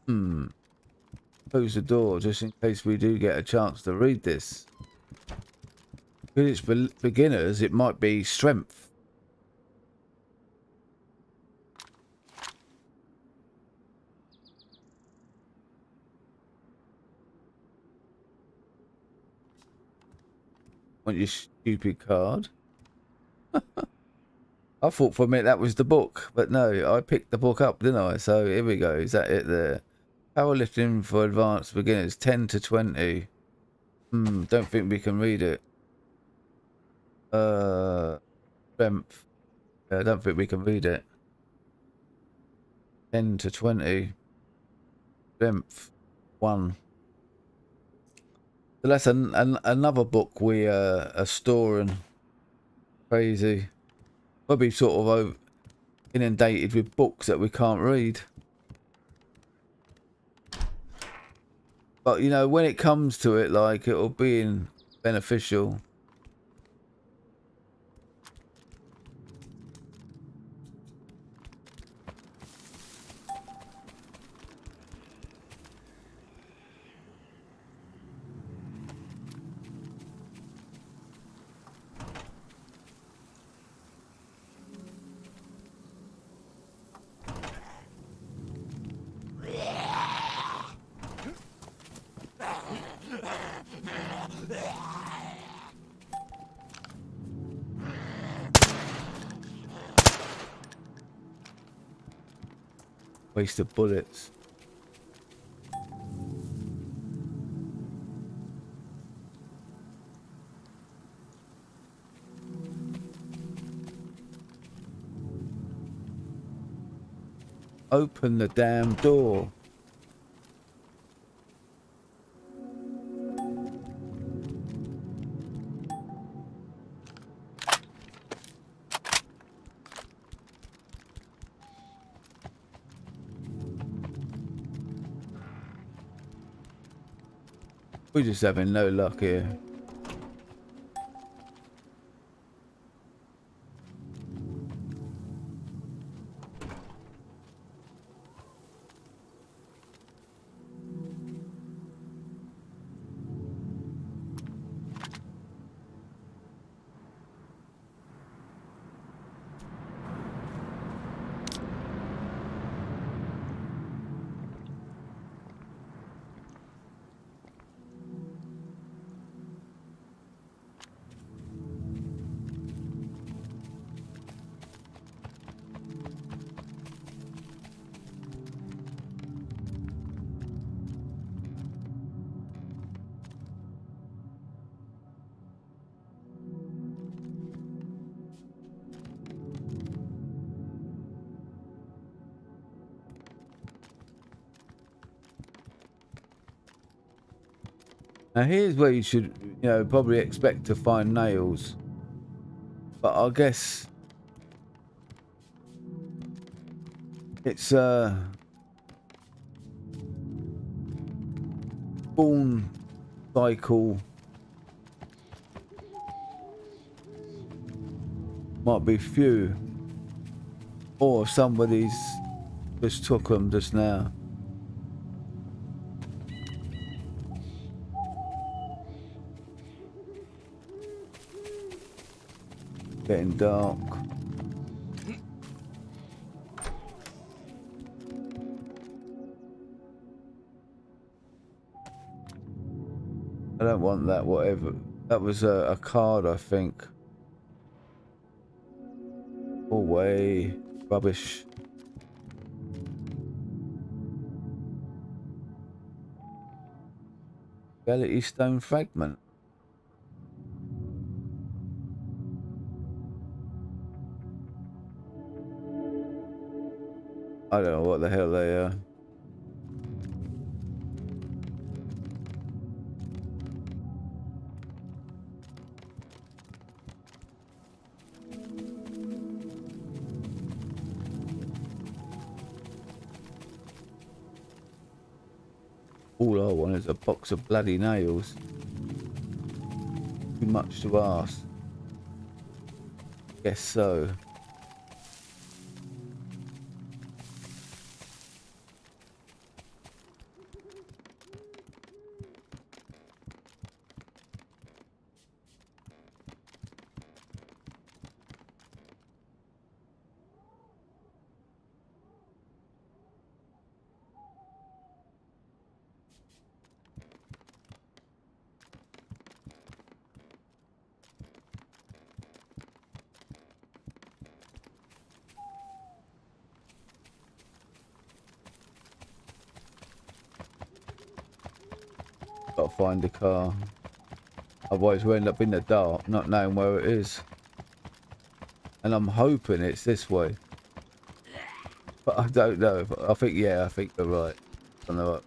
Close the door just in case we do get a chance to read this. Because it's for beginners, it might be strength. Want your stupid card? I thought for a minute that was the book, but no, I picked the book up, didn't I? So here we go. Is that it there? Powerlifting for advanced beginners, 10 to 20. Don't think we can read it. Strength. Yeah, I don't think we can read it. 10 to 20. Strength. 1. So that's another book we are storing. Crazy. We'll be sort of inundated with books that we can't read. But you know, when it comes to it, like, it'll be beneficial. Waste of bullets. Open the damn door. We're just having no luck here. Now here's where you should, you know, probably expect to find nails. But I guess it's spawn cycle might be few, or somebody's just took them just now. Getting dark. I don't want that, whatever. That was a card, I think. Away. Rubbish. Reality stone fragment. I don't know what the hell they are. All I want is a box of bloody nails. Too much to ask. Guess so. Gotta find the car. Otherwise we'll end up in the dark, not knowing where it is. And I'm hoping it's this way. But I don't know. I think, yeah, I think they're right. I don't know what.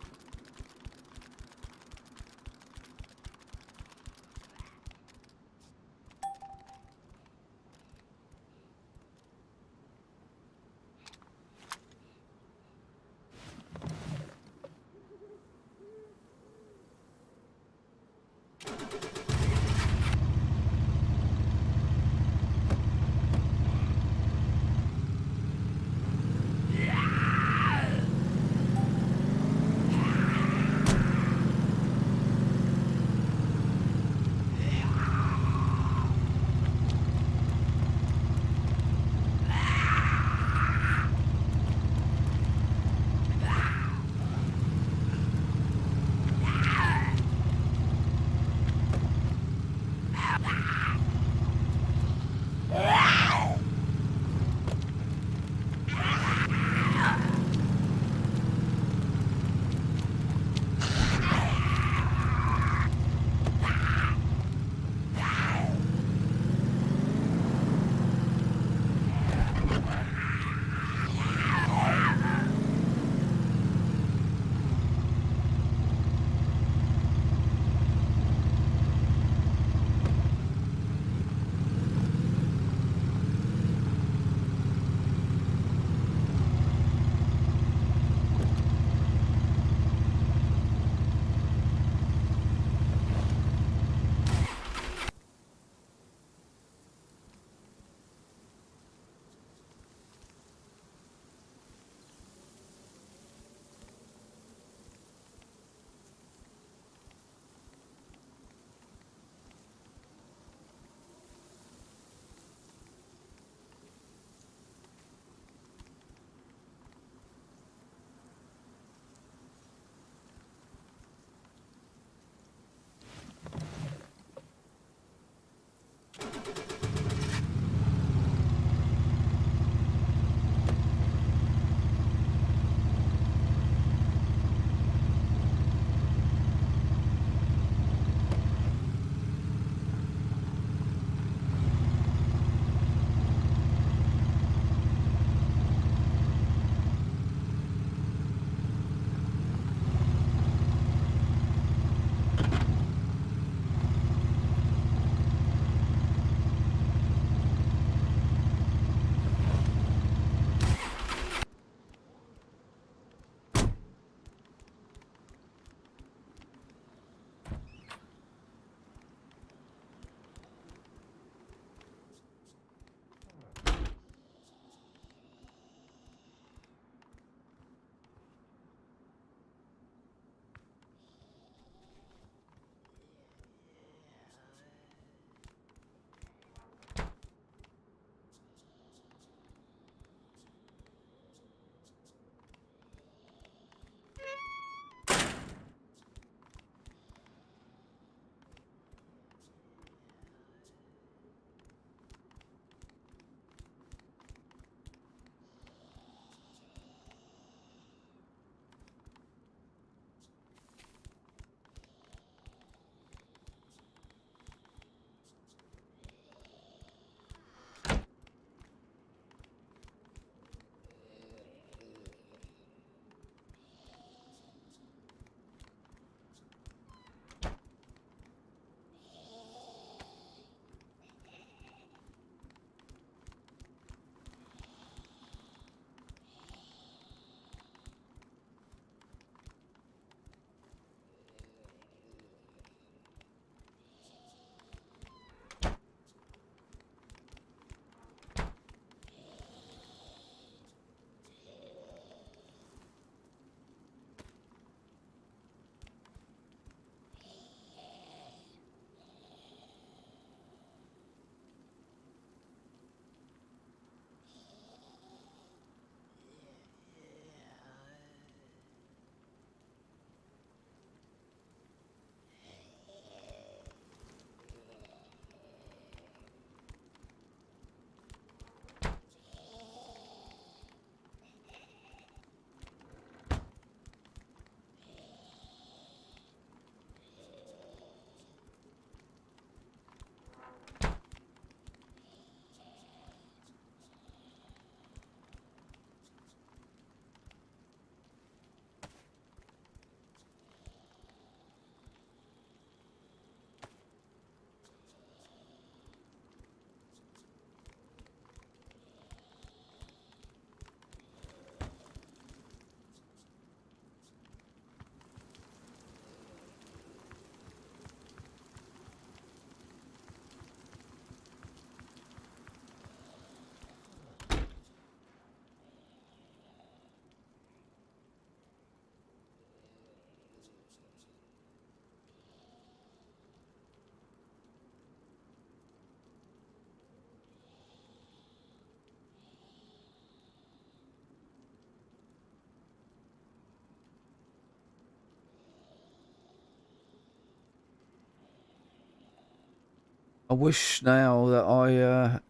I wish now that I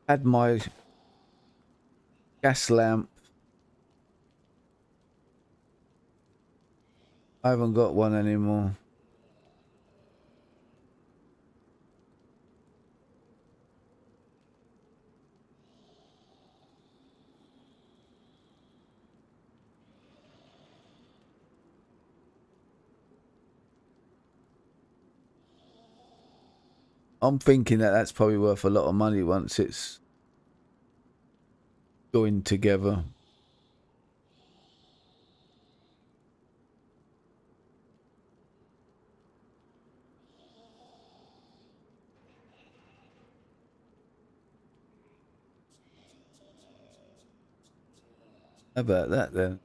had my gas lamp. I haven't got one anymore. I'm thinking that that's probably worth a lot of money once it's joined together. How about that then?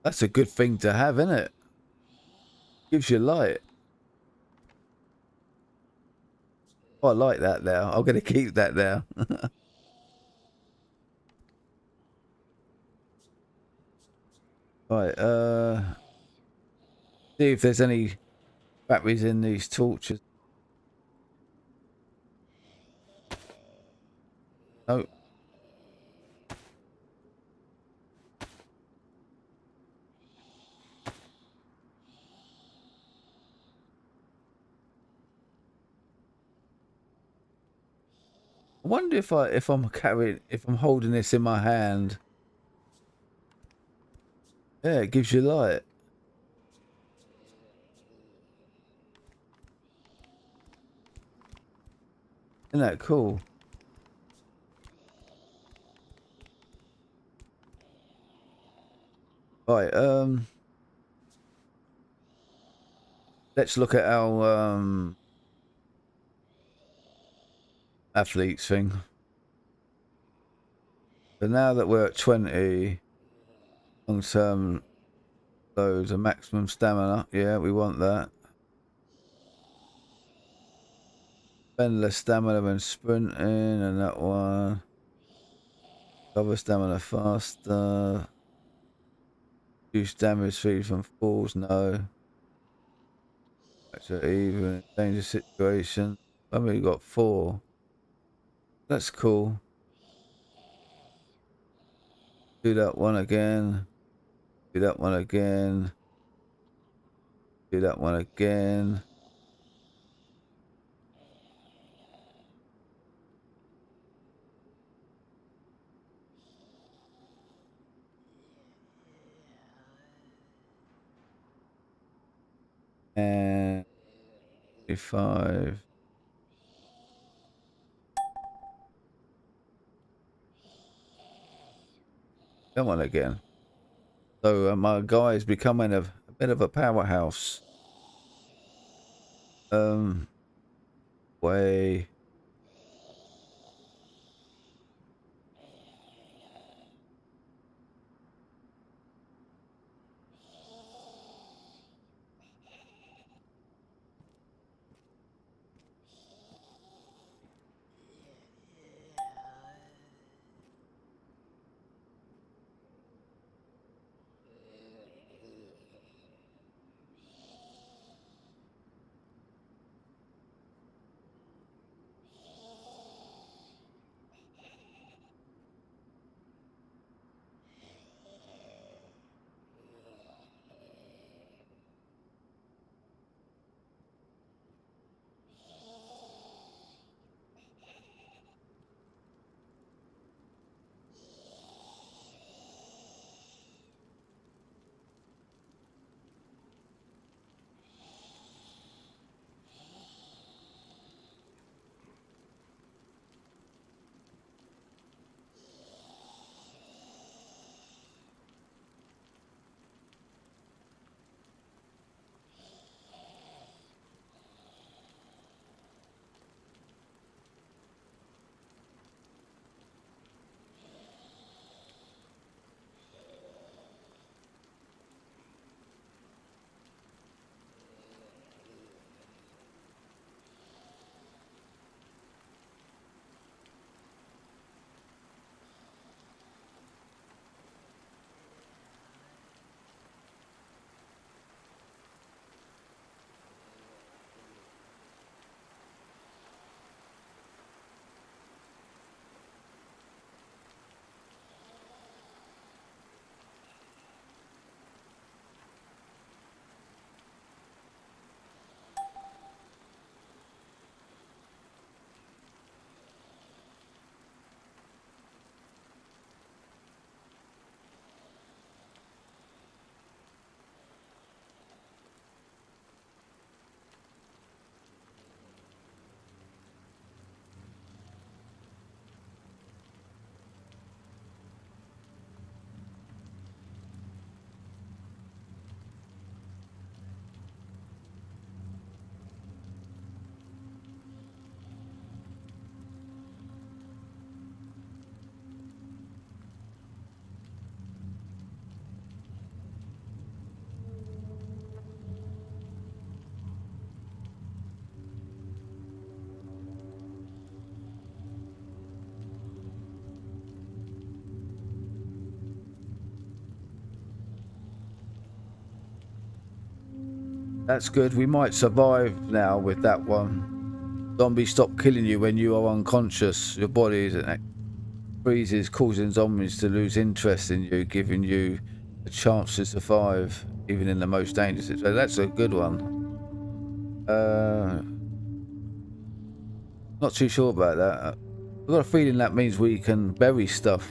That's a good thing to have, isn't it? Gives you light. Oh, I like that now. I'm going to keep that now. Right, see if there's any batteries in these torches. No. I wonder if I'm holding this in my hand. Yeah, it gives you light. Isn't that cool? Right, let's look at our athletes thing. So now that we're at 20 long-term loads of maximum stamina, yeah, we want that. Spend less stamina when sprinting, and that one. Cover stamina faster. Reduce damage feed from falls, no. Actually, even dangerous situation. I've only got 4. That's cool. Do that one again. Do that one again. Do that one again. And 5. That one again. So my guy is becoming a bit of a powerhouse. Way. That's good. We might survive now with that one. Zombies stop killing you when you are unconscious. Your body freezes, causing zombies to lose interest in you, giving you a chance to survive, even in the most dangerous situation. That's a good one. Not too sure about that. I've got a feeling that means we can bury stuff.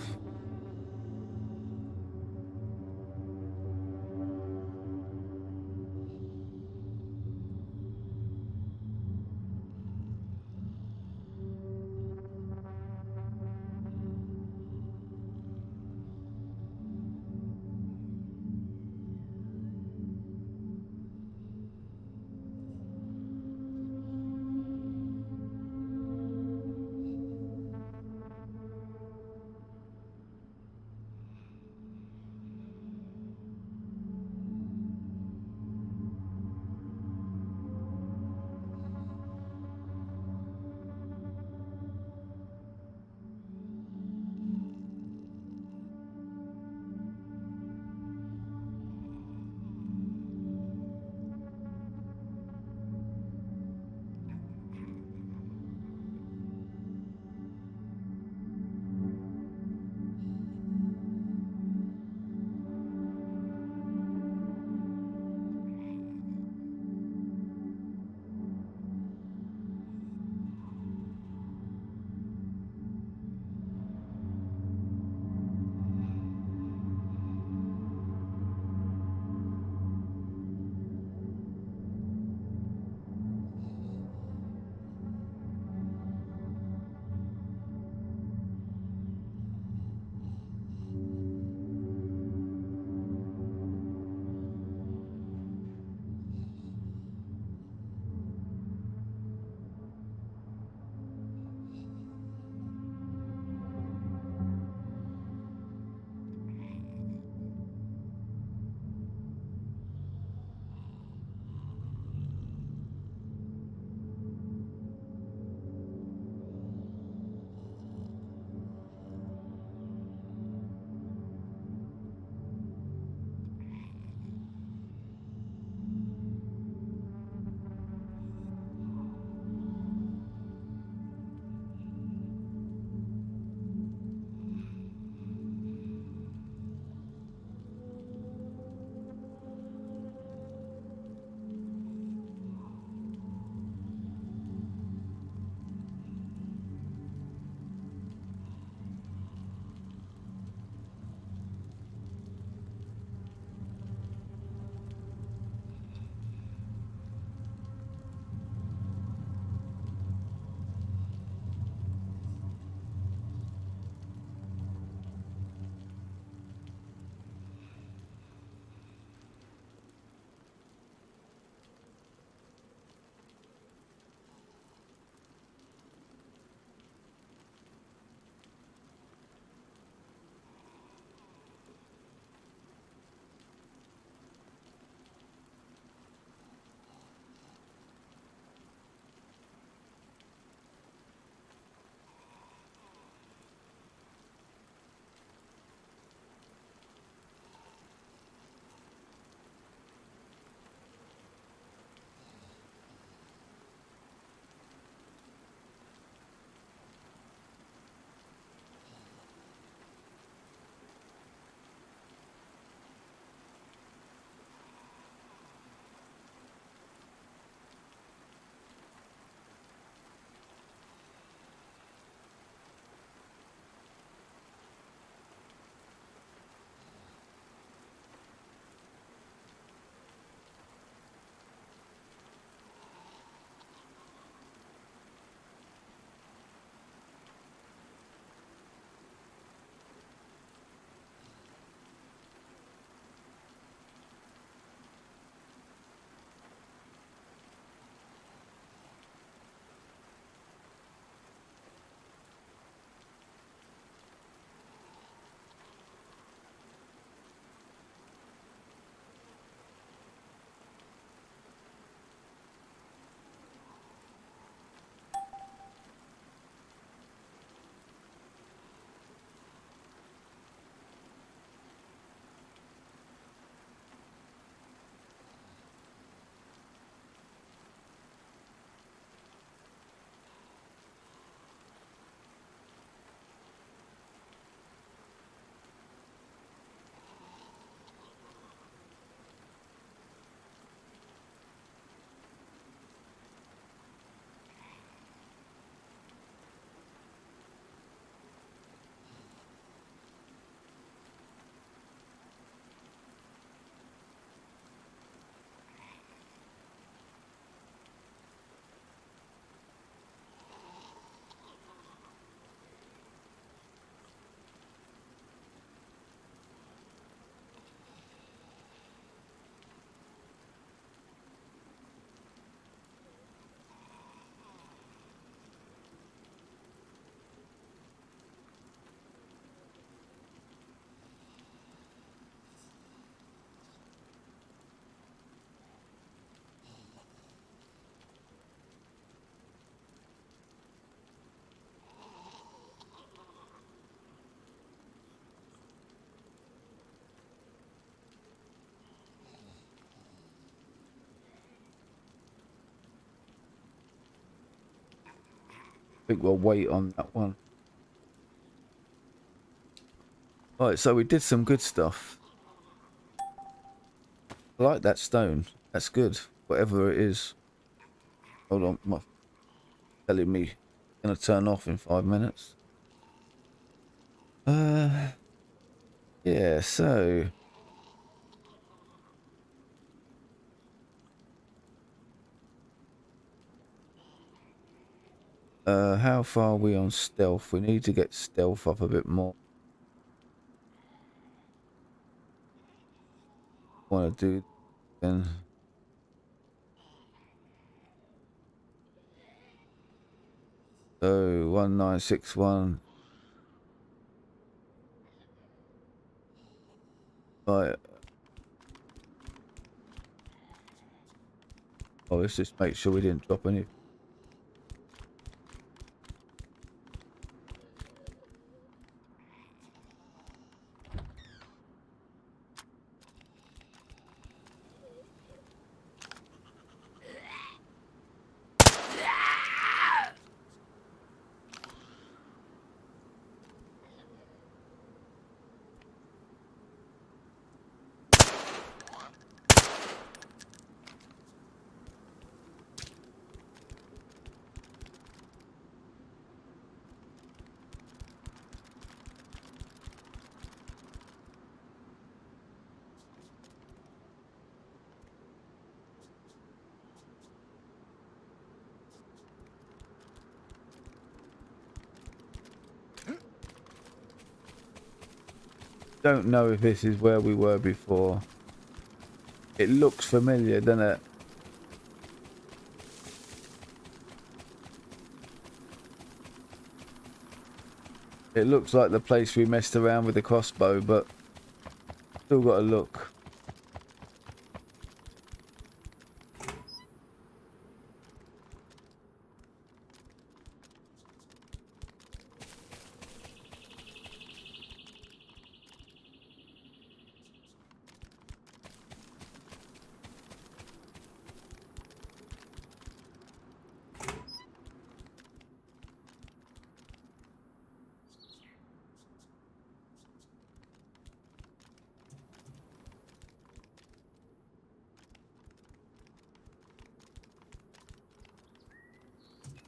think we'll wait on that one. Right, so we did some good stuff. I like that stone. That's good. Whatever it is. Hold on, my telling me it's gonna turn off in 5 minutes. Yeah, so how far are we on stealth? We need to get stealth up a bit more. Want to do then. So 1961. Right. Oh, let's just make sure we didn't drop any. Don't know if this is where we were before. It looks familiar, doesn't it? It looks like the place we messed around with the crossbow, but still got to look.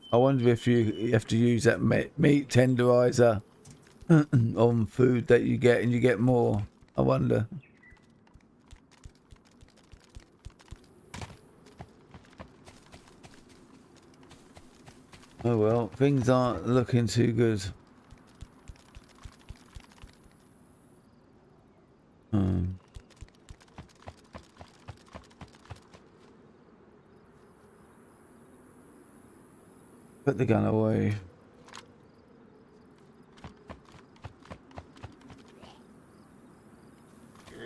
I wonder if you have to use that meat tenderizer on food that you get and you get more. I wonder. Oh well, things aren't looking too good. Put the gun away. You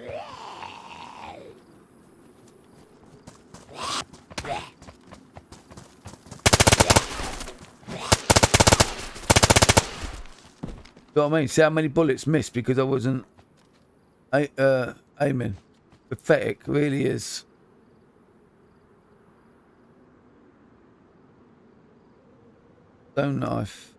know what I mean? See how many bullets missed because I wasn't aiming. Pathetic, really is. Stone knife.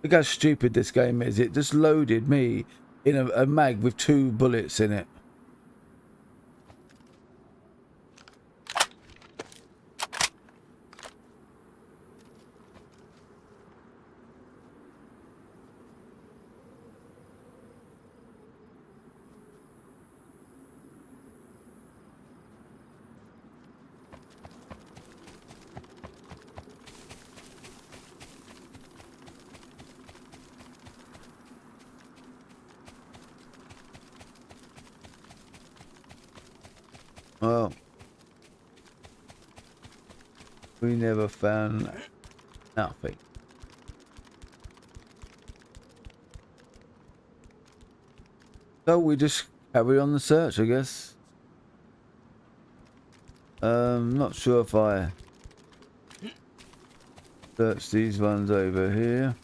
Look how stupid this game is. It just loaded me in a mag with 2 bullets in it. Well, we never found nothing. So we just carry on the search, I guess. Not sure if I search these ones over here.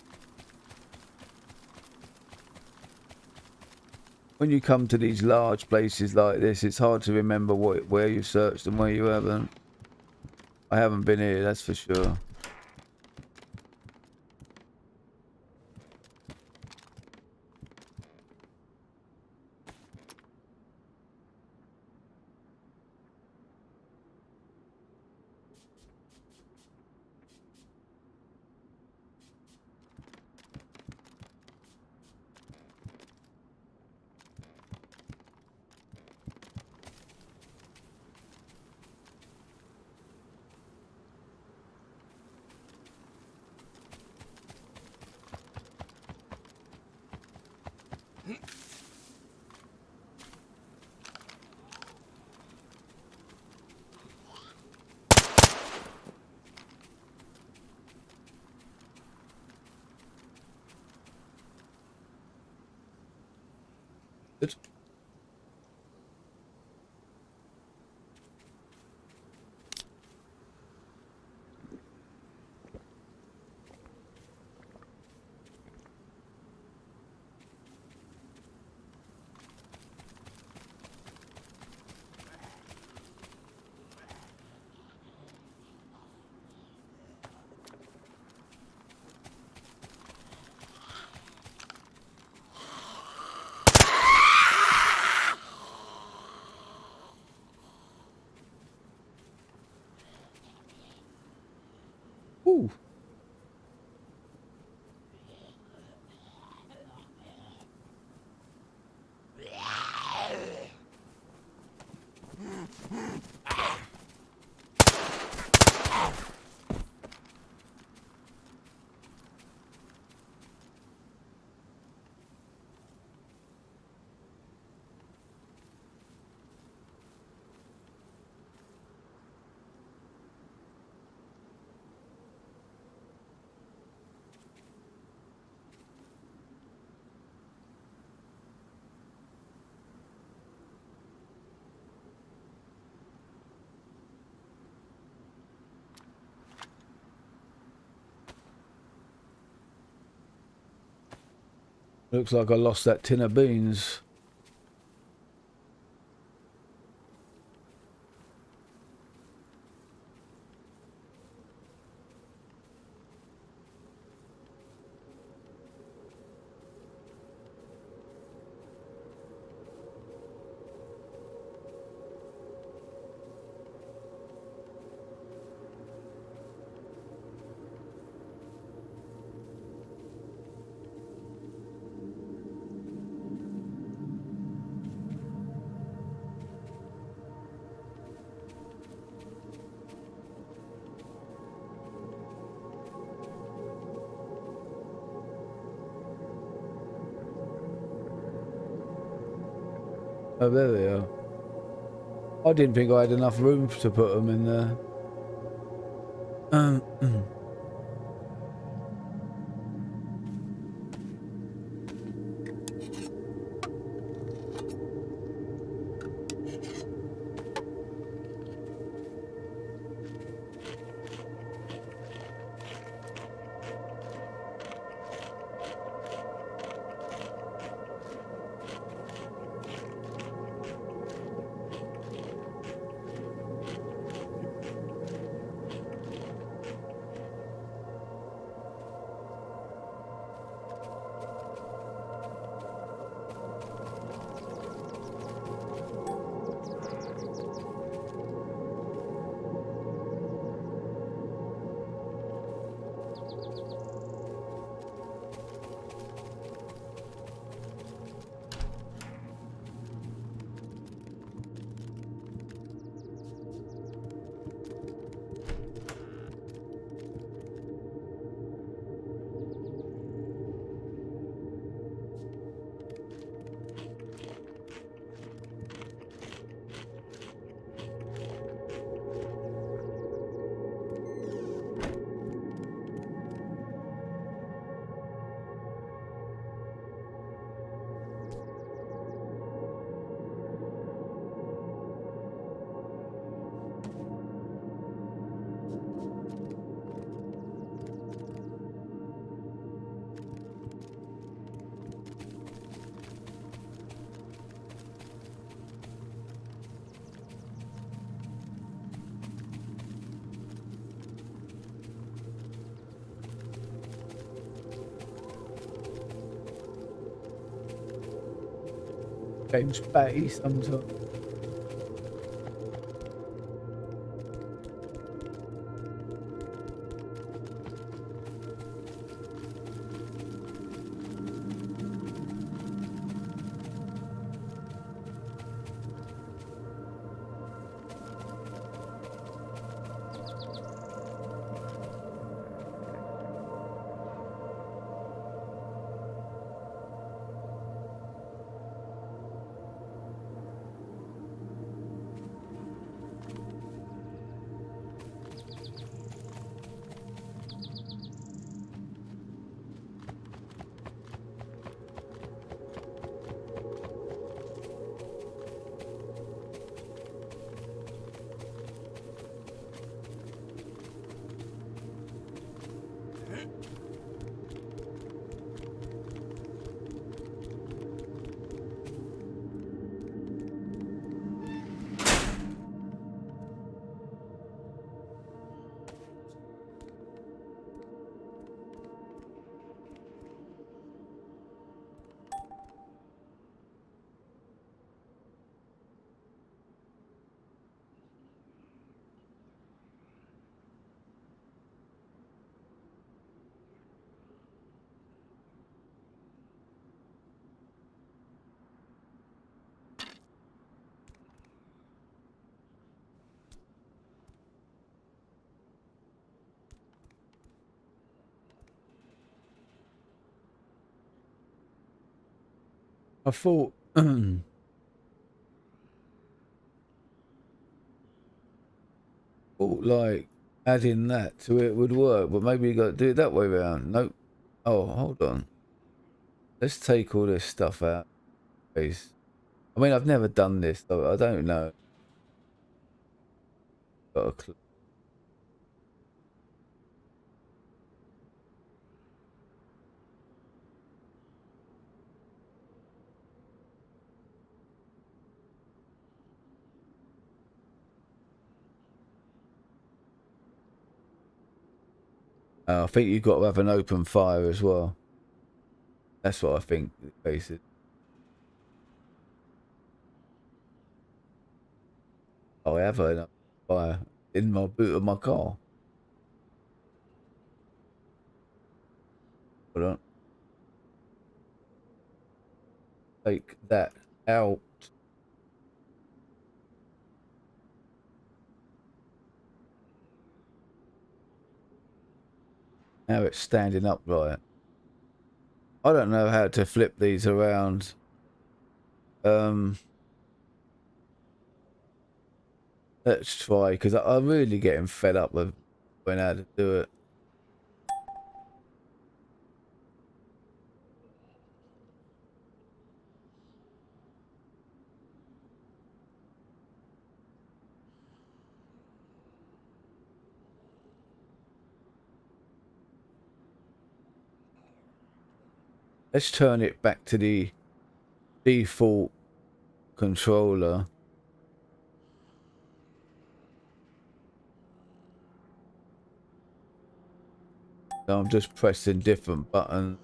When you come to these large places like this, it's hard to remember where you searched and where you haven't. I haven't been here, that's for sure. Good. Ooh. Looks like I lost that tin of beans. Oh, there they are. I didn't think I had enough room to put them in there. Game's batty sometimes. I thought thought like adding that to it would work, but maybe you got to do it that way around. Nope. Oh, hold on. Let's take all this stuff out, please. I mean, I've never done this, so I don't know. Got a clue. I think you've got to have an open fire as well. That's what I think, basically. Oh, I have an open fire in my boot of my car. Hold on. Take that out. Now it's standing upright. I don't know how to flip these around. Let's try, because I'm really getting fed up with knowing how to do it. Let's turn it back to the default controller. So I'm just pressing different buttons.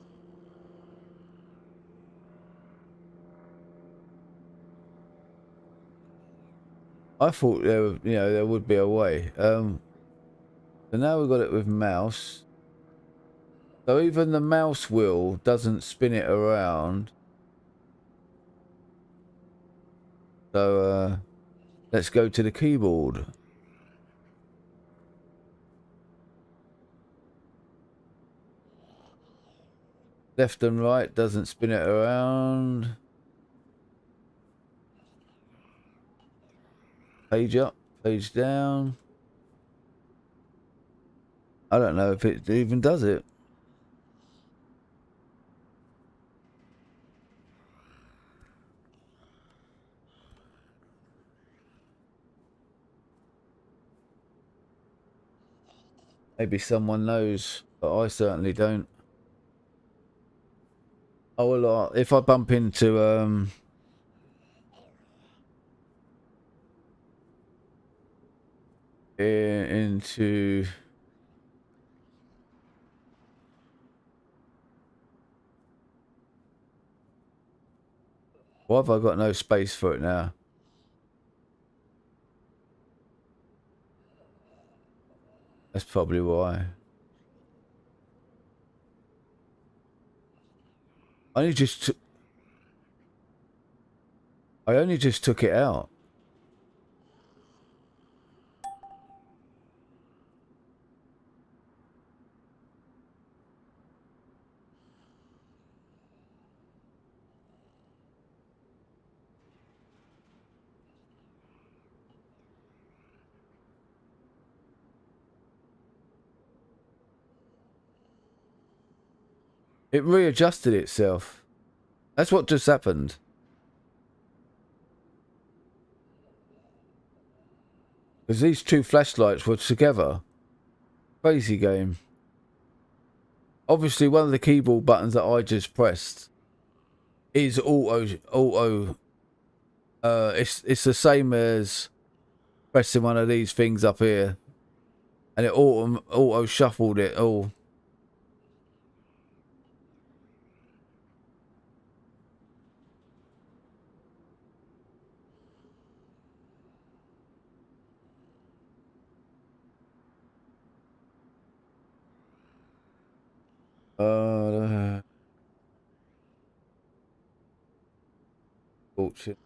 I thought there would be a way. So now we've got it with mouse. So even the mouse wheel doesn't spin it around. So let's go to the keyboard. Left and right doesn't spin it around. Page up, page down. I don't know if it even does it. Maybe someone knows, but I certainly don't. Oh well, if I bump into into Why have I got no space for it now? That's probably why. I only just took it out. It readjusted itself. That's what just happened. Because these two flashlights were together. Crazy game. Obviously, one of the keyboard buttons that I just pressed is auto. It's the same as pressing one of these things up here, and it auto shuffled it all. Bullshit.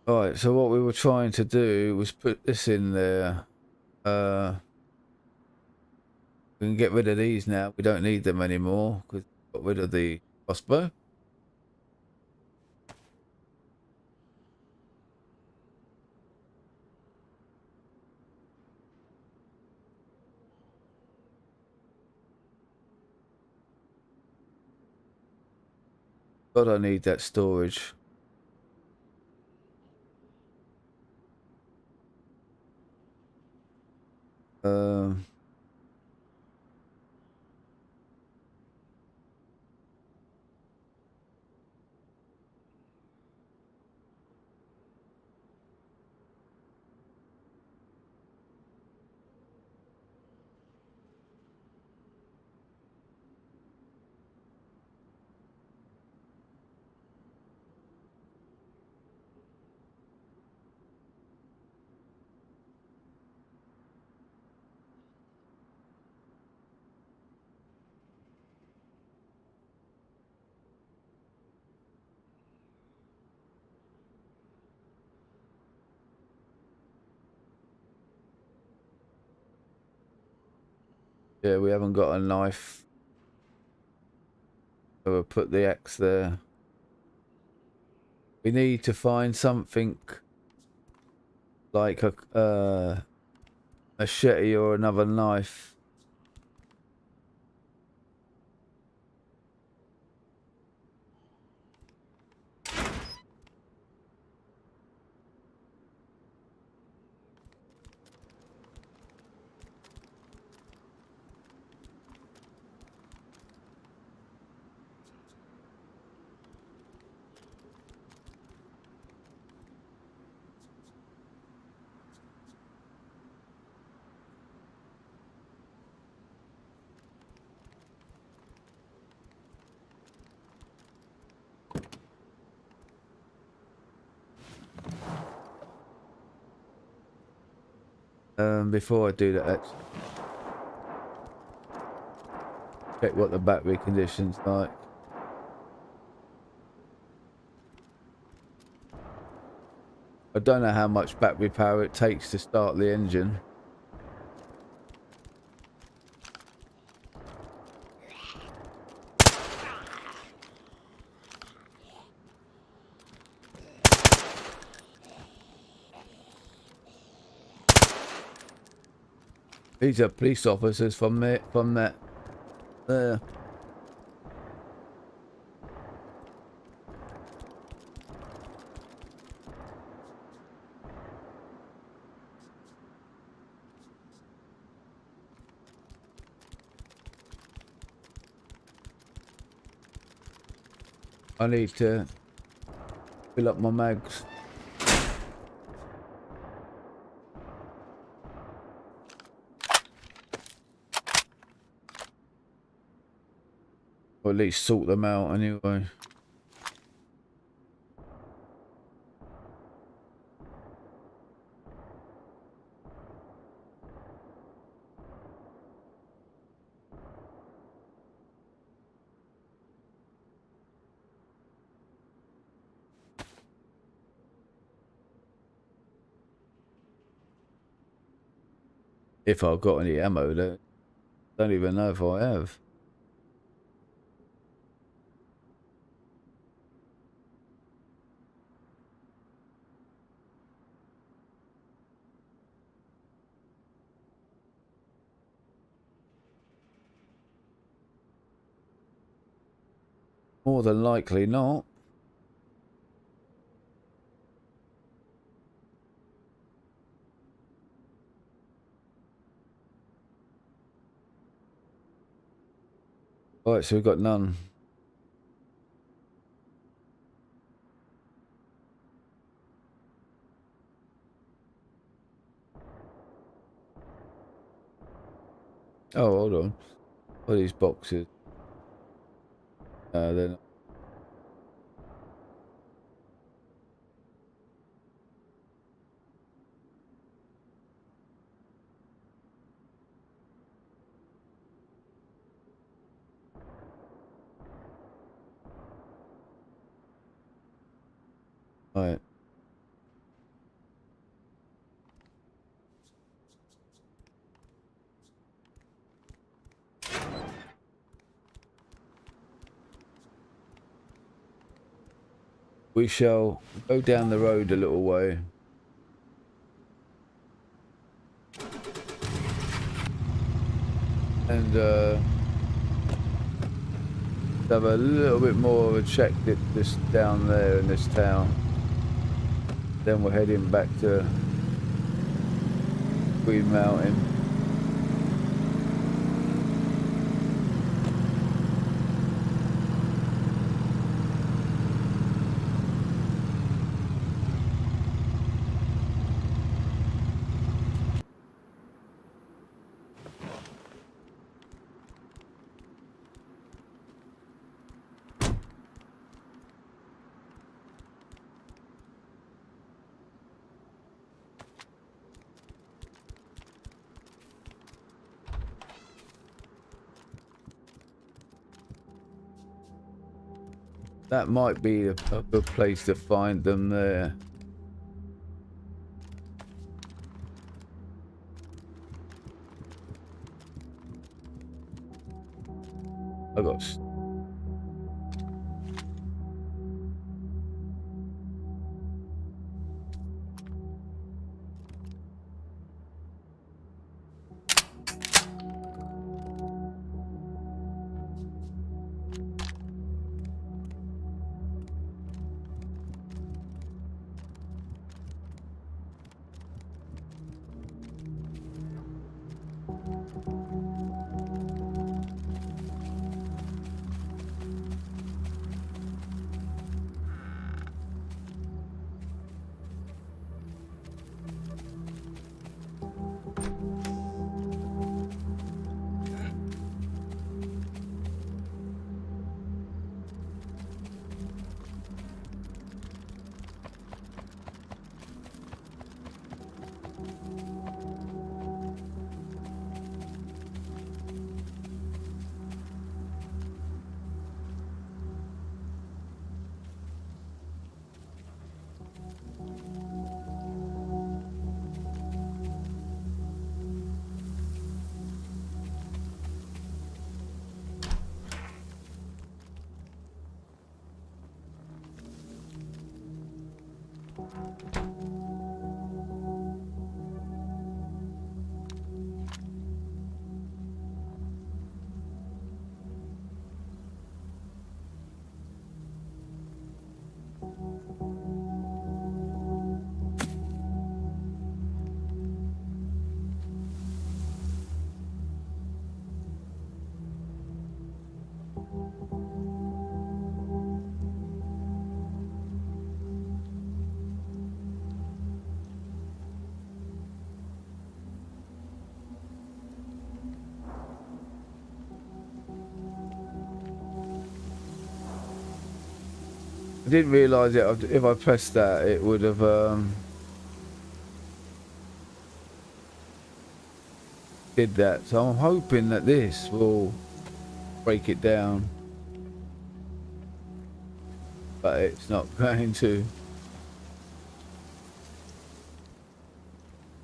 Alright, so what we were trying to do was put this in there. We can get rid of these now. We don't need them anymore because we got rid of the crossbow. God, I need that storage. Yeah, we haven't got a knife. So we'll put the axe there. We need to find something like a machete or another knife. Before I do that, check what the battery condition's like. I don't know how much battery power it takes to start the engine. These are police officers from that there. I need to fill up my mags. Or at least sort them out anyway. If I've got any ammo there. Don't even know if I have. More than likely not. Alright, so we've got none. Oh, hold on. What are these boxes? They're not. Right. We shall go down the road a little way. And have a little bit more of a check this down there in this town. Then we're heading back to Green Mountain. That might be a good place to find them there. I got. I didn't realise it. If I pressed that, it would have did that. So I'm hoping that this will break it down, but it's not going to.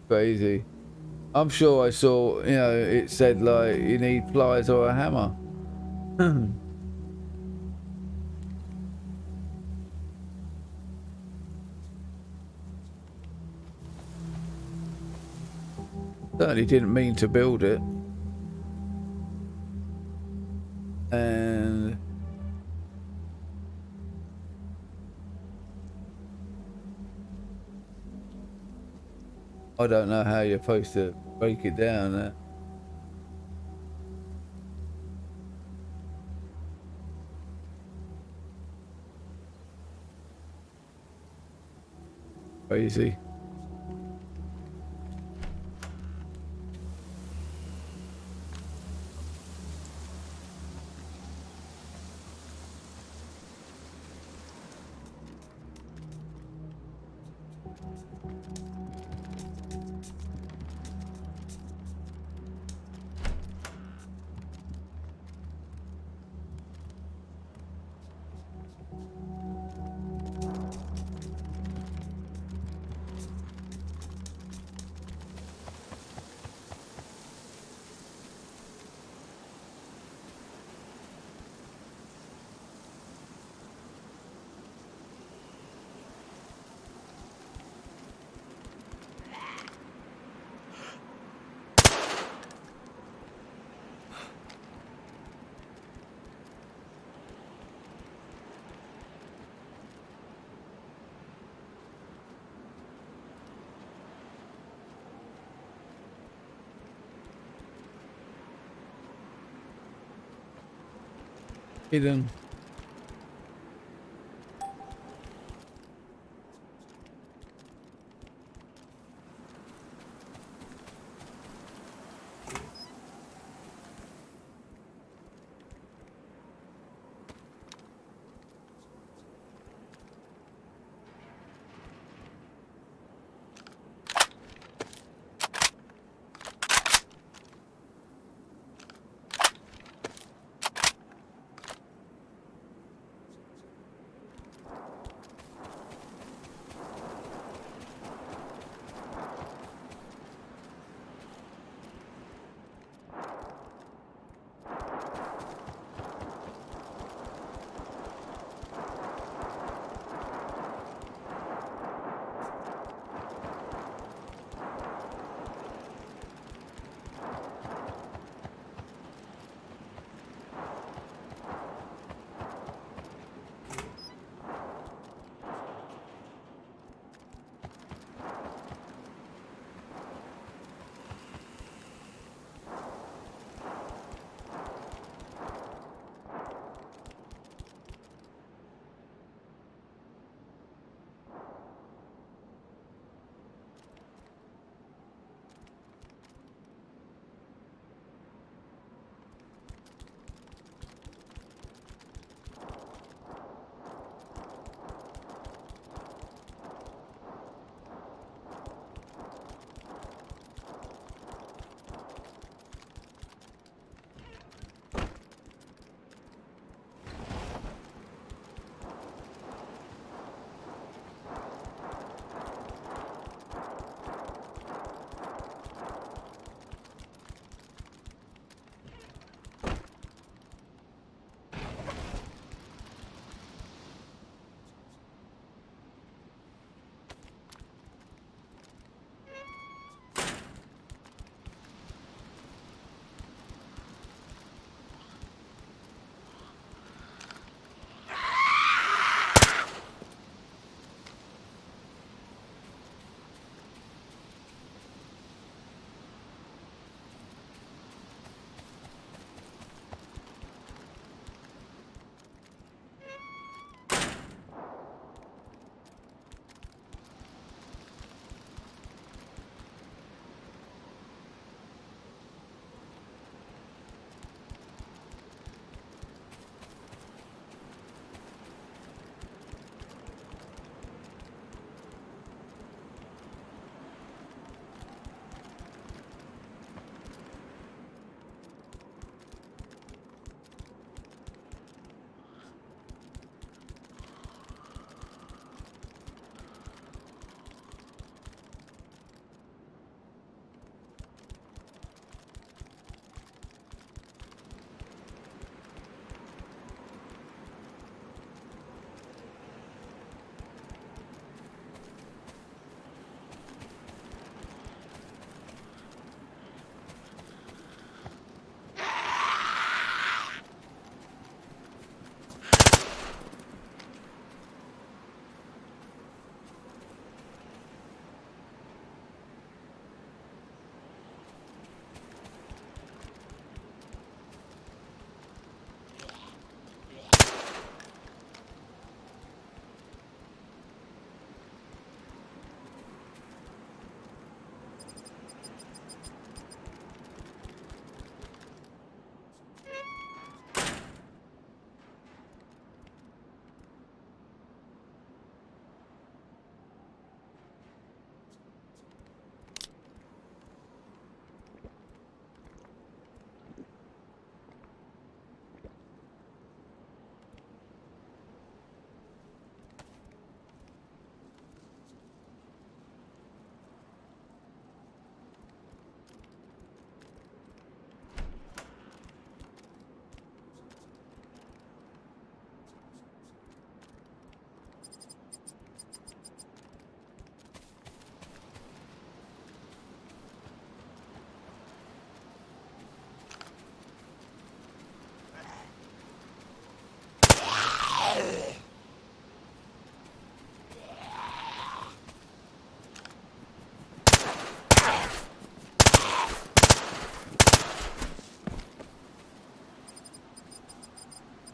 Crazy. I'm sure I saw, you know, it said like you need pliers or a hammer. Certainly didn't mean to build it. And I don't know how you're supposed to break it down. Crazy. Hidden.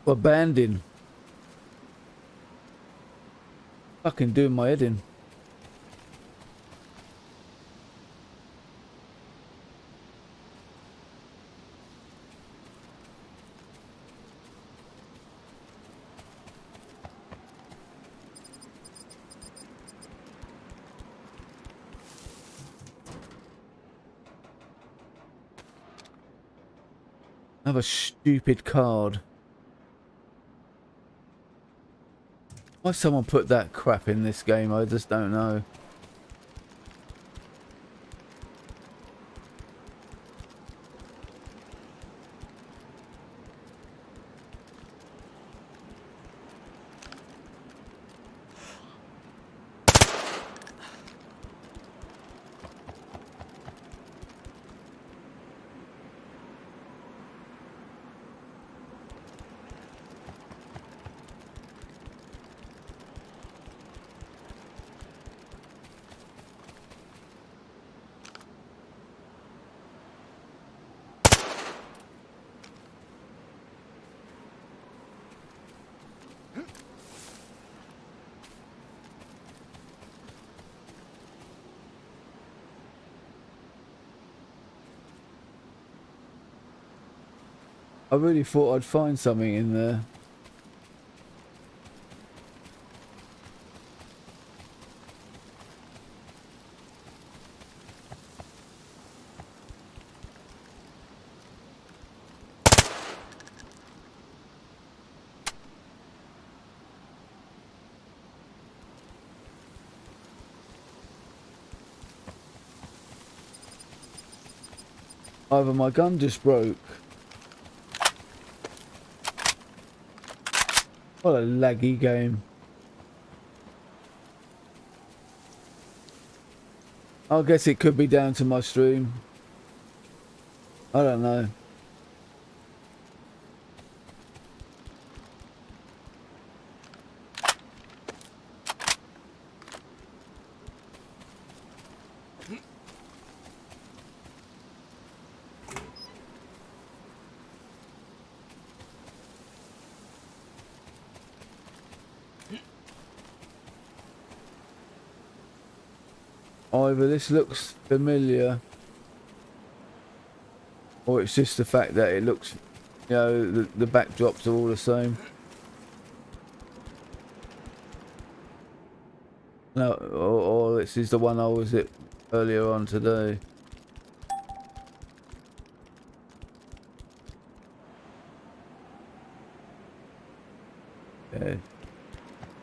Or banding. Fucking doing my head in. Another stupid card. Why someone put that crap in this game, I just don't know. I really thought I'd find something in there. Either my gun just broke. What a laggy game. I guess it could be down to my stream. I don't know. Either this looks familiar, or it's just the fact that it looks, you know, the backdrops are all the same. No, or this is the one I was at earlier on today. Yeah.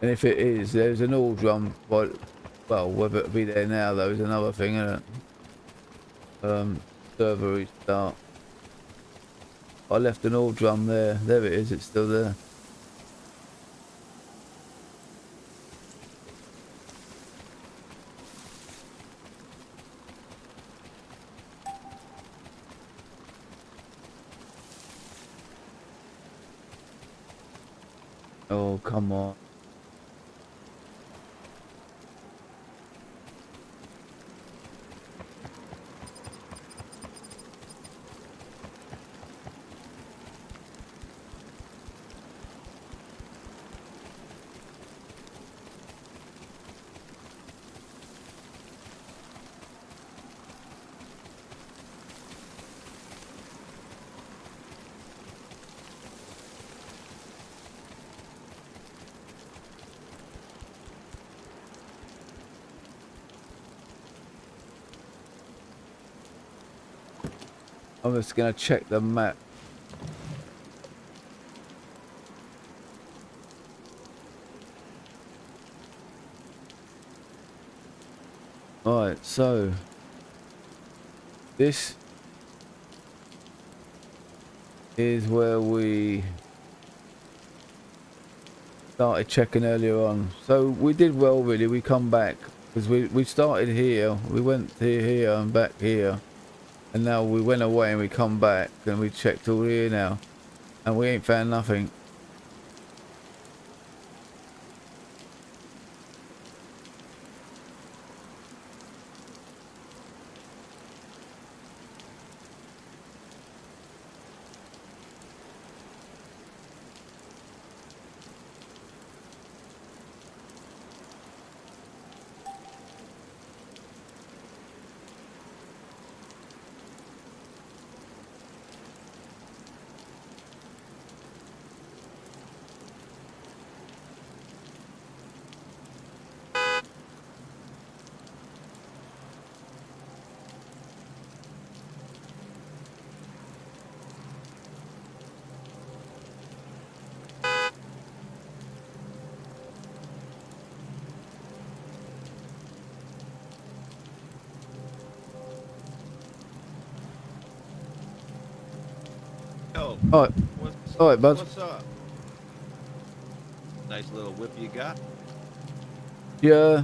And if it is, there's an all drum, but well, whether it'll be there now though is another thing, isn't it? Server restart. I left an all drum there. There it is, it's still there. Oh, come on. I'm just gonna check the map. Right, so this is where we started checking earlier on. So we did well really. We come back because we started here, we went here and back here. And now we went away and we come back and we checked all here now. And we ain't found nothing. Yo, All right, all right, bud. what's up? Nice little whip you got. Yeah,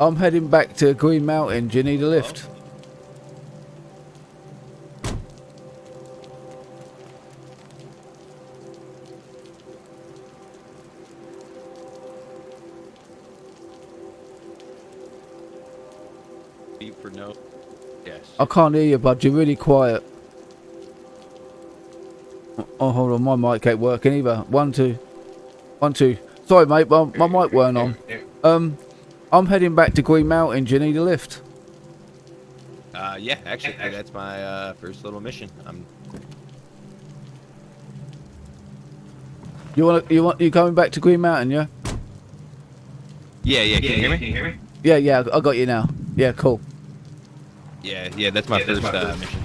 I'm heading back to Green Mountain. Do you need a lift? Beep for no. Yes. I can't hear you, bud. You're really quiet. Oh, hold on. My mic ain't working either. 1, 2. 1, 2. Sorry, mate. My mic weren't on. I'm heading back to Green Mountain. Do you need a lift? Yeah, actually, that's my first little mission. You coming back to Green Mountain? Yeah. Yeah. Can you hear me? Yeah. I got you now. Yeah, cool. Yeah. That's my first mission.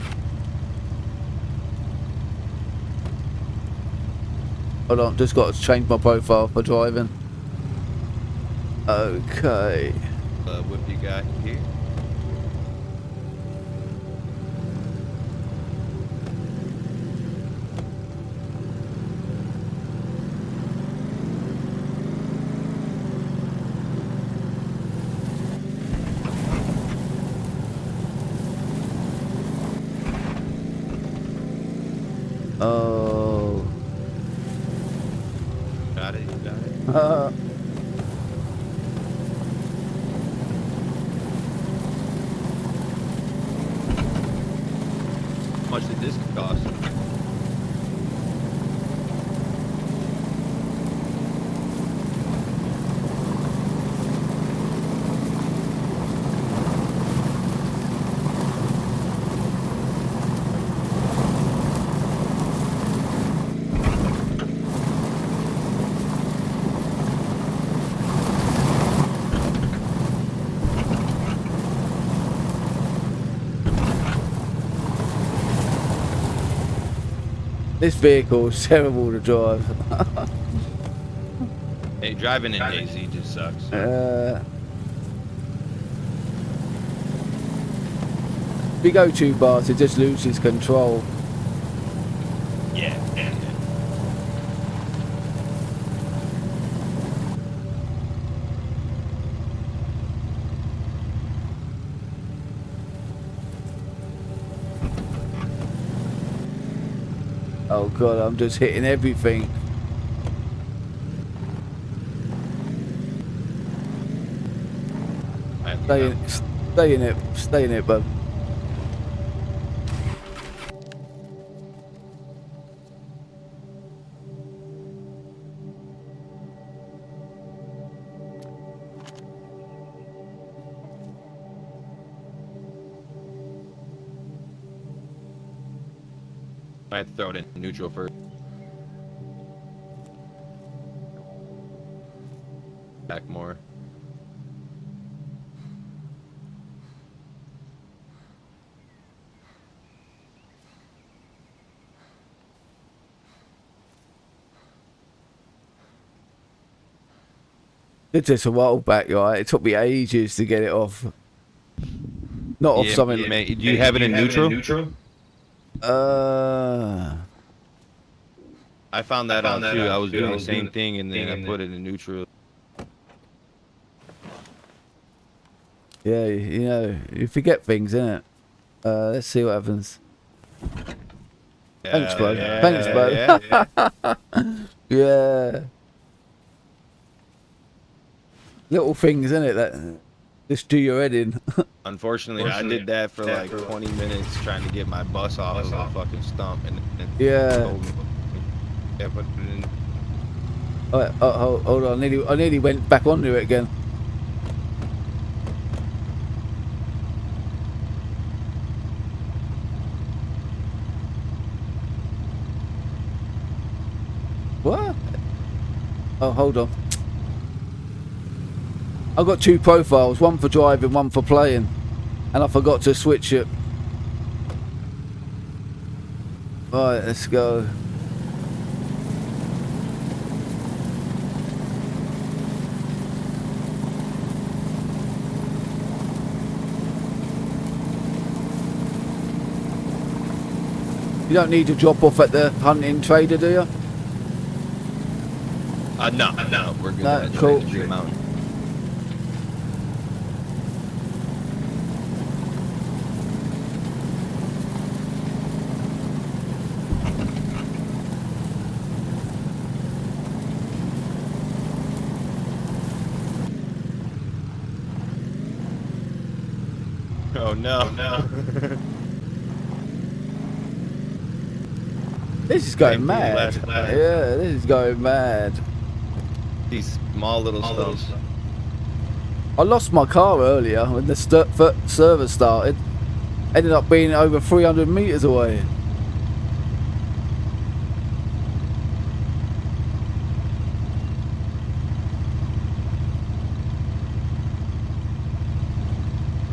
Hold on. Just got to change my profile for driving. Okay. Whip you got here. Oh. Got it. How much did this cost? This vehicle is terrible to drive. Hey, driving in DayZ just sucks. If you go too fast, it just loses control. Yeah. Oh god, I'm just hitting everything. Stay in it, bud. I have to throw it in neutral first. Back more. Did this a while back, right? It took me ages to get it off. Not off something. Mate, do you have it in neutral? I found that out too. I was doing the same thing, and then I put it in neutral. Yeah, you know, you forget things, innit? Let's see what happens. Thanks, bud. Thanks, bud. Yeah. Little things, innit, that just do your head in. Unfortunately, I did that for like 20 minutes trying to get my bus off of a fucking stump, and Yeah. told me, yeah, put it in. Hold on, I nearly went back onto it again. What? Oh, hold on. I've got two profiles, one for driving, one for playing, and I forgot to switch it. Right, let's go. You don't need to drop off at the hunting trader, do you? No, we're good. No, at cool. Green Mountain. Oh no. This is going Painful mad. last night. Yeah, this is going mad. These small little stones. I lost my car earlier when the server started. Ended up being over 300 meters away.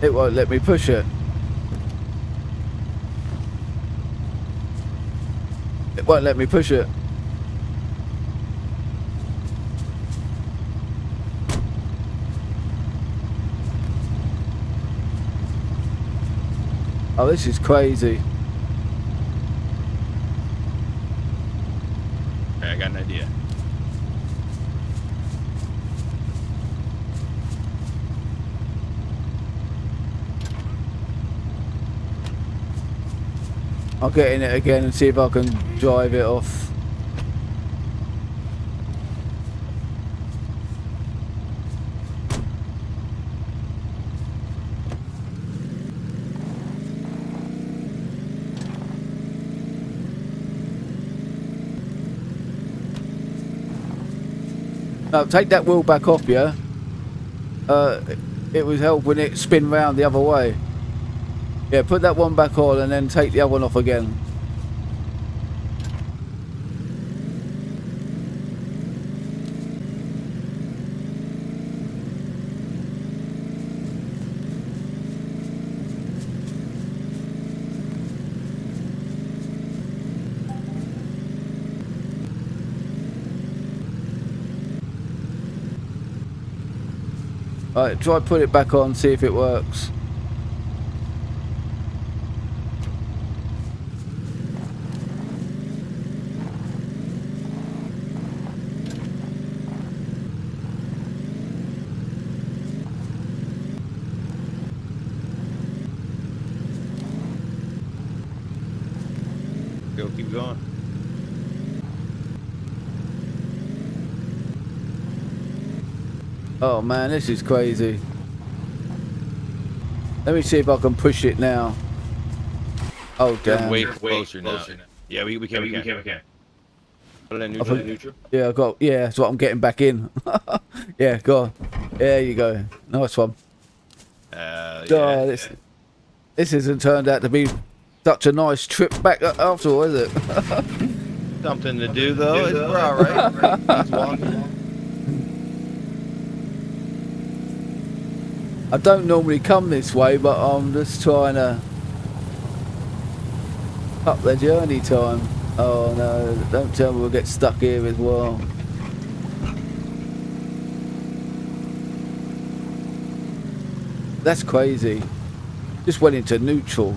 It won't let me push it. It won't let me push it. Oh, this is crazy. Okay, I got an idea. I'll get in it again and see if I can drive it off. No, take that wheel back off, yeah? It would help when it spin round the other way. Yeah, put that one back on and then take the other one off again. Alright, try put it back on, see if it works. Go, keep going. Oh man, this is crazy. Let me see if I can push it now. Oh damn. Way closer now. Yeah, we can. Put it in neutral. Yeah, I got. Yeah, that's what I'm getting back in. Yeah, go on. There you go. Nice one. Yeah. Oh, this hasn't turned out to be such a nice trip back after all, is it? Something to do though. It's alright. That's walking. I don't normally come this way, but I'm just trying to up the journey time. Oh no, don't tell me we'll get stuck here as well. That's crazy. Just went into neutral.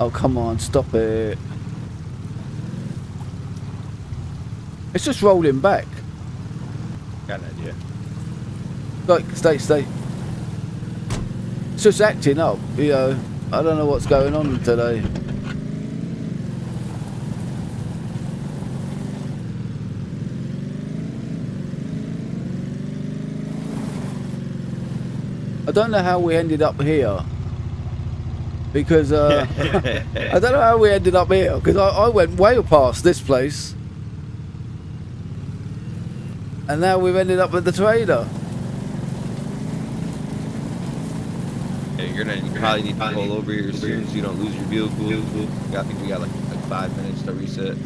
Oh, come on, stop it. It's just rolling back. Got an idea. Like, stay. It's just acting up, you know. I don't know what's going on today. I don't know how we ended up here. Because I don't know how we ended up here, because I went way past this place and now we've ended up with the trader. Yeah, you're gonna probably need to pull over here soon so you don't lose your vehicle. I think we got like 5 minutes to reset.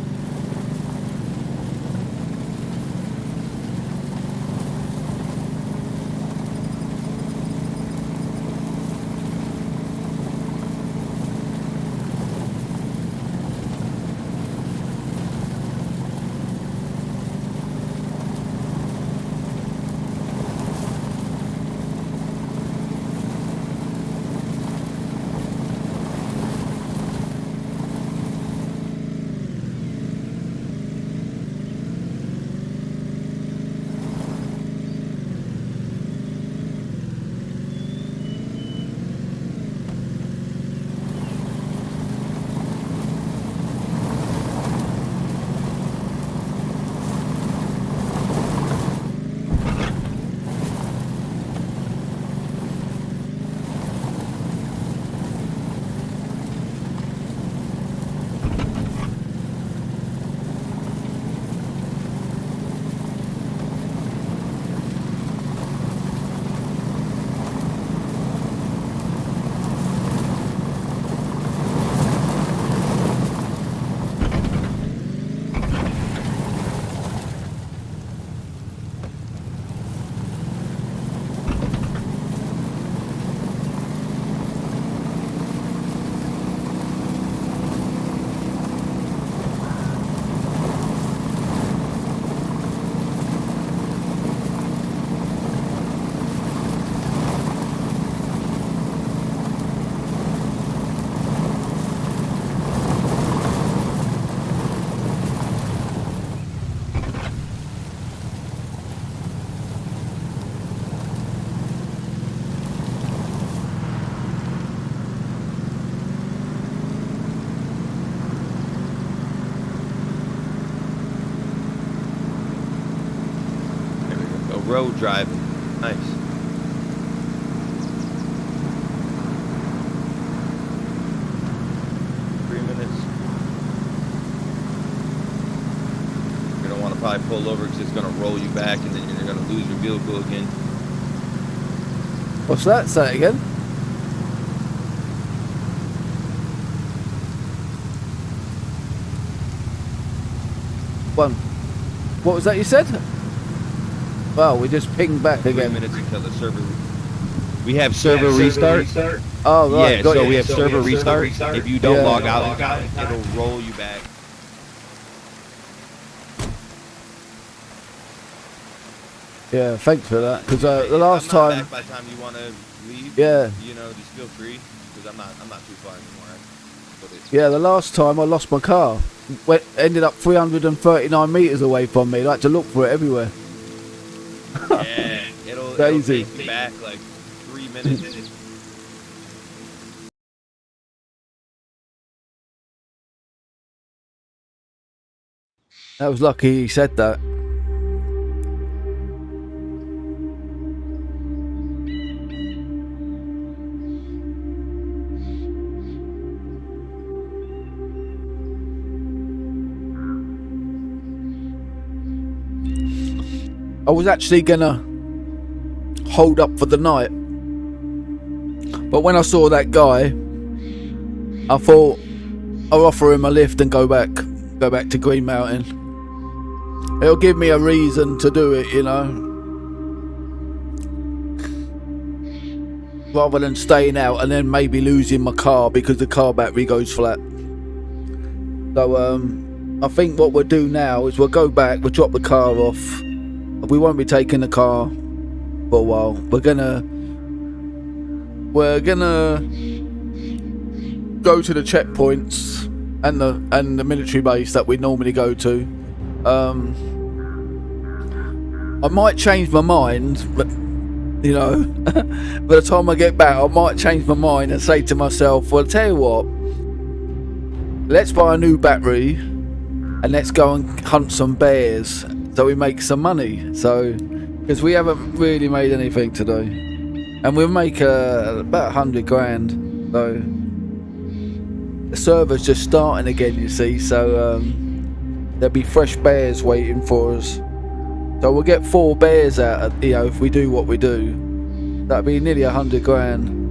road driving. Nice. Probably pull over because it's going to roll you back and then you're going to lose your vehicle again. What's that? Say it again. What was that you said? Well, we just pinged back 3 again. minutes until the server. We have server restart. Oh, right. Yeah, got so you. we have server restart. If you don't log out, it'll roll you back. Yeah, thanks for that. Because the last time. Back by the time you want to leave. Yeah. You know, just feel free because I'm not too far anymore. Yeah, the last time I lost my car, ended up 339 meters away from me. I had to look for it everywhere. Yeah, it'll take you back like 3 minutes. That was lucky he said that. I was actually gonna hold up for the night, but when I saw that guy, I thought I'll offer him a lift and go back to Green Mountain. It'll give me a reason to do it, you know, rather than staying out and then maybe losing my car because the car battery goes flat. So I think what we'll do now is we'll go back, we'll drop the car off. We won't be taking the car for a while. We're gonna go to the checkpoints and the military base that we normally go to. I might change my mind, but you know, by the time I get back, I might change my mind and say to myself, well, I'll tell you what, let's buy a new battery and let's go and hunt some bears so we make some money. So, because we haven't really made anything today, and we'll make about 100 grand. So the server's just starting again, you see, so there'll be fresh bears waiting for us. So we'll get 4 bears out, you know, if we do what we do. That'll be nearly 100 grand.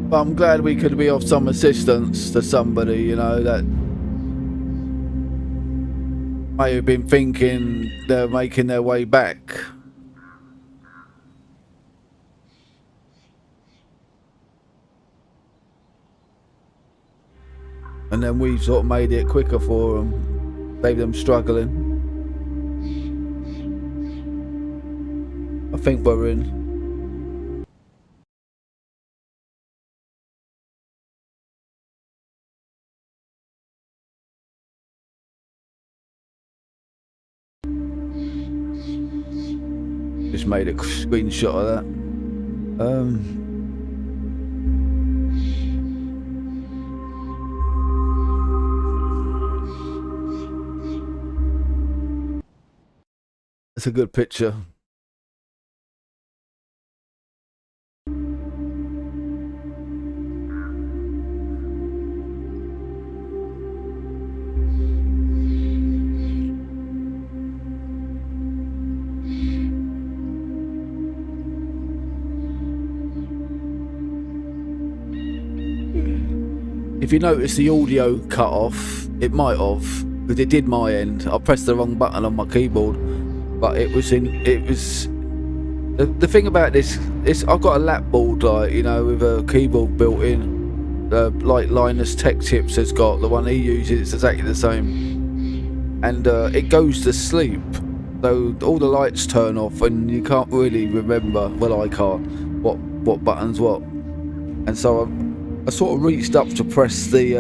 But I'm glad we could be of some assistance to somebody, you know, that may have been thinking they're making their way back. And then we sort of made it quicker for them, saved them struggling. I think we're in. Just made a screenshot of that. It's a good picture. If you notice the audio cut off, it might have, because it did my end. I pressed the wrong button on my keyboard, but it was the thing about this is I've got a lap board, like, you know, with a keyboard built in, like Linus Tech Tips has got, the one he uses, it's exactly the same, and it goes to sleep, so all the lights turn off and you can't really remember, well, I can't, what button's what, and so I sort of reached up to press the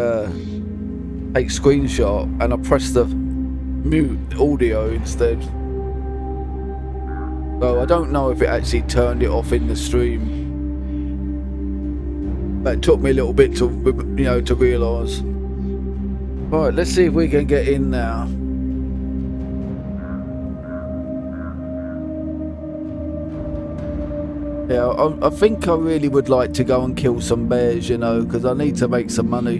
take screenshot, and I pressed the mute audio instead. So I don't know if it actually turned it off in the stream. But it took me a little bit to, you know, to realise. Right, let's see if we can get in now. Yeah, I think I really would like to go and kill some bears, you know, because I need to make some money.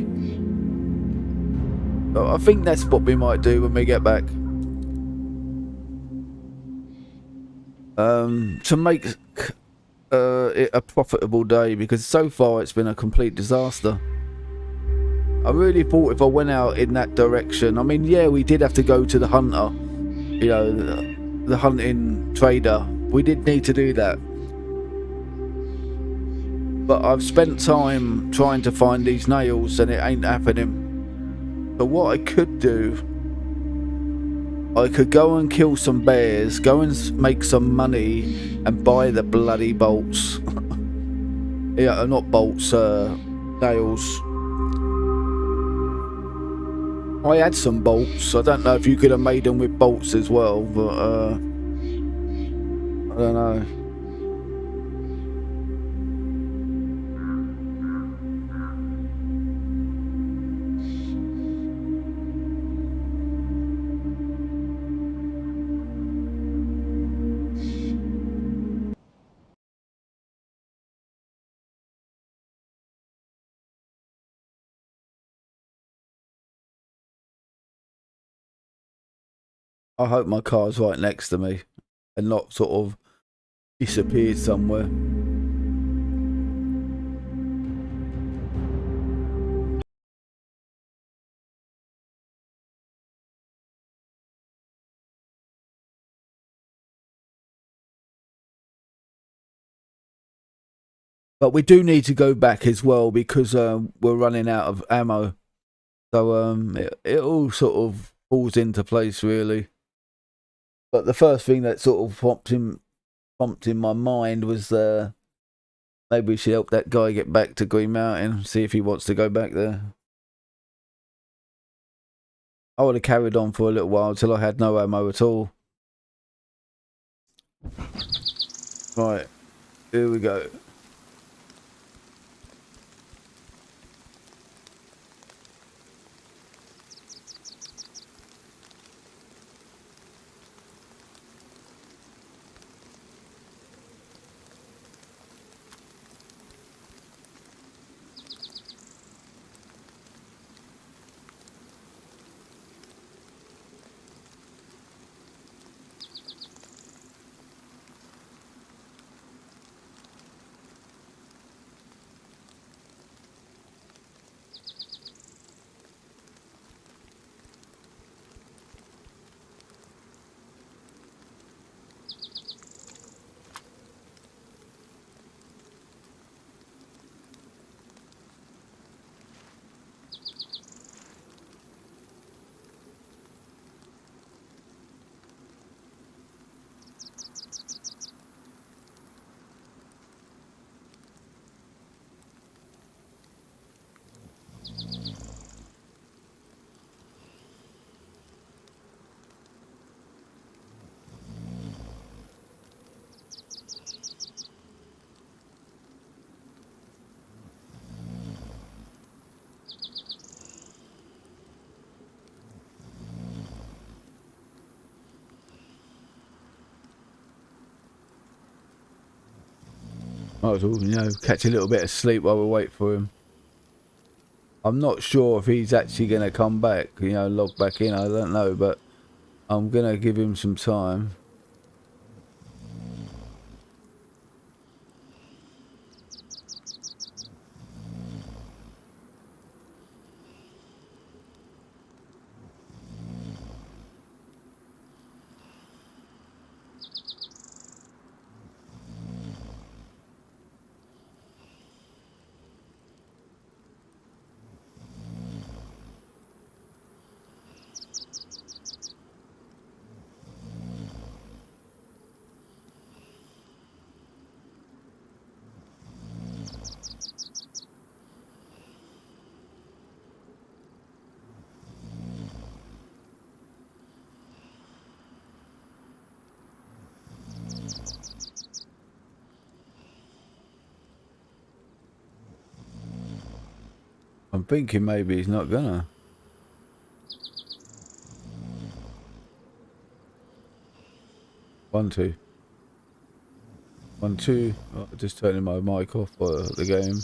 So I think that's what we might do when we get back. To make it a profitable day, because so far it's been a complete disaster. I really thought if I went out in that direction, I mean, yeah, we did have to go to the hunter, you know, the hunting trader. We did need to do that. But I've spent time trying to find these nails and it ain't happening. So what I could do, I could go and kill some bears, go and make some money and buy the bloody bolts. Yeah, not bolts, nails. I had some bolts. I don't know if you could have made them with bolts as well, but I don't know. I hope my car's right next to me and not sort of disappeared somewhere. But we do need to go back as well because we're running out of ammo. So it all sort of falls into place really. But the first thing that sort of popped in my mind was maybe we should help that guy get back to Green Mountain, see if he wants to go back there. I would have carried on for a little while until I had no ammo at all. Right, here we go. Might as well, you know, catch a little bit of sleep while we wait for him. I'm not sure if he's actually going to come back, you know, log back in. I don't know, but I'm going to give him some time. I'm thinking maybe he's not gonna. One, two. 1, 2. Oh, just turning my mic off for the game.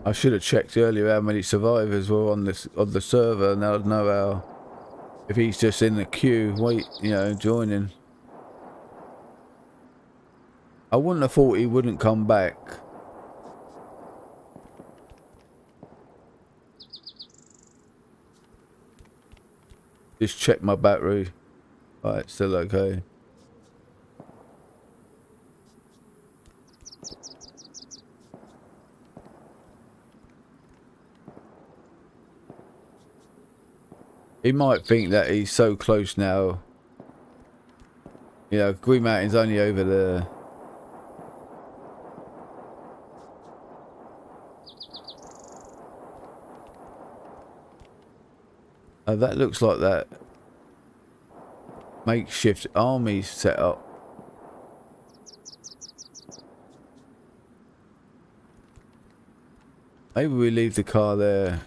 I should have checked earlier how many survivors were on the server. Now I'd know how. If he's just in the queue, wait, you know, joining. I wouldn't have thought he wouldn't come back. Just check my battery. Right, still okay. He might think that he's so close now. You know, Green Mountain's only over there. Oh, that looks like that makeshift army set up. Maybe we leave the car there.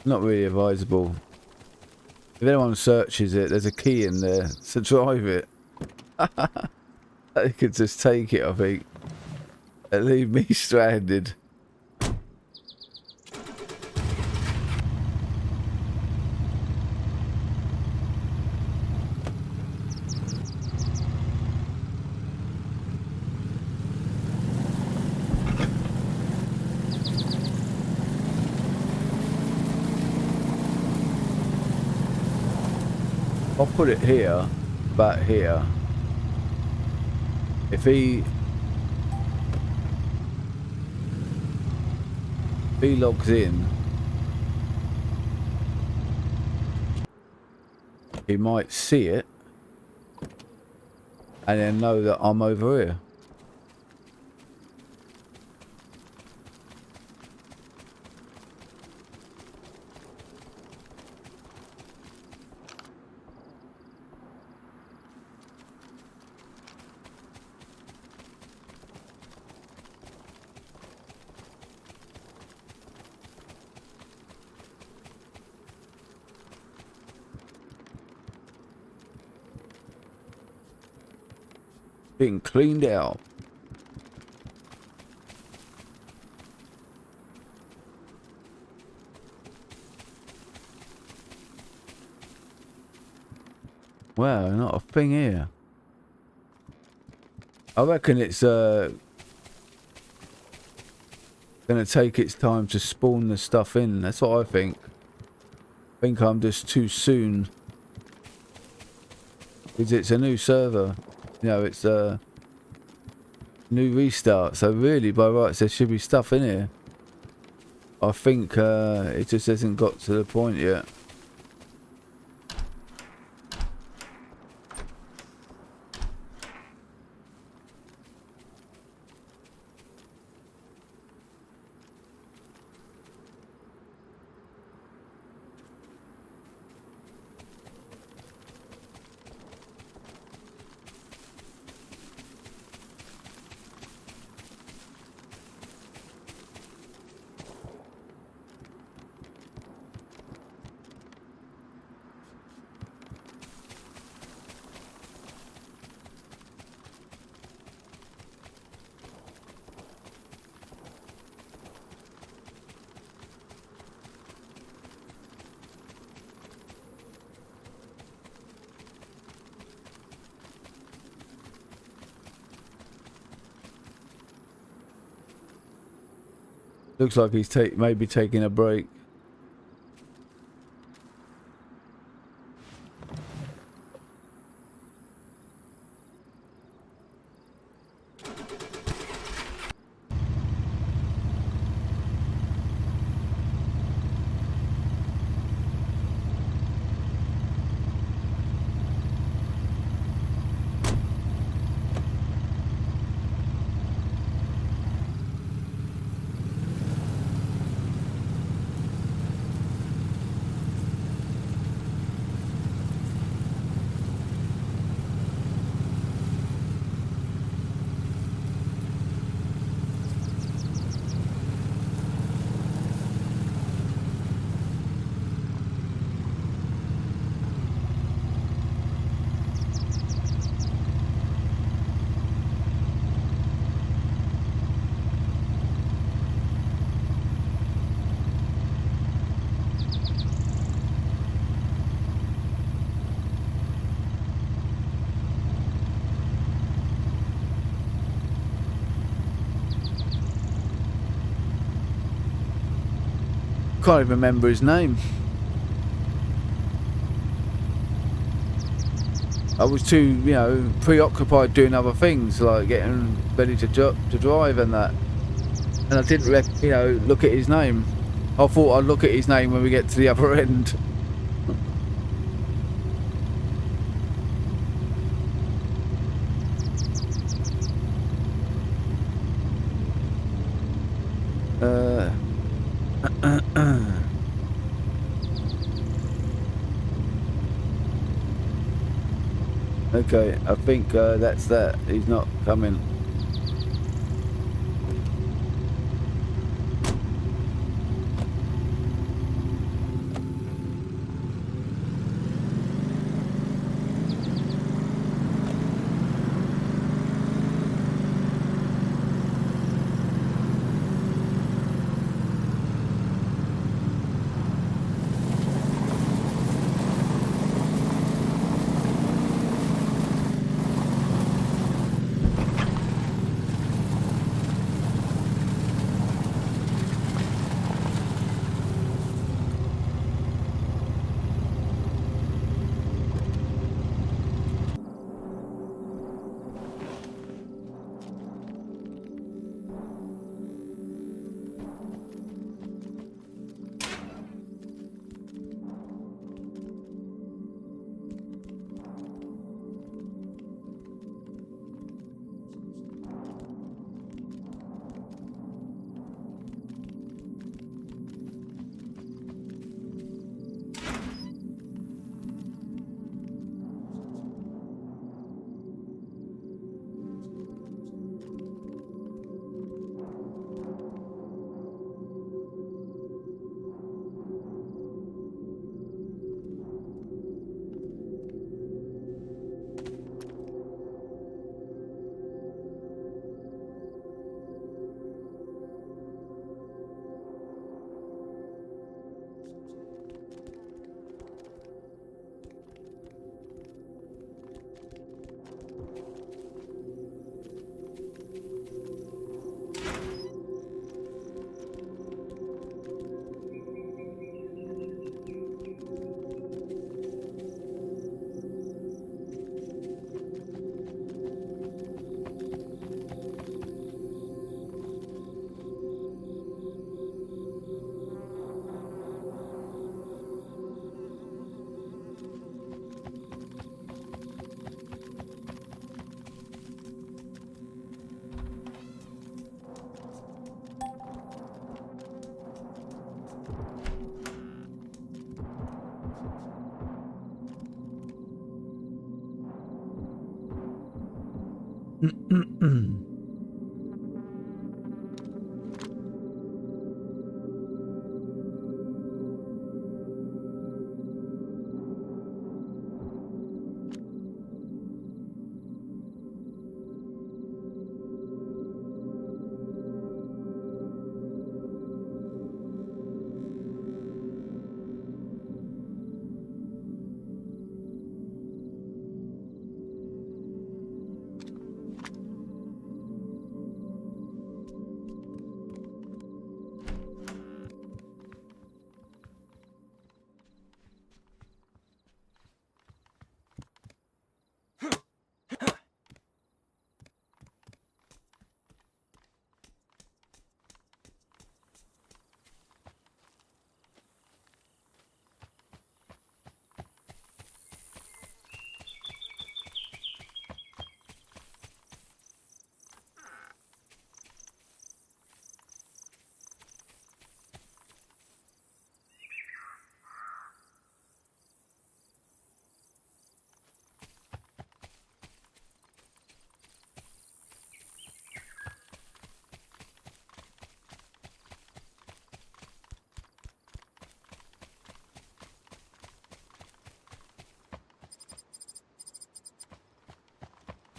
Not really advisable. If anyone searches it, there's a key in there to drive it. They could just take it, I think, and leave me stranded. I'll put it here, about here. If he logs in, he might see it and then know that I'm over here. Being cleaned out. Wow, not a thing here. I reckon it's gonna take its time to spawn the stuff in. That's what I think. I think I'm just too soon. Because it's a new server. You know, it's a new restart. So really, by rights, there should be stuff in here. I think it just hasn't got to the point yet. Looks like he's maybe taking a break. Can't even remember his name. I was too, you know, preoccupied doing other things, like getting ready to drive and that. And I didn't, you know, look at his name. I thought I'd look at his name when we get to the other end. Okay, I think that's that. He's not coming.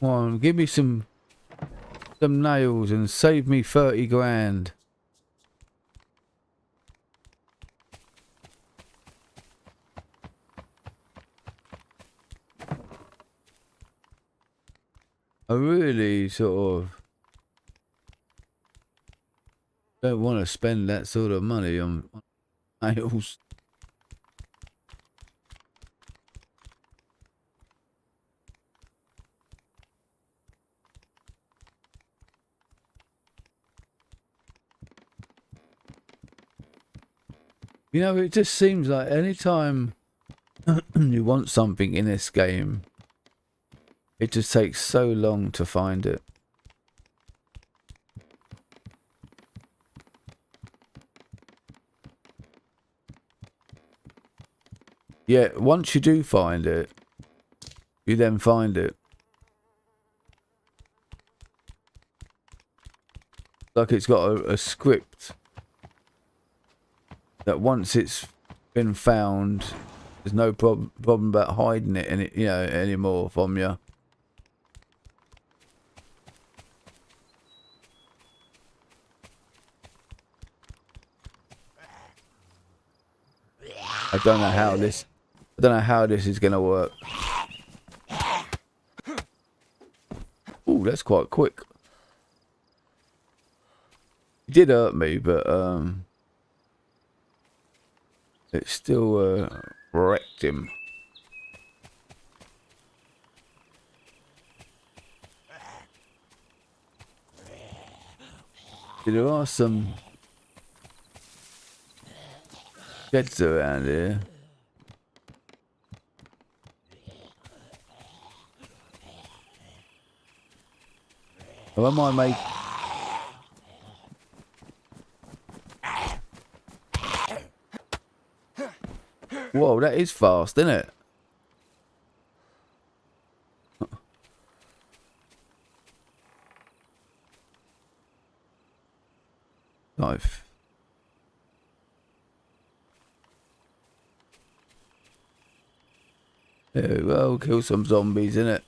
Come on, give me some nails and save me 30 grand. I really sort of don't want to spend that sort of money on nails. You know, it just seems like any time you want something in this game, it just takes so long to find it. Yeah, once you do find it, you then find it. Like it's got a script that once it's been found, there's no problem about hiding it, anymore from you. I don't know how this is gonna work. Ooh, that's quite quick. It did hurt me, but it still wrecked him. There are some sheds around here. Or am I making... Whoa, that is fast, isn't it? Knife. Yeah, well, kill some zombies, innit?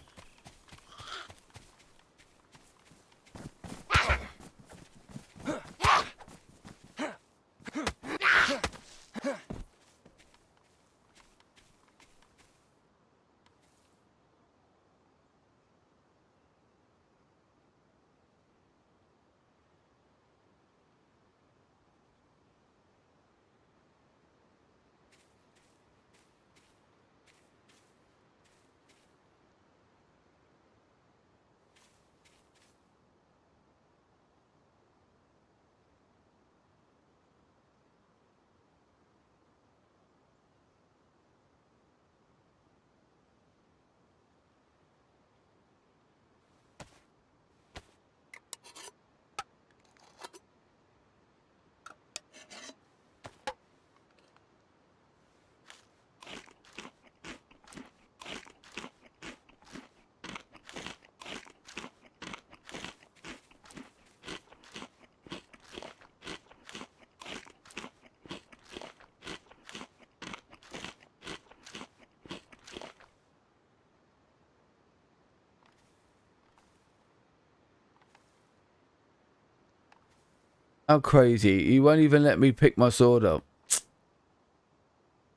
How crazy. He won't even let me pick my sword up.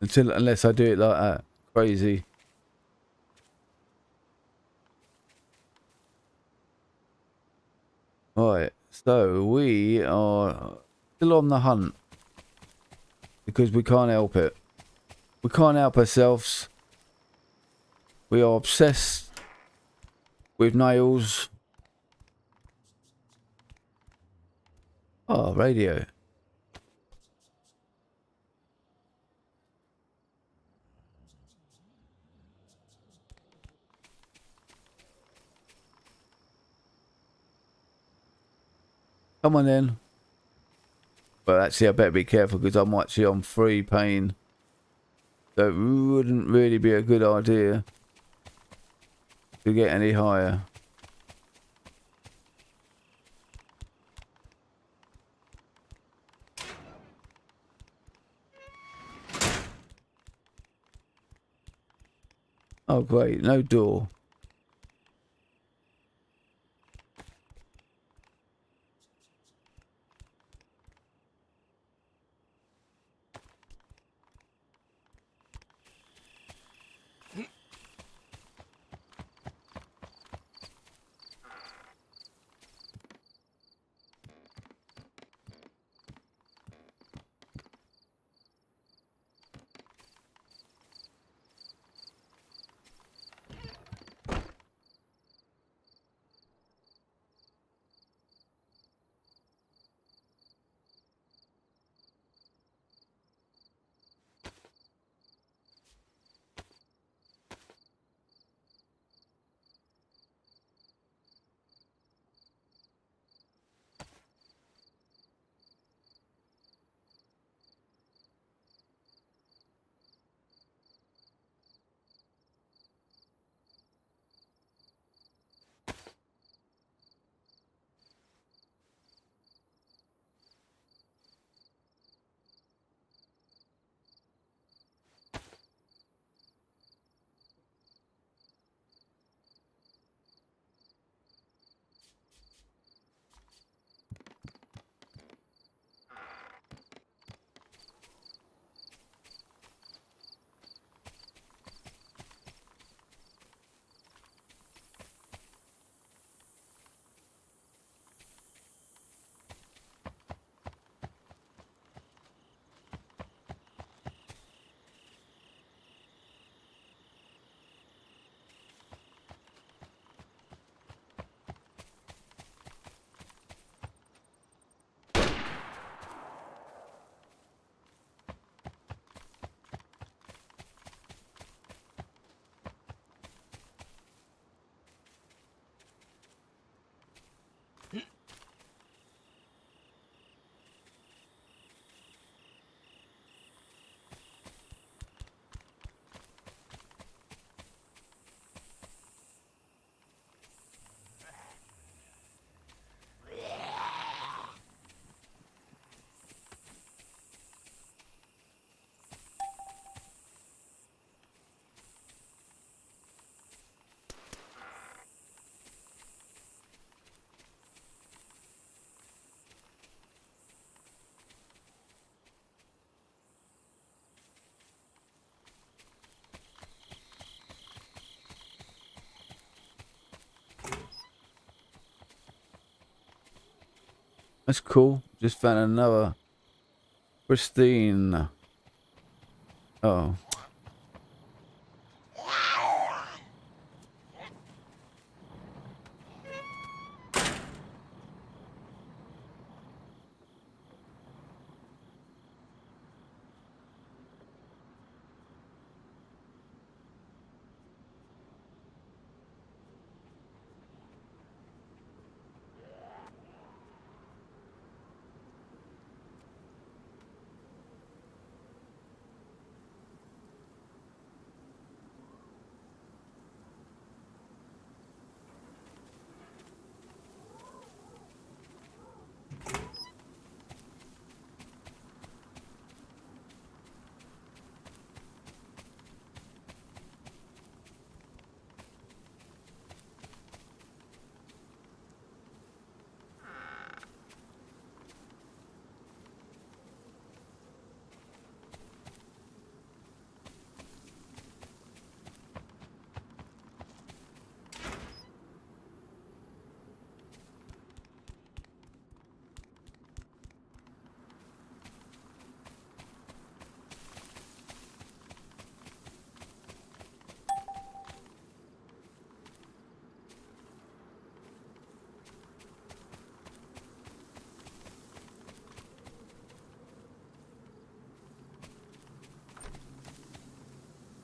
Unless I do it like that. Crazy. Right. So we are still on the hunt. Because we can't help it. We can't help ourselves. We are obsessed with nails. Oh, radio. Come on in. But actually, I better be careful because I'm actually on free pain. So it wouldn't really be a good idea to get any higher. Oh great, no door. That's cool. Just found another pristine. Oh.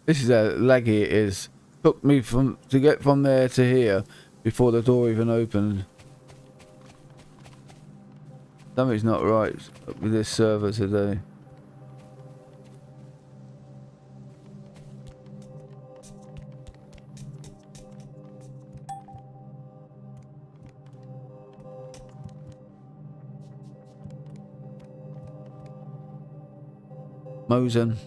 This is how laggy it is. Took me to get from there to here before the door even opened. Something's not right with this server today. Mosen.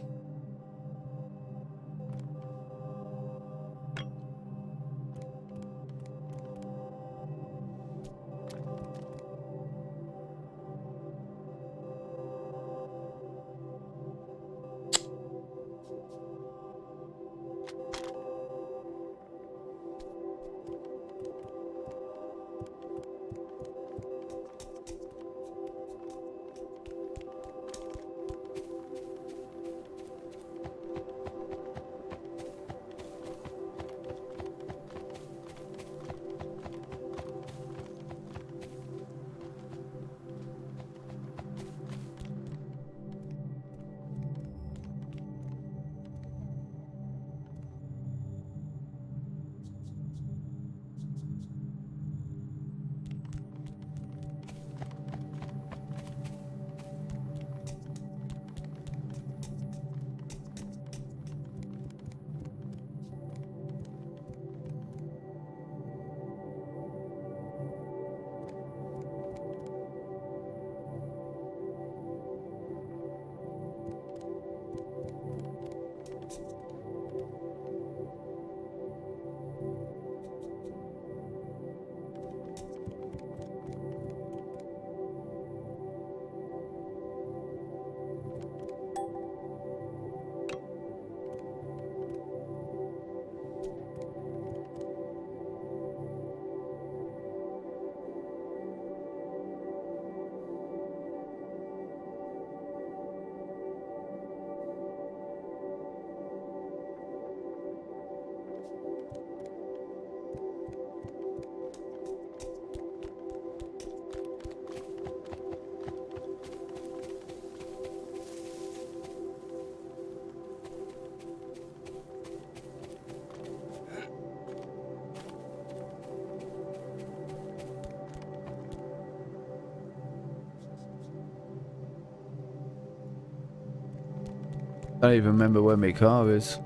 I don't even remember where my car is.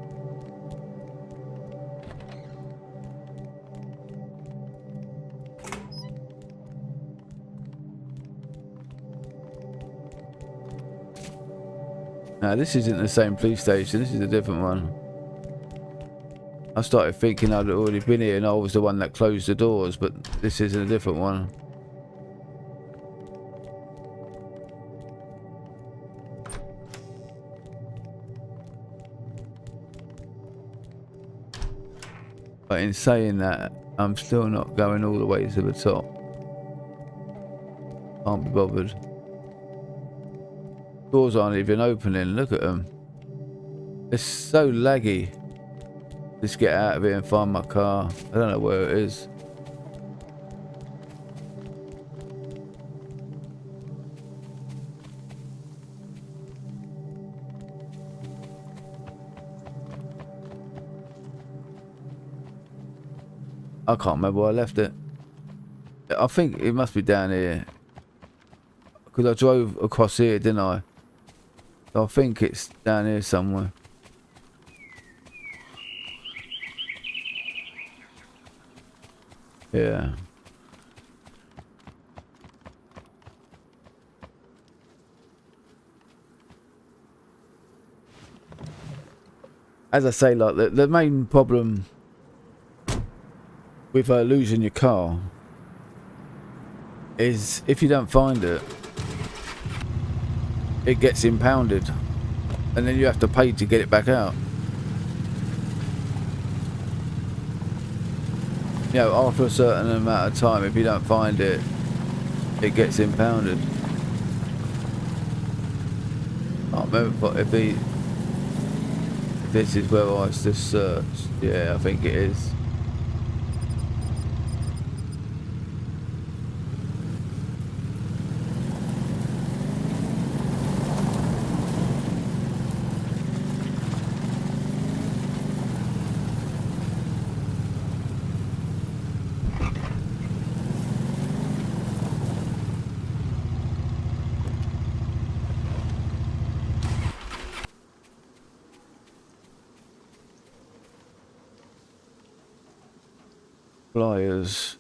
No, this isn't the same police station. This is a different one. I started thinking I'd already been here and I was the one that closed the doors, but this is a different one. But in saying that, I'm still not going all the way to the top. Can't be bothered. Doors aren't even opening. Look at them. It's so laggy. Just get out of here and find my car. I don't know where it is. I can't remember where I left it. I think it must be down here. Because I drove across here, didn't I? So I think it's down here somewhere. Yeah. As I say, like the main problem with losing your car is if you don't find it, it gets impounded, and then you have to pay to get it back out. You know, after a certain amount of time, if you don't find it, it gets impounded. I can't remember if this is where I just searched. Yeah, I think it is. Flyers,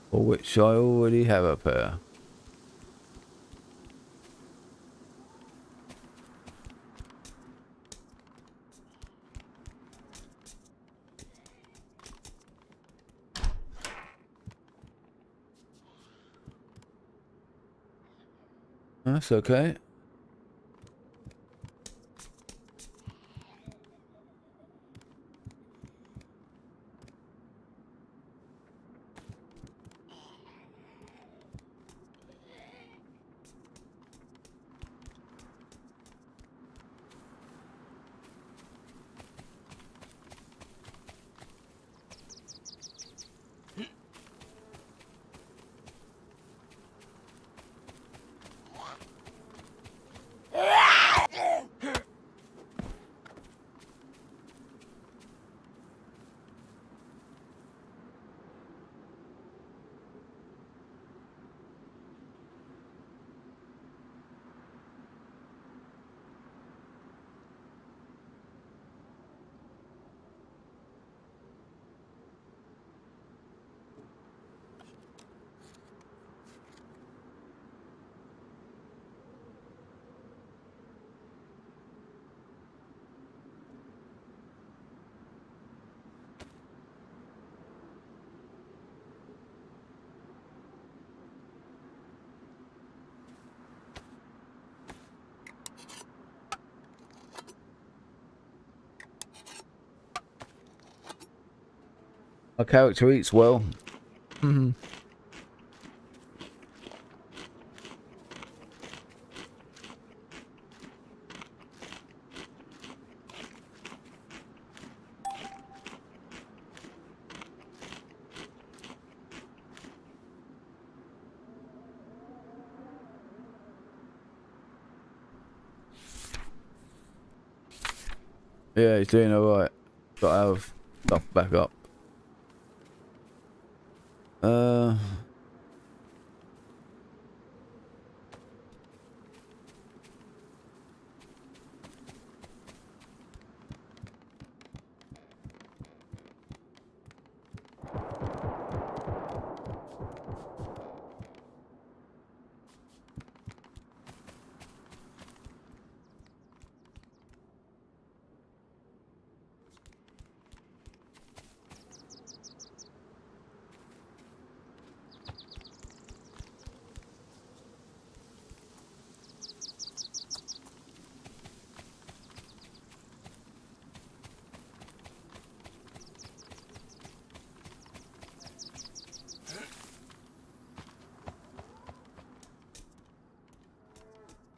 for which I already have a pair. That's okay. My character eats well. Yeah, he's doing alright. Got to have stuff back up.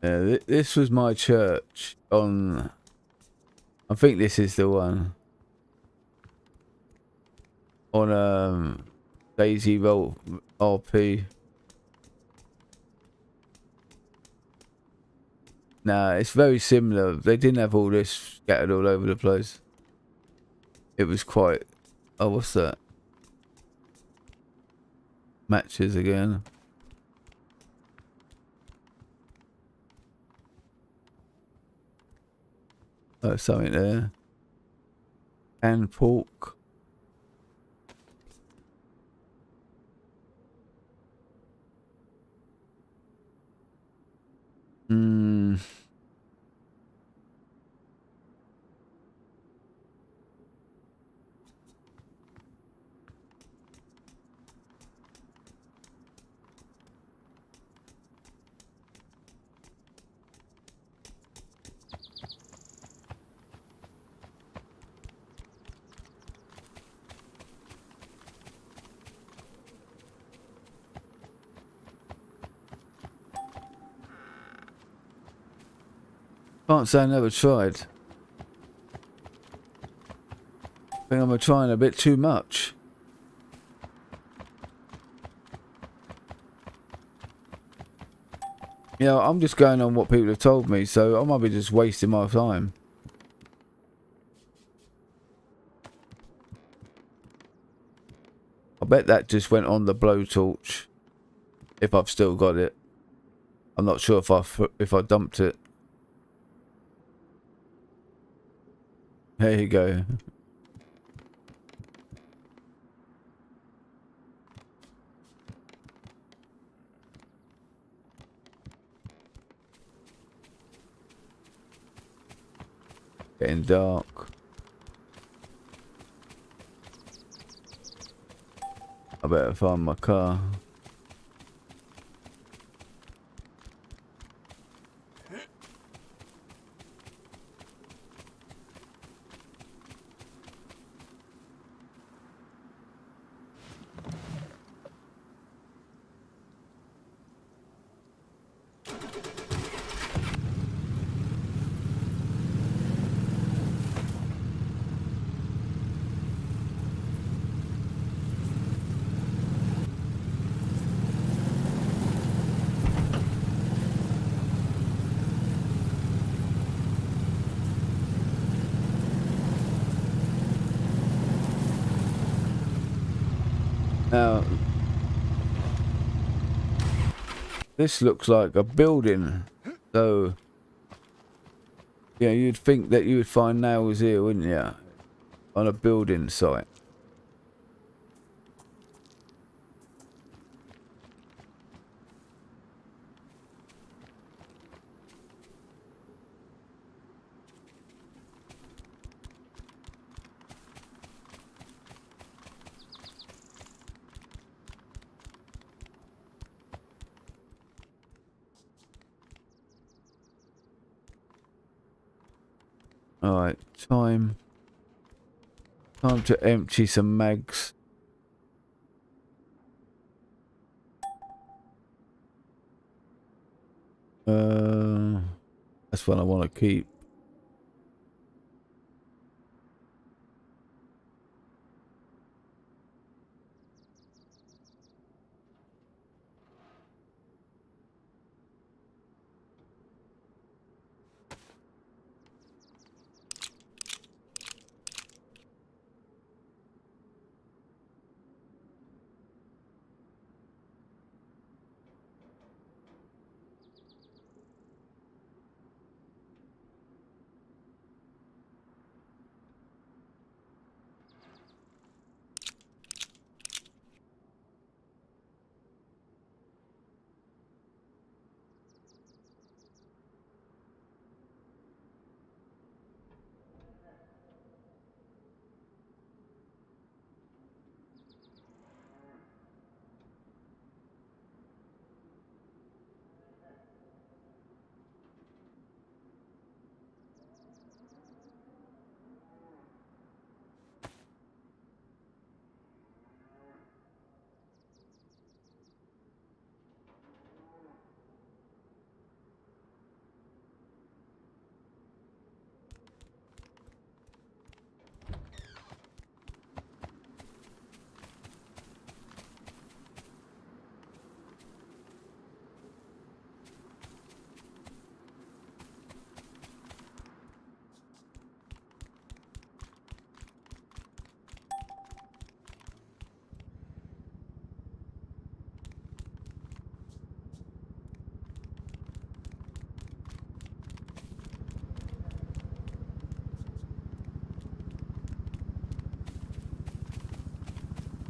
Yeah, this was my church on. I think this is the one on DayZ Roll RP. Nah, it's very similar. They didn't have all this scattered all over the place. It was quite. Oh, what's that? Matches again. Oh, something there. And pork. Hmm. Can't say I never tried. I think I'm trying a bit too much. You know, I'm just going on what people have told me, so I might be just wasting my time. I bet that just went on the blowtorch. If I've still got it. I'm not sure if I dumped it. There you go. Getting dark. I better find my car. Now, this looks like a building, so yeah, you'd think that you would find nails here, wouldn't you? On a building site. Alright, time to empty some mags. That's what I want to keep.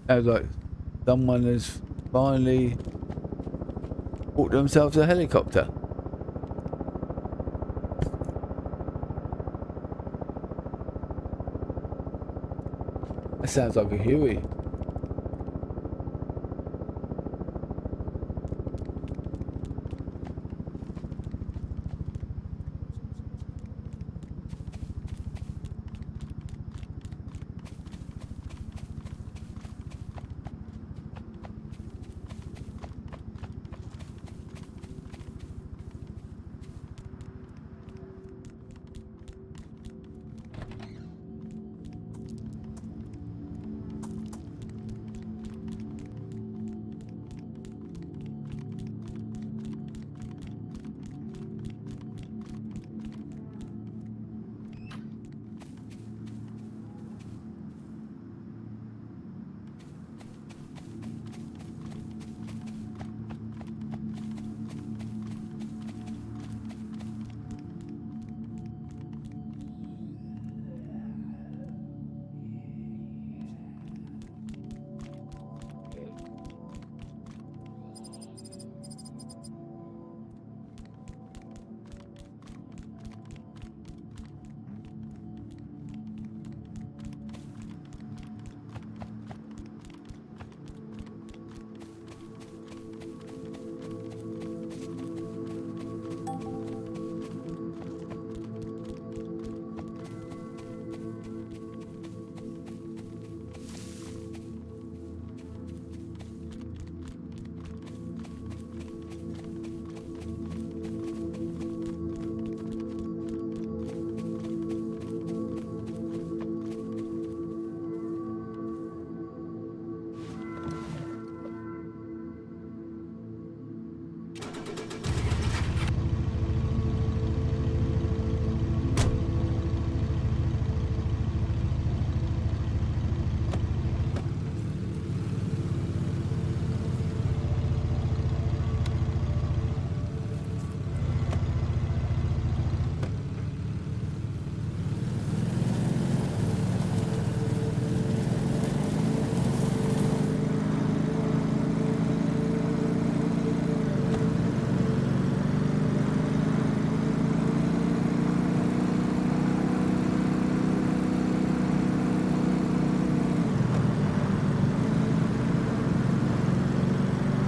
Sounds like someone has finally bought themselves a helicopter. That sounds like a Huey.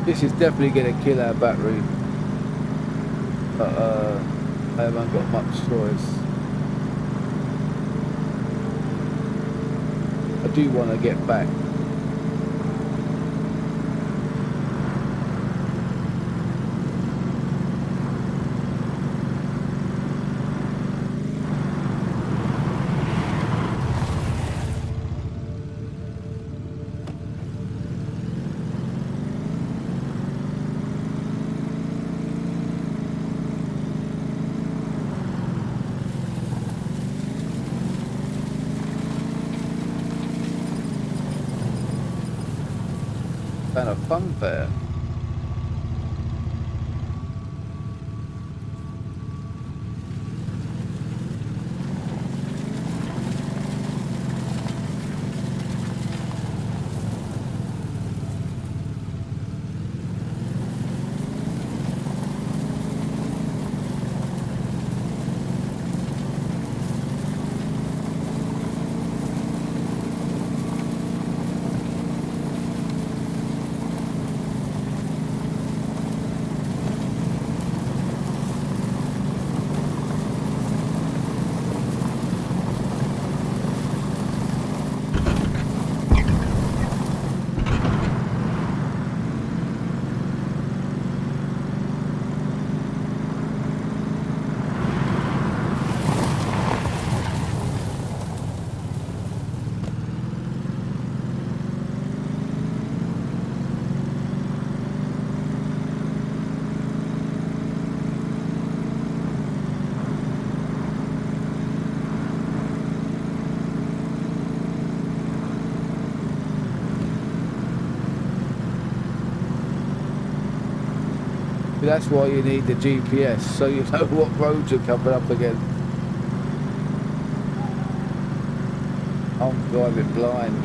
This is definitely going to kill our battery, but I haven't got much choice. I do want to get back. Kind of funfair. That's why you need the GPS, so you know what roads you're coming up against. I'm driving blind.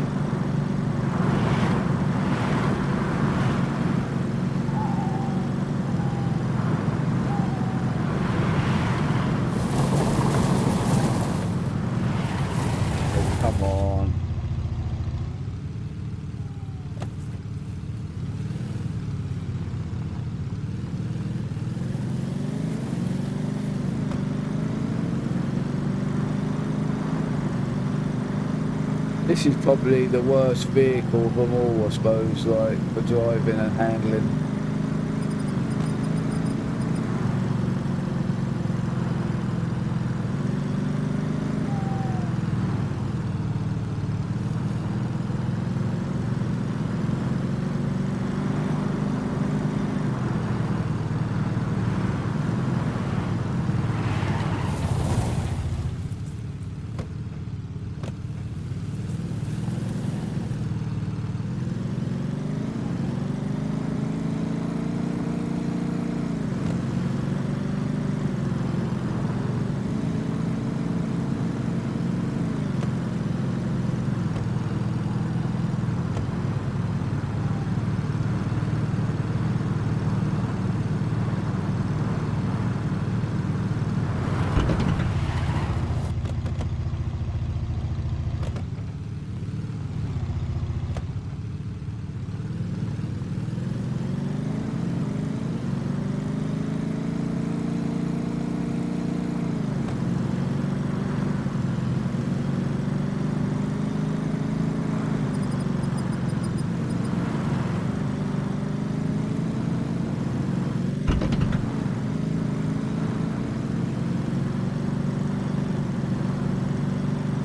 This is probably the worst vehicle of them all, I suppose, like for driving and handling.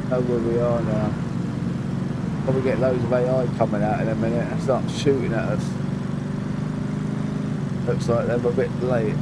Know where we are now. Probably get loads of AI coming out in a minute and start shooting at us. Looks like they're a bit late.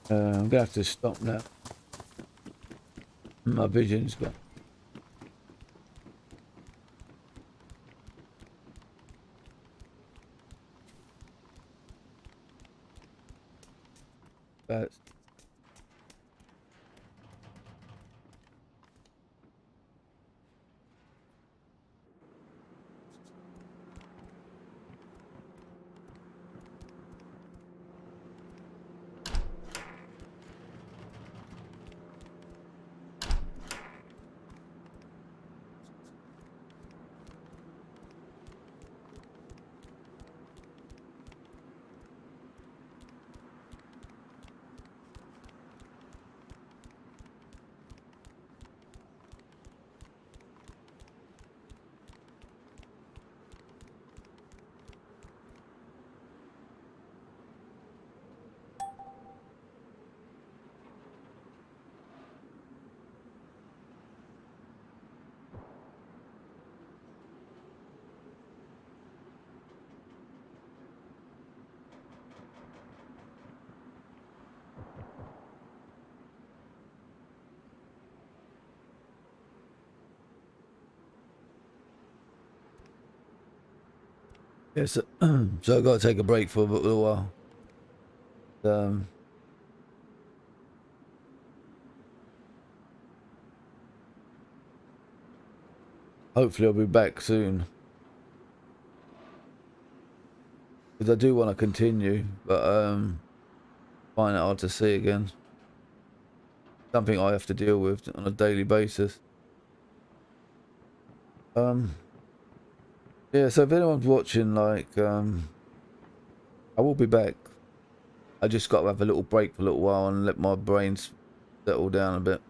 I'm gonna have to stop now. My vision's gone. That's Yes, so I've got to take a break for a little while. Hopefully I'll be back soon. Because I do want to continue, but find it hard to see again. Something I have to deal with on a daily basis. Yeah, so if anyone's watching, like, I will be back. I just got to have a little break for a little while and let my brains settle down a bit.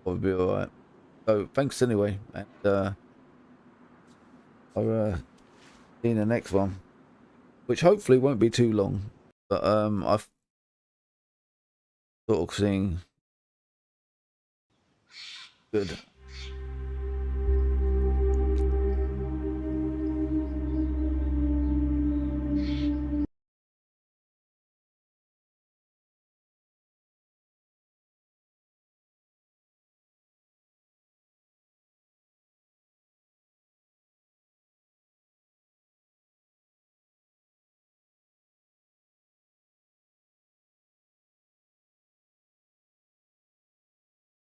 I'll be alright. So thanks anyway, and I'll see you in the next one, which hopefully won't be too long. But I've sort of seen good.